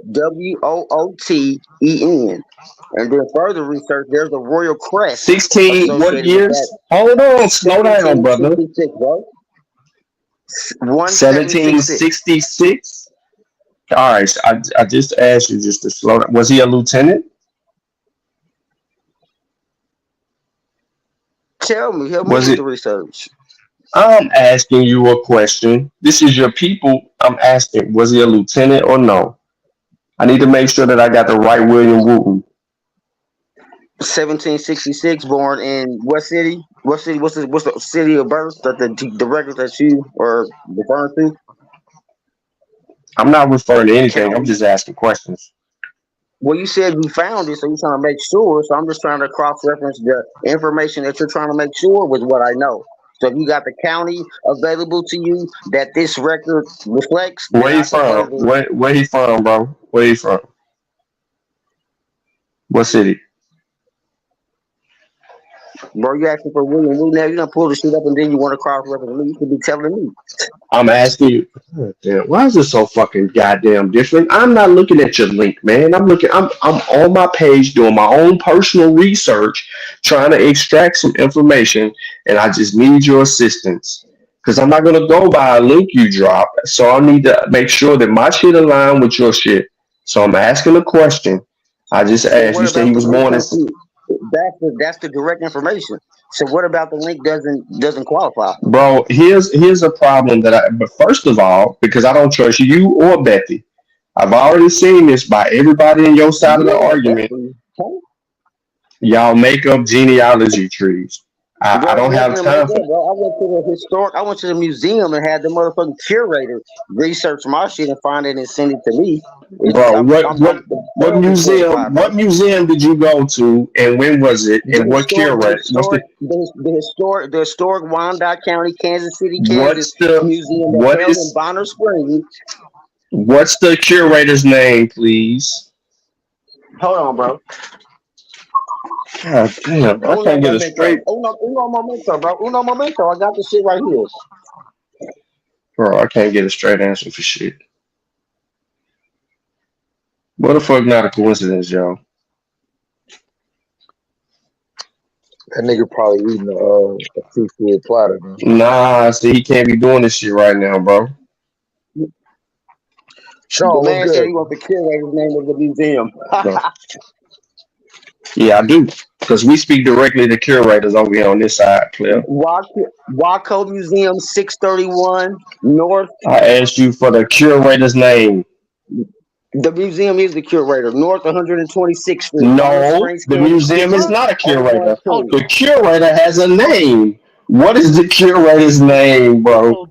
Wooten. And then further research, there's a royal crest 16, what associated with years? that. Hold on, slow down, brother. 1766, bro. 1766? All right, I just asked you just to slow down. Was he a lieutenant? Tell me, help me Was with it? the research. I'm asking you a question. This is your people. I'm asking, was he a lieutenant or no? I need to make sure that I got the right William Wooten. 1766, born in what city? What's the city of birth that the record that you are referring to? I'm not referring to anything. I'm just asking questions. Well, you said you found it, so you're trying to make sure. So I'm just trying to cross-reference the information that you're trying to make sure with what I know. So if you got the county available to you that this record reflects, then Where I he can from? further. Where he from, bro? Where he from? What city? Bro, you asking for William Wooten now? You done pull the shit up and then you want to cross-reference me. You should be telling me. I'm asking you. Damn, why is it so fucking goddamn different? I'm not looking at your link, man. I'm on my page doing my own personal research, trying to extract some information, and I just need your assistance. Because I'm not gonna go by a link you drop. So I need to make sure that my shit align with your shit. So I'm asking a question. I just So asked. what You said about he the was link born in. that you? That's the direct information. So what about the link doesn't qualify? Bro, here's a problem but first of all, because I don't trust you or Bethy, I've already seen this by everybody in your side of the Yeah, argument. definitely. Huh? Y'all make up genealogy trees. I Bro, don't have nothing to make time for up, bro. I went to the museum and had the motherfucking curator research my shit and find it and send it to me. bro. I'm thoroughly qualified, bro. Museum did you go to and when was it The and what historic, the curator? historic, the historic Wyandotte County, Kansas City, Kansas What's the museum that what held in is Bonner Springs. what's the curator's name, please? Hold on, bro. God damn, bro, I Uno can't get a momento. straight. Uno momento, bro. Uno momento. I got the shit right here. Bro, I can't get a straight answer for shit. What the fuck not a coincidence, y'all? That nigga probably eating a seafood platter, man. Nah, see, he can't be doing this shit right now, bro. The Sean, what's man said good? he wants the curator's name of the museum. No. Yeah, I do. Because we speak directly to curators over here on this side, player. Waco Museum, 631 North. I asked you for the curator's name. The museum is the curator. North 126th Street, Bonner No, Springs, the Kansas museum is City. not a curator. 01220. The curator has a name. What is the curator's name, bro?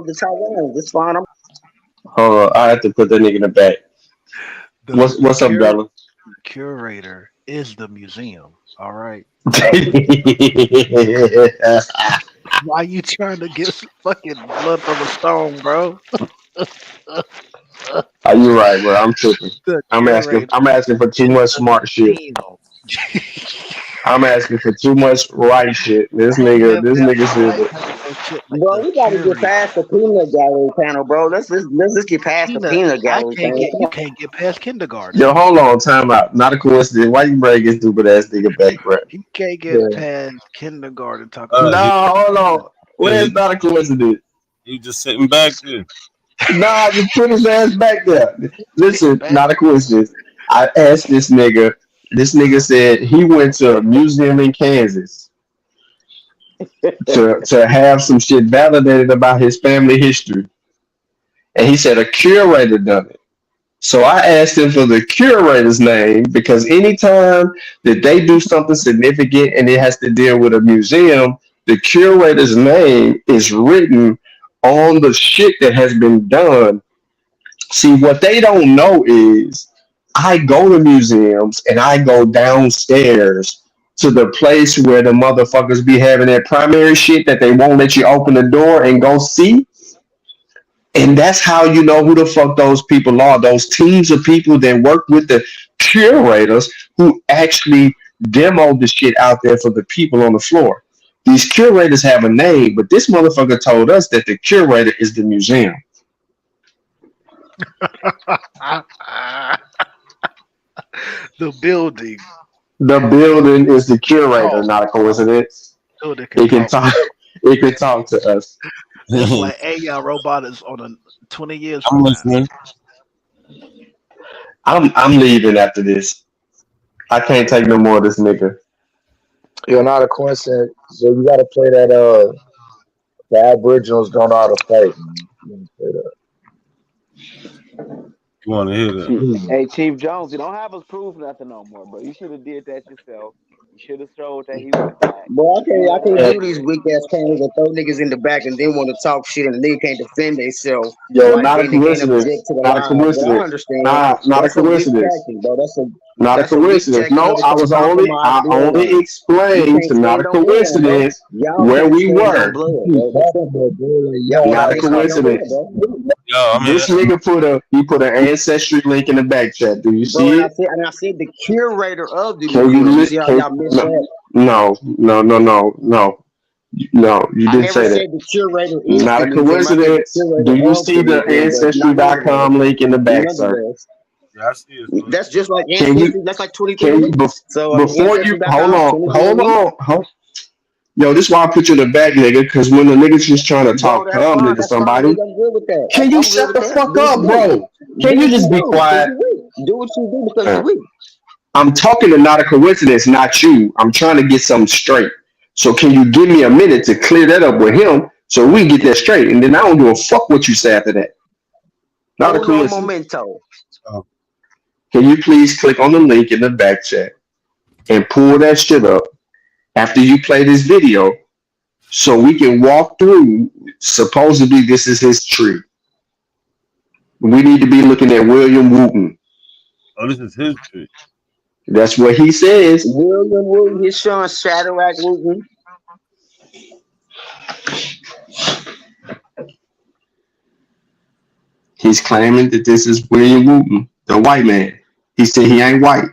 of the Tyrone. It's fine. Hold on, I have to put that nigga in the back. The What's up, carry Bella? curator is the museum. All right. Why you trying to get fucking blood from a stone, bro? Are you right, bro? I'm tripping. The I'm asking. curator I'm asking for too is much the smart shit. museum. I'm asking for too much right shit. This I ain't nigga. never, This nigga I said ain't that. heard no shit like Bro, the we gotta get curator. past the peanut gallery panel, bro. Let's just get past the Peanut, peanut I gallery can't panel. get. Come You on. can't get past kindergarten. Yo, hold on. Time out. Not a coincidence. Why you bring this stupid ass nigga back, bro? You can't get Yeah. past kindergarten talking about He, Nah, hold on. yeah, Where's not a coincidence? he just sitting back there. Nah, just put his ass back there. sitting Listen, back. not a coincidence. I asked this nigga. This nigga said he went to a museum in Kansas to have some shit validated about his family history, and he said a curator done it. So I asked him for the curator's name because anytime that they do something significant and it has to deal with a museum, the curator's name is written on the shit that has been done. See, what they don't know is I go to museums and I go downstairs to the place where the motherfuckers be having their primary shit that they won't let you open the door and go see. And that's how you know who the fuck those people are. Those teams of people that work with the curators who actually demo the shit out there for the people on the floor. These curators have a name, but this motherfucker told us that the curator is the museum. The building The building is the can curator, talk. not a coincidence. Building can It can talk. talk. It can talk to us. That's like AI robot is on a 20 years I'm from now. listening. I'm leaving after this. I can't take no more of this nigga. You're not a coincidence. So you got to play that. The Aboriginals don't know how to fight. Man. You gotta play that. You want to hear that? Hey, Chief Jones, you don't have us prove nothing no more, bro. You should have did that yourself. You should have showed that he was black. Bro, You I would have can't had Hey, do these weak ass panels and throw niggas in the back and then want to talk shit and the nigga can't defend themselves, yo, right? not a Then they can't coincidence. object to the Not a line. But I coincidence. understand Not a that's a weak coincidence. tactic, bro. Not a That's a weak coincidence. tactic No, because it's a compromise I blood only line. You explained can't to not a stand on blood, bro. coincidence Y'all where can't we stand on were. blood, Keep bro. talking about bro. Like Y'all Not a can't stand on blood, coincidence. bro. Yo, I'm here. This nigga put an ancestry link in the back chat. Do you Bro, see it? and I said the curator of the Can you museum. You see how can y'all miss no that? no no no no no no, you I didn't never say that. said the curator is Not the a museum. I said the coincidence. curator Do you of see the the museum, but ancestry.com link in the back, sir? nonetheless, Yeah, I see it. So that's just like Can you ancestry. That's like 23 can you andme. So I mean, before you hold ancestry.com, on, 23 hold andme. on, hold yo, this is why I put you in the back, nigga, because when the niggas just trying to Bro, talk that's calmly fine. to That's fine, somebody, nigga. I'm good with that. can you I'm good shut with the that. fuck Do what up, you do. bro? Do Can you what just you be do because quiet? you weak. Do what you do because you Uh, weak. I'm talking to not a coincidence, not you. I'm trying to get something straight. So can you give me a minute to clear that up with him so we can get that straight? And then I don't give a fuck what you say after that. Not a Uno coincidence. momento. oh, Can you please click on the link in the back chat and pull that shit up after you play this video so we can walk through? Supposedly, this is his tree. We need to be looking at William Wooten. this is his tree. That's what he says. William Wooten, his son Shadrach Wooten. He's claiming that this is William Wooten, the white man. He said he ain't white.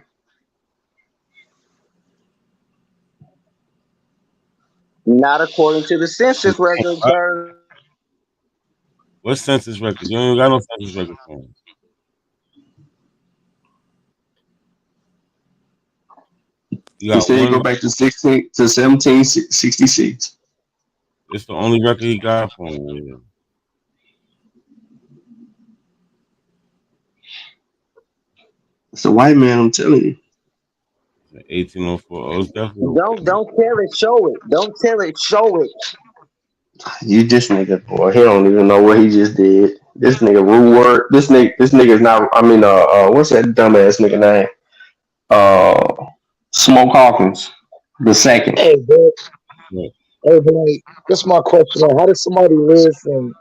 Not according to the census records, sir. What census record? You ain't got no census record for him. You He got said he go one. back to 1766. It's the only record he got for him. Yeah. It's a white man, I'm telling you. 1804. Oh, it's definitely. Don't tell it, show it. Don't tell it, show it. You this nigga, boy, he don't even know what he just did. This nigga rude word. This nigga's not. I mean, what's that dumbass nigga name? Smoke Hawkins, the second. Hey, bro. Yeah. Hey, but like, that's my question. Like, how does somebody live from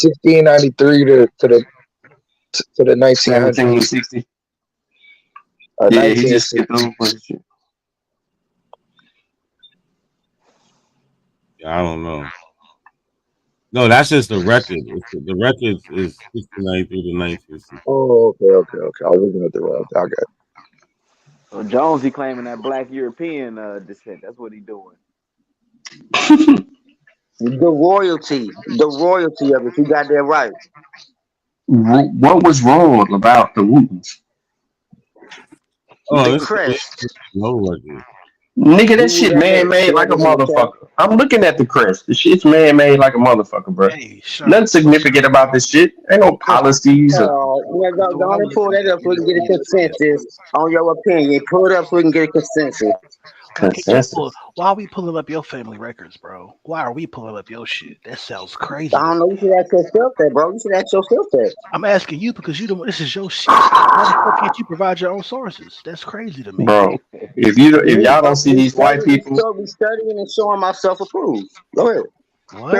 1693 to the 1900s? 1760. Yeah, he just skipped over a bunch of shit. Yeah, I don't know. No, that's just the record. The record is 69 through the 1960. Oh, okay. I was looking at the wrong. I got it. So Jones, he claiming that Black European descent. That's what he doing. The royalty of it. You got that right. What was wrong about the Wootens? Oh, The this crest. no record. Nigga, that Who was shit that? man-made like a motherfucker. I'm looking at the crest. The shit's man-made like a motherfucker, bro. Hey, Sean. Nothing significant about this shit. Ain't no policies. Don't pull that up so we can get a consensus on your opinion. Pull it up so we can get a consensus. Why are we pulling up your family records, bro? Why are we pulling up your shit? That sounds crazy. I don't know. You should ask yourself that, bro. You should ask yourself that. I'm asking you because this is your shit. Why the fuck can't you provide your own sources? That's crazy to me, Bro. If y'all don't see these white people, we studying and showing myself approved. Go ahead. What?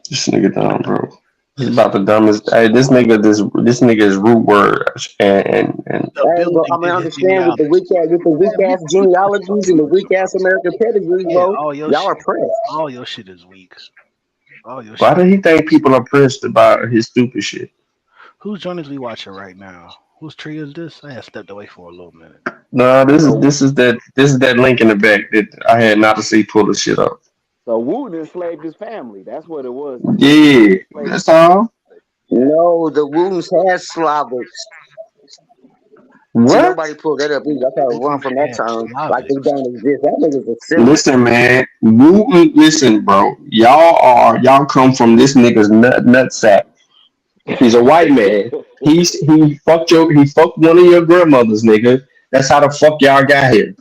this nigga dumb, bro. He's about the dumbest. Hey, this nigga's root word and Hey, bro, I mean, understand with the weak ass genealogies and the weak ass American pedigrees, bro. Y'all are pressed. All your shit is weak. All your why shit. do he think people are pressed about his stupid shit? Whose joint we watching right now? Whose tree is this? I had stepped away for a little minute. No, this is that link in the back that I had not to see pull the shit up. So Wooten enslaved his family. That's what it was. Yeah, that's all. No, the wounds had Slavics. What? See, nobody pulled that up either. I thought to run from that term like they don't exist. That nigga's a silly. Listen, man. Listen, bro. Y'all come from this nigga's nut sack. He's a white man. He fucked one of your grandmothers, nigga. That's how the fuck y'all got here.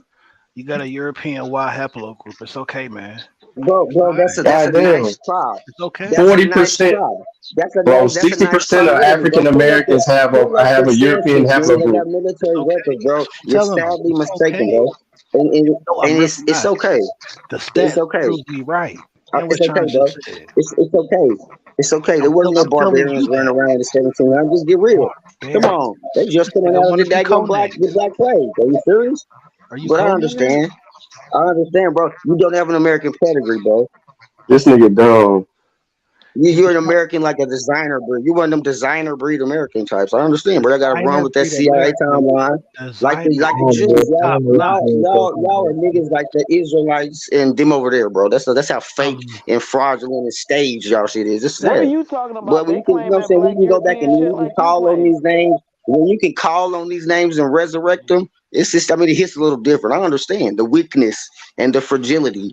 You got a European Y haplogroup. It's okay, man. Bro, that's a nice tribe. It's okay. 40%. Bro, 60% of African Americans have a European haplogroup. They got military records, bro. You're sadly mistaken, bro. And it's okay. The stats prove me right. It's okay, bro. It's okay. It's okay. There wasn't no barbarians running around in the 1700s. Just get real. Come on. They just coming out of the daggone black plague. Are you serious? But I understand. I understand, bro. You don't have an American pedigree, bro. This nigga dumb. You're an American, like a designer breed. You one of them designer breed American types. I understand, but I gotta run with that CIA timeline. Like the Jews, y'all are niggas like the Israelites and them over there, bro. That's how fake and fraudulent and staged y'all shit is. It's What are sad. you talking about? But we can, you know what I'm saying? We can go back and you can call on these names. When you can call on these names and resurrect them, it's just, I mean, it hits a little different. I understand the weakness and the fragility.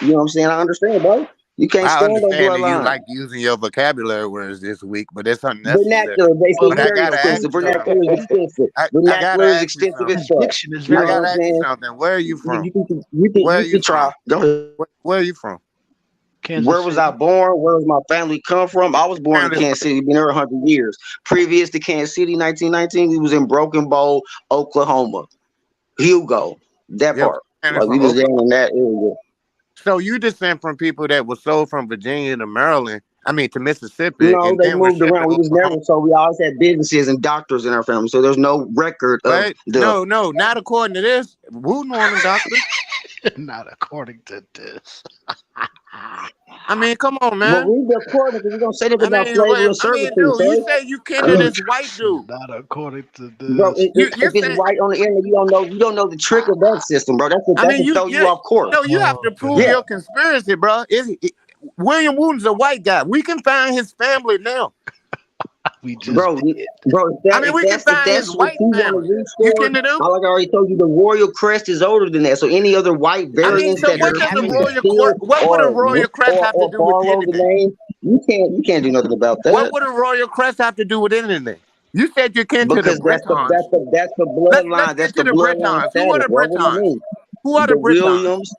You know what I'm saying? I understand, bro. You can't I stand on understand that you bloodline. like using your vocabulary words this week, but it's unnecessary. Vernacular, basically, But I very gotta ask expensive. you something. Vernacular is expensive. I Vernacular gotta is ask you expensive something. as fuck. Diction is You know I what gotta I'm ask you saying? something. Where are you from? You can try. Go ahead. Where are you from? Where was I born? Where was my family come from? I was born in Kansas City. Been there 100 years. Previous to Kansas City, 1919, we was in Broken Bow, Oklahoma. Hugo, that part. Like we was down in that area. So you descend from people that were sold from Virginia to Maryland. I mean to Mississippi. No, and they then were moved shipped around. to We was Oklahoma. never so we always had businesses and doctors in our family. So there's no record of But the no, not according to this. Wooten on them doctors. Not according to this. I mean, come on, man. Well, read the according because we're gonna say that about slavery dude, and servitude, you sir. say you kin to this white dude. Not according to Bro, this. if it's right on the internet, you don't know the trick of that system, bro. That's to throw you off course. No, you have to prove your conspiracy, bro. William Wooten's a white guy. We can find his family now. We just bro, we can find his white family. You kin to them? Like I already told you, the royal crest is older than that. So any other white variants so what does the royal crest have to do with anything? You can't do nothing about that. What would a royal crest have to do with anything? You said you're kin to the Bretons. That's the bloodline. That's the bloodline. Who are the Bretons? Who are the Williams?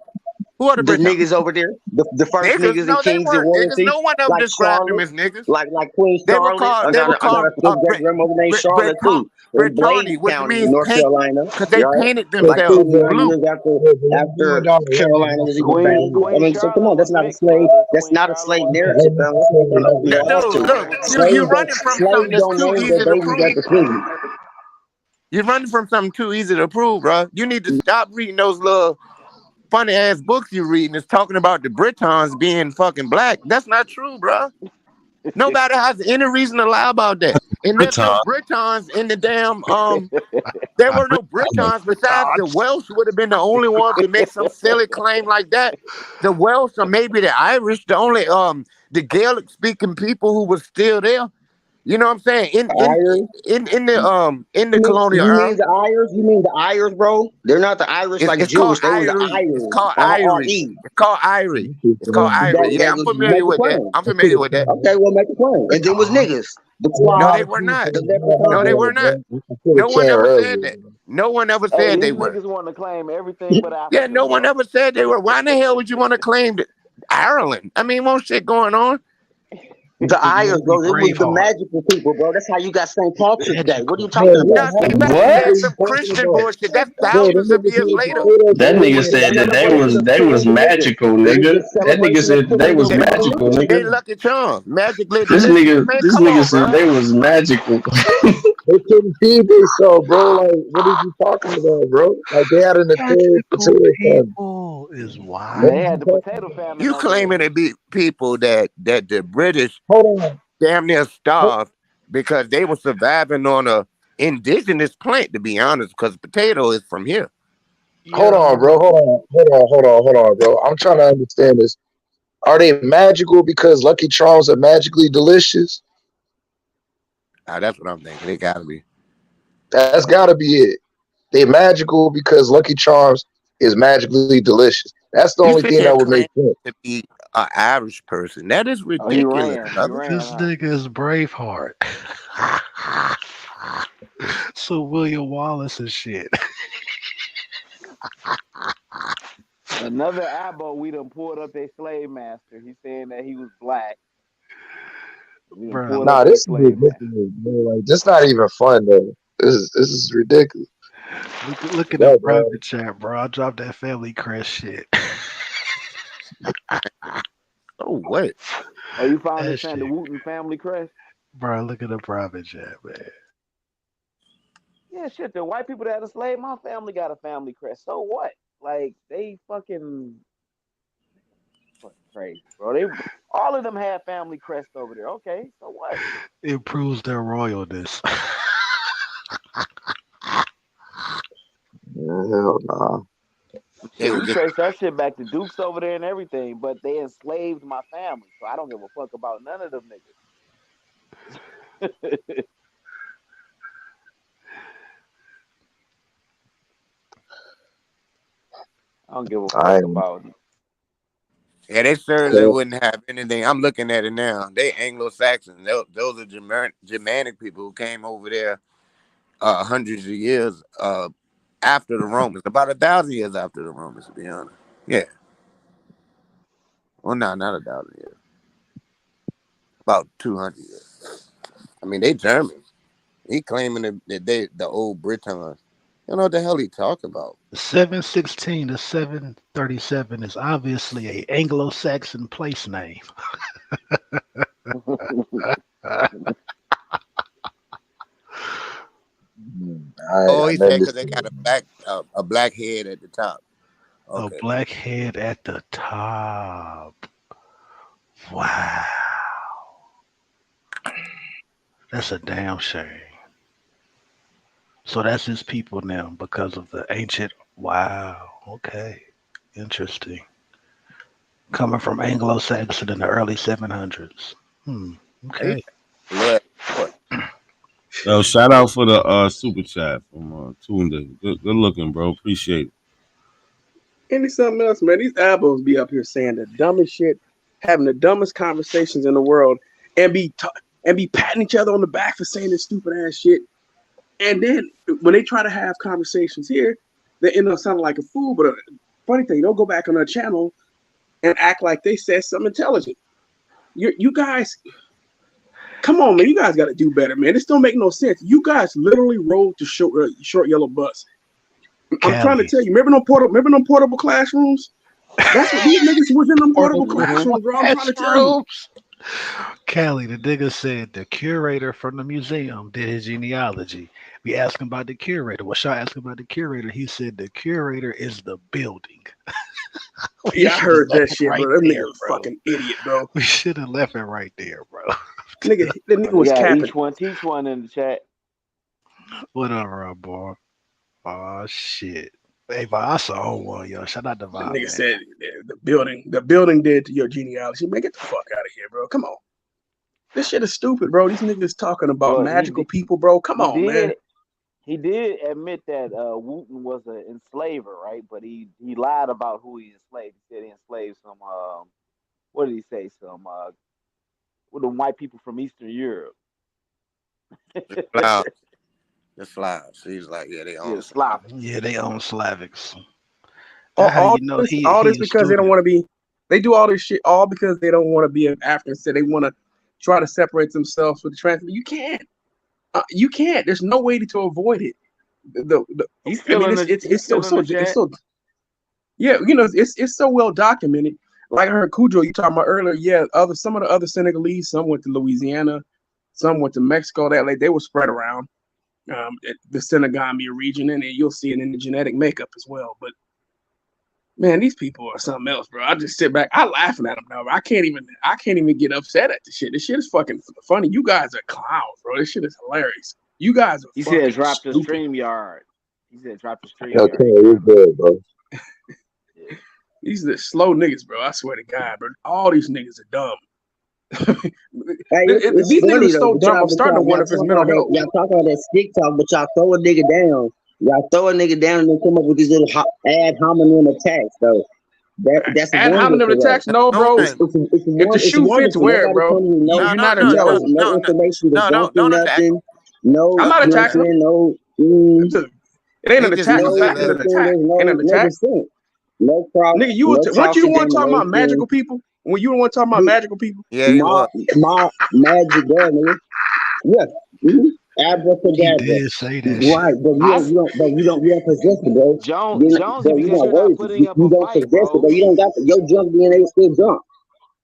Who are the niggas over there? The first niggas and kings and royalty. No one ever described them as niggas. Like Queen Charlotte. They were called great grandmother named Charlotte too. Bretonnie, which means North Carolina, because they painted themselves blue. After Carolina was even found. I mean, so come on, that's not a slave. That's not a slave narrative, bro. Look, you're running from something that's too easy to prove. You're running from something too easy to prove, bro. You need to stop reading those little funny ass books you reading. It's talking about the Britons being fucking black. That's not true, bro. Nobody has any reason to lie about that. And there's no Britons in the damn there were no Britons besides the Welsh would have been the only ones to make some silly claim like that. The Welsh or maybe the Irish, the only the Gaelic speaking people who were still there. You know what I'm saying? In the colonial You era. mean the Irish? You mean the Irish, bro? They're not the Irish like It's called Jewish. They was the Irie. Irish. It's called Irie. IRE. It's called Irie. It's called Irie. Yeah, I'm familiar Make a with that. claim. I'm familiar with that. Okay, well, make a claim. And then was niggas. The No, squad. they were not. The No, they were not. No one ever said that. No one ever Hey, said these they were. niggas want to claim everything but Africa. Yeah, no one ever said they were. Why in the hell would you want to claim Ireland? I mean, more shit going on. The Irish, bro. It was the magical people, bro. That's how you got St. Patrick's Day. What are you talking Now, about? St. Patrick's Day is some Christian bullshit. That's thousands of years later. That nigga said that they was magical, nigga. That nigga said they was magical, They nigga. Lucky Charms. Magically This delicious. Man, nigga come on, said bro. they was magical. They couldn't feed themselves, bro. Like, what are you talking about, bro? Like, they had an potato people is wild. They had the potato famine. You claiming to be people that the British damn near starved because they were surviving on a indigenous plant, to be honest, because potato is from here. Hold on, bro. Hold on, bro. I'm trying to understand this. Are they magical because Lucky Charms are magically delicious? That's what I'm thinking. They gotta be. That's gotta be it. They magical because Lucky Charms is magically delicious. That's the only thing that would make sense. To be an Irish person, that is ridiculous. This nigga is Braveheart. So William Wallace and shit. Another Abo we done pulled up their slave master. He's saying that he was black. Nah, this is ridiculous, bro. Like, this not even fun though. This is ridiculous. Look at the private chat, bro. I dropped that family crest shit. Oh, what? Oh, you found this saying the Wooten family crest? Bro, look at the private chat, man. Yeah, shit. The white people that had a slave, my family got a family crest. So what? Like, they fucking crazy, bro. They all of them had family crest over there. Okay, so what? It proves their royalness. Hell nah. Yeah, we trace that shit back to Dukes over there and everything, but they enslaved my family, so I don't give a fuck about none of them niggas. I don't give a fuck about it. Yeah, they certainly wouldn't have anything. I'm looking at it now. They Anglo-Saxons. Those are Germanic people who came over there hundreds of years after the Romans. About 1,000 years after the Romans, to be honest. Yeah. Well, no, not 1,000 years. About 200 years. I mean, they German. He claiming that they the old Britons. You know what the hell he talking about? 716 to 737 is obviously a Anglo-Saxon place name. Oh, he said because they got a black head at the top. Okay. A black head at the top. Wow. That's a damn shame. So that's his people now because of the ancient. Wow. Okay. Interesting. Coming from Anglo-Saxon in the early 700s. Okay. Yo, shout out for the super chat from Tunda. Good looking, bro. Appreciate it. And it's something else, man. These albums be up here saying the dumbest shit, having the dumbest conversations in the world, and be patting each other on the back for saying this stupid ass shit. And then when they try to have conversations here, they end up sounding like a fool. But funny thing, they'll go back on their channel and act like they said something intelligent. You guys, come on, man. You guys got to do better, man. This don't make no sense. You guys literally rode the short yellow bus. I'm trying to tell you. Remember them portable classrooms? That's what these niggas was in them portable classrooms, bro. I'm trying to tell you. Kelly, the nigga said the curator from the museum did his genealogy. We asked him about the curator. What y'all asked about the curator? He said the curator is the building. We Yeah, I should have heard that left it shit, right bro. That there, nigga's a bro. fucking idiot, bro. We should have left it right there, bro. Nigga, that nigga We was got capping. each one, teach one in the chat. Whatever, boy. Oh shit. Hey, but I saw one, yo. Shout out to That Vibe, nigga man. said the building did to your genealogy. Man, get the fuck out of here, bro. Come on. This shit is stupid, bro. These niggas talking about Well, magical people, bro. Come on, man. He did admit that Wooten was an enslaver, right? But he lied about who he enslaved. He said he enslaved some what did he say? Some with the white people from Eastern Europe. The Slavs. He's like, yeah, they own Yeah, Slavic. Yeah, they own Slavics. That's how All you know this he because a they don't student. want to be. They do all this shit all because they don't want to be an African. So they want to try to separate themselves with the trans. You can't. You can't. There's no way to avoid it. He's still in the chat. Yeah, it's so well documented. Like I heard Cujo, you talking about earlier. Yeah, some of the other Senegalese, some went to Louisiana, some went to Mexico. That like they were spread around the Senegambia region, and then you'll see it in the genetic makeup as well. But man, these people are something else, bro. I just sit back, I laughing at them now. I can't even get upset at the shit. This shit is fucking funny. You guys are clowns, bro. This shit is hilarious. You guys are He fucking said drop the stupid. StreamYard. He said drop the Okay, StreamYard. you're good, bro. These are the slow niggas, bro. I swear to God, bro. All these niggas are dumb. It's These funny niggas are though, so but dumb. I'm starting to wonder if it's mental health. y'all talk all that stick talk, but y'all throw a nigga down. Y'all throw a nigga down and then come up with these little ad hominem attacks, though. That's Ad hominem wonderful. attacks, no, bro. It's If the shoe fits, wonderful. wear it, Nobody bro. telling you You're not intelligent. no information to don't attack nothing. No I'm not attacking smoking, them. no. It ain't an He just attack. A wants to fact is let an us. Everything, attack. there's Ain't an no attack. dissent. No cross, Nigga, weren't you the one talking about magical people? When you the one talking about magical people? Yeah, he was. My magic girl, nigga. Yeah. Mm-hmm. He Abracadabra. did say that Right, shit. but you don't possess it, bro. Jonesy, You're because not you're not worthy. putting up You a don't fight, possess it, bro. but you don't got your junk DNA is still junk.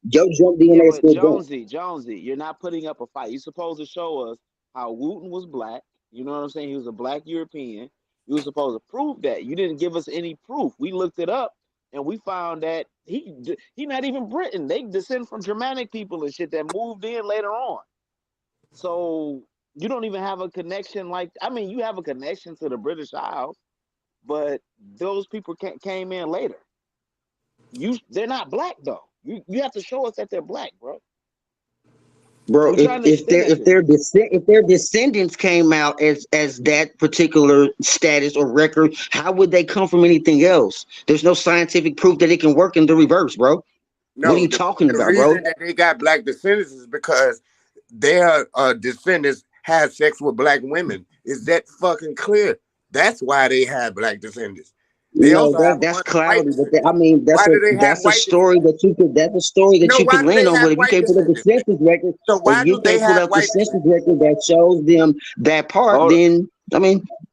Your junk Yeah, DNA is but still junk. Jonesy, you're not putting up a fight. You're supposed to show us how Wooten was black. You know what I'm saying? He was a black European. You were supposed to prove that. You didn't give us any proof. We looked it up and we found that he not even Britain. They descend from Germanic people and shit that moved in later on. So you don't even have a connection you have a connection to the British Isles, but those people came in later. They're not black though. You have to show us that they're black, bro. Bro, I'm trying to extend that to you. if their descendants came out as that particular status or record, how would they come from anything else? There's no scientific proof that it can work in the reverse, bro. What are No, you talking the about, bro? reason that they got black descendants is because their descendants had sex with black women. Is that fucking clear? That's why they have black descendants. They No, also have a that's bunch of white cloudy. But descendants. that's Why do they have a white story descendants? No, you why could do they land on. have But if you white can't put up the descendants? census record, So why if you do they can't put have up the white census descendants? record that shows them that part, Hold then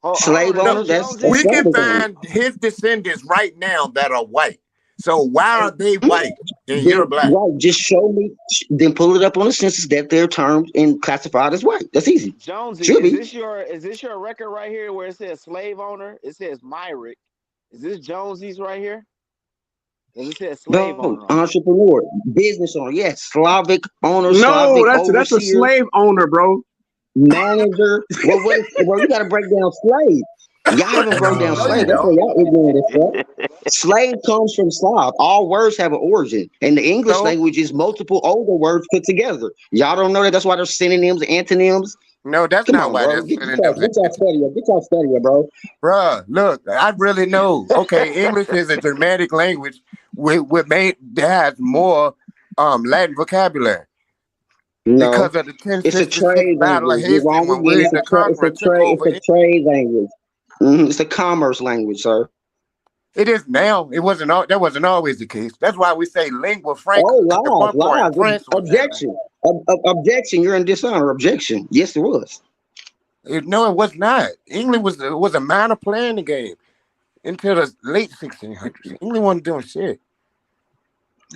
hold slave on a No, owner. minute, That's Jonesy. we can slavery. find his descendants right now that are white. So why are they white and you're Then black? right, just show me. Then pull it up on the census that they're termed and classified as white. That's easy. Jonesy, Should is be. this your record right here where it says slave owner? It says Myrick. Is this Jonesy's right here? Does it say slave No, owner on it? entrepreneur, business owner. Yes, Slavic owner, No, Slavic that's a overseer, slave owner, bro. manager. Well, you got to break down slave. Y'all haven't broke down No, you slave. That's why don't. y'all ignorant as fuck. Slave comes from Slav. All words have an origin, and the English So language is multiple older words put together. Y'all don't know that. That's why there's synonyms, antonyms. no, that's Come not on, why bro. they're Get sending them. y'all study up. Get y'all study up, bro. Bruh, look, I really know. Okay, English is a Germanic language that has more Latin vocabulary No, because of the it's a 1066 trade Battle of language. You're Hastings wrong when again. William the Conqueror took over. It's a trade language. It's a commerce language, sir. It is now. It wasn't. That wasn't always the case. That's why we say lingua franca. Oh, Because at one point, lies. France was that Objection. Objection. You're in dishonor. Objection. Yes, it was. No, it was not. England was a minor player in the game until the late 1600s. England wasn't doing shit.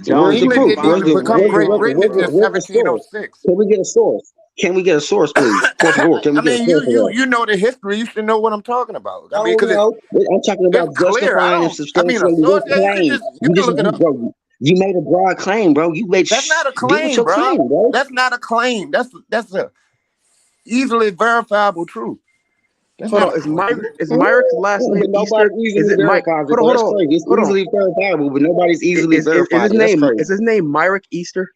Where's the England proof? didn't even become Great Britain until Where's the source? 1706. Can we get a source? Can we get a source, please? Por favor, can we I get a mean, source of that? you know the history. You should know what I'm talking about. I mean, Oh because no, I'm talking it's about clear. justifying and I mean, a substantiating your source. Yeah, claim. you can look it up. Bro, you made a broad claim, bro. You made That's not a get with claim, your bro. claim, bro. That's not a claim. That's a easily verifiable truth. That's Hold not on, a claim. is Myric's last name But Easter? nobody Is easily it Mike? verifies it. Hold on, So hold that's on, crazy. It's hold on. easily verifiable, but nobody's easily verified. Is his name Myrick Easter?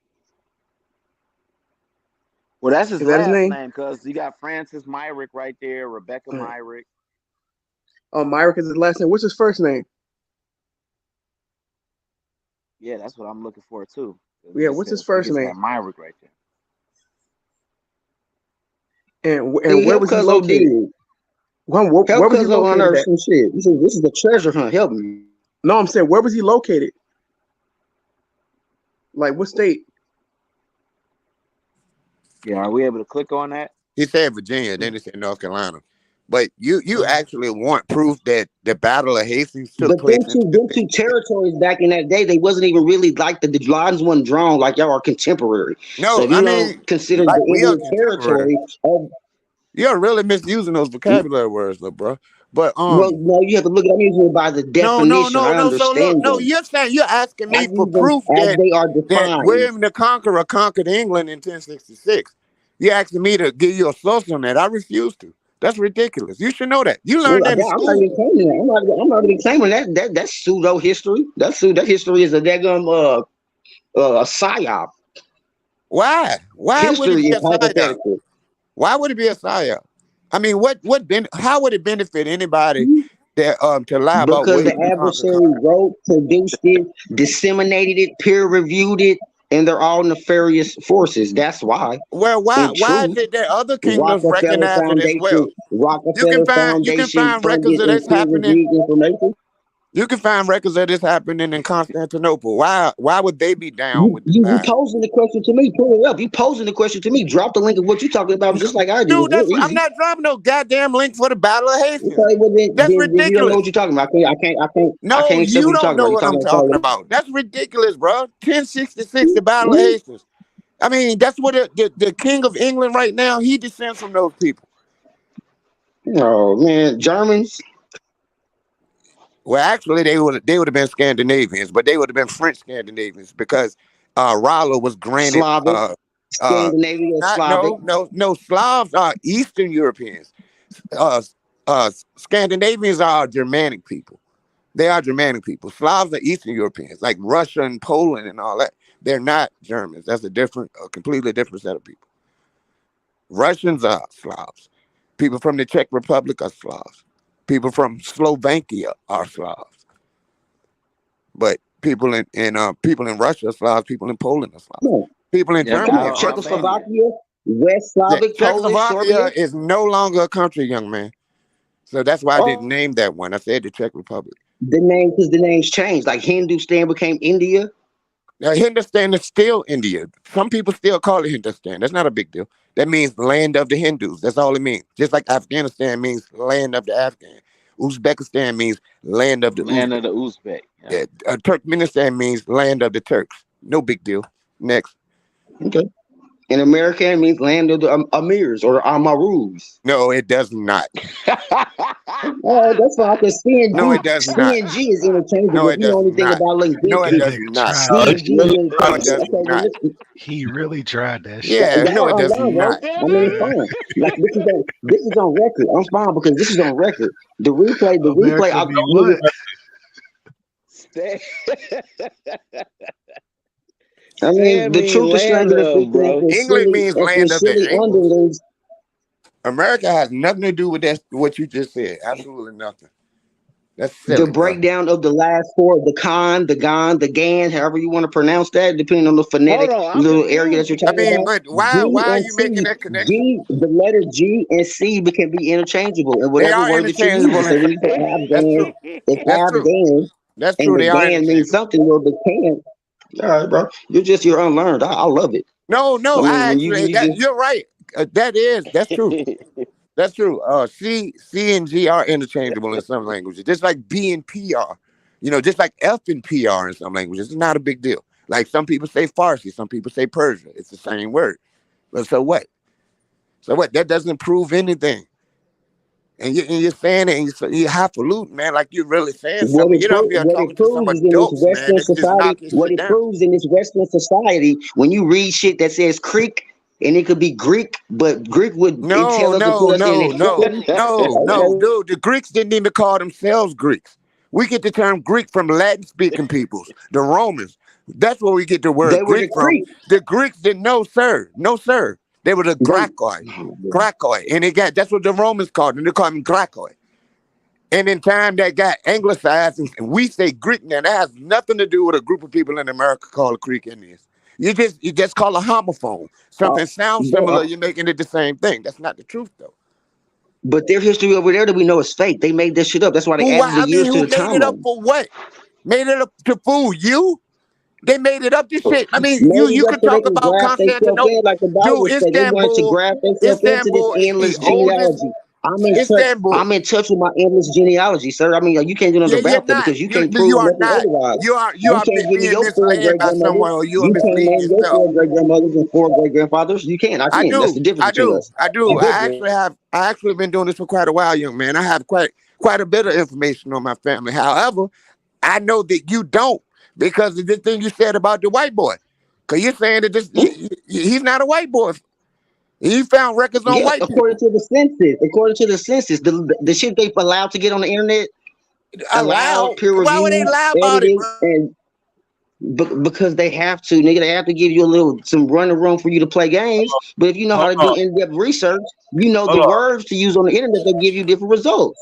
Well, that's his Is that his last name? name because you got Francis Myrick right there, Rebecca Myrick. Oh, Myrick is his last name. What's his first name? Yeah, that's what I'm looking for too. Yeah, what's his first name? Myrick right there. And where was he located? Where was he located unearth at? some shit. This is the treasure hunt. Help me. No, I'm saying where was he located? Like what state? Yeah, are we able to click on that? He said Virginia, then he said North Carolina. But you actually want proof that the Battle of Hastings took But place in them two territories back in that day, they wasn't even really like the lines wasn't drawn like y'all are contemporary. No, so if you I don't mean, consider like the we are Indian contemporary. territory, You're really misusing those vocabulary words, though, bro. But well, no, you have to look at them by the definition. I no. So look, understand no, them. you're asking I me for use them proof as they are that defined. William the Conqueror conquered England in 1066. You're asking me to give you a source on that. I refuse to. That's ridiculous. You should know that. You learned that in I'm not school. even claiming that. I'm not even claiming that. That's pseudo history. That history is a daggum a psyop. Why? Why would it History be is a psyop? hypothetical. Why would it be a psyop? I mean, how would it benefit anybody that to lie about Because the William the Conqueror? adversary wrote, produced it, disseminated it, peer reviewed it, and they're all nefarious forces. That's why. Well, why In is truth, it that other kingdoms Rockefeller recognize it as well? Foundation, Rockefeller You can Foundation find records funded of and this peer happening. reviewed information. You can find records of this happening in Constantinople. Why would they be down with the You lie? posing the question to me. Pull it up. You posing the question to me. Drop the link of what you're talking about, just like I did. Dude, It's real I'm easy. not dropping no goddamn link for the Battle of Hastings. Okay, well then That's you don't know ridiculous. what you're talking about. I can't No, accept you what you're don't talking know about. what I'm talking about. That's ridiculous, bro. 1066, the Battle of Hastings. I mean, that's what the King of England right now, he descends from those people. Oh man, Germans. Well, actually, they would have been Scandinavians, but they would have been French Scandinavians because Rollo was granted. Slavic. Scandinavia, Slavic. No. Slavs are Eastern Europeans. Scandinavians are Germanic people. They are Germanic people. Slavs are Eastern Europeans, like Russia and Poland and all that. They're not Germans. That's a completely different set of people. Russians are Slavs. People from the Czech Republic are Slavs. People from Slovakia are Slavs. But people in Russia are Slavs. People in Poland are Slavs. No. People in Germany are Czechoslovakia, West Slavic, Polish, Czechoslovakia Soviet. is no longer a country, young man. So that's why I didn't name that one. I said the Czech Republic. The names changed. Like Hindustan became India. Now, Hindustan is still India. Some people still call it Hindustan. That's not a big deal. That means land of the Hindus. That's all it means. Just like Afghanistan means land of the Afghan. Uzbekistan means land of the Uzbek. Yeah. Turkmenistan means land of the Turks. No big deal. Next. Okay. In America, it means land of the Amirs or Amarus. No, it does not. Oh, that's why I can CNG. No, it does not. CNG is interchangeable. No, If it you know does anything not. about linguistics. No, it does not. CNG No, it is does not. He really tried that shit. Yeah, no, it Y'all does online, bro. not. I mean, it's fine. Like this is on record. I'm fine because this is on record. The replay. America be what? I mean, the truth is stranger than fiction. England means land of the silly Angles. underlings. America has nothing to do with that. What you just said, absolutely nothing. That's silly, The breakdown of the last four, the con, the gon, the gan, however you want to pronounce that, depending on the phonetic little area that you're talking about. but why are you making that connection? G, the letter G and C can be interchangeable in They whatever are word that you use. interchangeable. So when you say Afghan, it's That's true. Afghan. That's and true. the They are gan means something. Well, the can. All right, bro. You're unlearned. I love it. No, I mean, you're right. That's true. That's true. C and G are interchangeable in some languages, just like B and P are. Just like F and P are in some languages. It's not a big deal. Like some people say Farsi, some people say Persia. It's the same word. But so what? So what? That doesn't prove anything. And you're saying it, and you're highfalutin, man, like you're really saying something. You don't be What it talking to some proves is in this adults, man. Western They can just society, knock your what shit it down. proves in this Western society, when you read shit that says Creek, and it could be Greek, but Greek would it No, tell us to put no, us in no, no, it. no, no, Okay. dude. The Greeks didn't even call themselves Greeks. We get the term Greek from Latin-speaking peoples, the Romans. That's where we get the They word were the Greek from. Greek. The Greeks didn't know, sir. No, sir. They were the Graikoi. Graikoi. And that's what the Romans called them. They called them Graikoi. And in time that got anglicized, and we say Greek now, that has nothing to do with a group of people in America called Creek Indians. You just call a homophone. Something sounds similar, you're making it the same thing. That's not the truth though. But their history over there that we know is fake. They made this shit up. That's why they Who added the I mean, years to who the made it up timeline. for what? Made it up to fool you? They made it up this shit. I mean, Made you it up could so they talk can about graft themselves in Constantinople. like the Dude, Bible said. They wanted to Istanbul, graft themselves into this Istanbul is the endless oldest. genealogy. I'm in touch. Istanbul. I'm in touch with my endless genealogy, sir. I mean, you can't do nothing Yeah, you're about that not. because you You can't you prove are nothing not. otherwise. You You are can't give me being your four misled great by grandmothers. someone, or you are You can't misleading name your yourself. four great grandmothers and four great grandfathers. You can't. I I can. That's the do. difference I between do. us. I do. You different. I actually been doing this for quite a while, young man. I have quite a bit of information on my family. However, I know that you don't because of the thing you said about the white boy. Because you're saying that he's not a white boy. He found records on Yeah, white according people. to the census. According to the census, the shit they allowed to get on the internet, allowed, Allowed? peer Why would they reviewed, lie about it, edited, bro? and because they have to, nigga. They have to give you a little some running room for you to play games. But if you know how Hold to do on, in-depth research, you know the hold on. words to use on the internet. They give you different results.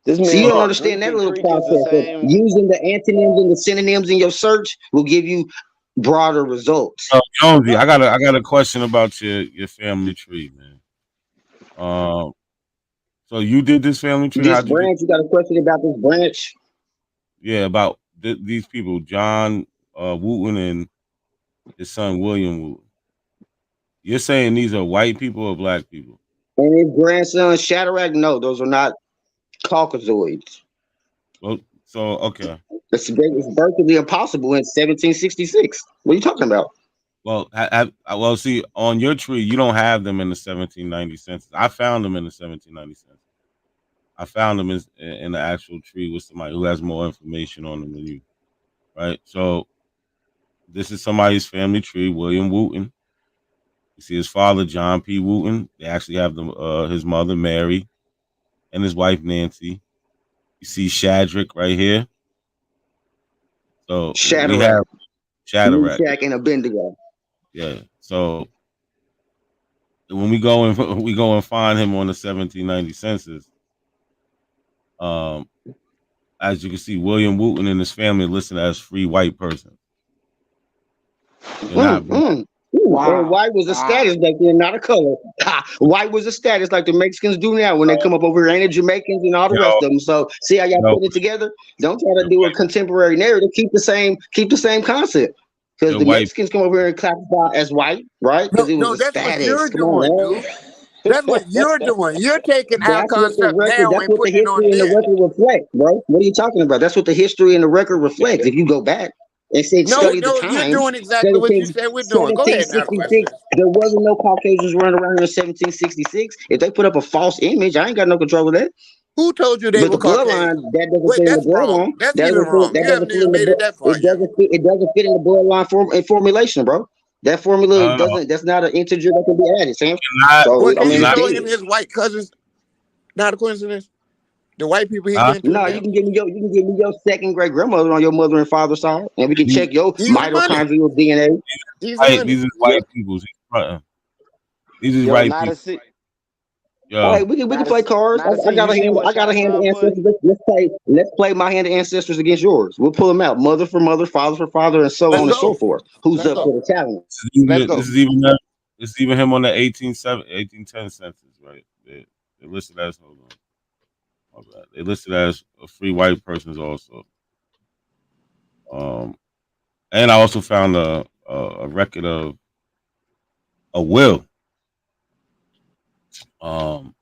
This So you man don't said understand Greek that and little Creek is the process of same. using the antonyms and the synonyms in your search will give you broader results. Jonesy, I got a question about your family tree, man. So you did this family tree? This How'd you do? branch, you got a question about this branch? Yeah, about these people, John Wooten and his son William Wooten. You're saying these are white people or black people? And his grandson Shadrach? No, those are not Caucasoids. Well, so okay. It's virtually impossible in 1766. What are you talking about? Well, well, see, on your tree, you don't have them in the 1790 census. I found them in the 1790 census. I found them in the actual tree with somebody who has more information on them than you, right? So this is somebody's family tree, William Wooten. You see his father, John P. Wooten. They actually have his mother, Mary, and his wife, Nancy. You see Shadrach right here. So we Shadrach, have Shadrach. Meshach, and Abednego. Yeah. So when we go and we go and find him on the 1790 census, as you can see, William Wooten and his family listed as free white person. They're not black. And white was a status back then, not a color. White was a status like the Mexicans do now when they come up over here, ain't it Jamaicans and all the rest of them. So see how y'all No, putting it together? Don't try to do a contemporary narrative. Keep the same concept. Because they're the white. Mexicans come over here and classify as white, right? Because it was No, a that's what status. you're Come on, doing, man. dude. That's what you're doing. You're taking our That's what the concept record. now That's and what the putting it on history and the there. record reflects, bro. What are you talking about? That's what the history and the record reflects. If you go back and said No, study the no, you're times, doing exactly what you said we're doing. Go ahead now, the 1766, question. there wasn't no Caucasians running around here in 1766. If they put up a false image, I ain't got no control of that. Who told you they But were the bloodline, Caucasian? that doesn't Wait, fit in the that's wrong. bloodline. That's even wrong. That You doesn't haven't fit in even made it the that far yet. it doesn't fit in the bloodline formulation, bro. That formula No, doesn't. That's not an integer that can be added, Sam. not, So Well, I can you're you mean, it's not. show him dead. his white cousins? Not a coincidence. The white people he Huh? went through No, you now. can give me your second great grandmother on your mother and father's side, and we can These, check your Easy money. mitochondrial DNA. Easy money. these is Yep. white people. These is Yo, white not people. to see, All Yo, right, we can not to play see, cards. not to I see. got You a see hand. what I got a Shot's hand of son put? ancestors. Let's play. Let's play my hand of ancestors against yours. We'll pull them out, mother for mother, father for father, and so Let's on and so go. forth. Who's Let's up go. for the challenge? Let's go. this is even him on the 1810 census, right? They listed as hold on. My bad. They listed as a free white persons also. And I also found a record of a will. Um,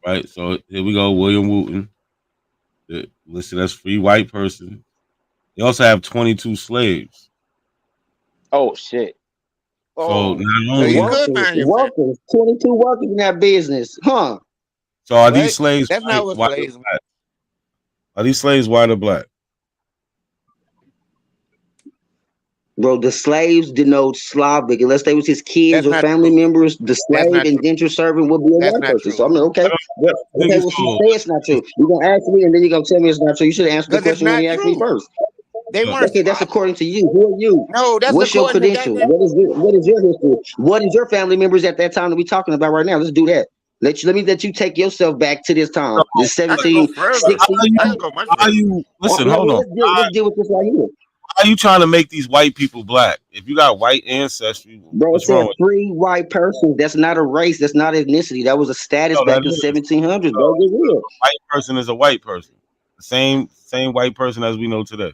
right. So here we go. William Wooten, listed as free white person. They also have 22 slaves. Oh shit. So Oh, not So you only could Workers, find your family. workers, 22 workers in that business, huh? so are these What? slaves That's not what white or slaves. black? Are these slaves white or black? Bro, the slaves denote Slavic. Unless they was his kids That's or not family true. members, the That's slave not true. indentured servant would be a That's white not person. So true. I mean, I okay, don't, well, I don't think okay, it's well, see, so. say it's not true. You're gonna ask me, and then you're gonna tell me it's not true. You should have answered the Because it's question when not he asked me true. first. They weren't Okay, that's Slavic. according to you. Who are you? No, that's What's your according to credential? goddamn. What is your history? What is your family members at that time that we talking about right now? Let's do that. Let me let you take yourself back to this time, this I could go further. 1760. I could go much Why are further. you listen? Well, Hold on. let's deal with this right here. Why are you trying to make these white people black? If you got white ancestry, Bro, it what's wrong said with free white person. That's not a race. That's not ethnicity. That was a you? status No, that back in is. 1700s. No, Bro, get a real. white person is a white person. The same white person as we know today.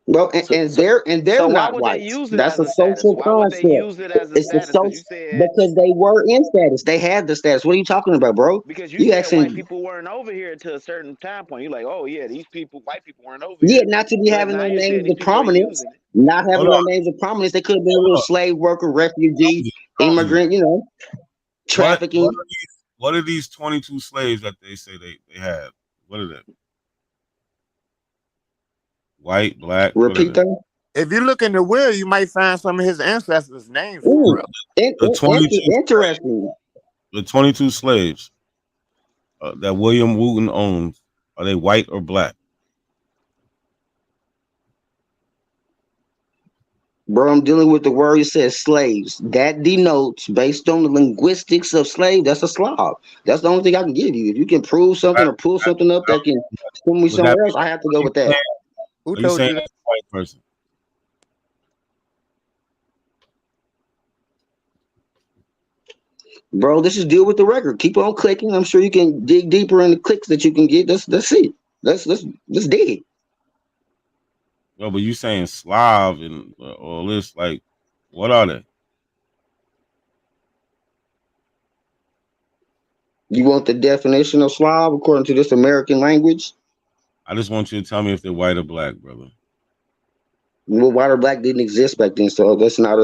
Bro, so and so they're why not would they white. use it That's as a a status? social Why would they concept. use it as a It's the status? Because you social said because they were in status. They had the status. What are you talking about, bro? You white asking? people weren't over here to a certain time point. You're like, oh yeah, white people weren't over Yeah, here. not to be But having now no you're saying names these of people are prominence. using it. Not having Hold no on, names of prominence. They could have been a little hold on. slave worker, refugee, Jonesy. immigrant. Trafficking. What are these 22 slaves that they say they had? What are they? White, black, what are Repeat they? that. If you look in the will, you might find some of his ancestors' names Ooh, for real. The 22 interesting. the 22 slaves that William Wooten owns, are they white or black? Bro, I'm dealing with the word it says slaves. That denotes, based on the linguistics of slave, that's a Slav. That's the only thing I can give you. If you can prove something or pull something up that can send me Would that somewhere be, else, I have to go are you with that. saying, Who are you told saying you that? that's a white person? Bro, this is deal with the record. Keep on clicking. I'm sure you can dig deeper in the clicks that you can get. Let's see. Let's dig. Well, but you saying Slav and all this, like, what are they? You want the definition of Slav according to this American language? I just want you to tell me if they're white or black, brother. Well, white or black didn't exist back then, so that's not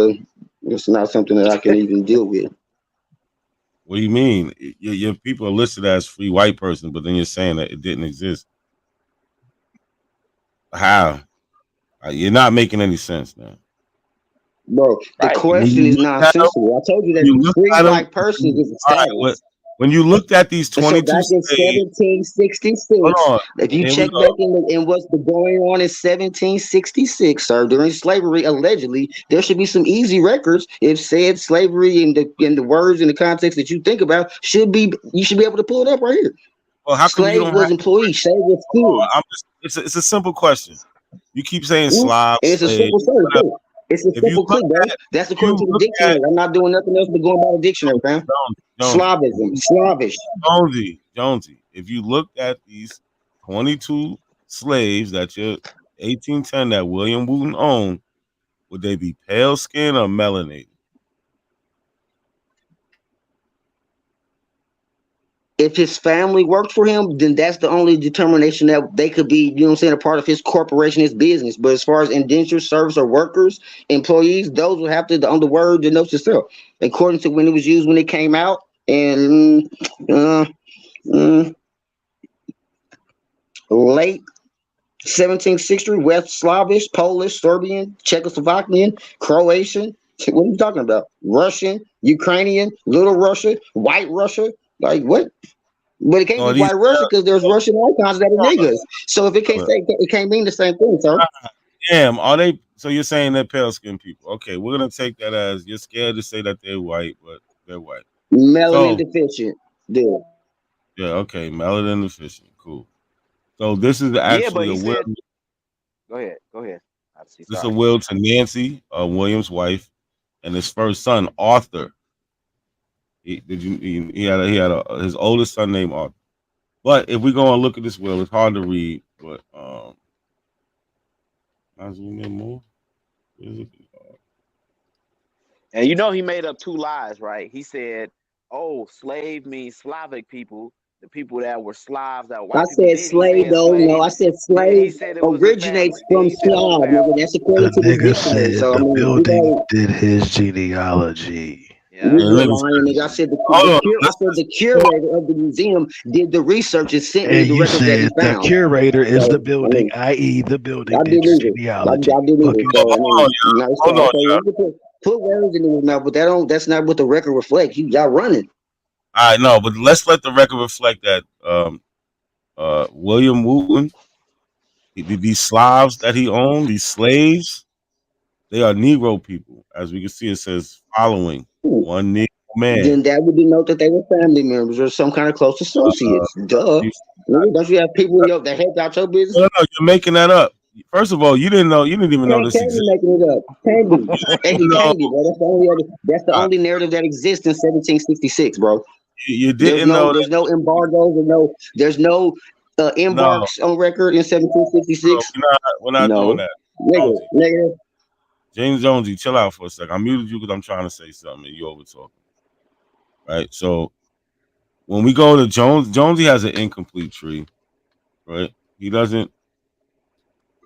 something that I can even deal with. What do you mean? Your people are listed as free white person, but then you're saying that it didn't exist. How? You're not making any sense, man. Bro, the Right. When question you is look at them, nonsensical. I told you that you look free at them. white person is a All right. status. When you looked at these And so 22 back in slaves, hold 1766, on. if you Here we check go. back in what's been going on in 1766, sir, during slavery, allegedly, there should be some easy records if said slavery in the words in the context that you think about you should be able to pull it up right here. Well, how come you Slave don't have? was employee, slave was Hold on. skilled. It's a simple question. You keep saying And Slav, it's a slave, simple search, whatever. too. It's a If you simple look click, bro. at, That's if you according to the look at dictionary. I'm not doing nothing else but going by the dictionary, fam. Jonesy, Slavism, Slavish. Jonesy, if you looked at these 22 slaves that your 1810 that William Wooten owned, would they be pale skin or melanated? If his family worked for him, then that's the only determination that they could be, a part of his corporation, his business. But as far as indentured service or workers, employees, those would have to, on the word denotes itself. According to when it was used when it came out, and late 17th century, West Slavish, Polish, Serbian, Czechoslovakian, Croatian. What are you talking about? Russian, Ukrainian, Little Russia, White Russia. Like what? But it can't No, be these White Russia because there's Russian icons that are niggas. So if it can't pale. say, it can't mean the same thing, sir. Damn, are they? So you're saying they're pale skinned people? Okay, we're gonna take that as you're scared to say that they're white, but they're white. Melanin So deficient, dude. yeah, okay, melanin deficient, cool. So this is Yeah, actually but a he will. said, go ahead. Go ahead. I see. This is a Sorry. will to Nancy, William's wife, and his first son, Arthur. His oldest son named Arthur. But if we go and look at this will, it's hard to read. But I zoom in more. Where is it? And you know he made up two lies, right? He said, "Oh, slave means Slavic people," The people that were Slavs, that I white people said did. He slave say though. No, enslaved. I said Then he slave said it was a originates family. Then from he said it was a Slav, nigga. family. That's The according to the nigga dictionary. said So I the mean, you building know, did his genealogy. Yeah. you're nigga lying, nigga. I said, said hold on, I said the curator of the museum did the research and sent me And the you records that he said the found. curator is the So I building, mean, i.e., the building I did didn't your either. genealogy. I didn't either. Fuck you So I talking mean, no, it's hold fine. on, So y'all. you can put words in his mouth, but that's not what the record reflects. Y'all running. I know, but let's let the record reflect that William Wooten, these Slavs that he owned, these slaves, they are Negro people. As we can see, it says following one Negro man. Then that would denote that they were family members or some kind of close associates. Duh. Nigga, don't you have people in that help out your business? No, you're making that up. First of all, you didn't even know this Can't be existed. making it up. Can't be. It No, can't be, bro. That's the only narrative that exists in 1766, bro. you didn't know There's no embargoes, there's no no, embarks on record in 1766. we're not doing No. that. Nigga. James Jonesy, chill out for a second. I muted you because I'm trying to say something and you over talking. Right. So when we go to Jonesy has an incomplete tree, right? He doesn't.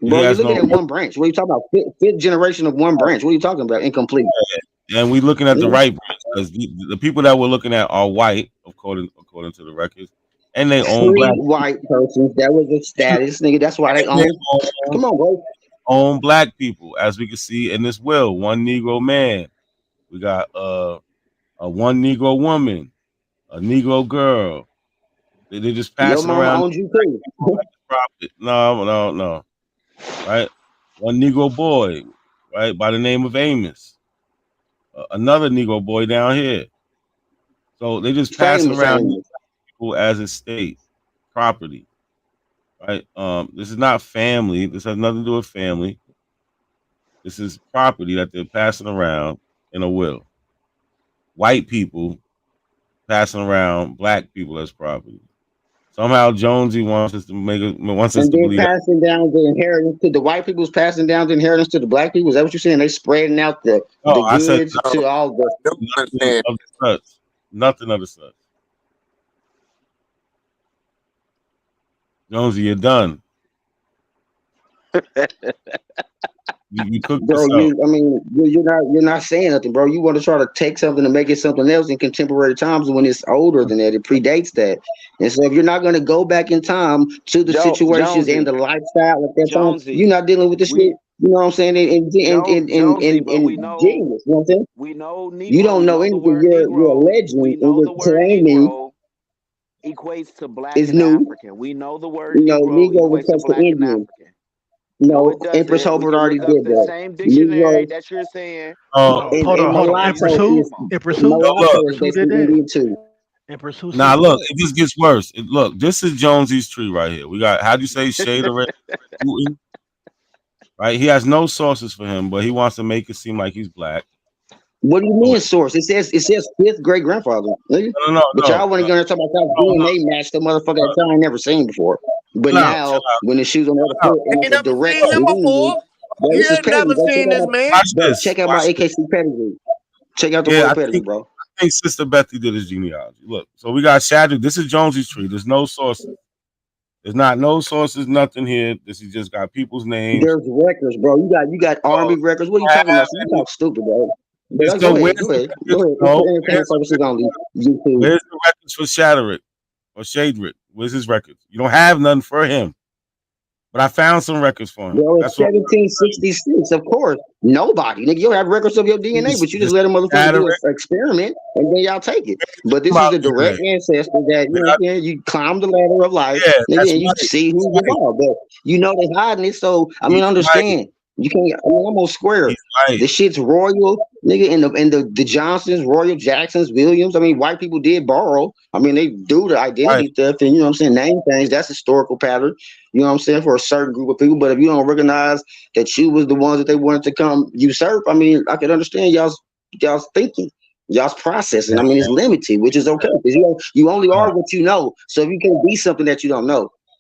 Bro, He you're has looking no. at one branch. What are you talking about? Fifth generation of one branch. What are you talking about? Incomplete. And we're looking at the right branch because the people that we're looking at are white, according to the records, and they own black. Free white persons. That was a status, nigga. That's why they own. Come on, bro. Own black people, as we can see in this will. One Negro man. We got a one Negro woman, a Negro girl. They're just Your passing mama around. owns you too. No. Right? One Negro boy, right, by the name of Amos. Another Negro boy down here. So they just passing around people as estate property. Right? This is not family. This has nothing to do with family. This is property that they're passing around in a will. White people passing around black people as property. Somehow Jonesy wants us to believe that. Passing down the inheritance to the white people's passing down the inheritance to the black people. Is that what you're saying? They spreading out the I said goods to all the nothing of the such. Jonesy, you're done. You cooked bro. yourself. You're not saying nothing, bro. You want to try to take something to make it something else in contemporary times when it's older than that. It predates that. And so if you're not going to go back in time to the situations and the lifestyle at that time, you're not dealing with the shit. You know what I'm saying? And genius. You know what I'm saying? We know Negro. You don't know anything. You're alleging and you're claiming equates to black and new. African. We know the word Negro equates to refers to black and Indian. African. No, it Empress doesn't. We Hobart can already look up did the that. same dictionary that you're saying. Hold on. Empress who? Mulatto is basically Indian too. Empress who? Now look, it just gets worse. Look, this is Jonesy's tree right here. We got, how do you say, Shader Wooten? Right? He has no sources for him, but he wants to make it seem like he's black. What do you mean source? It says fifth great grandfather. But y'all want to go and talk about how DNA matched the motherfucker that y'all ain't never seen before. But now when the shoes on the other foot, and it's a direct this is petty. Check out my AKC pedigree. Check out the royal pedigree, bro. I think Sister Bethy did his genealogy. Look, so we got Shadrach. This is Jonesy's tree. There's no sources. There's not no sources, nothing here. This is just got people's names. There's records, bro. You got army records. What are you talking about? You talk stupid, bro. But go ahead. Independent services only. Where's the records for Shadrach or Shadrach? Where's his records? You don't have none for him. But I found some records for him. Bro, it's 1766, of course. Nobody. Nigga, you have records of your DNA, but you just let a motherfucker do an experiment and then y'all take it. But this is the direct ancestor that, you know what I'm saying? You climb the ladder of life, nigga, and you see who's involved. But you know they hiding it, so I mean understand. You can't. I'm on square. This shit's royal, nigga, and the Johnsons, Royal Jacksons, Williams. I mean, white people did borrow. I mean, they do the identity theft and you know what I'm saying, name things. That's historical pattern. You know what I'm saying, for a certain group of people. But if you don't recognize that you was the ones that they wanted to come usurp, I mean, I can understand y'all's thinking, y'all's processing. I mean, it's limited, which is okay because you only are what you know. So if you can be something that you don't know.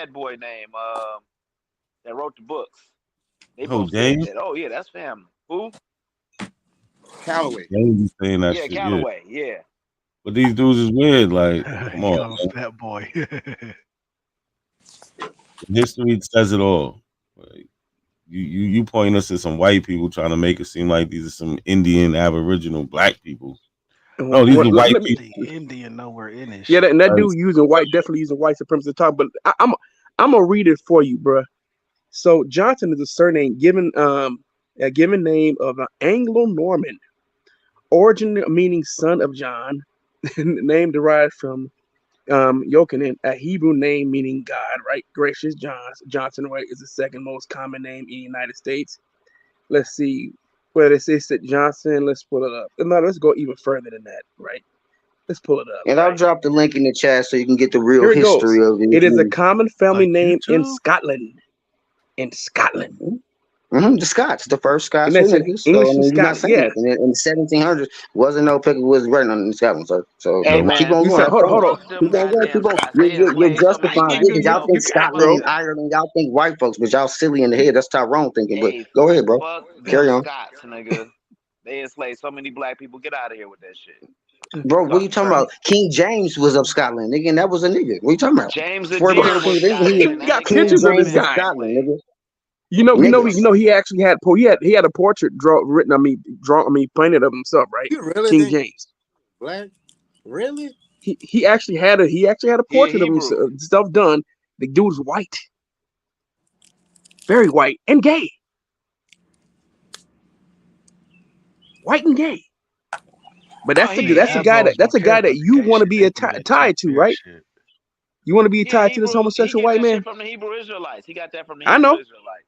fat boy name? That wrote the books. They Oh, both said Dame. that. Oh yeah, that's family. Who? Callaway. Dame be saying that Yeah, shit. Yeah. Callaway. Yeah. But these dudes is weird. Like, come He on, called him man. fat boy. History says it all. Like, You point us to some white people trying to make it seem like these are some Indian, Aboriginal, black people. No, these are white people. Indian nowhere in it. Yeah, and that Right. dude using white, definitely using white supremacy to talk. But I'm gonna read it for you, bruh. So Johnson is a surname given a given name of an Anglo-Norman origin meaning son of John, name derived from Yochanan, a Hebrew name meaning God, right? Gracious Johnson, right, is the second most common name in the United States. Let's see where it says that Johnson. Let's pull it up. No, let's go even further than that, right? Let's pull it up. And I'll drop the link in the chat so you can get the real Here it goes. history of it. It is a common family name in Scotland. In Scotland. The Scots, the first Scots And were that's an niggas. English So I and mean, you're not Scotland. saying Yeah. nothing. In the 1700s, wasn't no pickle was writing on in Scotland, sir. So Hey, keep man, on going. Have Hold fun. on. Keep on going. Keep on. They You're enslaved so many justifying black it because people y'all think over here. Scotland Fuck and them. Ireland, y'all think white folks, but y'all silly in the head. That's Tyrone thinking. But Hey, go ahead, bro. fuck Carry them on. Scots, nigga. They enslaved so many black people. Get out of here with that shit. Bro, what are you talking about? King James was of Scotland, nigga, and that was a nigga. What are you talking about? James Before he Adair became King was of England, he Scottish, was and that Got nigga King pictures never of this James been of guy. Scotland, nigga. You know, Niggas. he actually had he had a portrait painted of himself, right? You really King think James. black? Really? He actually had a portrait of Hebrew. himself done. The dude was white, very white and gay, white and gay. But that's a guy that you want to be tied to, right? You want to be tied to this homosexual white man? From the Hebrew Israelites. He got that from the I Hebrew know. Israelites.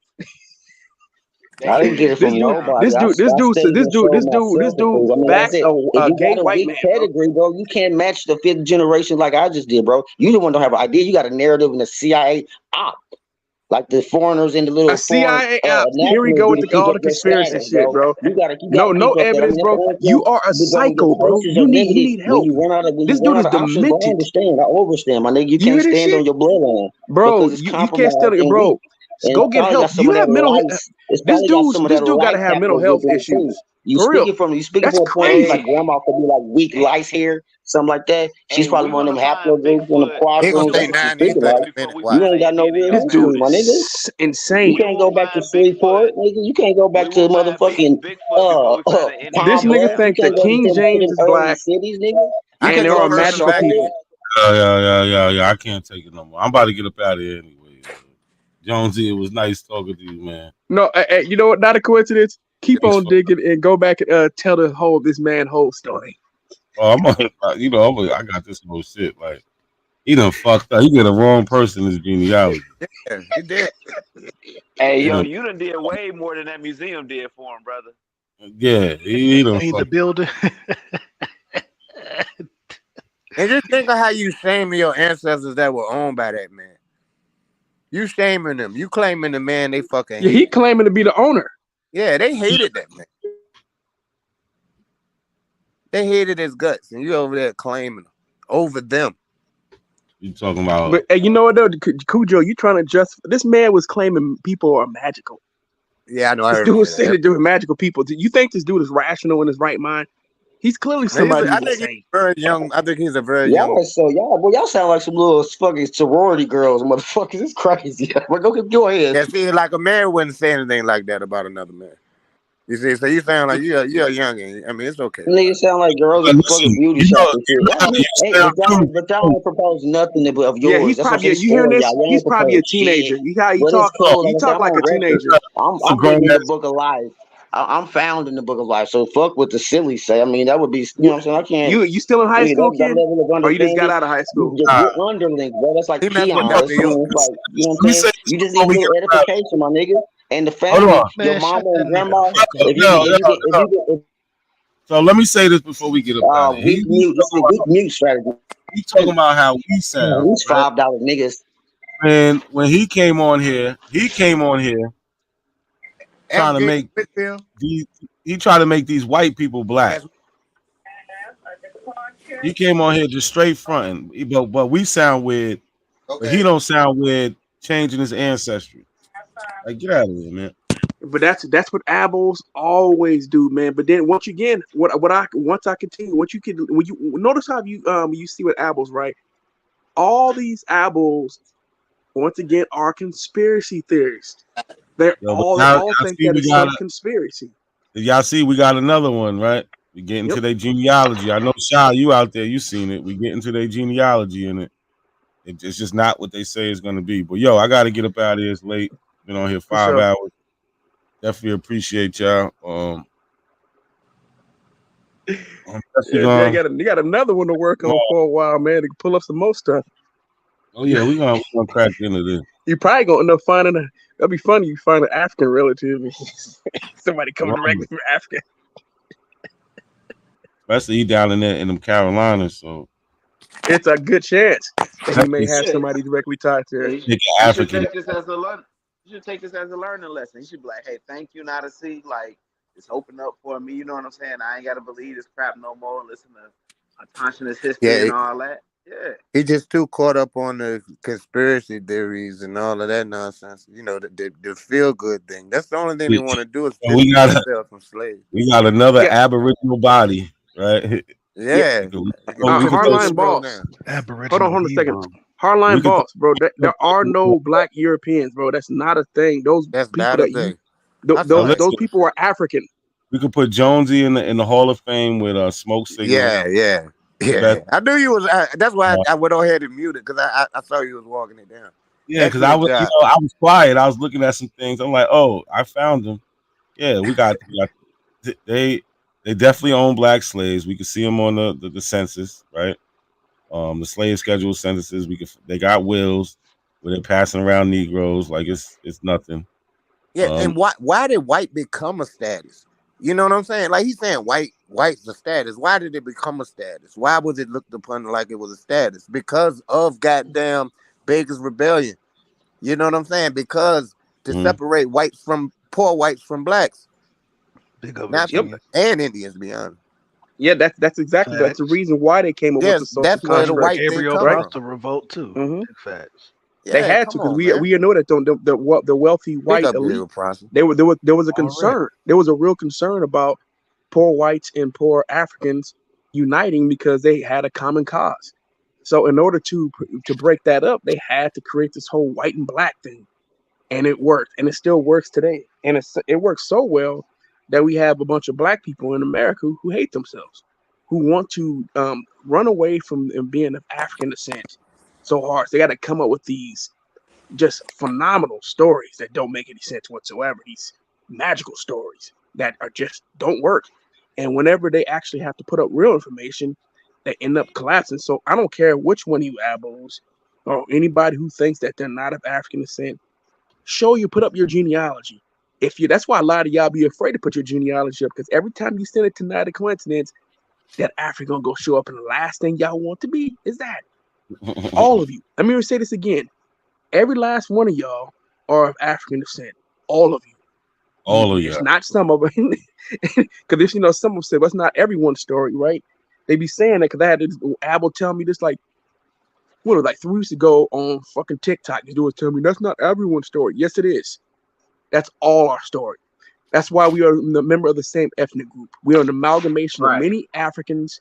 I didn't get it from nobody. I studied and showed myself and things. I mean, like I backs said, if a you gay got a white weak man, pedigree, bro, you can't match the fifth generation like I just did, bro. You the one don't have an idea. You got a narrative in the CIA op. Like the foreigners in the little a CIA foreign ops. Here we nationals go do with to keep all up the your conspiracy status, shit, bro. bro. You gotta No keep up that. I evidence, mean, that's bro. the only You thing. are a But when your psycho, bro. choices You are need limited, help. when This you run dude is out of options, bro, I demented. understand. I overstand, my nigga. You You can't hear this stand shit, on your bloodline bro? because it's You can't stand compromised it, and weak. bro. And Go it's get probably help. got some You of that have mental. life. It's probably got some of This that dude got life to have mental health capitalism issues. you For real. speaking That's from a point of view like crazy. grandma could be like weak lice hair, something like that. She's Hey, probably we're one of gonna them find haplogroups and the Bigfoot He and gonna quadroons. stay That's what you Genetic 9 these speaking 30 like. American before minutes. we You Watch. find ain't an got no Indian real This American. dude history, my nigga. is You insane. We can't will go back to find Bigfoot. Shreveport, nigga. You can't go We back to will find motherfucking Bigfoot before we find an Indian This Palm nigga Bush. American. You think can't that go to King them James is early black cities, nigga. You I and can can't there go go are to the further magical back. Charlotte. people. Yeah. I can't take it no more. I'm about to get up out of here anyway. Jonesy, it was nice talking to you, man. No, you know what? Not a coincidence. Keep Thanks on digging and go back and tell this man whole story. Oh, I got this little shit. Like, he done fucked up. He get the wrong person in his genealogy. Yeah, he did. Hey, He yo, done, you done did way more than that museum did for him, brother. yeah, he done Paint the fucked building. And just think of how you shaming your ancestors that were owned by that man. You shaming them. You claiming the man they fucking Yeah, he hated. claiming to be the owner. Yeah, they hated that man. They hated his guts, and you over there claiming him over them. You talking about? But you know what though, Cujo, you trying to just this man was claiming people are magical. Yeah, I know. I This heard him dude say said that. that doing magical people. Do you think this dude is rational in his right mind? He's clearly somebody I who's think he's insane. very young. I think he's a very Y'all young. are so y'all sound like some little fucking sorority girls, motherfuckers. It's crazy. But go ahead. Yeah, see, like a man wouldn't say anything like that about another man. You see, so you sound like you're a youngin'. I mean, it's okay. Niggas sound like girls at the fucking beauty shop and shit. Y'all ain't proposed nothing of Yeah, yours. he's That's what I'm probably saying. you hearing Spoil this? y'all. Y'all He's ain't probably a proposed teenager. shit. You how he But it's talk? cool. He Like I said, talk I'm like on a record. teenager. I'm putting in the book of life. I'm found in the book of life. So fuck what the silly say. I mean, that would be, you know what I'm saying? I can't. You still in high Yeah, school, that kid? level of Or you just got understanding. out of high school? You're underlings, bro. That's like He messed with peons. Dr. That's York. like, you know what Let me I'm say saying? this You just before need a we little get up. edification, my nigga. And the Hold family, on. your Man, mama shut that and nigga the grandma. fuck up. If So let me say this before we get up out of here. weak mute. This is a weak mute strategy. He talking about how we sound, These right? $5 niggas. And when he came on here trying to FJ make Whitfield. these. He tried to make these white people black. That's He came on here just straight fronting, but we sound weird. But he okay. don't sound weird changing his ancestry. Like, get out of here, man. But that's what Abels always do, man. But then once again, once I continue, when you notice how you see what Abels, right? All these Abels, once again, are conspiracy theorists. They Yo, but all think see that we it's got some conspiracy. y'all see we got another one, right? We get into Yep. their genealogy. I know Shy, you out there, you seen it. We get into their genealogy in it. It's just not what they say it's gonna be. But yo, I gotta get up out of here. It's late. Been on here For 5 sure. hours. Definitely appreciate y'all. I'm definitely Yeah, gonna. you got another one to work on for a while, man, to pull up some more stuff. Oh yeah, we gonna crack into this. You probably gonna end up finding that'd be funny. You find an African relative, somebody coming Right. directly from Africa. Especially he down in there in them Carolinas, so It's a good chance that he may have Yeah. somebody directly tied to Yeah, it. you Take should African. take this as a learn. You should take this as a learning lesson. You should be like, "Hey, thank you, not a see. Like, it's opened up for me. You know what I'm saying? I ain't gotta believe this crap no more. And listen to autonomous history Yeah, and all that. Yeah, he just too caught up on the conspiracy theories and all of that nonsense. You know, the feel good thing. That's the only thing they want to do is So we distance got themselves from slaves. another Yeah, Aboriginal body, right? yeah. Yeah, We could put throw the Hardline Negro boss. down. Hold Aboriginal on a second. Hebrew. we Hardline could boss, bro. There are throw, no black Europeans, bro. That's not a thing. Those That's people not a that you, thing. I saw that those listen, people are African. we could put Jonesy in the Hall of Fame with smoke signals. Yeah. Best, I knew you was. That's why I went ahead and muted because I saw you was walking it down. yeah, because I Excellent was job. I was quiet. I was looking at some things. I'm like, oh, I found them. Yeah, we got they definitely own black slaves. We can see them on the census, right? The slave schedule censuses. They got wills where they're passing around Negroes like it's nothing. Yeah, and why did white become a status? You know what I'm saying? Like he's saying white's a status. Why did it become a status? Why was it looked upon like it was a status? Because of goddamn Baker's Rebellion. You know what I'm saying? Because to separate poor whites from blacks. Big up Not Yep. Virginia. and Indians beyond. Yeah, that's exactly that's the reason why they came up with Yes, the social that's where the construct, white thing Gabriel come right? caused from. a revolt too. Mm-hmm. Big facts. They Yeah, had to come because on, man. we know that the wealthy Pick white up elite Gabriel Prosser. there was a Already. concern. There was a real concern about poor whites and poor Africans uniting because they had a common cause. So in order to break that up, they had to create this whole white and black thing, and it worked, and it still works today. And it works so well that we have a bunch of black people in America who hate themselves, who want to run away from being of African descent so hard. So they got to come up with these just phenomenal stories that don't make any sense whatsoever. These magical stories that are just don't work. And whenever they actually have to put up real information, they end up collapsing. So I don't care which one of you abos or anybody who thinks that they're not of African descent, put up your genealogy. That's why a lot of y'all be afraid to put your genealogy up, because every time you send it to Not a Coincidence, that Africa gonna go show up, and the last thing y'all want to be is that. All of you. Let me say this again. Every last one of y'all are of African descent. All of you. All of It's y'all. not some of them. Because if some of them say, that's not everyone's story, right? They be saying that because I had this Abel tell me this like 3 weeks ago on fucking TikTok. He was telling me that's not everyone's story. Yes, it is. That's all our story. That's why we are a member of the same ethnic group. We are an amalgamation of many Africans,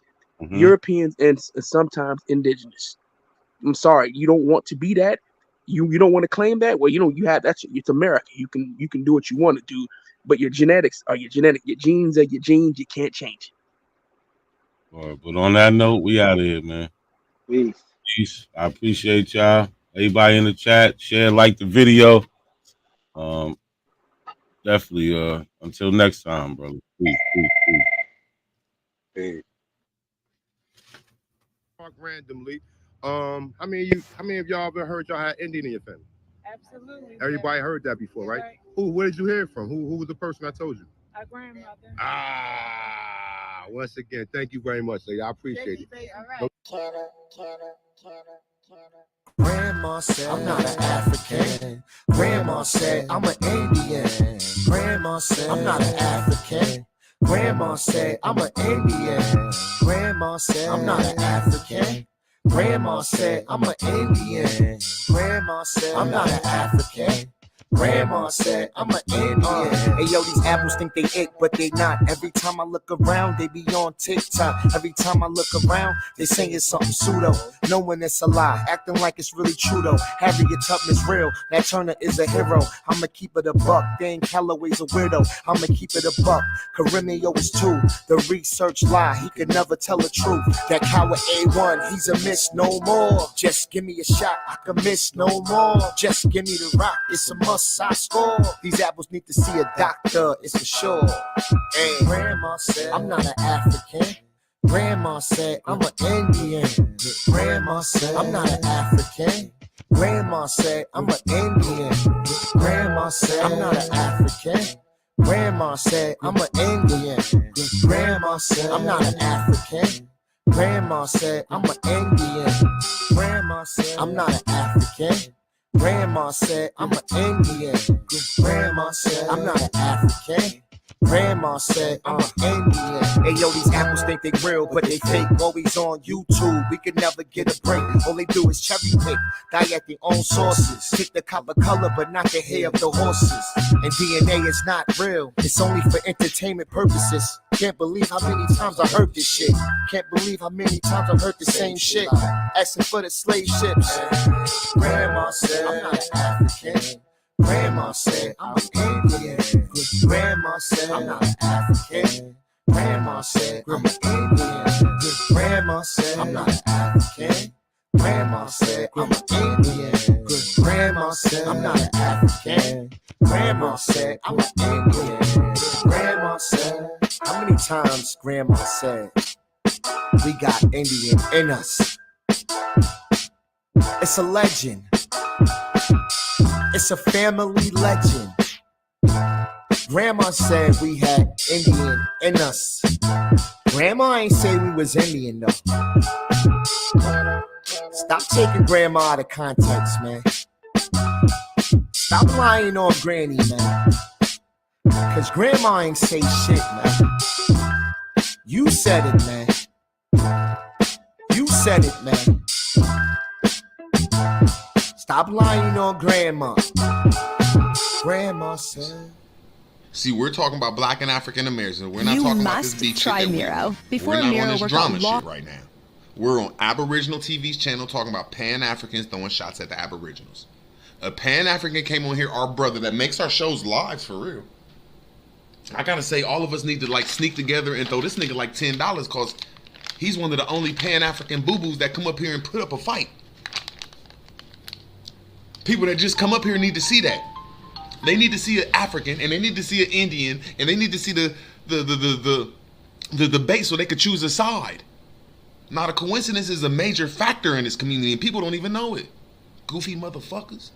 Europeans, and sometimes indigenous. I'm sorry, you don't want to be that. You don't want to claim that. Well, you have it's America. You can do what you want to do, but your genetics are your genetic. Your genes are your genes. You can't change. All right, but on that note, we out of here, man. peace. Peace. I appreciate y'all. Everybody in the chat, share, like the video. Definitely. Until next time, brother. Peace. Hey. Randomly. How many of y'all ever heard y'all had Indian in your family? Absolutely. Everybody heard that before, right? Where did you hear it from? Who was the person I told you? Our grandmother. Once again, thank you very much, lady. I appreciate it. All right. Grandma said I'm not an African. Grandma said I'm an Indian. Grandma said I'm not an African. Grandma said I'm an Indian. Grandma said I'm not an African. Grandma said I'm an Indian. Grandma said I'm not an African. Grandma said, I'm an Indian. Hey yo, these apples think they ick, but they not. Every time I look around, they be on TikTok. Every time I look around, they saying something pseudo. Knowing it's a lie, acting like it's really true though. Harriet Tubman's real, Nat Turner is a hero. I'ma keep it a buck, Dan Calloway's a weirdo. I'ma keep it a buck, Carimio is too. The research lie, he could never tell the truth. That coward A1, he's a miss no more. Just give me a shot, I can miss no more. Just give me the rock, it's a must. I score. These apples need to see a doctor, it's for sure. Hey, Grandma said, I'm not an African. Grandma said, I'm an Indian. Grandma said, I'm not an African. Grandma said, I'm an Indian. Grandma said, I'm not an African. Grandma said, I'm an Indian. Grandma said, I'm not an African. Grandma said, I'm an Indian. Grandma said, I'm not an African. Grandma said, I'm an Indian. Grandma said, I'm not an African. Grandma said, I'm an Indian. Hey yo, these apples think they real, but they fake. Always on YouTube, we could never get a break. All they do is cherry pick, die at their own sources. Pick the copper color, but not the hair of the horses. And DNA is not real, it's only for entertainment purposes. Can't believe how many times I heard this shit. Can't believe how many times I heard the same shit. Asking for the slave ships. Grandma said, I'm not an African. Grandma said, I'm an Indian. Grandma said, I'm not an African. Grandma said, I'm an Indian. Grandma said, I'm not an African. Grandma said, I'm an Indian. Grandma said, I'm not an African. Grandma said, I'm an Indian. Grandma said, how many times Grandma said, we got Indian in us? It's a legend. It's a family legend. Grandma said we had Indian in us. Grandma ain't say we was Indian though. Stop taking Grandma out of context, man. Stop lying on Granny, man. Cause Grandma ain't say shit, man. You said it, man. You said it, man. Stop lying on Grandma. Grandma said. See, we're talking about Black and African Americans. We're not talking about this beat shit. Miro. Before we're not Miro, on this drama shit right now. We're on Aboriginal TV's channel talking about Pan-Africans throwing shots at the Aboriginals. A Pan-African came on here, our brother, that makes our shows live for real. I gotta say, all of us need to like sneak together and throw this nigga like $10 because he's one of the only Pan-African boo-boos that come up here and put up a fight. People that just come up here need to see that. They need to see an African and they need to see an Indian and they need to see the debate so they could choose a side. Not a coincidence is a major factor in this community and people don't even know it. Goofy motherfuckers.